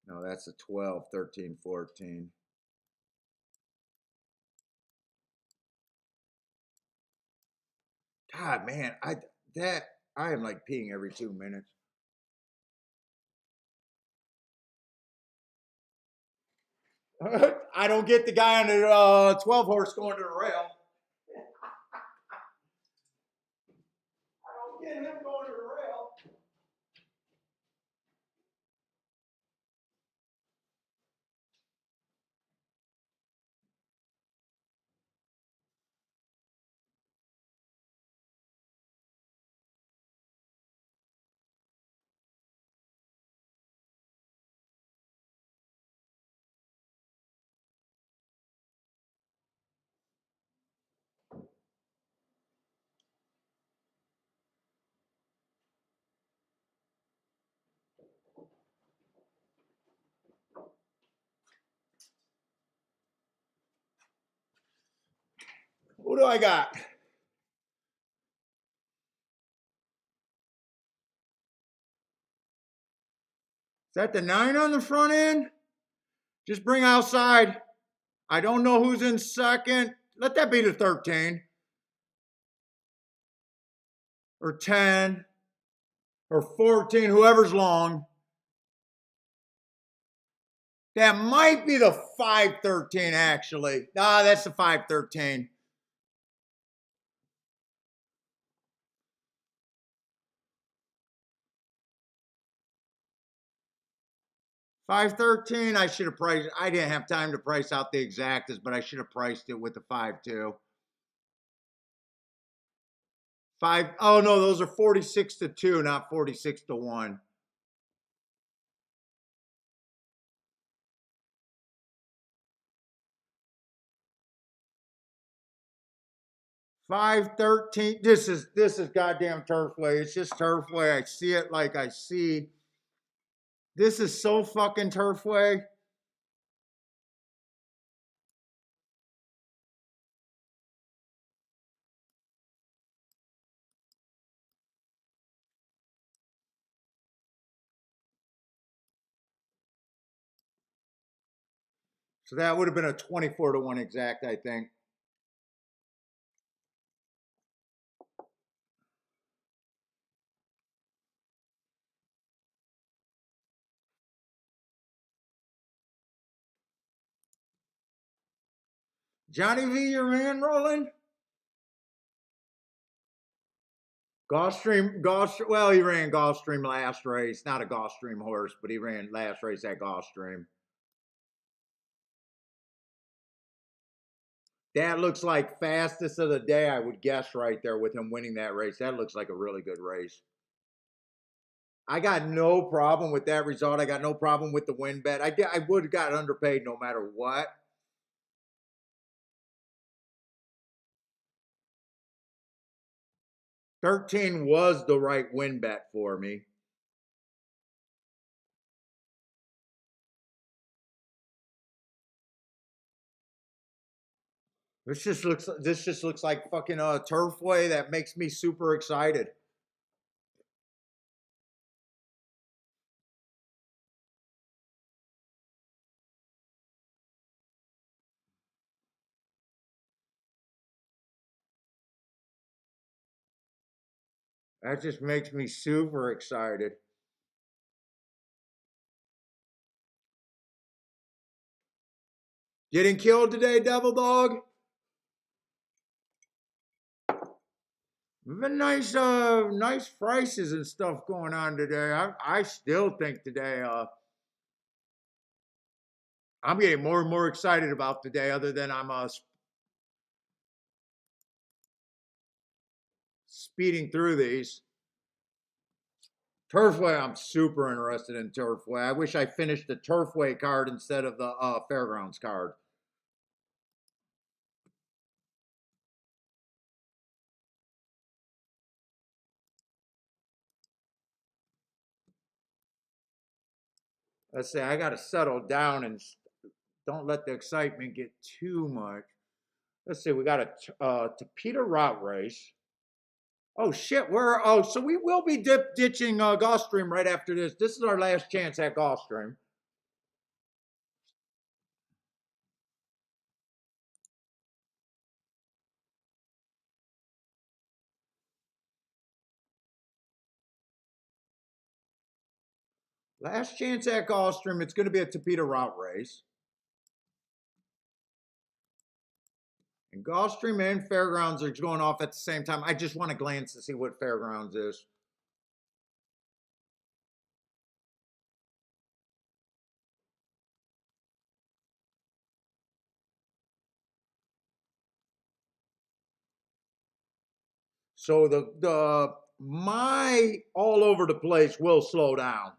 No, that's a 12, 13, 14. God, man, I am like peeing every 2 minutes. I don't get the guy on the 12 horse going to the rail. I don't get him going to the rail. Who do I got? Is that the 9 on the front end? Just bring outside. I don't know who's in second. Let that be the 13. Or 10. Or 14, whoever's long. That might be the 513, actually. Nah, that's the 513. $513, I should have priced. I didn't have time to price out the exactas, but I should have priced it with the 5-2. Oh no, those are 46-2, not 46-1. $513. This is goddamn Turfway. It's just Turfway. I see it like I see. This is so fucking Turfway. So that would have been a 24-1 exact, I think. Johnny V, your man rolling? Gulfstream, well, he ran Gulfstream last race. Not a Gulfstream horse, but he ran last race at Gulfstream. That looks like fastest of the day, I would guess, right there with him winning that race. That looks like a really good race. I got no problem with that result. I got no problem with the win bet. I would have got underpaid no matter what. $13 was the right win bet for me. This just looks like fucking Turfway. That makes me super excited. That just makes me super excited. Getting killed today, Devil Dog? Nice, nice prices and stuff going on today. I still think today, I'm getting more and more excited about today. Other than I'm speeding through these. Turfway, I'm super interested in Turfway. I wish I finished the Turfway card instead of the Fairgrounds card. Let's say I got to settle down and don't let the excitement get too much. Let's see, we got a Tapeta route race. Oh shit, so we will be ditching Gulfstream right after this. This is our last chance at Gulfstream. Last chance at Gulfstream. It's going to be a Tapeta route race. And Gulfstream and Fairgrounds are going off at the same time. I just want to glance to see what Fairgrounds is. So my all over the place will slow down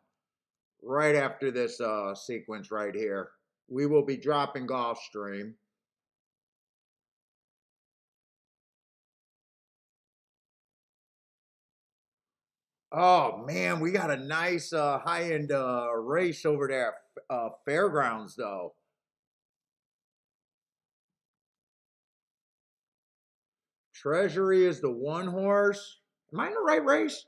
right after this sequence right here. We will be dropping Gulfstream. Oh man, we got a nice high-end race over there at Fairgrounds though. Treasury is the one horse. Am I in the right race?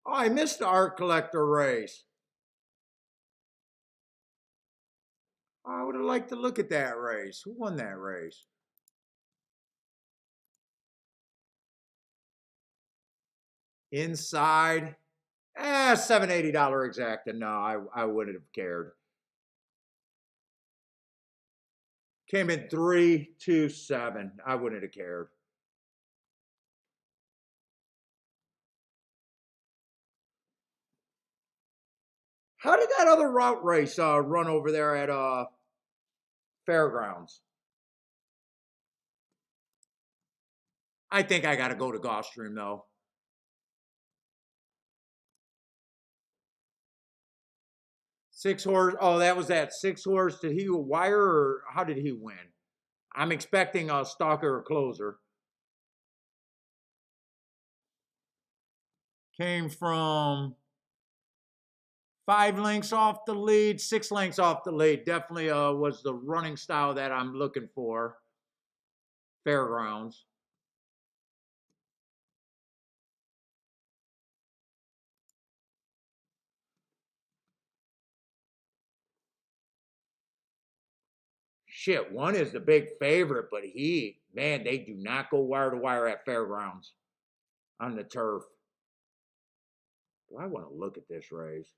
Oh, I missed the art collector race. Oh, I would have liked to look at that race. Who won that race? Inside. $780 exacta. No, I wouldn't have cared. Came in 327. I wouldn't have cared. How did that other route race run over there at Fairgrounds? I think I got to go to Gulfstream though. 6 horse. Oh, that was that 6 horse. Did he wire or how did he win? I'm expecting a stalker or closer. Came from 5 lengths off the lead, 6 lengths off the lead. Definitely was the running style that I'm looking for. Fairgrounds. Shit, one is the big favorite, but man, they do not go wire to wire at Fairgrounds on the turf. Do I want to look at this race?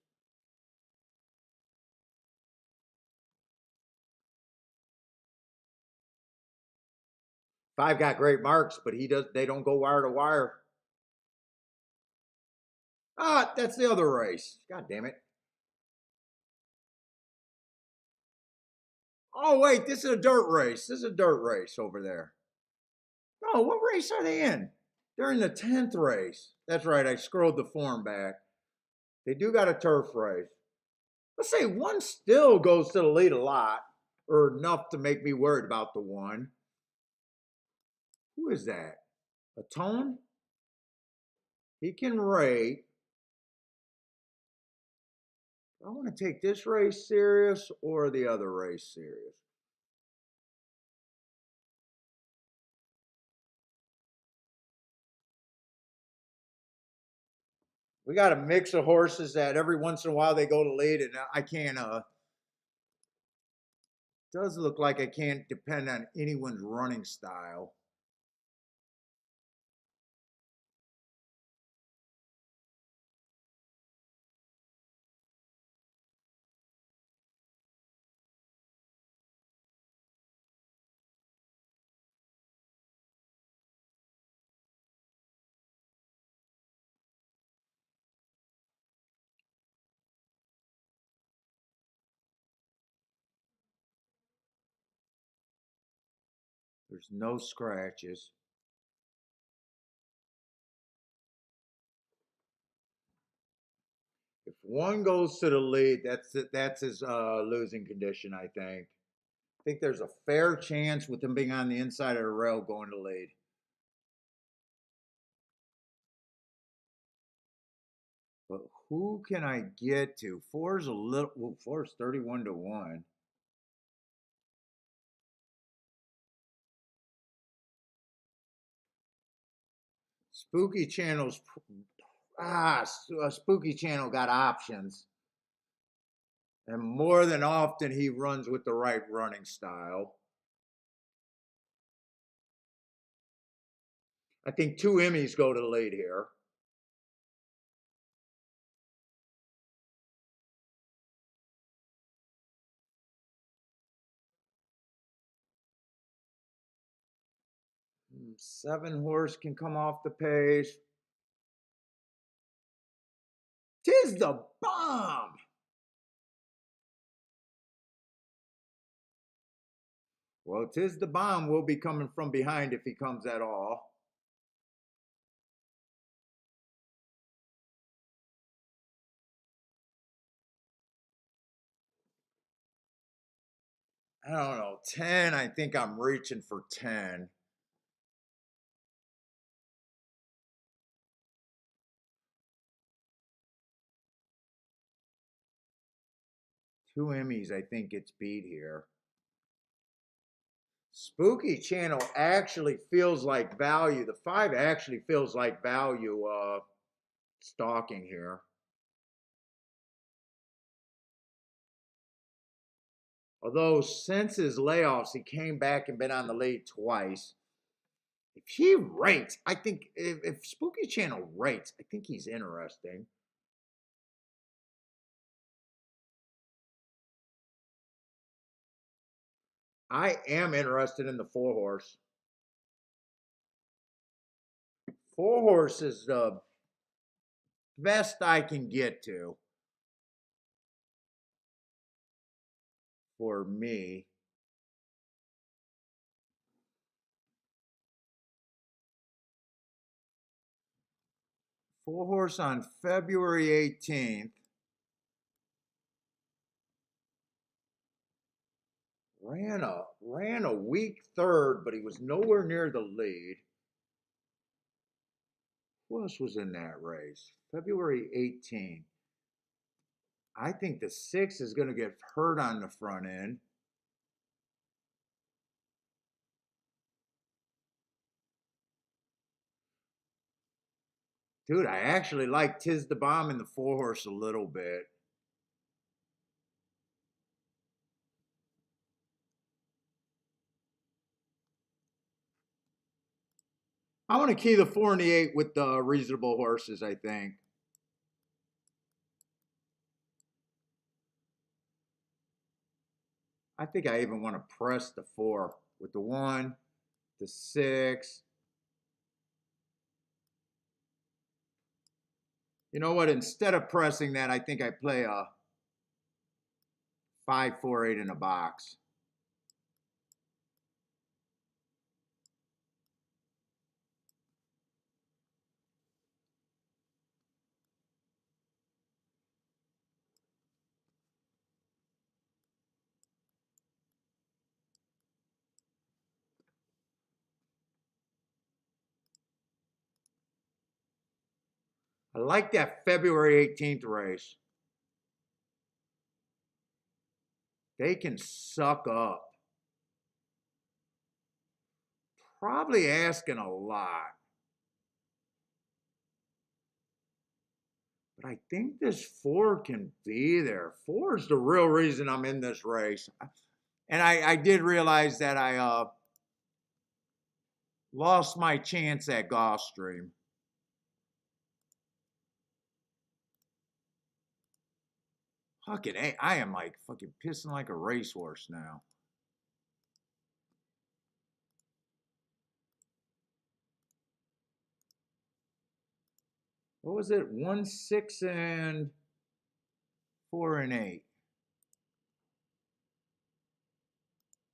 Five got great marks, but they don't go wire to wire. Ah, that's the other race. God damn it. Oh, wait, this is a dirt race. This is a dirt race over there. No, what race are they in? They're in the 10th race. That's right, I scrolled the form back. They do got a turf race. Let's say one still goes to the lead a lot, or enough to make me worried about the one. Who is that? A tone? He can rate. I want to take this race serious or the other race serious. We got a mix of horses that every once in a while they go to lead, and I can't. Does look like I can't depend on anyone's running style. There's no scratches. If one goes to the lead, that's his losing condition, I think. I think there's a fair chance with him being on the inside of the rail going to lead. But who can I get to? Four's a little. Well, four's 31-1. Spooky Channel's Spooky Channel got options, and more than often he runs with the right running style. I think two Emmys go to the lead here. Seven horse can come off the pace. Tis the bomb. Well, tis the bomb will be coming from behind if he comes at all. I don't know, 10, I think I'm reaching for 10. Two Emmys, I think gets beat here. Spooky Channel actually feels like value. The 5 actually feels like value stalking here. Although since his layoffs, he came back and been on the lead twice. If he rates, I think if Spooky Channel rates, I think he's interesting. I am interested in the 4 horse. 4 horse is the best I can get to for me. Four horse on February 18th. Ran a weak third, but he was nowhere near the lead. Who else was in that race? February 18th. I think the 6 is going to get hurt on the front end. Dude, I actually like Tis the Bomb in the 4 horse a little bit. I want to key the 4 and the 8 with the reasonable horses, I think. I think I even want to press the 4 with the 1, the 6. You know what? Instead of pressing that, I think I play a 5-4-8 in a box. I like that February 18th race. They can suck up. Probably asking a lot. But I think this 4 can be there. 4 is the real reason I'm in this race. And I did realize that I lost my chance at Gulfstream. Fucking A, I am like fucking pissing like a racehorse now. What was it? 1, 6, and 4 and 8.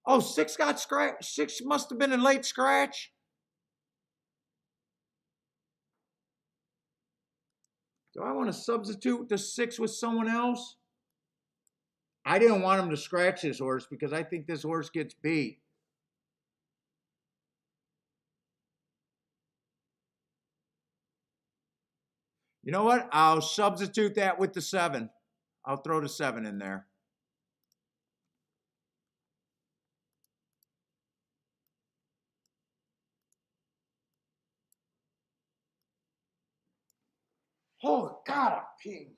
Oh, 6 got scratched. 6 must have been a late scratch. Do I want to substitute the 6 with someone else? I didn't want him to scratch this horse because I think this horse gets beat. You know what? I'll substitute that with the 7. I'll throw the 7 in there. Oh, God, I'm peeing.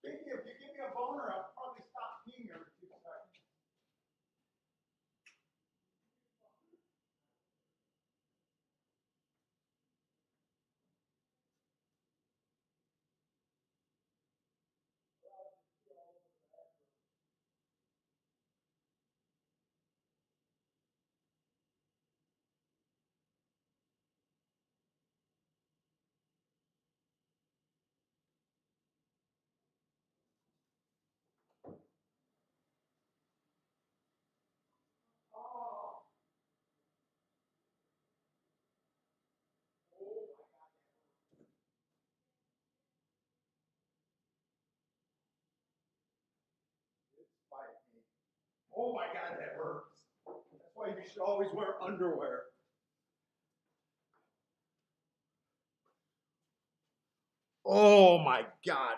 If you give me a boner, I'll probably stop peeing every 2 seconds. Oh my God, that hurts. That's why you should always wear underwear. Oh my God.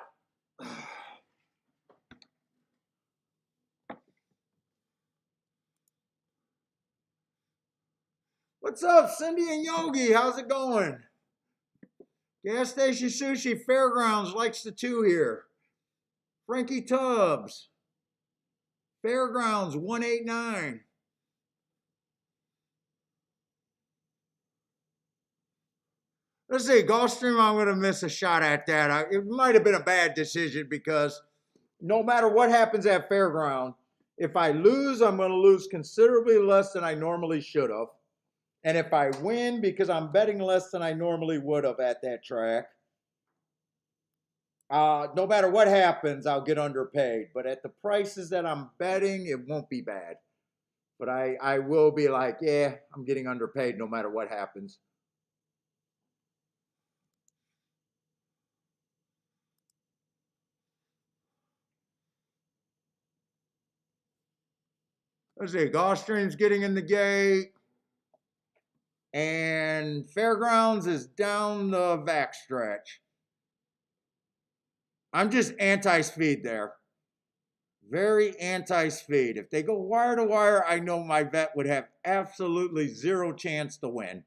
What's up, Cindy and Yogi? How's it going? Gas Station Sushi, Fairgrounds likes the 2 here. Frankie Tubbs. Fairgrounds 189. Let's see, Gulfstream, I'm going to miss a shot at that. It might have been a bad decision because no matter what happens at Fairground, if I lose, I'm going to lose considerably less than I normally should have. And if I win, because I'm betting less than I normally would have at that track, no matter what happens, I'll get underpaid. But at the prices that I'm betting, it won't be bad. But I will be like, yeah, I'm getting underpaid no matter what happens. Let's see, Gulfstream's getting in the gate. And Fairgrounds is down the back stretch. I'm just anti-speed there. Very anti-speed. If they go wire to wire, I know my vet would have absolutely 0 chance to win.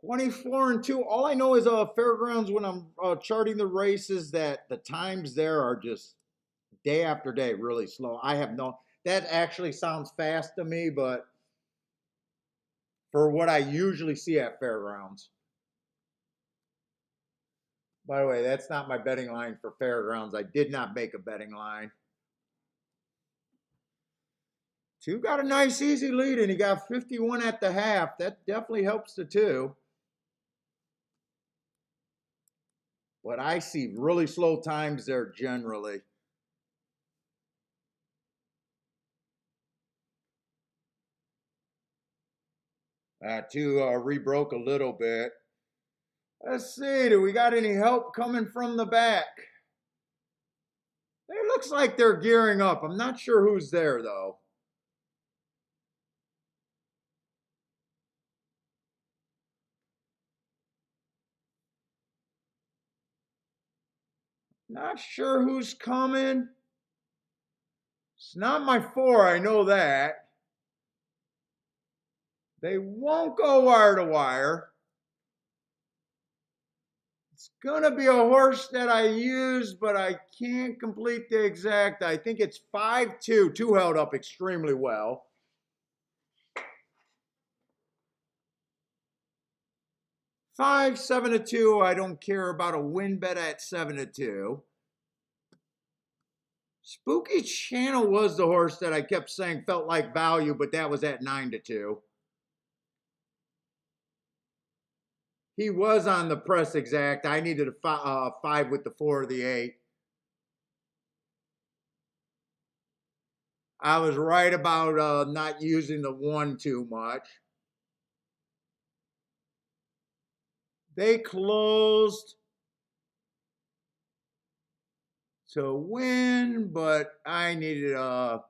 $24-2. All I know is Fairgrounds, when I'm charting the races, that the times there are just day after day really slow. I have no. That actually sounds fast to me, but for what I usually see at Fairgrounds. By the way, that's not my betting line for Fairgrounds. I did not make a betting line. 2 got a nice easy lead, and he got 51 at the half. That definitely helps the 2. But I see really slow times there generally. That 2 rebroke a little bit. Let's see, do we got any help coming from the back? It looks like they're gearing up. I'm not sure who's there, though. Not sure who's coming. It's not my 4, I know that. They won't go wire to wire. It's going to be a horse that I use, but I can't complete the exact. I think it's 5-2. 2 held up extremely well. 5, 7-2. I don't care about a win bet at 7-2. Spooky Channel was the horse that I kept saying felt like value, but that was at 9-2. He was on the press exact. I needed a 5 with the 4 or the 8. I was right about not using the 1 too much. They closed to win, but I needed a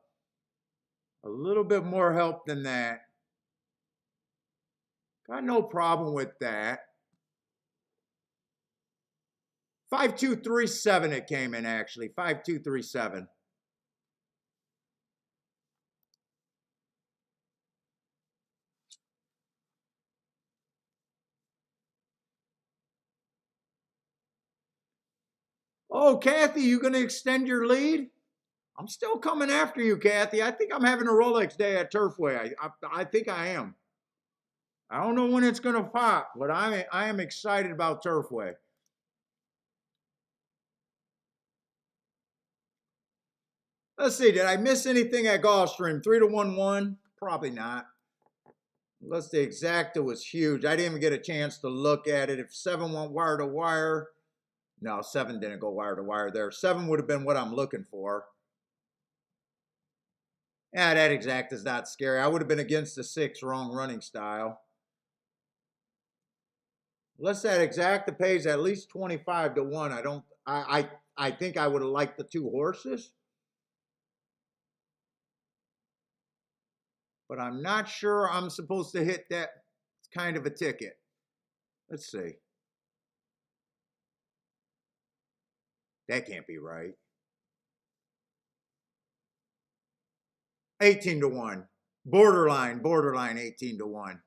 little bit more help than that. Got no problem with that. 5-2-3-7 it came in, actually. 5-2-3-7. Oh, Kathy, you going to extend your lead? I'm still coming after you, Kathy. I think I'm having a Rolex day at Turfway. I think I am. I don't know when it's going to pop, but I am excited about Turfway. Let's see, did I miss anything at Gulfstream? 3-1-1? Probably not. Unless the exacta was huge. I didn't even get a chance to look at it. If 7 went wire to wire, no, 7 didn't go wire to wire there. 7 would have been what I'm looking for. Yeah, that exact is not scary. I would have been against the 6 wrong running style. Unless that exacta pays at least 25-1. I think I would have liked the 2 horses. But I'm not sure I'm supposed to hit that kind of a ticket. Let's see. That can't be right. 18-1. Borderline 18-1.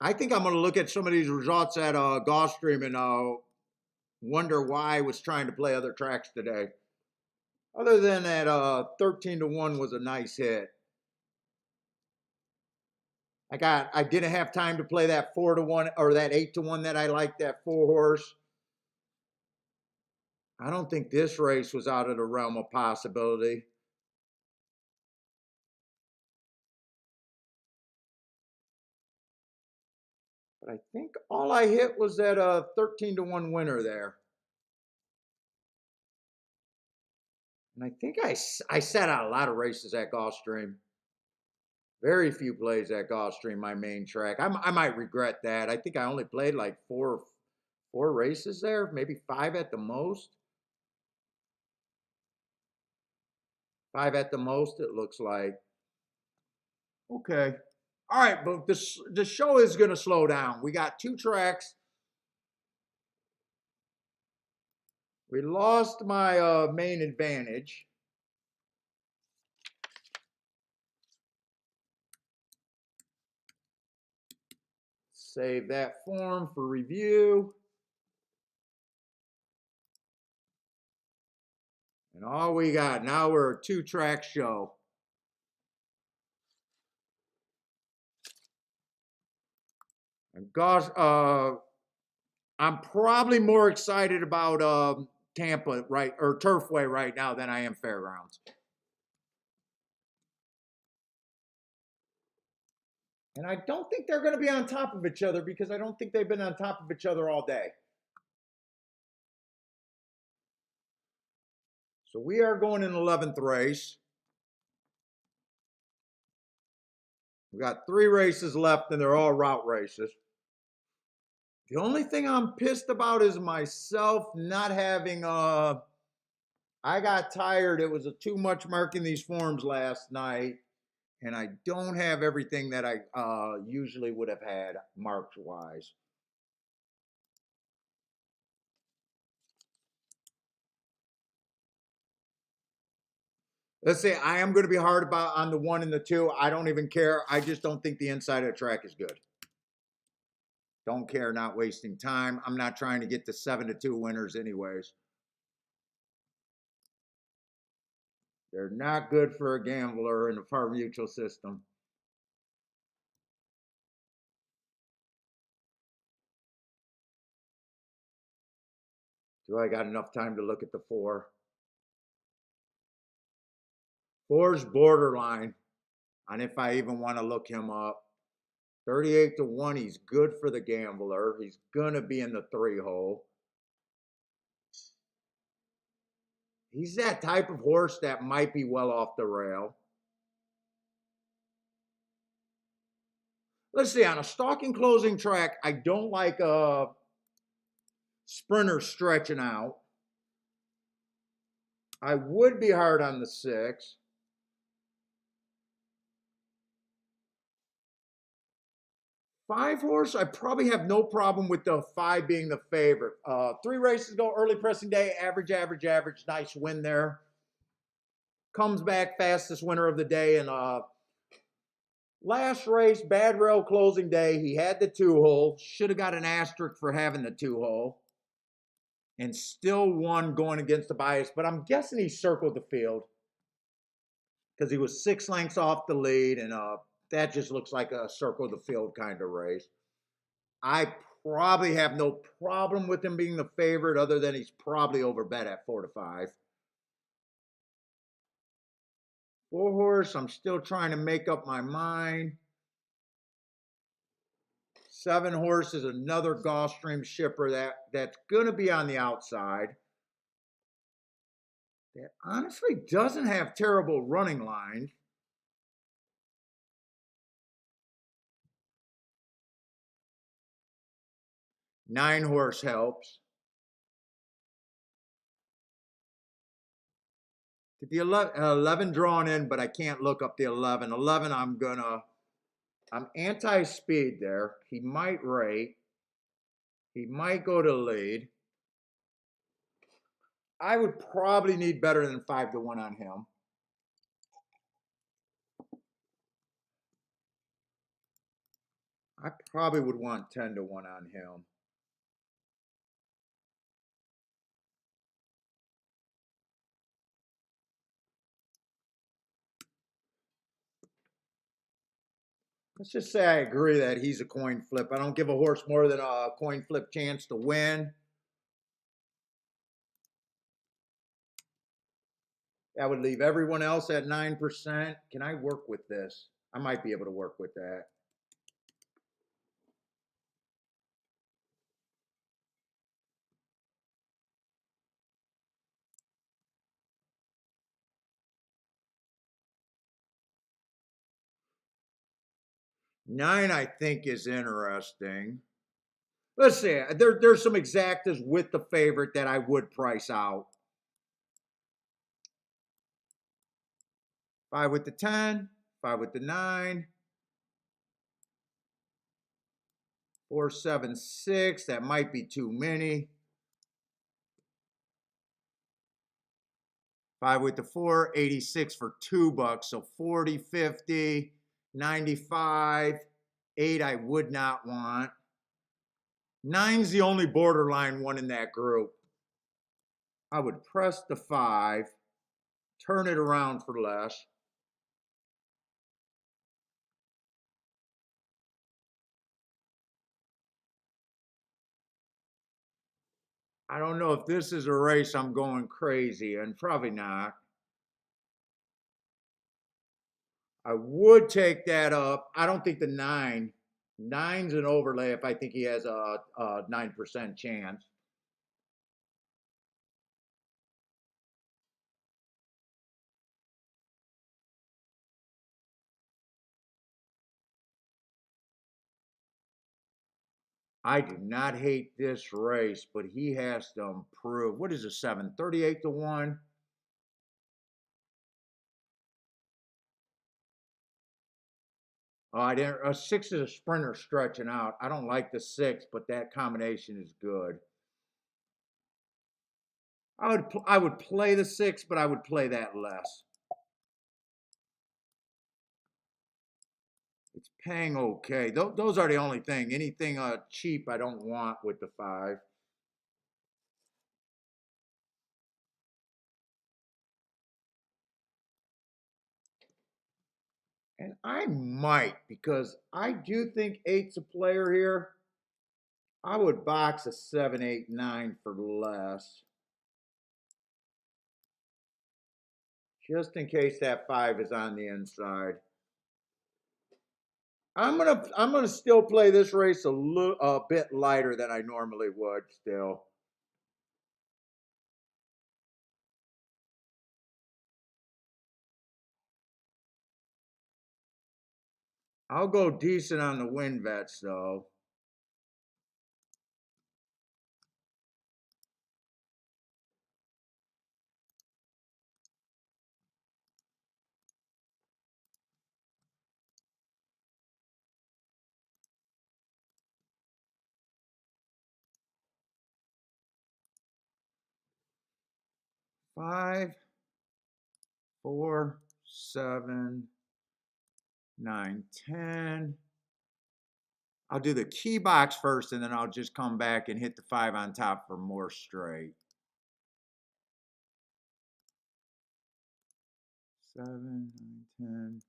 I think I'm going to look at some of these results at Gulfstream and wonder why I was trying to play other tracks today. Other than that, 13-1 was a nice hit. I didn't have time to play that 4-1 or that 8-1 that I liked, that 4 horse. I don't think this race was out of the realm of possibility. But I think all I hit was that 13-1 winner there. And I think I sat out a lot of races at Gulfstream. Very few plays at Gulfstream, my main track. I might regret that. I think I only played like four races there, maybe 5 at the most. 5 at the most, it looks like. Okay. All right, but the show is going to slow down. We got 2 tracks. We lost my main advantage. Save that form for review. And all we got, now we're a 2-track show. And gosh, I'm probably more excited about Tampa or Turfway right now than I am Fairgrounds. And I don't think they're going to be on top of each other because I don't think they've been on top of each other all day. So we are going in 11th race. We got 3 races left and they're all route races. The only thing I'm pissed about is myself not having I got tired. It was too much marking these forms last night, and I don't have everything that I usually would have had marked wise. Let's say I am going to be hard about on the 1 and the 2. I don't even care. I just don't think the inside of the track is good. Don't care, not wasting time. I'm not trying to get the 7-2 winners anyways. They're not good for a gambler in the par mutual system. Do I got enough time to look at the 4? 4's borderline on if I even want to look him up. 38-1, he's good for the gambler. He's going to be in the 3-hole. He's that type of horse that might be well off the rail. Let's see, on a stalking closing track, I don't like a sprinter stretching out. I would be hard on the 6. 5 horse, I probably have no problem with the 5 being the favorite. 3 races ago, early pressing day, average, nice win there. Comes back fastest winner of the day, and last race, bad rail closing day, he had the 2-hole. Should have got an asterisk for having the 2-hole. And still won going against the bias, but I'm guessing he circled the field because he was 6 lengths off the lead, and that just looks like a circle the field kind of race. I probably have no problem with him being the favorite, other than he's probably overbet at 4-5. 4 horse, I'm still trying to make up my mind. 7 horse is another Gulfstream shipper that's going to be on the outside. That honestly doesn't have terrible running lines. 9 horse helps. Get the 11 drawn in, but I can't look up the 11. 11, I'm anti-speed there. He might rate. He might go to lead. I would probably need better than 5-1 on him. I probably would want 10-1 on him. Let's just say I agree that he's a coin flip. I don't give a horse more than a coin flip chance to win. That would leave everyone else at 9%. Can I work with this? I might be able to work with that. Nine, I think, is interesting. Let's see. There's some exactas with the favorite that I would price out. 5 with the 10, 5 with the 9, 4, 7, 6. That might be too many. 5 with the 4, 86 for $2. So 40, 50, 95. 8 I would not want. 9's the only borderline one in that group. I would press the 5, turn it around for less. I don't know if this is a race I'm going crazy, and probably not. I would take that up. I don't think the 9's an overlay if I think he has a 9% chance. I do not hate this race, but he has to improve. What is a 7? 38 to 1. Oh, I didn't. A 6 is a sprinter stretching out. I don't like the 6, but that combination is good. I would play the 6, but I would play that less. It's paying okay. Those are the only thing. Anything cheap I don't want with the 5. And I might, because I do think 8's a player here. I would box a 7, 8, 9 for less. Just in case that 5 is on the inside. I'm gonna still play this race a bit lighter than I normally would still. I'll go decent on the win bets though. Five, 4, 7, 9, 10. I'll do the key box first, and then I'll just come back and hit the 5 on top for more straight. 7, 9, 10,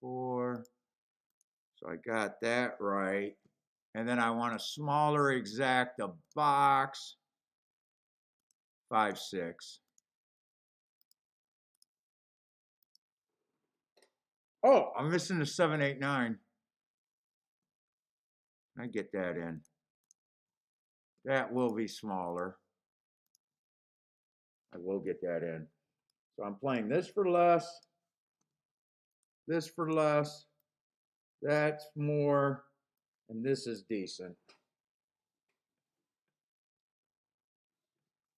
4. So I got that right. And then I want a smaller exacta box. 5, 6. Oh, I'm missing the 7, 8, 9. I get that in. That will be smaller. I will get that in. So I'm playing this for less. This for less. That's more. And this is decent.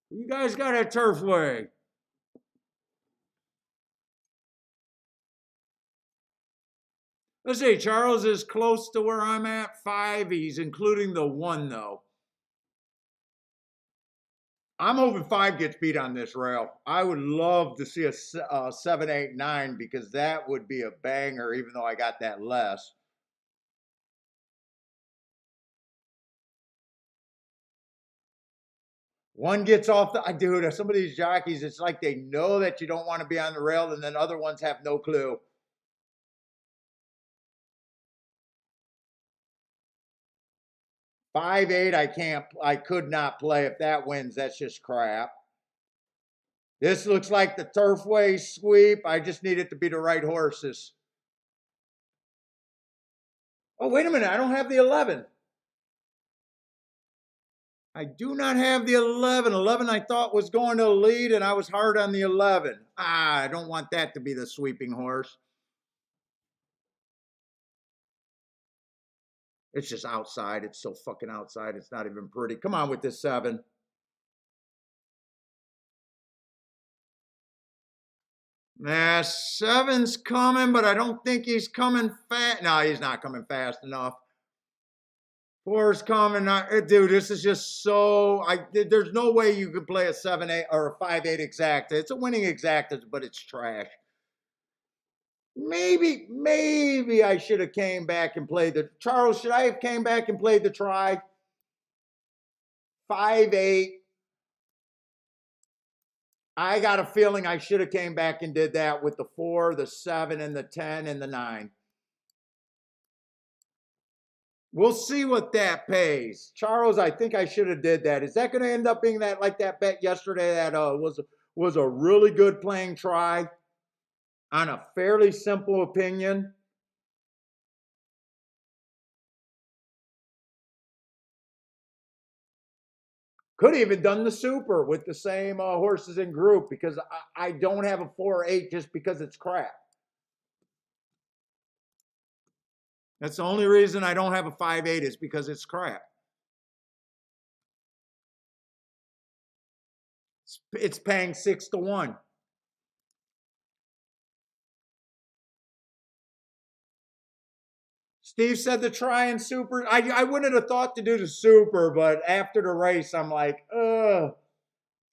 You guys got a Turfway. Let's see, Charles is close to where I'm at, 5. He's including the 1, though. I'm hoping 5 gets beat on this rail. I would love to see a 7, 8, 9 because that would be a banger, even though I got that less. One gets off the, dude, some of these jockeys, it's like they know that you don't want to be on the rail, and then other ones have no clue. Five, 8, I could not play. If that wins, that's just crap. This looks like the Turfway sweep. I just need it to be the right horses. Oh, wait a minute. I don't have the 11. I do not have the 11. 11 I thought was going to lead, and I was hard on the 11. I don't want that to be the sweeping horse. It's just outside. It's so fucking outside. It's not even pretty. Come on with this 7. Nah, 7's coming, but I don't think he's coming fast. No, he's not coming fast enough. 4's coming. Dude, this is just so... There's no way you could play a 7, 8 or a 5, 8 exacta. It's a winning exacta, but it's trash. Maybe I should have came back and played the... Charles, should I have came back and played the try? 5, 8. I got a feeling I should have came back and did that with the 4, the 7, and the 10, and the 9. We'll see what that pays. Charles, I think I should have did that. Is that going to end up being that like that bet yesterday that was a really good playing try on a fairly simple opinion? Could have even done the super with the same horses in group because I don't have a 4 or 8 just because it's crap. That's the only reason I don't have a 5, 8 is because it's crap. It's paying 6 to 1. Steve said the try and super. I wouldn't have thought to do the super, but after the race, I'm like, ugh.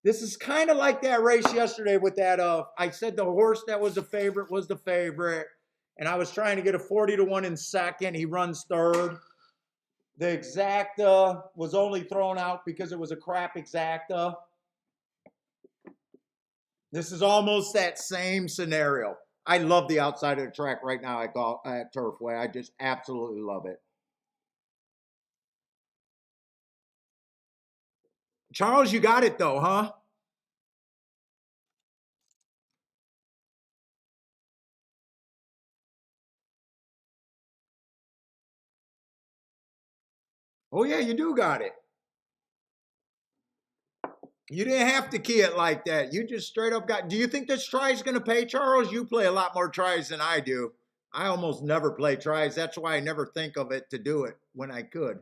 This is kind of like that race yesterday with that. I said the horse that was the favorite was the favorite, and I was trying to get a 40 to 1 in second. He runs third. The exacta was only thrown out because it was a crap exacta. This is almost that same scenario. I love the outside of the track right now at Turfway. I just absolutely love it. Charles, you got it though, huh? Oh yeah, you do got it. You didn't have to key it like that. You just straight up got. Do you think this try is going to pay, Charles? You play a lot more tries than I do. I almost never play tries. That's why I never think of it to do it when I could.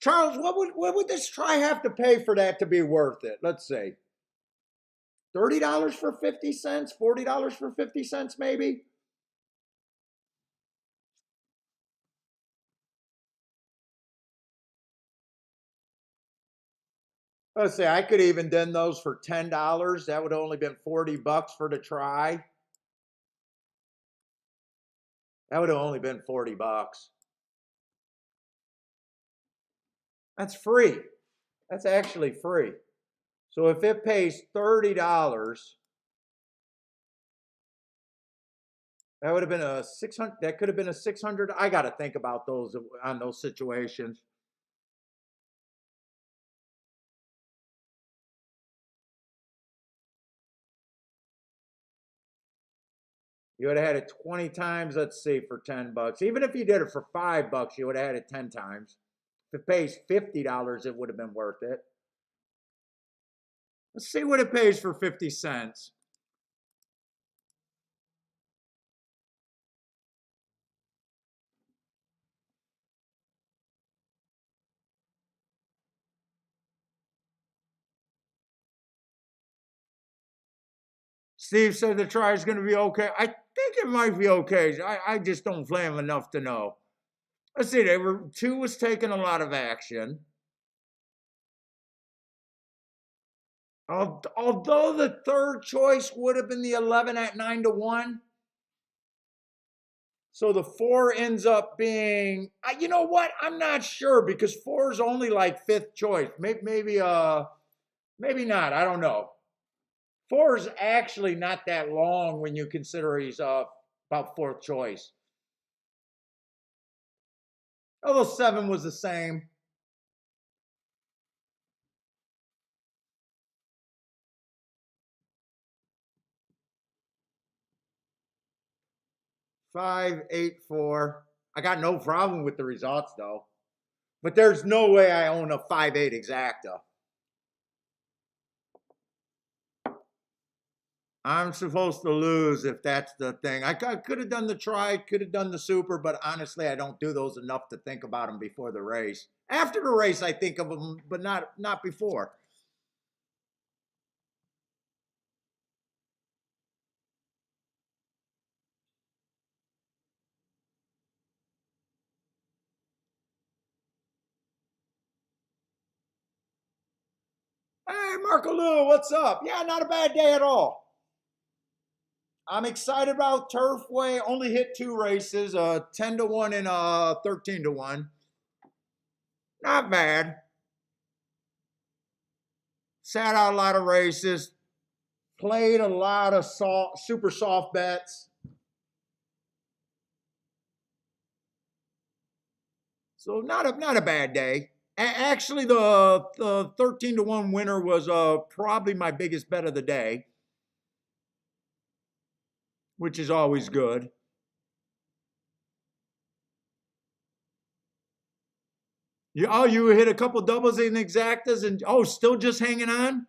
Charles, what would this try have to pay for that to be worth it? Let's say $30 for 50 cents, $40 for 50 cents, maybe. Let's say I could even done those for $10. That would have only been $40 for the try. That would have only been $40. That's free. That's actually free. So if it pays $30, that would have been a 600. That could have been a 600. I got to think about those on those situations. You would have had it 20 times, let's see, for $10. Even if you did it for $5, you would have had it 10 times. If it pays $50, it would have been worth it. Let's see what it pays for 50 cents. Steve said the try is going to be okay. I think it might be okay. I just don't play him enough to know. Let's see, two was taking a lot of action. Although the third choice would have been the 11 at 9 to 1. So the 4 ends up being, you know what? I'm not sure because 4 is only like 5th choice. Maybe not. I don't know. 4 is actually not that long when you consider he's about 4th choice. Although 7 was the same. Five, 8, 4. I got no problem with the results though. But there's no way I own a 5-8 exacta. I'm supposed to lose if that's the thing. I could have done the try, could have done the super, but honestly, I don't do those enough to think about them before the race. After the race, I think of them, but not before. Hey, Marco Lou, what's up? Yeah, not a bad day at all. I'm excited about Turfway. Only hit 2 races, 10 to 1 and 13 to 1. Not bad. Sat out a lot of races. Played a lot of super soft bets. So not a bad day. Actually, the 13 to 1 winner was probably my biggest bet of the day, which is always good. You hit a couple doubles in exactas and still just hanging on?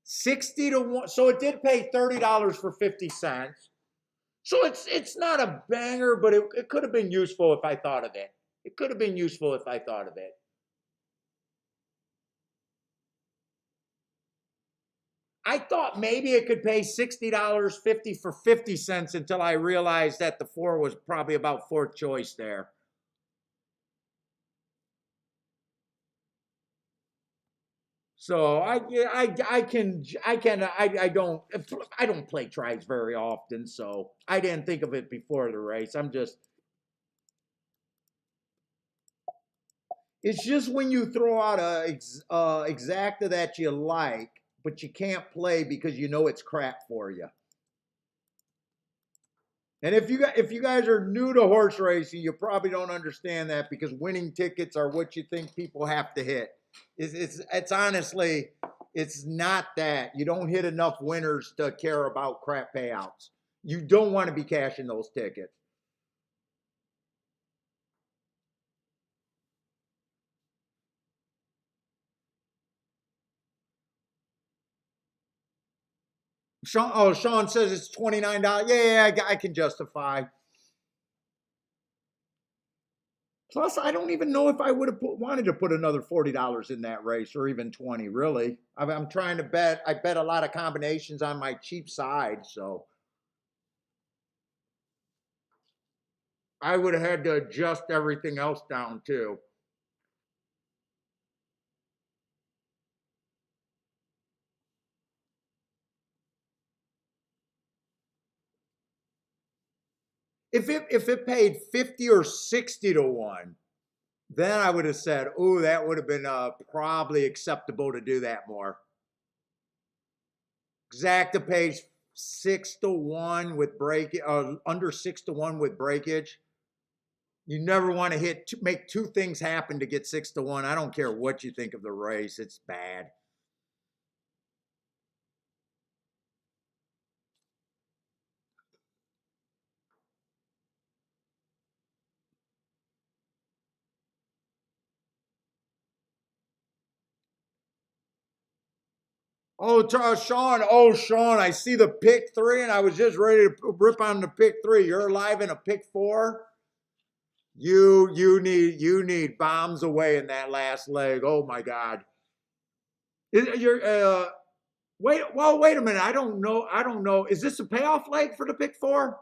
60 to 1. So it did pay $30 for 50 cents. So it's not a banger, but it could have been useful if I thought of it. It could have been useful if I thought of it. I thought maybe it could pay $60.50 for 50 cents until I realized that the 4 was probably about fourth choice there. So I don't play tries very often, so I didn't think of it before the race. It's just when you throw out a exacta that you like, but you can't play because you know it's crap for you. And if you guys are new to horse racing, you probably don't understand that, because winning tickets are what you think people have to hit. It's honestly, it's not that. You don't hit enough winners to care about crap payouts. You don't want to be cashing those tickets. Sean says it's $29. Yeah, I can justify. Plus, I don't even know if I would have wanted to put another $40 in that race, or even 20, really. I'm trying to bet. I bet a lot of combinations on my cheap side, so I would have had to adjust everything else down too. If it paid 50 or 60 to 1, then I would have said, "Oh, that would have been probably acceptable to do that more." Exacta pays 6 to 1 with breakage, under 6 to 1 with breakage. You never want to make two things happen to get 6 to 1. I don't care what you think of the race; it's bad. Oh, Sean. Oh, Sean, I see the pick 3, and I was just ready to rip on the pick 3. You're alive in a pick 4. You need bombs away in that last leg. Oh my God. You're wait a minute. I don't know. Is this a payoff leg for the pick 4?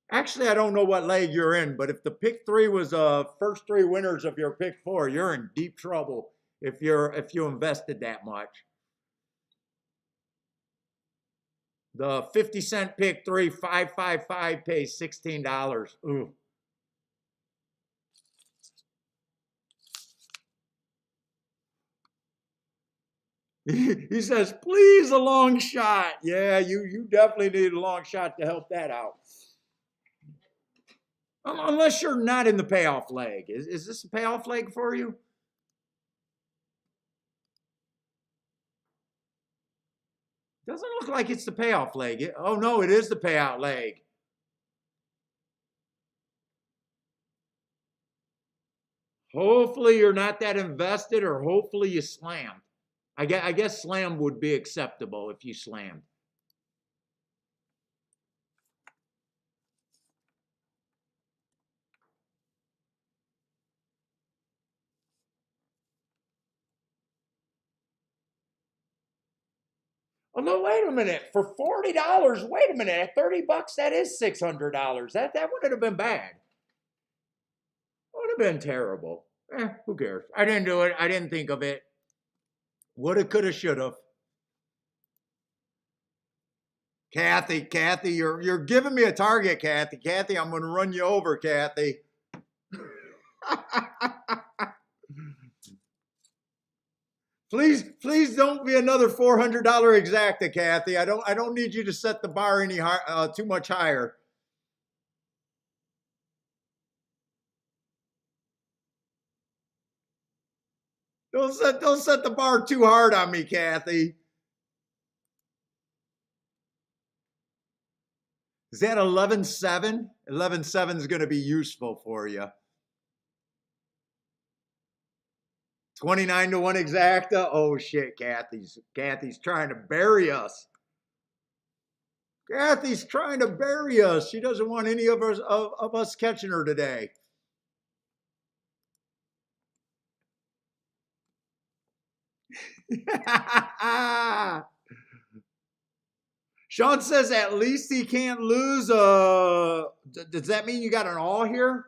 Actually, I don't know what leg you're in, but if the pick 3 was first 3 winners of your pick 4, you're in deep trouble if you invested that much. The 50-cent pick 3, 555 pays $16. Ooh. He says, please, a long shot. Yeah, you definitely need a long shot to help that out. Unless you're not in the payoff leg. Is this a payoff leg for you? Doesn't look like it's the payoff leg. Oh, no, it is the payout leg. Hopefully you're not that invested, or hopefully you slammed. I guess slam would be acceptable if you slammed. Oh, no, wait a minute. For $40, wait a minute. At $30, that is $600. That wouldn't have been bad. Would have been terrible. Who cares? I didn't do it. I didn't think of it. Woulda, coulda, shoulda. Kathy, you're giving me a target, Kathy. Kathy, I'm going to run you over, Kathy. Please don't be another $400 exacta, Kathy. I don't need you to set the bar any too much higher. Don't set the bar too hard on me, Kathy. Is that 11-7? 11-7 is going to be useful for you. 29 to 1 exacta. Oh shit, Kathy's trying to bury us. Kathy's trying to bury us. She doesn't want any of us catching her today. Sean says at least he can't lose. Does that mean you got an all here?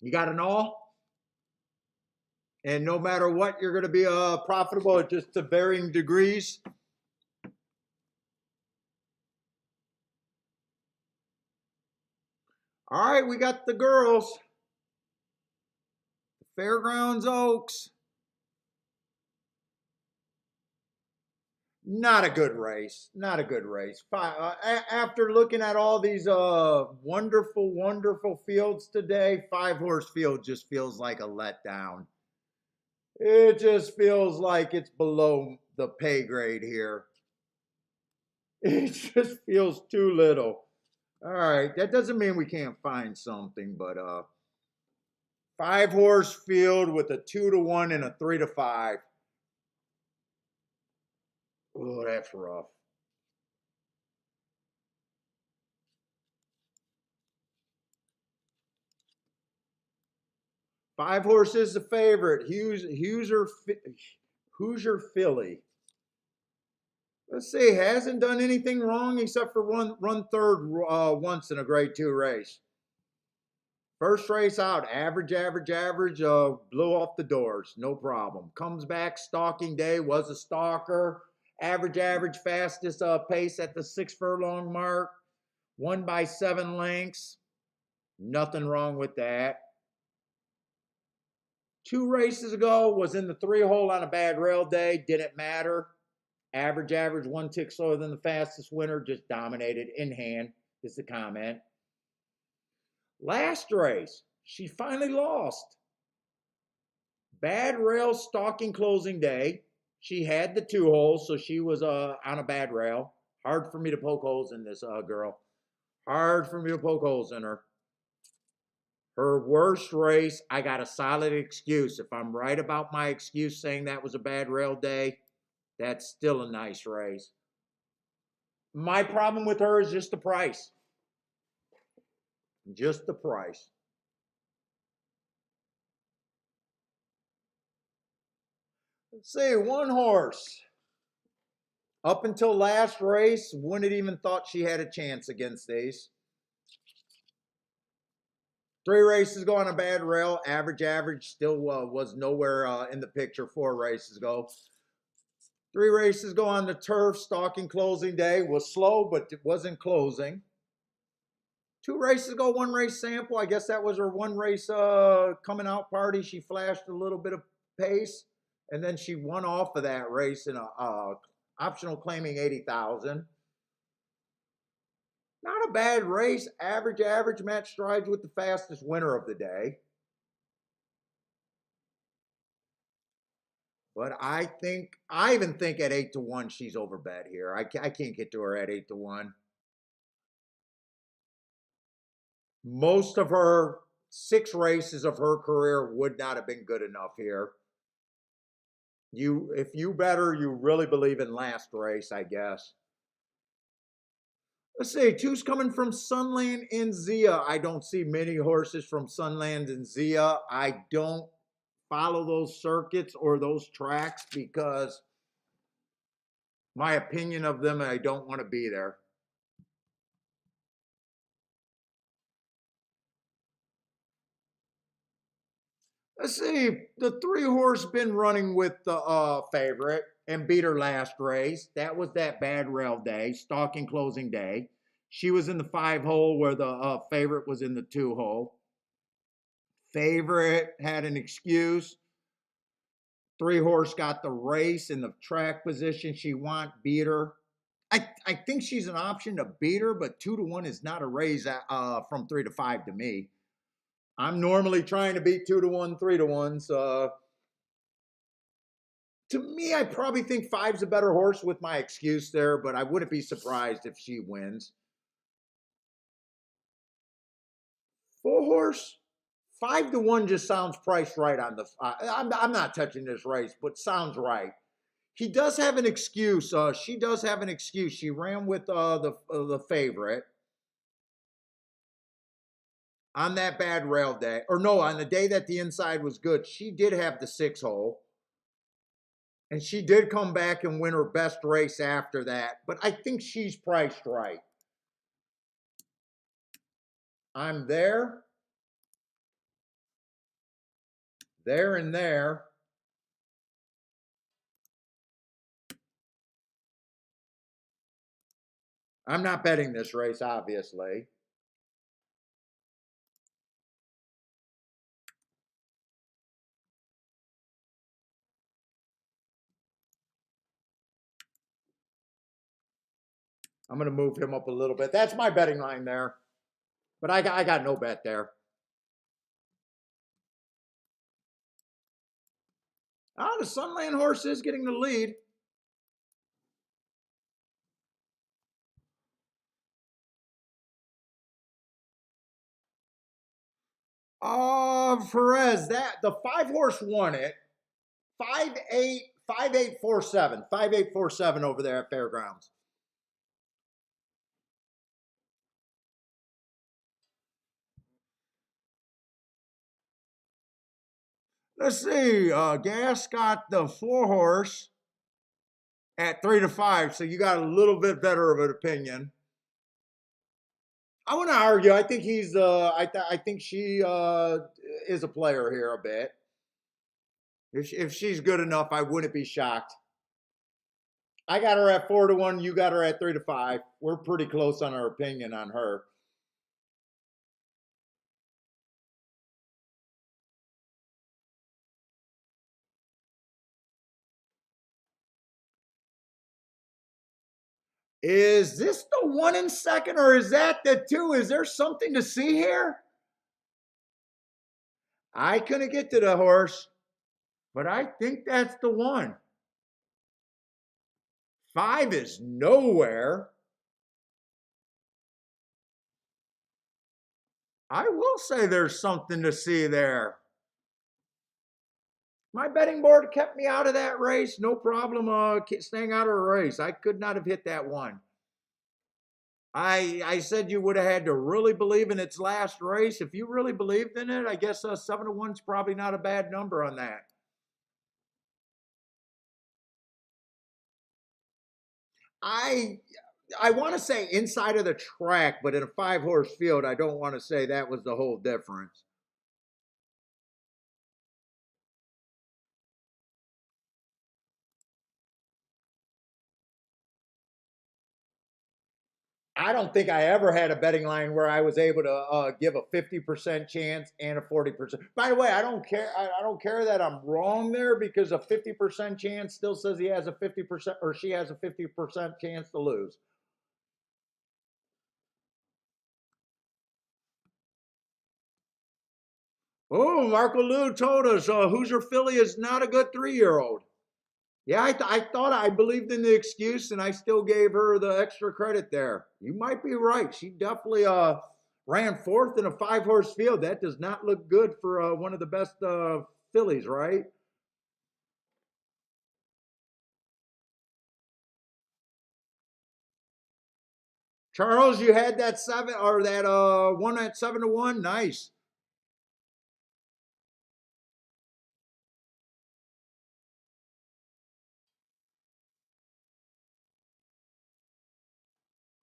You got an all? And no matter what, you're going to be profitable at just to varying degrees. All right, we got the girls. Fairgrounds Oaks. Not a good race. Not a good race. After looking at all these wonderful, wonderful fields today, 5-horse field just feels like a letdown. It just feels like it's below the pay grade here. It just feels too little. All right, that doesn't mean we can't find something, but 5-horse field with a 2-to-1 and a 3-to-5. Oh, that's rough. Five horses the favorite. Hoosier Philly. Let's see, hasn't done anything wrong except for run third once in a grade 2 race. First race out, average, blew off the doors, no problem. Comes back, stalking day, was a stalker. Average, fastest pace at the 6 furlong mark. Won by 7 lengths. Nothing wrong with that. 2 races ago, was in the 3-hole on a bad rail day, didn't matter. Average, 1 tick slower than the fastest winner, just dominated in hand, is the comment. Last race, she finally lost. Bad rail stalking closing day. She had the 2 holes, so she was on a bad rail. Hard for me to poke holes in this girl. Hard for me to poke holes in her. Her worst race, I got a solid excuse. If I'm right about my excuse saying that was a bad rail day, that's still a nice race. My problem with her is just the price. Just the price. Let's see, 1 horse. Up until last race, wouldn't have even thought she had a chance against these. 3 races go on a bad rail. Average, still was nowhere in the picture 4 races ago. 3 races go on the turf. Stalking closing day was slow, but it wasn't closing. 2 races ago, 1 race sample. I guess that was her 1 race coming out party. She flashed a little bit of pace, and then she won off of that race in a optional claiming 80,000. Not a bad race. Average match strides with the fastest winner of the day. But I even think at 8-to-1, she's overbet here. I can't get to her at 8-to-1. Most of her 6 races of her career would not have been good enough here. If you bet her, you really believe in last race, I guess. Let's see, 2's coming from Sunland and Zia. I don't see many horses from Sunland and Zia. I don't follow those circuits or those tracks because my opinion of them, I don't want to be there. Let's see, the 3-horse been running with the favorite and beat her last race. That was that bad rail day, stalking closing day. She was in the 5-hole where the favorite was in the 2-hole. Favorite had an excuse. 3-horse got the race in the track position she beat her. I think she's an option to beat her, but 2-to-1 is not a raise from 3-to-5 to me. I'm normally trying to beat 2-to-1, 3-to-1. So to me, I probably think 5's a better horse with my excuse there, but I wouldn't be surprised if she wins. 4-horse, 5-to-1 just sounds priced right on the. I'm not touching this race, but sounds right. He does have an excuse. She does have an excuse. She ran with the favorite. on that bad rail day, or no, on the day that the inside was good, she did have the 6 hole. And she did come back and win her best race after that. But I think she's priced right. I'm there, and there. I'm not betting this race, obviously. I'm going to move him up a little bit. That's my betting line there. But I got no bet there. Oh, the Sunland horse is getting the lead. Perez, the 5 horse won it. 5847. 5847 over there at Fairgrounds. Let's see. Gas got the 4 horse at 3-5, so you got a little bit better of an opinion. I want to argue. I think he's. I think she is a player here a bit. If she's good enough, I wouldn't be shocked. I got her at 4-1. You got her at 3-5. We're pretty close on our opinion on her. Is this the 1 in second, or is that the 2? Is there something to see here? I couldn't get to the horse, but I think that's the 1. 5 is nowhere. I will say there's something to see there. My betting board kept me out of that race. No problem staying out of a race. I could not have hit that 1. I said you would have had to really believe in its last race. If you really believed in it, I guess 7-1 is probably not a bad number on that. I want to say inside of the track, but in a 5 horse field, I don't want to say that was the whole difference. I don't think I ever had a betting line where I was able to give a 50% chance and a 40%. By the way, I don't care. I don't care that I'm wrong there, because a 50% chance still says he has a 50% or she has a 50% chance to lose. Oh, Marco Lou told us Hoosier Philly is not a good 3-year-old. Yeah, I thought I believed in the excuse, and I still gave her the extra credit there. You might be right. She definitely ran 4th in a 5 horse field. That does not look good for one of the best fillies, right? Charles, you had that 7 or that 1 at 7-1. Nice.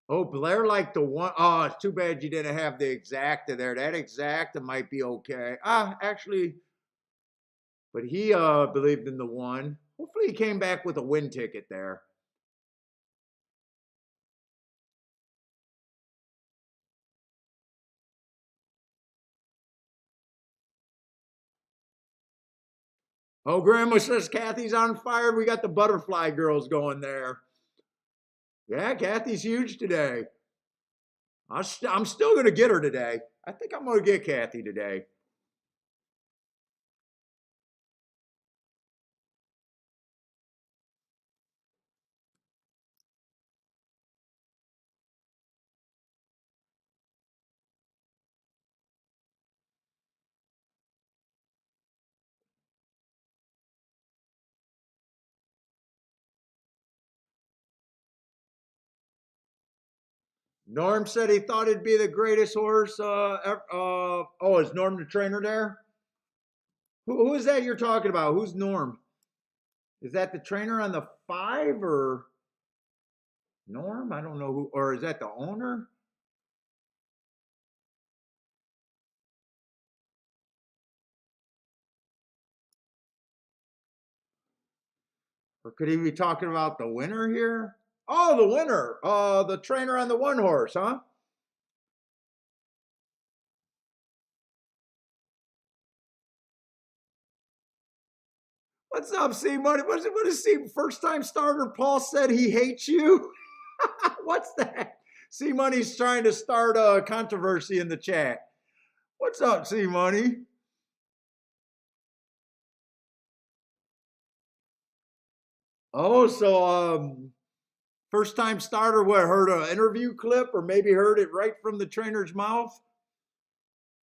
Oh, Blair liked the 1. Oh, it's too bad you didn't have the exacta there. That exacta might be okay. Actually, but he believed in the 1. Hopefully he came back with a win ticket there. Oh, Grandma says Kathy's on fire. We got the butterfly girls going there. Yeah, Kathy's huge today. I'm still going to get her today. I think I'm going to get Kathy today. Norm said he thought it'd be the greatest horse. Oh, is Norm the trainer there? Who is that you're talking about? Who's Norm? Is that the trainer on the 5 or Norm? I don't know who, or is that the owner? Or could he be talking about the winner here? Oh, the winner. The trainer on the 1 horse, huh? What's up, C Money? What is C? First time starter Paul said he hates you. What's that? C Money's trying to start a controversy in the chat. What's up, C Money? Oh, so first time starter, what, heard an interview clip or maybe heard it right from the trainer's mouth?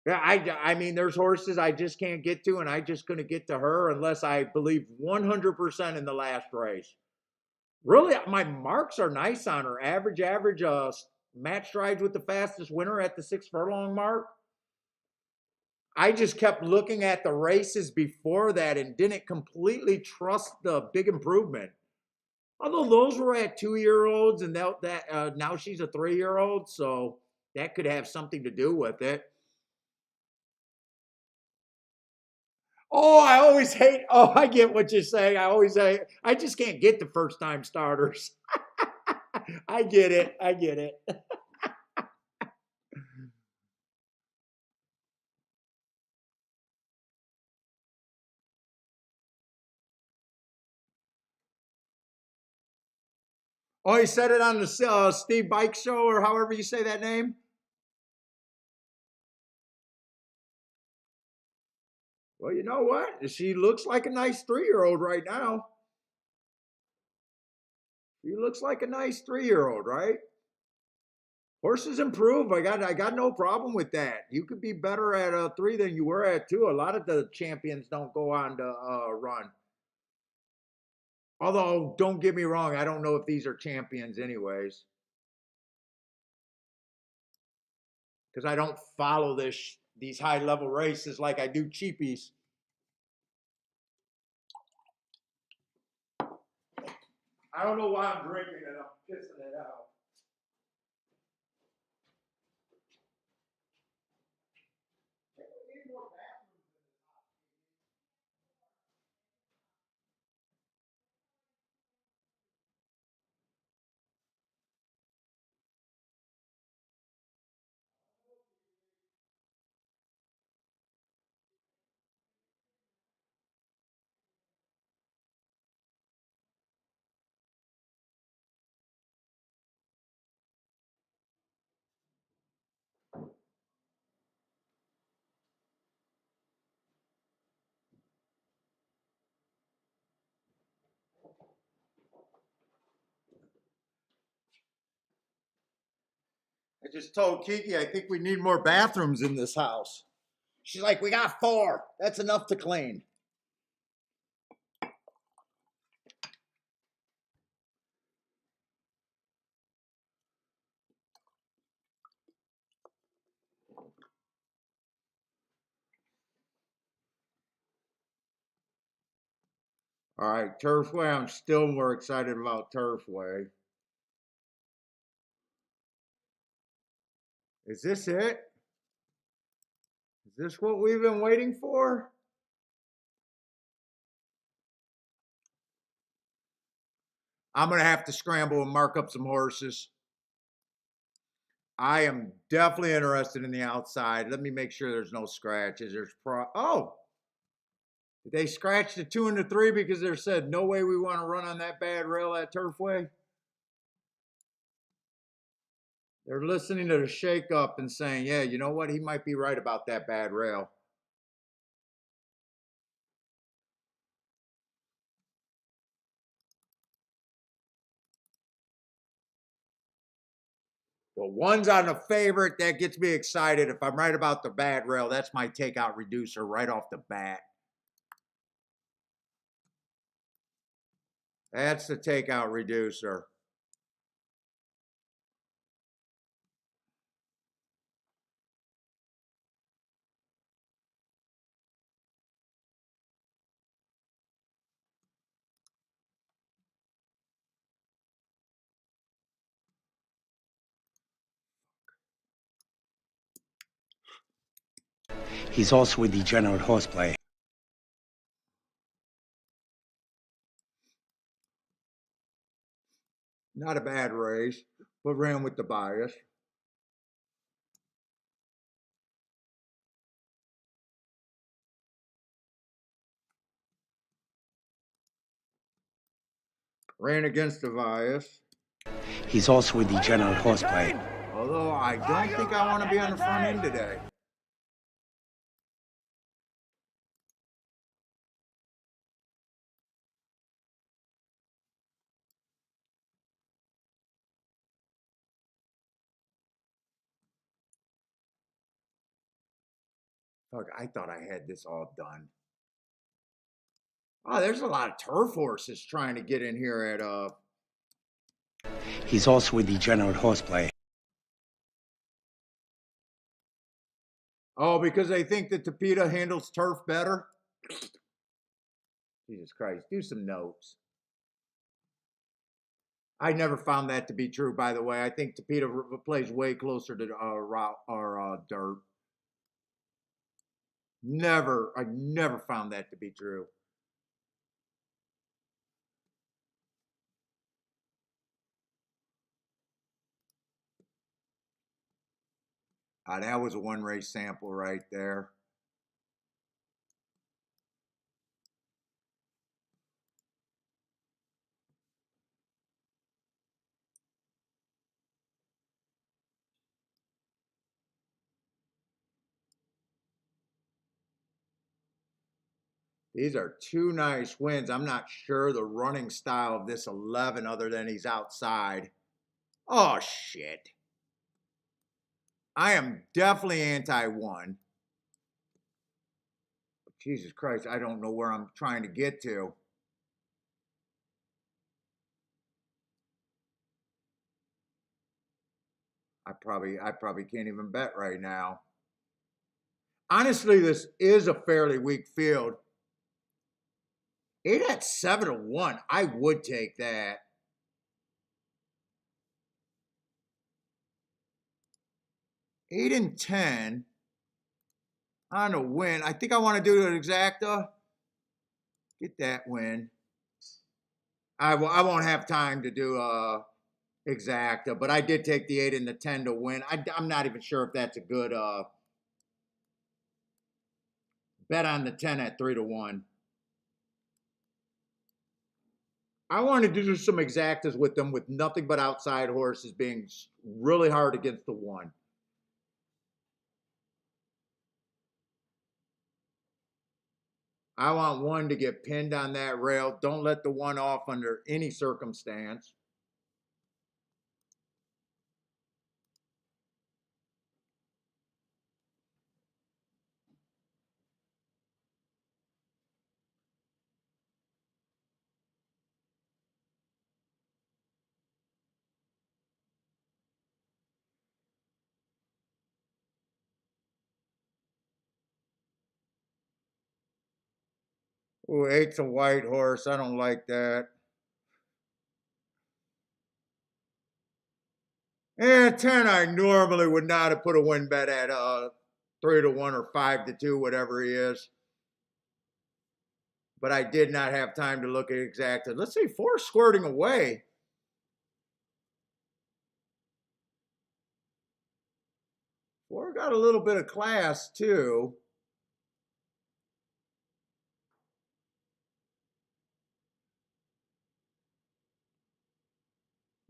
Yeah, I mean, there's horses I just can't get to, and I just couldn't get to her unless I believe 100% in the last race. Really, my marks are nice on her. Average, match strides with the fastest winner at the 6 furlong mark. I just kept looking at the races before that and didn't completely trust the big improvement. Although those were at 2-year-olds, and now she's a 3-year-old, so that could have something to do with it. Oh, I always hate. Oh, I get what you're saying. I just can't get the first time starters. I get it. I get it. Oh, he said it on the Steve Bike Show, or however you say that name. Well, you know what? She looks like a nice 3-year-old right now. She looks like a nice 3-year-old, right? Horses improve. I got no problem with that. You could be better at a 3 than you were at 2. A lot of the champions don't go on to run. Although, don't get me wrong, I don't know if these are champions anyways. Because I don't follow these high level races like I do cheapies. I don't know why I'm drinking it. I'm pissing it out. I just told Kiki I think we need more bathrooms in this house. She's like, we got 4. That's enough to clean. All right, Turfway. I'm still more excited about Turfway. Is this it? Is this what we've been waiting for? I'm going to have to scramble and mark up some horses. I am definitely interested in the outside. Let me make sure there's no scratches. Oh, they scratched the 2 and the 3 because they said no way we want to run on that bad rail at Turfway. They're listening to the shake up and saying, yeah, you know what? He might be right about that bad rail. The one's on the favorite, that gets me excited. If I'm right about the bad rail, that's my takeout reducer right off the bat. That's the takeout reducer. He's also a degenerate horseplayer. Not a bad race, but ran with the bias. Ran against the bias. He's also a degenerate horseplayer. Although I don't think I want to be on the front end today. Fuck, I thought I had this all done. Oh, there's a lot of turf horses trying to get in here at He's also a degenerate horseplayer. Oh, because they think that Tapeta handles turf better? Jesus Christ, do some notes. I never found that to be true, by the way. I think Tapeta plays way closer to dirt. I never found that to be true. That was a one race sample right there. These are two nice wins. I'm not sure the running style of this 11 other than he's outside. Oh, shit. I am definitely anti-1. Jesus Christ, I don't know where I'm trying to get to. I probably can't even bet right now. Honestly, this is a fairly weak field. 8 at 7-1. I would take that. Eight and 10 on a win. I think I want to do an exacta. Get that win. I won't have time to do exacta, but I did take the 8 and the 10 to win. I'm not even sure if that's a good bet on the 10 at 3-1. I wanted to do some exactas with them with nothing but outside horses being really hard against the 1. I want 1 to get pinned on that rail. Don't let the 1 off under any circumstance. Ooh, 8's a white horse. I don't like that. And 10, I normally would not have put a win bet at 3-1 or 5-2, whatever he is. But I did not have time to look at exacta. Let's see, 4 squirting away. 4 got a little bit of class too.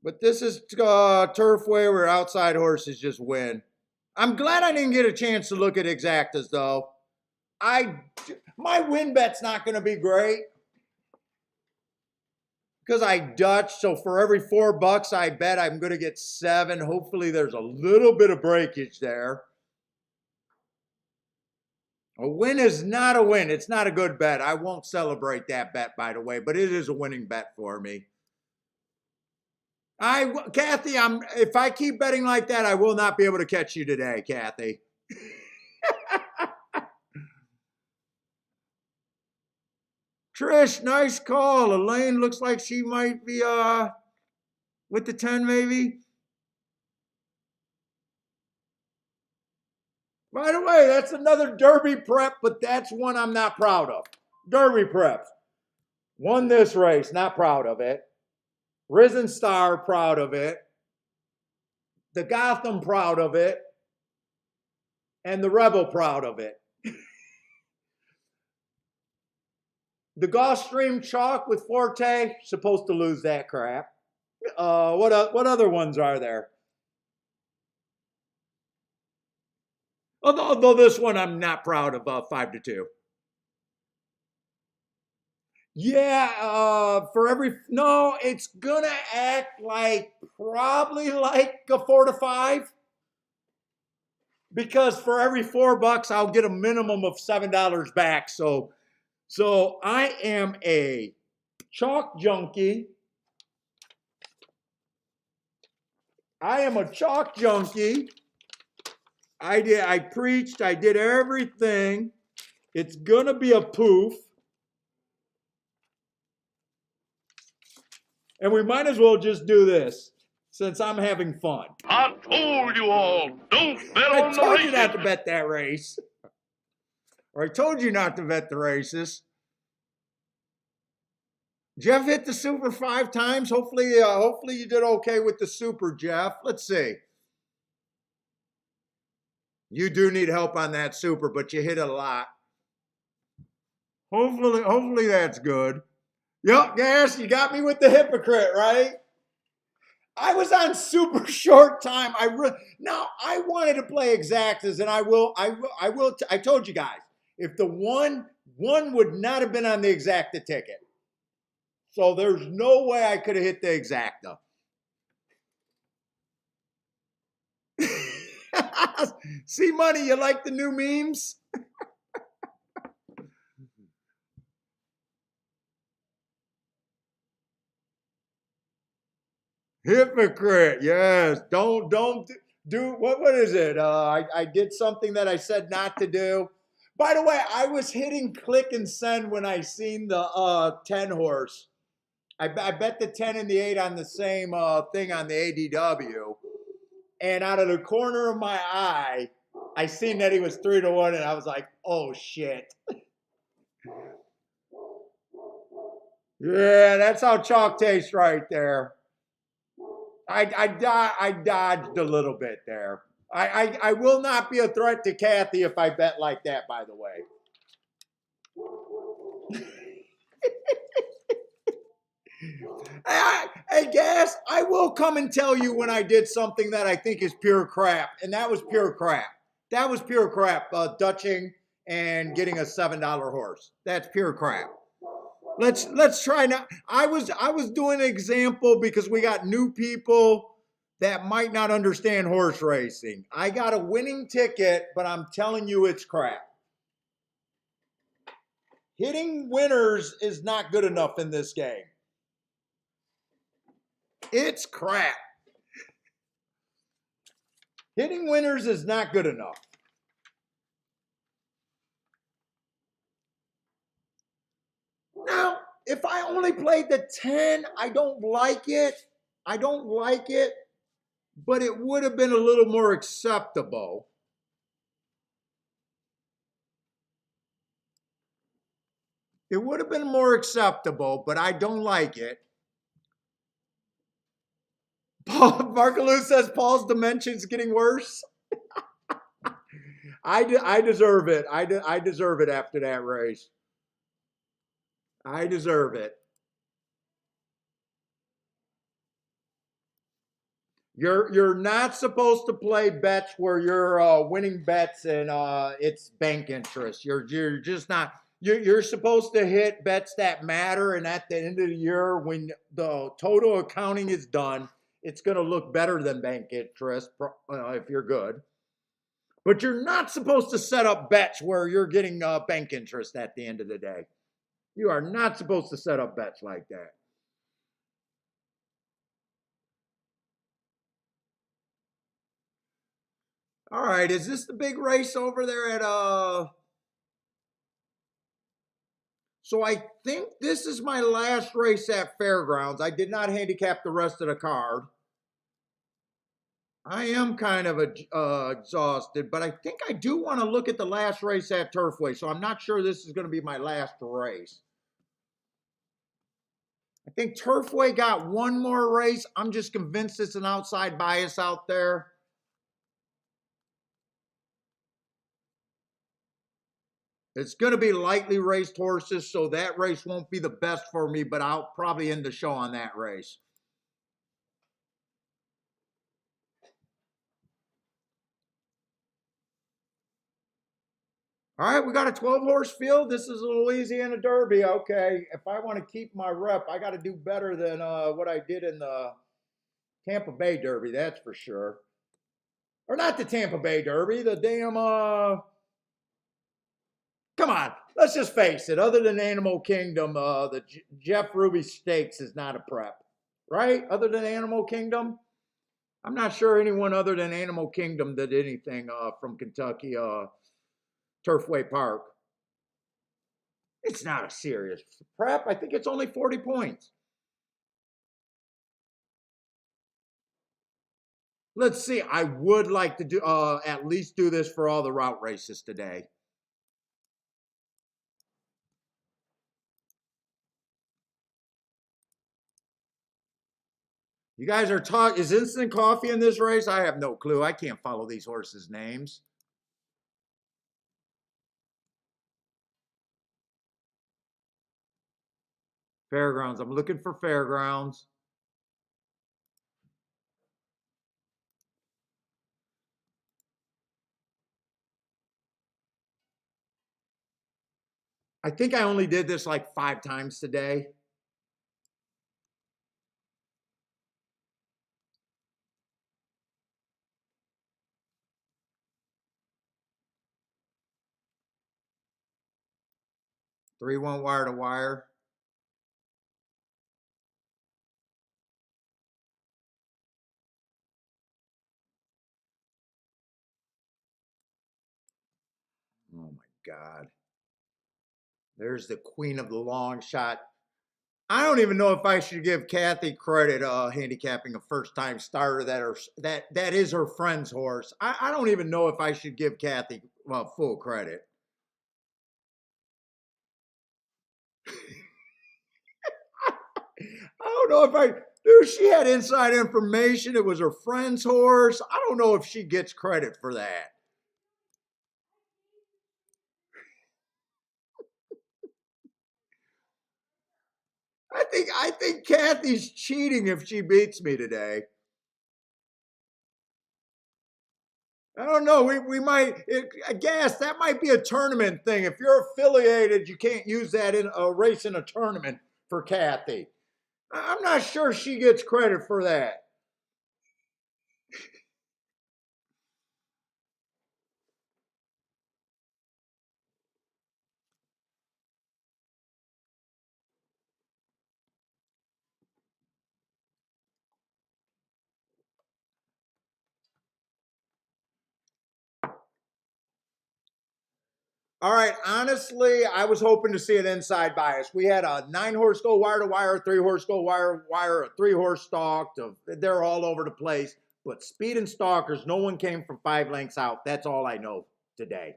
But this is Turfway where outside horses just win. I'm glad I didn't get a chance to look at exactas though. My win bet's not going to be great because I Dutch. So for every $4 I bet, I'm going to get 7. Hopefully there's a little bit of breakage there. A win is not a win. It's not a good bet. I won't celebrate that bet, by the way, but it is a winning bet for me. Kathy, if I keep betting like that, I will not be able to catch you today, Kathy. Trish, nice call. Elaine looks like she might be with the 10 maybe. By the way, that's another Derby prep, but that's one I'm not proud of. Derby preps. Won this race, not proud of it. Risen Star, proud of it. The Gotham, proud of it. And the Rebel, proud of it. The Gulfstream Chalk with Forte, supposed to lose that crap. What other ones are there? Although this one I'm not proud of, 5-2. Yeah, no, it's gonna act like probably like a 4-5. Because for every $4, I'll get a minimum of $7 back. So I am a chalk junkie. I preached, I did everything. It's gonna be a poof. And we might as well just do this since I'm having fun. I told you all, don't bet I on the told you races. not to bet that race. Or I told you not to bet the races. Jeff hit the super 5 times. Hopefully you did okay with the super, Jeff. Let's see. You do need help on that super, but you hit it a lot. Hopefully that's good. Yep, Gas, you got me with the hypocrite, right? I was on super short time. Now I wanted to play exactas, and I told you guys, if the one would not have been on the exacta ticket. So there's no way I could have hit the exacta. See, Money, you like the new memes? Hypocrite, yes. Don't do what is it? I did something that I said not to do. By the way, I was hitting click and send when I seen the 10 horse. I bet the 10 and the 8 on the same thing on the ADW. And out of the corner of my eye, I seen that he was 3-1, and I was like, oh shit. Yeah, that's how chalk tastes right there. I dodged a little bit there. I will not be a threat to Kathy if I bet like that, by the way. Hey, Gas, I will come and tell you when I did something that I think is pure crap, and that was pure crap. That was pure crap, dutching and getting a $7 horse. That's pure crap. Let's try now. I was doing an example because we got new people that might not understand horse racing. I got a winning ticket, but I'm telling you it's crap. Hitting winners is not good enough in this game. It's crap. Hitting winners is not good enough. Now, if I only played the 10, I don't like it. But it would have been a little more acceptable. It would have been more acceptable, but I don't like it. Markaloo says Paul's dimension's getting worse. I deserve it. I deserve it after that race. I deserve it. You're not supposed to play bets where you're winning bets and it's bank interest. You're just not. You're supposed to hit bets that matter, and at the end of the year, when the total accounting is done, it's going to look better than bank interest if you're good. But you're not supposed to set up bets where you're getting bank interest at the end of the day. You are not supposed to set up bets like that. All right, is this the big race over there at So I think this is my last race at Fairgrounds. I did not handicap the rest of the card. I am kind of exhausted, but I think I do want to look at the last race at Turfway, so I'm not sure this is going to be my last race. I think Turfway got one more race. I'm just convinced it's an outside bias out there. It's going to be lightly raced horses, so that race won't be the best for me, but I'll probably end the show on that race. All right, we got a 12-horse field. This is a Louisiana Derby. Okay, if I want to keep my rep, I got to do better than what I did in the Tampa Bay Derby, that's for sure. Or not the Tampa Bay Derby, the damn, come on, let's just face it. Other than Animal Kingdom, the Jeff Ruby Stakes is not a prep, right? Other than Animal Kingdom? I'm not sure anyone other than Animal Kingdom did anything from Kentucky, Turfway Park. It's not a serious prep. I think it's only 40 points. Let's see. I would like to do at least do this for all the route races today. You guys are talking. Is Instant Coffee in this race? I have no clue. I can't follow these horses' names. Fairgrounds. I'm looking for Fairgrounds. I think I only did this like 5 times today. Three went wire to wire. Oh my God. There's the queen of the long shot. I don't even know if I should give Kathy credit handicapping a first-time starter that is her friend's horse. I don't even know if I should give Kathy full credit. I don't know if dude, she had inside information. It was her friend's horse. I don't know if she gets credit for that. I think Kathy's cheating if she beats me today. I don't know. We might, I guess that might be a tournament thing. If you're affiliated, you can't use that in a race in a tournament for Kathy. I'm not sure she gets credit for that. All right, honestly, I was hoping to see an inside bias. We had a 9-horse go wire to wire, a 3-horse go wire to wire, a 3-horse stalked. They're all over the place. But speed and stalkers, no one came from 5 lengths out. That's all I know today.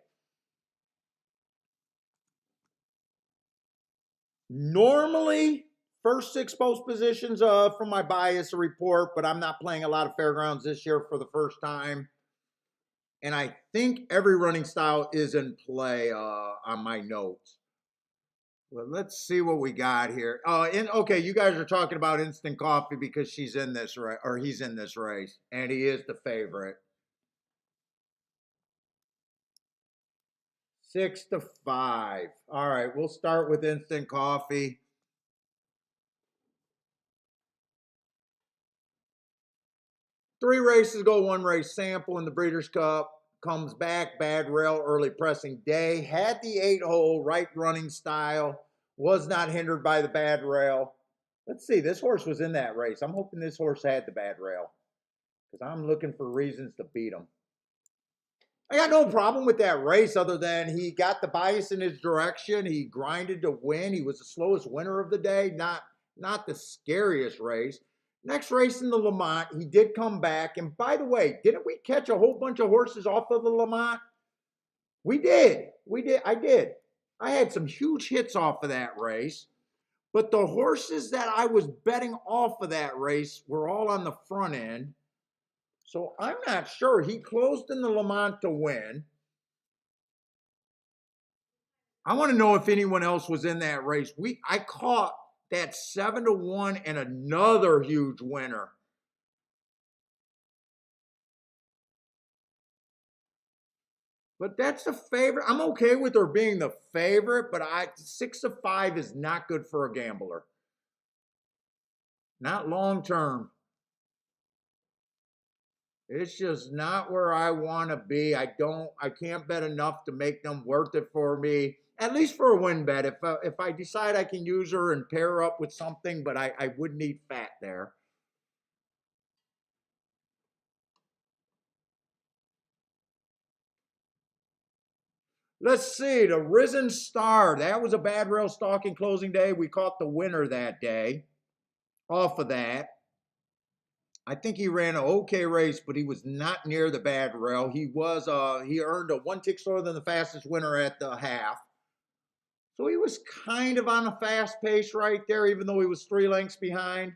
Normally, first 6 post positions from my bias report, but I'm not playing a lot of Fairgrounds this year for the first time. And I think every running style is in play on my notes. Well, let's see what we got here. Okay, you guys are talking about Instant Coffee because she's in this race, or he's in this race, and he is the favorite. 6-5. All right, we'll start with Instant Coffee. Three races ago, 1 race sample in the Breeders' Cup. Comes back, bad rail, early pressing day. Had the 8-hole, right running style. Was not hindered by the bad rail. Let's see, this horse was in that race. I'm hoping this horse had the bad rail because I'm looking for reasons to beat him. I got no problem with that race other than he got the bias in his direction. He grinded to win. He was the slowest winner of the day, not the scariest race. Next race in the Lamont, he did come back. And by the way, didn't we catch a whole bunch of horses off of the Lamont? We did. We did. I did. I had some huge hits off of that race. But the horses that I was betting off of that race were all on the front end. So I'm not sure. He closed in the Lamont to win. I want to know if anyone else was in that race. I caught that 7-1 and another huge winner. But that's the favorite. I'm okay with her being the favorite, but 6-5 is not good for a gambler. Not long term. It's just not where I want to be. I can't bet enough to make them worth it for me. At least for a win bet. If I decide I can use her and pair her up with something, but I would need fat there. Let's see, the Risen Star. That was a bad rail stalking closing day. We caught the winner that day off of that. I think he ran an okay race, but he was not near the bad rail. He earned a 1 tick slower than the fastest winner at the half. So he was kind of on a fast pace right there, even though he was 3 lengths behind.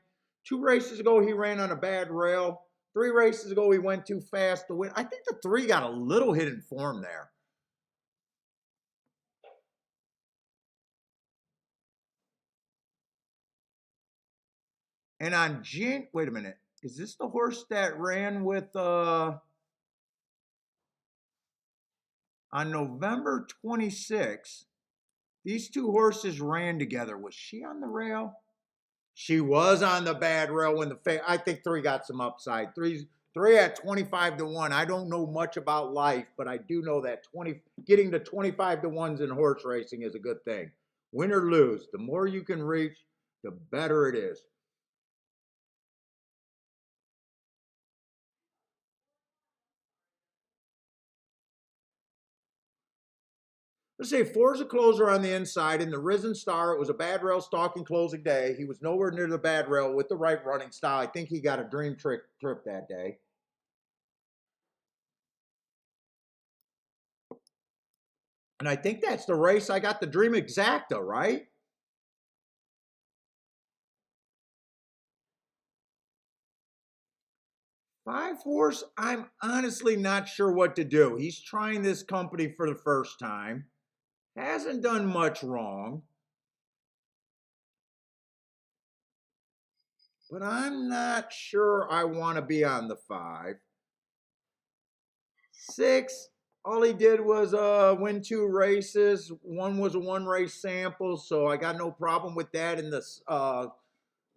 2 races ago, he ran on a bad rail. 3 races ago, he went too fast to win. I think the 3 got a little hit in form there. And on wait a minute. Is this the horse that ran with, on November 26th, these 2 horses ran together. Was she on the rail? She was on the bad rail when I think 3 got some upside. 3 at 25-1. I don't know much about life, but I do know that getting to 25-1s in horse racing is a good thing. Win or lose, the more you can reach, the better it is. Let's say 4's a closer on the inside. In the Risen Star, it was a bad rail stalking closing day. He was nowhere near the bad rail with the right running style. I think he got a dream trip that day. And I think that's the race I got the Dream Exacta, right? Five horse, I'm honestly not sure what to do. He's trying this company for the first time. Hasn't done much wrong. But I'm not sure I want to be on the 5. 6, all he did was win 2 races. One was a 1-race sample, so I got no problem with that. In this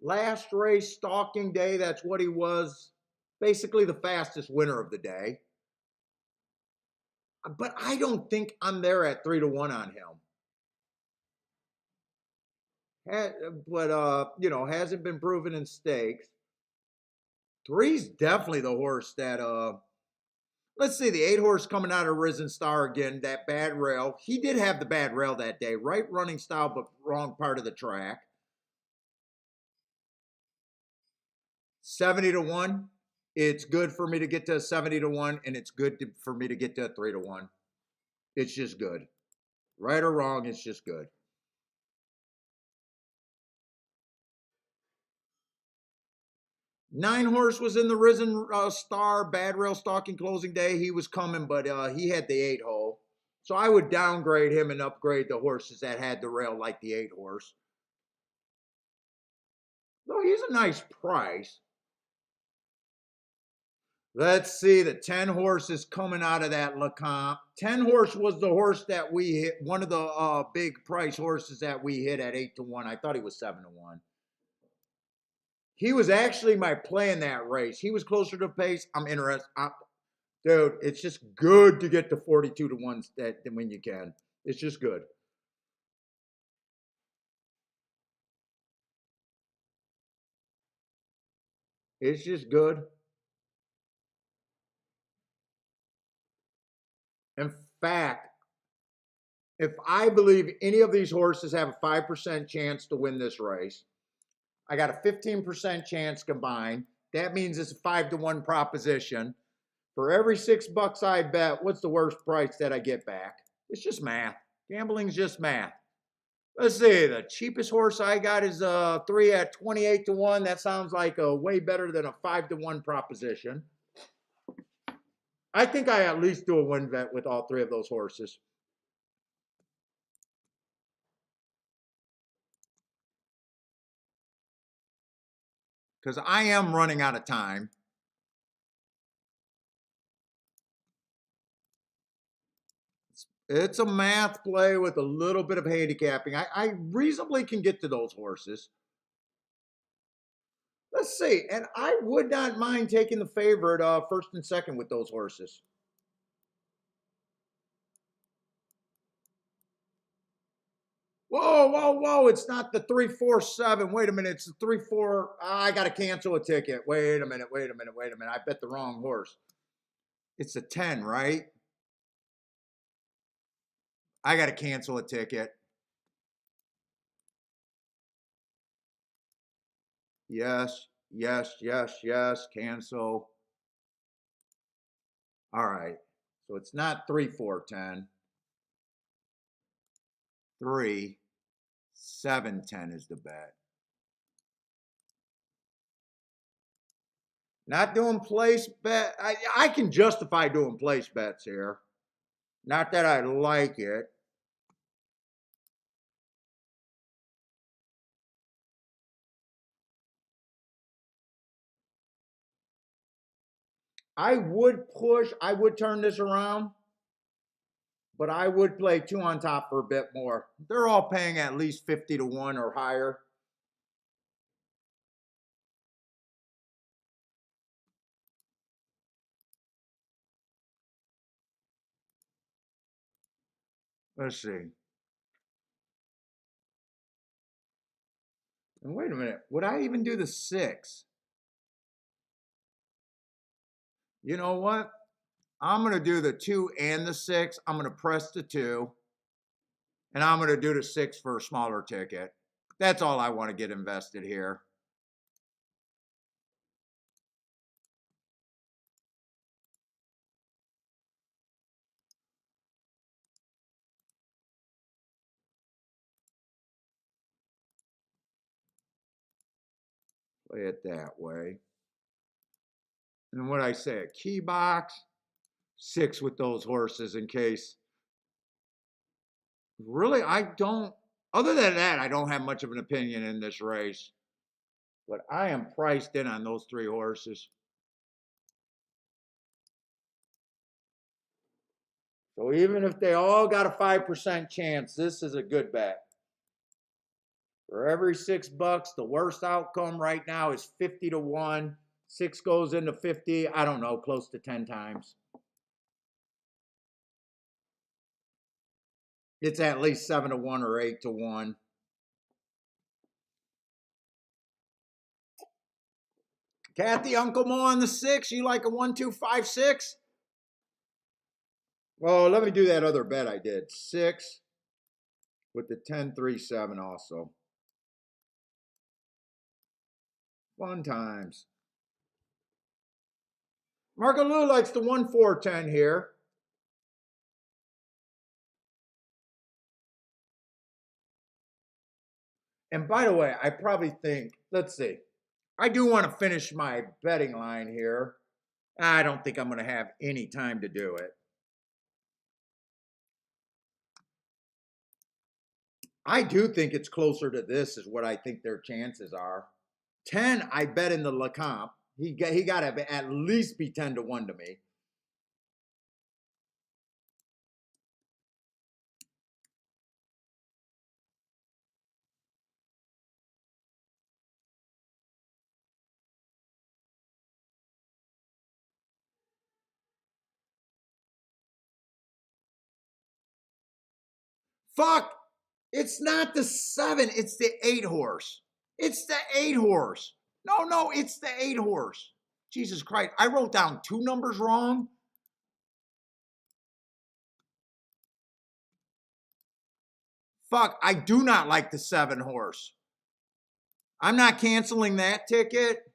last race, stalking day, that's what he was. Basically the fastest winner of the day. But I don't think I'm there at 3-1 on him. Hasn't been proven in stakes. 3's definitely the horse that let's see, the 8 horse coming out of Risen Star again, that bad rail. He did have the bad rail that day. Right running style, but wrong part of the track. 70-1. It's good for me to get to 70-1, and it's good for me to get to 3-1. It's just good. Right or wrong, it's just good. 9 horse was in the Risen Star, bad rail stalking closing day. He was coming, but he had the 8 hole. So I would downgrade him and upgrade the horses that had the rail like the 8 horse. Though he's a nice price. Let's see, the 10 horses coming out of that LeCompte. 10 horse was the horse that we hit, one of the big price horses that we hit at 8-1. I thought he was 7-1. He was actually my play in that race. He was closer to pace. I'm interested. Dude, it's just good to get to 42-1 when you can. It's just good. It's just good. In fact, if I believe any of these horses have a 5% chance to win this race, I got a 15% chance combined. That means it's a 5-to-1 proposition. For every $6 I bet, what's the worst price that I get back? It's just math. Gambling's just math. Let's see, the cheapest horse I got is 3 at 28-to-1. That sounds like a way better than a 5-to-1 proposition. I think I at least do a win bet with all 3 of those horses. Because I am running out of time. It's a math play with a little bit of handicapping. I reasonably can get to those horses. Let's see. And I would not mind taking the favorite first and second with those horses. Whoa, whoa, whoa. It's not the 3-4-7. Wait a minute. It's the 3-4. I got to cancel a ticket. Wait a minute. I bet the wrong horse. It's a 10, right? I got to cancel a ticket. Yes. Cancel. All right. So it's not 3-4-10. 3-7-10 is the bet. Not doing place bet. I can justify doing place bets here. Not that I like it. I would turn this around, but I would play 2 on top for a bit more. They're all paying at least 50-to-1 or higher. Let's see. And wait a minute. Would I even do the 6? You know what? I'm going to do the 2 and the 6. I'm going to press the 2. And I'm going to do the 6 for a smaller ticket. That's all I want to get invested here. Play it that way. And what I say, a key box, 6 with those horses in case. Really, I don't, other than that, I don't have much of an opinion in this race. But I am priced in on those 3 horses. So even if they all got a 5% chance, this is a good bet. For every $6, the worst outcome right now is 50-to-1. 6 goes into 50, I don't know, close to 10 times. It's at least 7-to-1 or 8-to-1. Kathy, Uncle Mo on the 6. You like a 1, 2, 5, 6? Well, let me do that other bet I did. 6 with the 10, 3, 7 also. Fun times. Marco Lou likes the 1, 4, 10 here. And by the way, I probably think, let's see. I do want to finish my betting line here. I don't think I'm going to have any time to do it. I do think it's closer to this is what I think their chances are. 10, I bet in the Lecomte. He got to at least be 10-to-1 to me. Fuck! It's not the 7, it's the 8 horse. It's the 8 horse. No, it's the 8 horse. Jesus Christ, I wrote down 2 numbers wrong. Fuck, I do not like the 7 horse. I'm not canceling that ticket.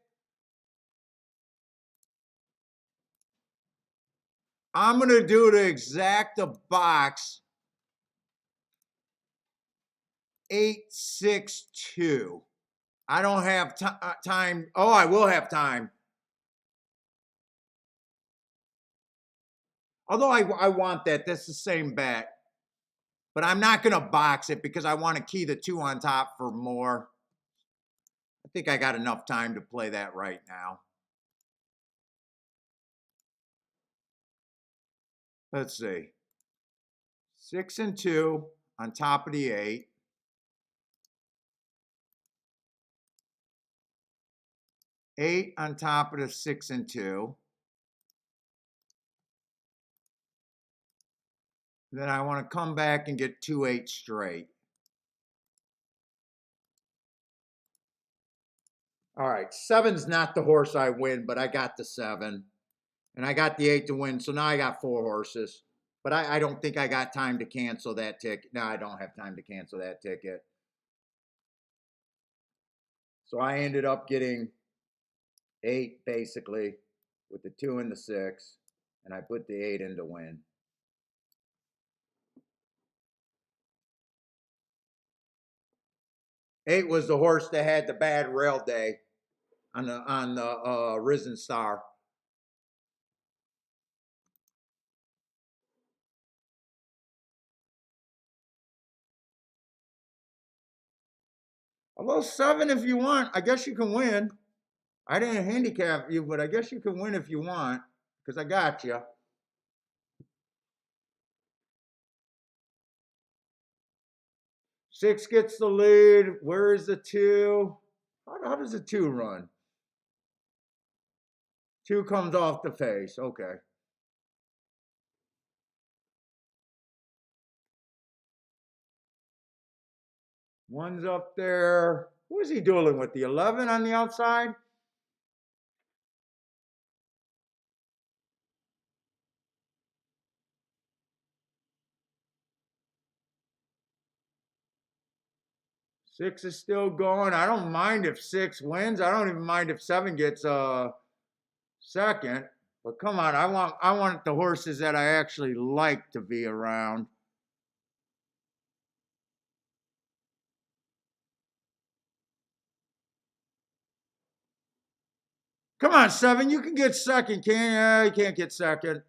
I'm going to do the exacta box 862. I don't have time. Oh, I will have time. Although I want that. That's the same bet. But I'm not going to box it because I want to key the 2 on top for more. I think I got enough time to play that right now. Let's see. 6 and 2 on top of the 8. 8 on top of the 6 and 2. Then I want to come back and get 2 8 straight. All right, 7's not the horse I win, but I got the 7. And I got the 8 to win, so now I got 4 horses. But I don't think I got time to cancel that ticket. No, I don't have time to cancel that ticket. So I ended up getting 8, basically, with the 2 and the 6. And I put the 8 in to win. Eight was the horse that had the bad rail day on the Risen Star. Although 7, if you want, I guess you can win. I didn't handicap you, but I guess you can win if you want, because I got you. Six gets the lead. Where is the 2? How does the 2 run? 2 comes off the face. Okay. One's up there. Who is he dueling with? The 11 on the outside? Six is still going. I don't mind if 6 wins. I don't even mind if 7 gets second. But come on, I want the horses that I actually like to be around. Come on, 7, you can get second, can't you? Yeah, you can't get second.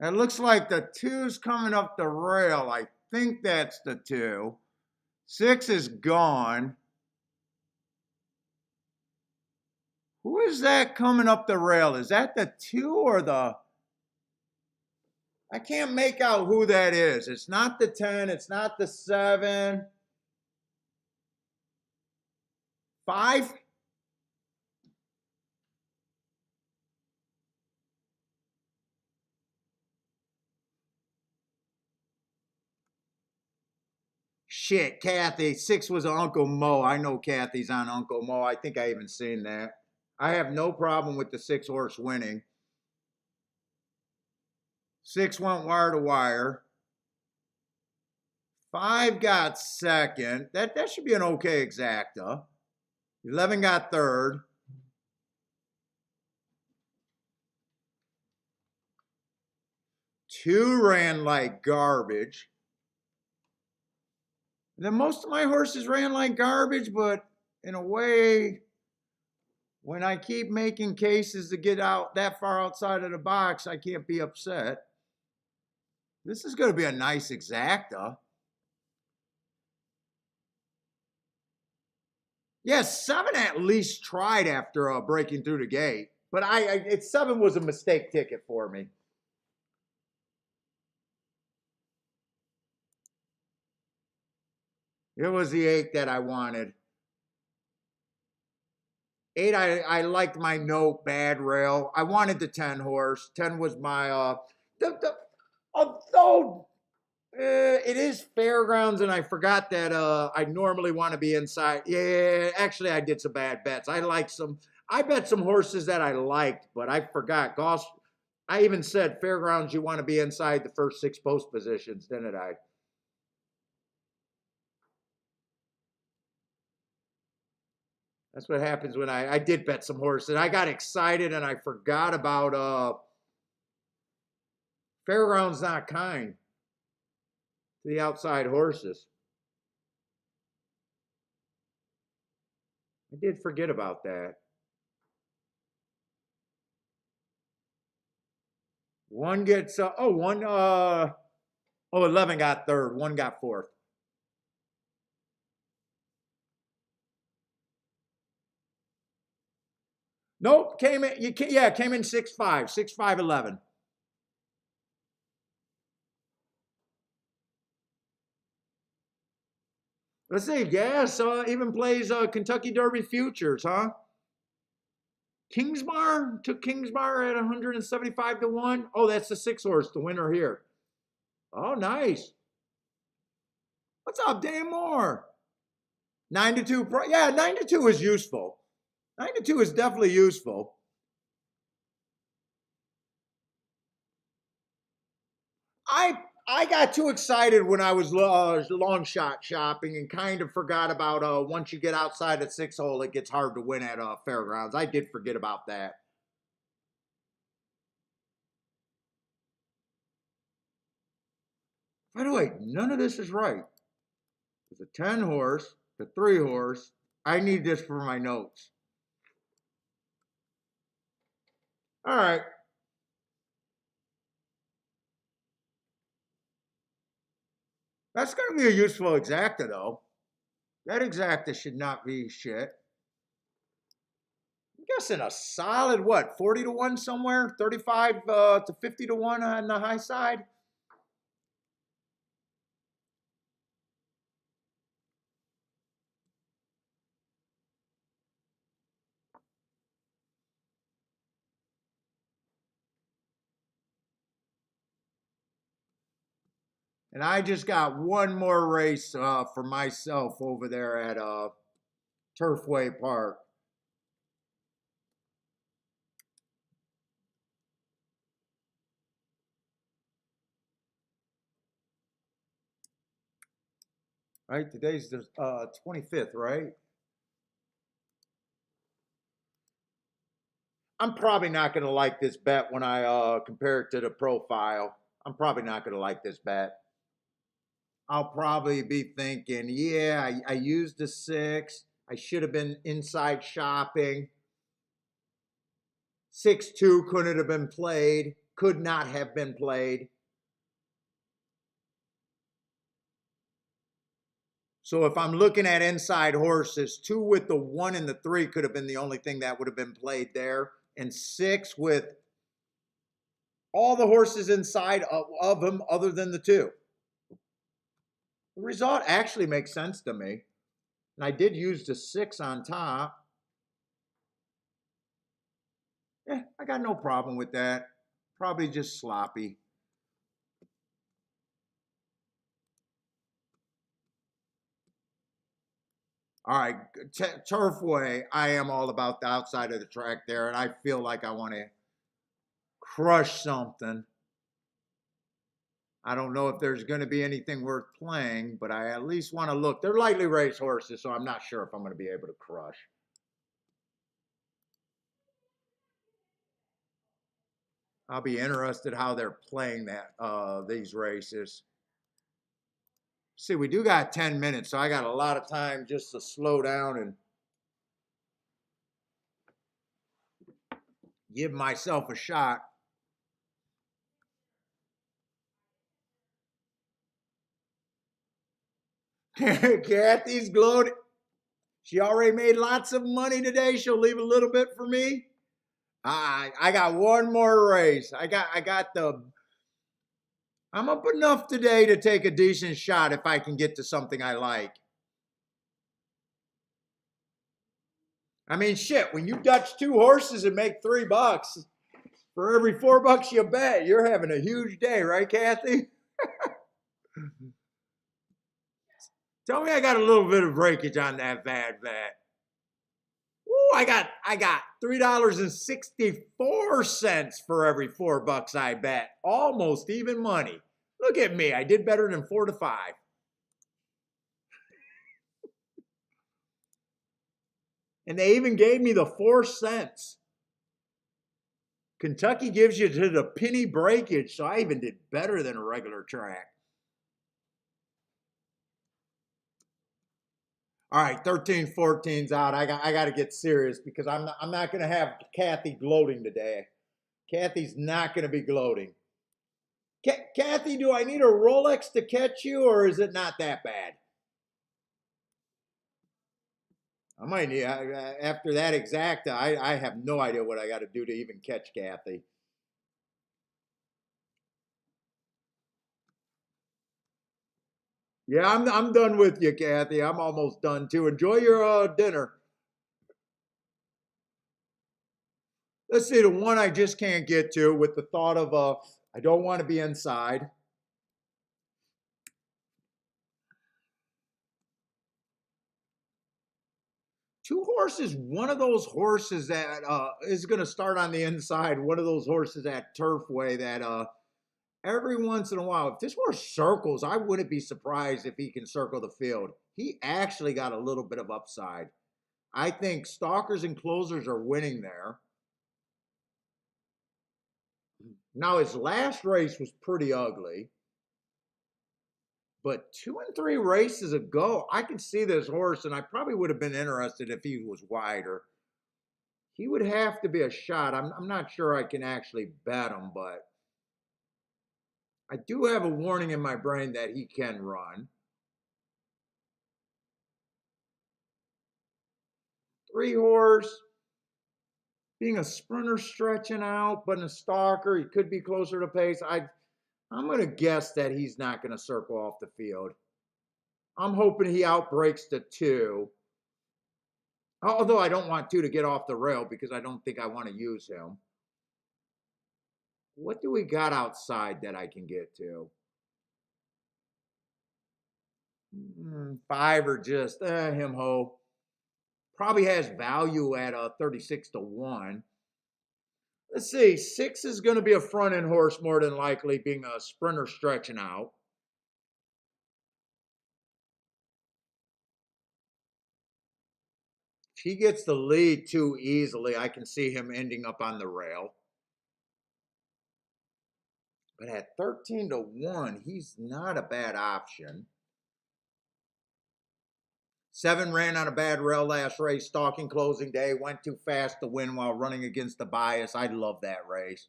It looks like the 2's coming up the rail. I think that's the 2. 6 is gone. Who is that coming up the rail? Is that the 2 or the... I can't make out who that is. It's not the 10. It's not the 7. 5? Shit, Kathy. 6 was Uncle Mo. I know Kathy's on Uncle Mo. I think I even seen that. I have no problem with the 6 horse winning. 6 went wire to wire. 5 got second. That should be an okay exacta. 11 got third. 2 ran like garbage. Then most of my horses ran like garbage, but in a way, when I keep making cases to get out that far outside of the box, I can't be upset. This is going to be a nice exacta. Yes, 7 at least tried after breaking through the gate. But 7 was a mistake ticket for me. It was the 8 that I wanted. 8, I liked my no bad rail. I wanted the 10 horse. 10 was my, although it is Fairgrounds and I forgot that I normally want to be inside. Yeah, actually I did some bad bets. I bet some horses that I liked, but I forgot. I even said Fairgrounds, you want to be inside the first 6 post positions, didn't I? That's what happens when I did bet some horses. I got excited and I forgot about Fairgrounds not kind to the outside horses. I did forget about that. One gets 11 got third, one got fourth. Nope, came in 6-5, 6-5, 11. Let's see, yes, even plays Kentucky Derby futures, huh? Kingsbar took Kingsbar at 175 to 1. Oh, that's the 6 horse, the winner here. Oh, nice. What's up, Dan Moore? 9 to 2. Yeah, 9 to 2 is useful. 9 to 2 is definitely useful. I got too excited when I was long shot shopping and kind of forgot about once you get outside the 6 hole, it gets hard to win at Fairgrounds. I did forget about that. By the way, none of this is right. There's a 10 horse, the 3 horse. I need this for my notes. All right. That's going to be a useful exacta, though. That exacta should not be shit. I'm guessing a solid, what, 40 to 1 somewhere? 35 to 50 to 1 on the high side? And I just got one more race for myself over there at Turfway Park. Right, today's the 25th, right? I'm probably not going to like this bet when I compare it to the profile. I'm probably not going to like this bet. I'll probably be thinking, yeah, I used the 6. I should have been inside shopping. 6-2 couldn't have been played. Could not have been played. So if I'm looking at inside horses, 2 with the 1 and the 3 could have been the only thing that would have been played there. And 6 with all the horses inside of them other than the 2. The result actually makes sense to me. And I did use the 6 on top. Yeah, I got no problem with that. Probably just sloppy. All right, Turfway, I am all about the outside of the track there, and I feel like I want to crush something. I don't know if there's going to be anything worth playing, but I at least want to look. They're lightly raced horses, so I'm not sure if I'm going to be able to crush. I'll be interested how they're playing these races. See, we do got 10 minutes, so I got a lot of time just to slow down and give myself a shot. Kathy's gloating. She already made lots of money today. She'll leave a little bit for me. I got one more race. I'm up enough today to take a decent shot if I can get to something I like. I mean, shit, when you Dutch 2 horses and make $3 for every $4 you bet, you're having a huge day, right, Kathy? Tell me I got a little bit of breakage on that bad bet. Ooh, I got $3.64 for every $4 I bet. Almost even money. Look at me. I did better than 4 to 5. And they even gave me the 4 cents. Kentucky gives you to the penny breakage, so I even did better than a regular track. All right, 13-14's out. I got to get serious because I'm not going to have Kathy gloating today. Kathy's not going to be gloating. Kathy, do I need a Rolex to catch you, or is it not that bad? I might need, after that exacta, I have no idea what I got to do to even catch Kathy. Yeah, I'm done with you, Kathy. I'm almost done too. Enjoy your dinner. Let's see, the one I just can't get to with the thought of I don't want to be inside. Two horses, one of those horses that is going to start on the inside, one of those horses at Turfway that every once in a while, if this horse circles, I wouldn't be surprised if he can circle the field. He actually got a little bit of upside. I think stalkers and closers are winning there. Now, his last race was pretty ugly. But 2 and 3 races ago, I could see this horse, and I probably would have been interested if he was wider. He would have to be a shot. I'm not sure I can actually bet him, but I do have a warning in my brain that he can run. 3 horse, being a sprinter stretching out, but in a stalker, he could be closer to pace. I'm going to guess that he's not going to circle off the field. I'm hoping he outbreaks the 2. Although I don't want 2 to get off the rail because I don't think I want to use him. What do we got outside that I can get to? 5 or just him ho. Probably has value at 36-1. Let's see. 6 is going to be a front end horse more than likely, being a sprinter stretching out. If he gets the lead too easily, I can see him ending up on the rail. But at 13-1, he's not a bad option. 7 ran on a bad rail last race, stalking closing day, went too fast to win while running against the bias. I love that race.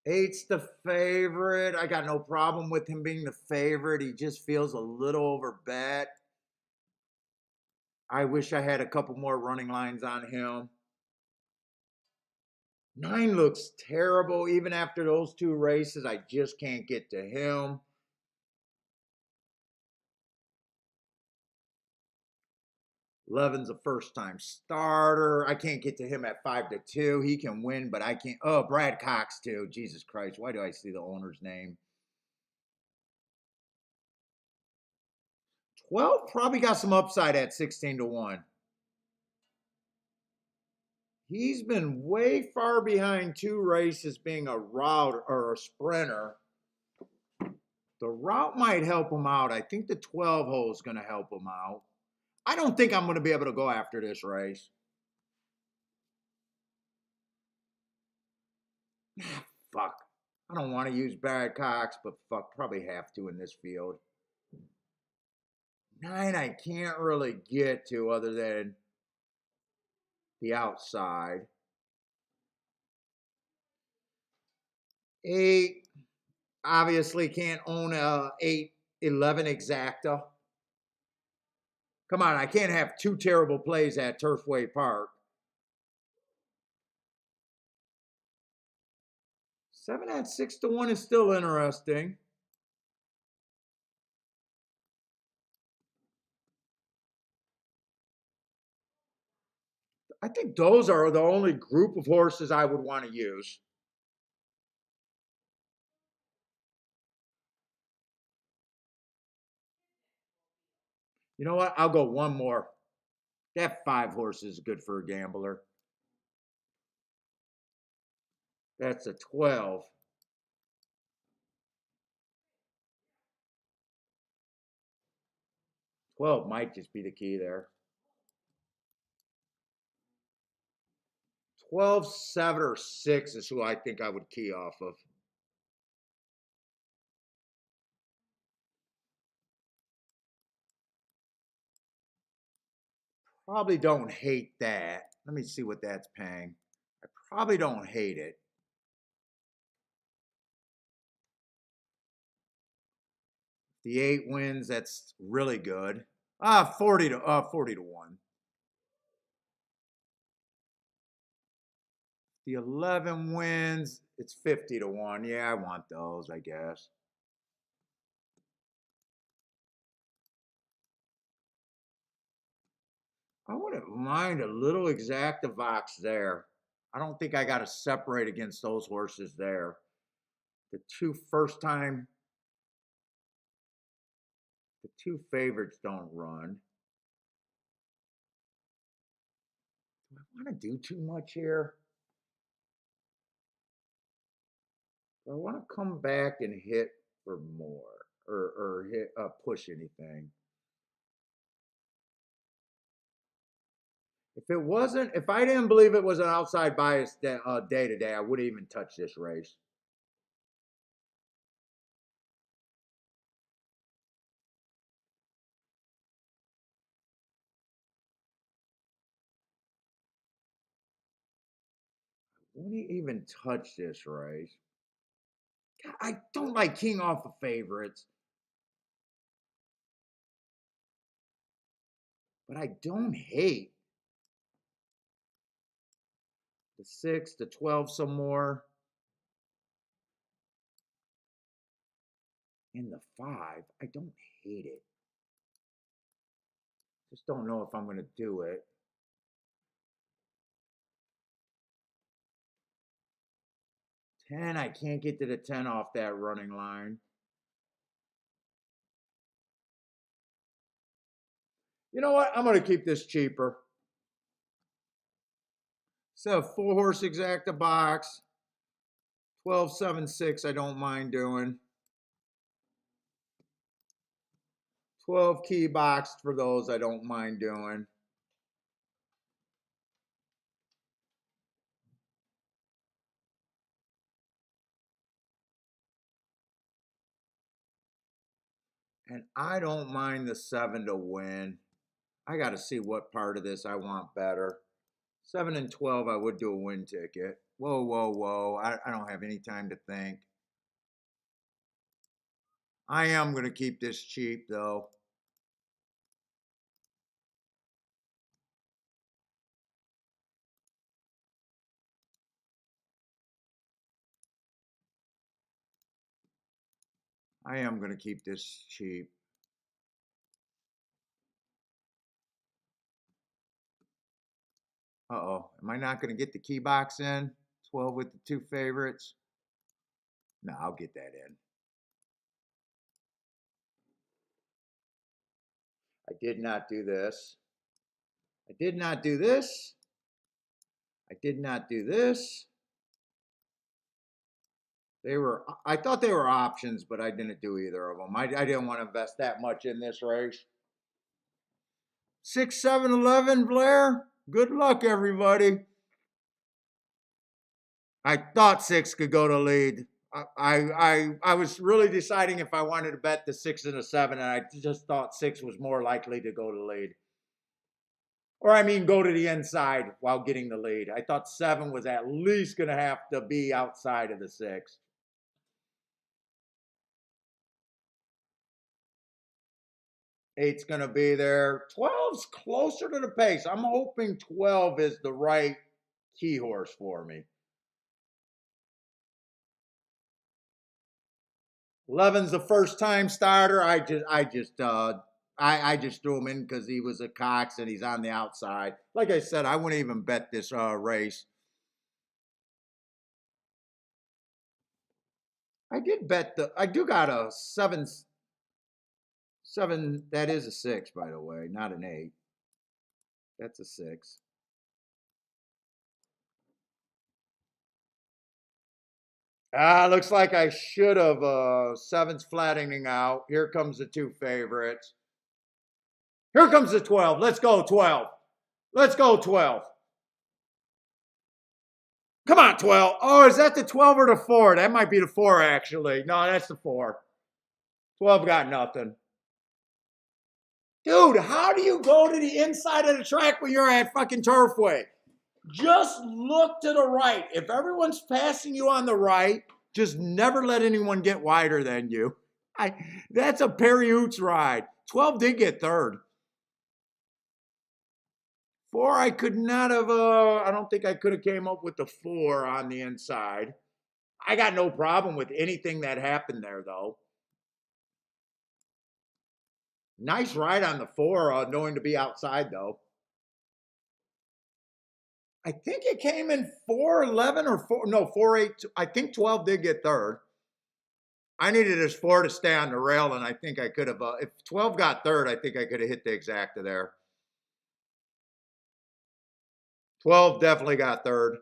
Eight's the favorite. I got no problem with him being the favorite. He just feels a little overbet. I wish I had a couple more running lines on him. 9 looks terrible. Even after those 2 races, I just can't get to him. 11's a first-time starter. I can't get to him at 5-2. He can win, but I can't. Oh, Brad Cox, too. Jesus Christ. Why do I see the owner's name? 12 probably got some upside at 16-1. He's been way far behind 2 races being a route or a sprinter. The route might help him out. I think the 12 hole is going to help him out. I don't think I'm going to be able to go after this race. Fuck. I don't want to use Brad Cox, but fuck, probably have to in this field. 9 I can't really get to other than the outside. 8, obviously can't own a 8-11 exacta. Come on, I can't have 2 terrible plays at Turfway Park. 7 at 6-1 is still interesting. I think those are the only group of horses I would want to use. You know what? I'll go one more. That 5 horse is good for a gambler. That's a 12. 12 might just be the key there. 12, 7, or 6 is who I think I would key off of. Probably don't hate that. Let me see what that's paying. I probably don't hate it. The 8 wins, that's really good. 40 to 1. The 11 wins, it's 50 to 1. Yeah, I want those, I guess. I wouldn't mind a little Exactavox there. I don't think I got to separate against those horses there. The two favorites don't run. Do I want to do too much here? Do I want to come back and hit for more or hit push anything? If I didn't believe it was an outside bias day today, I wouldn't even touch this race. I wouldn't even touch this race. God, I don't like keying off of favorites. But I don't hate the 6, the 12 some more. And the 5. I don't hate it. Just don't know if I'm going to do it. 10, I can't get to the 10 off that running line. You know what? I'm going to keep this cheaper. So 4-horse Exactavox. 12, 7, 6, I don't mind doing. 12 key box for those I don't mind doing. And I don't mind the 7 to win. I got to see what part of this I want better. 7 and 12, I would do a win ticket. Whoa, whoa, whoa. I don't have any time to think. I am going to keep this cheap, though. I am going to keep this cheap. Uh-oh. Am I not going to get the key box in? 12 with the 2 favorites? No, I'll get that in. I did not do this. I did not do this. I did not do this. I thought they were options, but I didn't do either of them. I didn't want to invest that much in this race. 6, 7, 11, Blair. Good luck, everybody. I thought 6 could go to lead. I was really deciding if I wanted to bet the 6 and the 7, and I just thought 6 was more likely to go to lead. Or I mean, go to the inside while getting the lead. I thought 7 was at least going to have to be outside of the 6. 8's going to be there. 12's closer to the pace. I'm hoping 12 is the right key horse for me. 11's the first time starter. I just threw him in because he was a Cox and he's on the outside. Like I said, I wouldn't even bet this race. I do got a 7, that is a 6, by the way, not an 8. That's a 6. Looks like I should have. 7's flattening out. Here comes the 2 favorites. Here comes the 12. Let's go, 12. Let's go, 12. Come on, 12. Oh, is that the 12 or the 4? That might be the 4, actually. No, that's the 4. 12 got nothing. Dude, how do you go to the inside of the track when you're at fucking Turfway? Just look to the right. If everyone's passing you on the right, just never let anyone get wider than you. That's a Perry Hoots ride. 12 did get third. 4, I could not have, I don't think I could have came up with the 4 on the inside. I got no problem with anything that happened there, though. Nice ride on the 4, knowing to be outside, though. I think it came in 4-11 or 4, no, 4-8. I think 12 did get third. I needed his 4 to stay on the rail, and I think I could have, if 12 got third, I think I could have hit the exacta there. 12 definitely got third.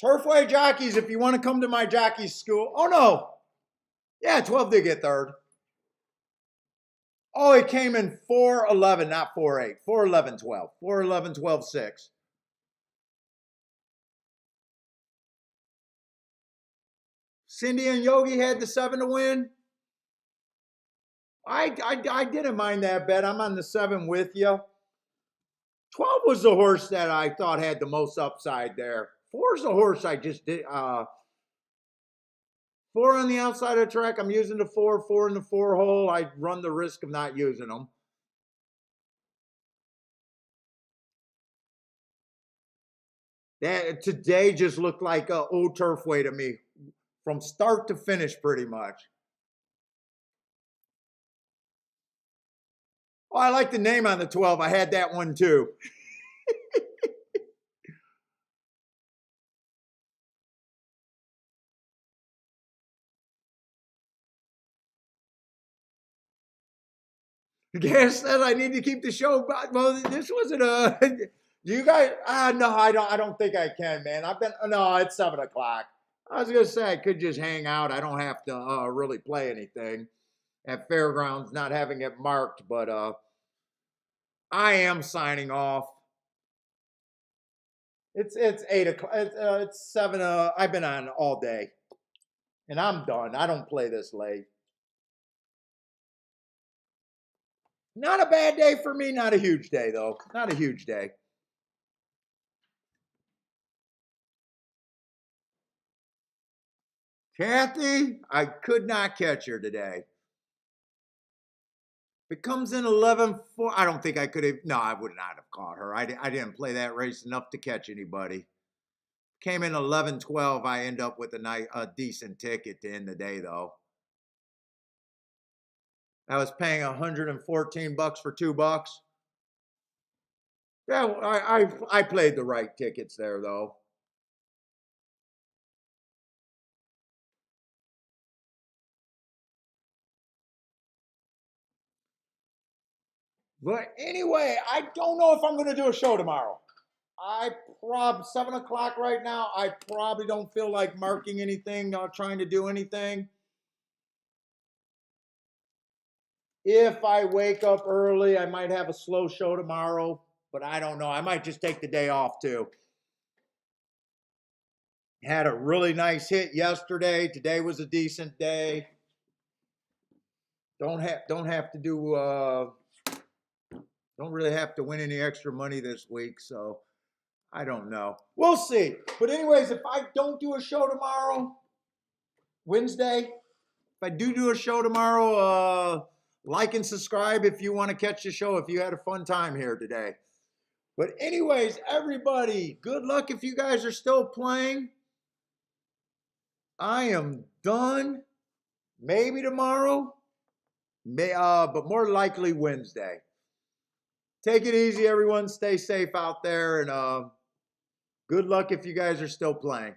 Turfway jockeys, if you want to come to my jockey school. Oh, no. Yeah, 12 did get third. Oh, it came in 4-11, not 4-8. 4-11-12. 4-11-12-6. Cindy and Yogi had the 7 to win. I didn't mind that bet. I'm on the 7 with you. 12 was the horse that I thought had the most upside there. 4 is the horse I just did. 4 on the outside of the track. I'm using the 4. 4 in the 4 hole. I run the risk of not using them. That today just looked like old Turfway to me, from start to finish, pretty much. Oh, I like the name on the 12. I had that one too. Gas said I need to keep the show. Well, this wasn't a. Do you guys? No, I don't think I can, man. No, it's 7 o'clock. I was gonna say I could just hang out. I don't have to really play anything at Fairgrounds, not having it marked, but I am signing off. It's 8 o'clock. It's 7. I've been on all day, and I'm done. I don't play this late. Not a bad day for me. Not a huge day though. Not a huge day. Kathy, I could not catch her today. If it comes in 11-4, I don't think I could have. No, I would not have caught her. I didn't play that race enough to catch anybody. Came in 11-12. I end up with a decent ticket to end the day, though. I was paying $114 for $2. Yeah, I played the right tickets there, though. But anyway, I don't know if I'm going to do a show tomorrow. 7 o'clock right now. I probably don't feel like marking anything, trying to do anything. If I wake up early, I might have a slow show tomorrow, but I don't know. I might just take the day off too. Had a really nice hit yesterday. Today was a decent day. Don't really have to win any extra money this week, so I don't know. We'll see. But anyways, if I don't do a show tomorrow, Wednesday, if I do a show tomorrow, like and subscribe if you want to catch the show, if you had a fun time here today. But anyways, everybody, good luck if you guys are still playing. I am done. Maybe tomorrow, but more likely Wednesday. Take it easy, everyone. Stay safe out there, and good luck if you guys are still playing.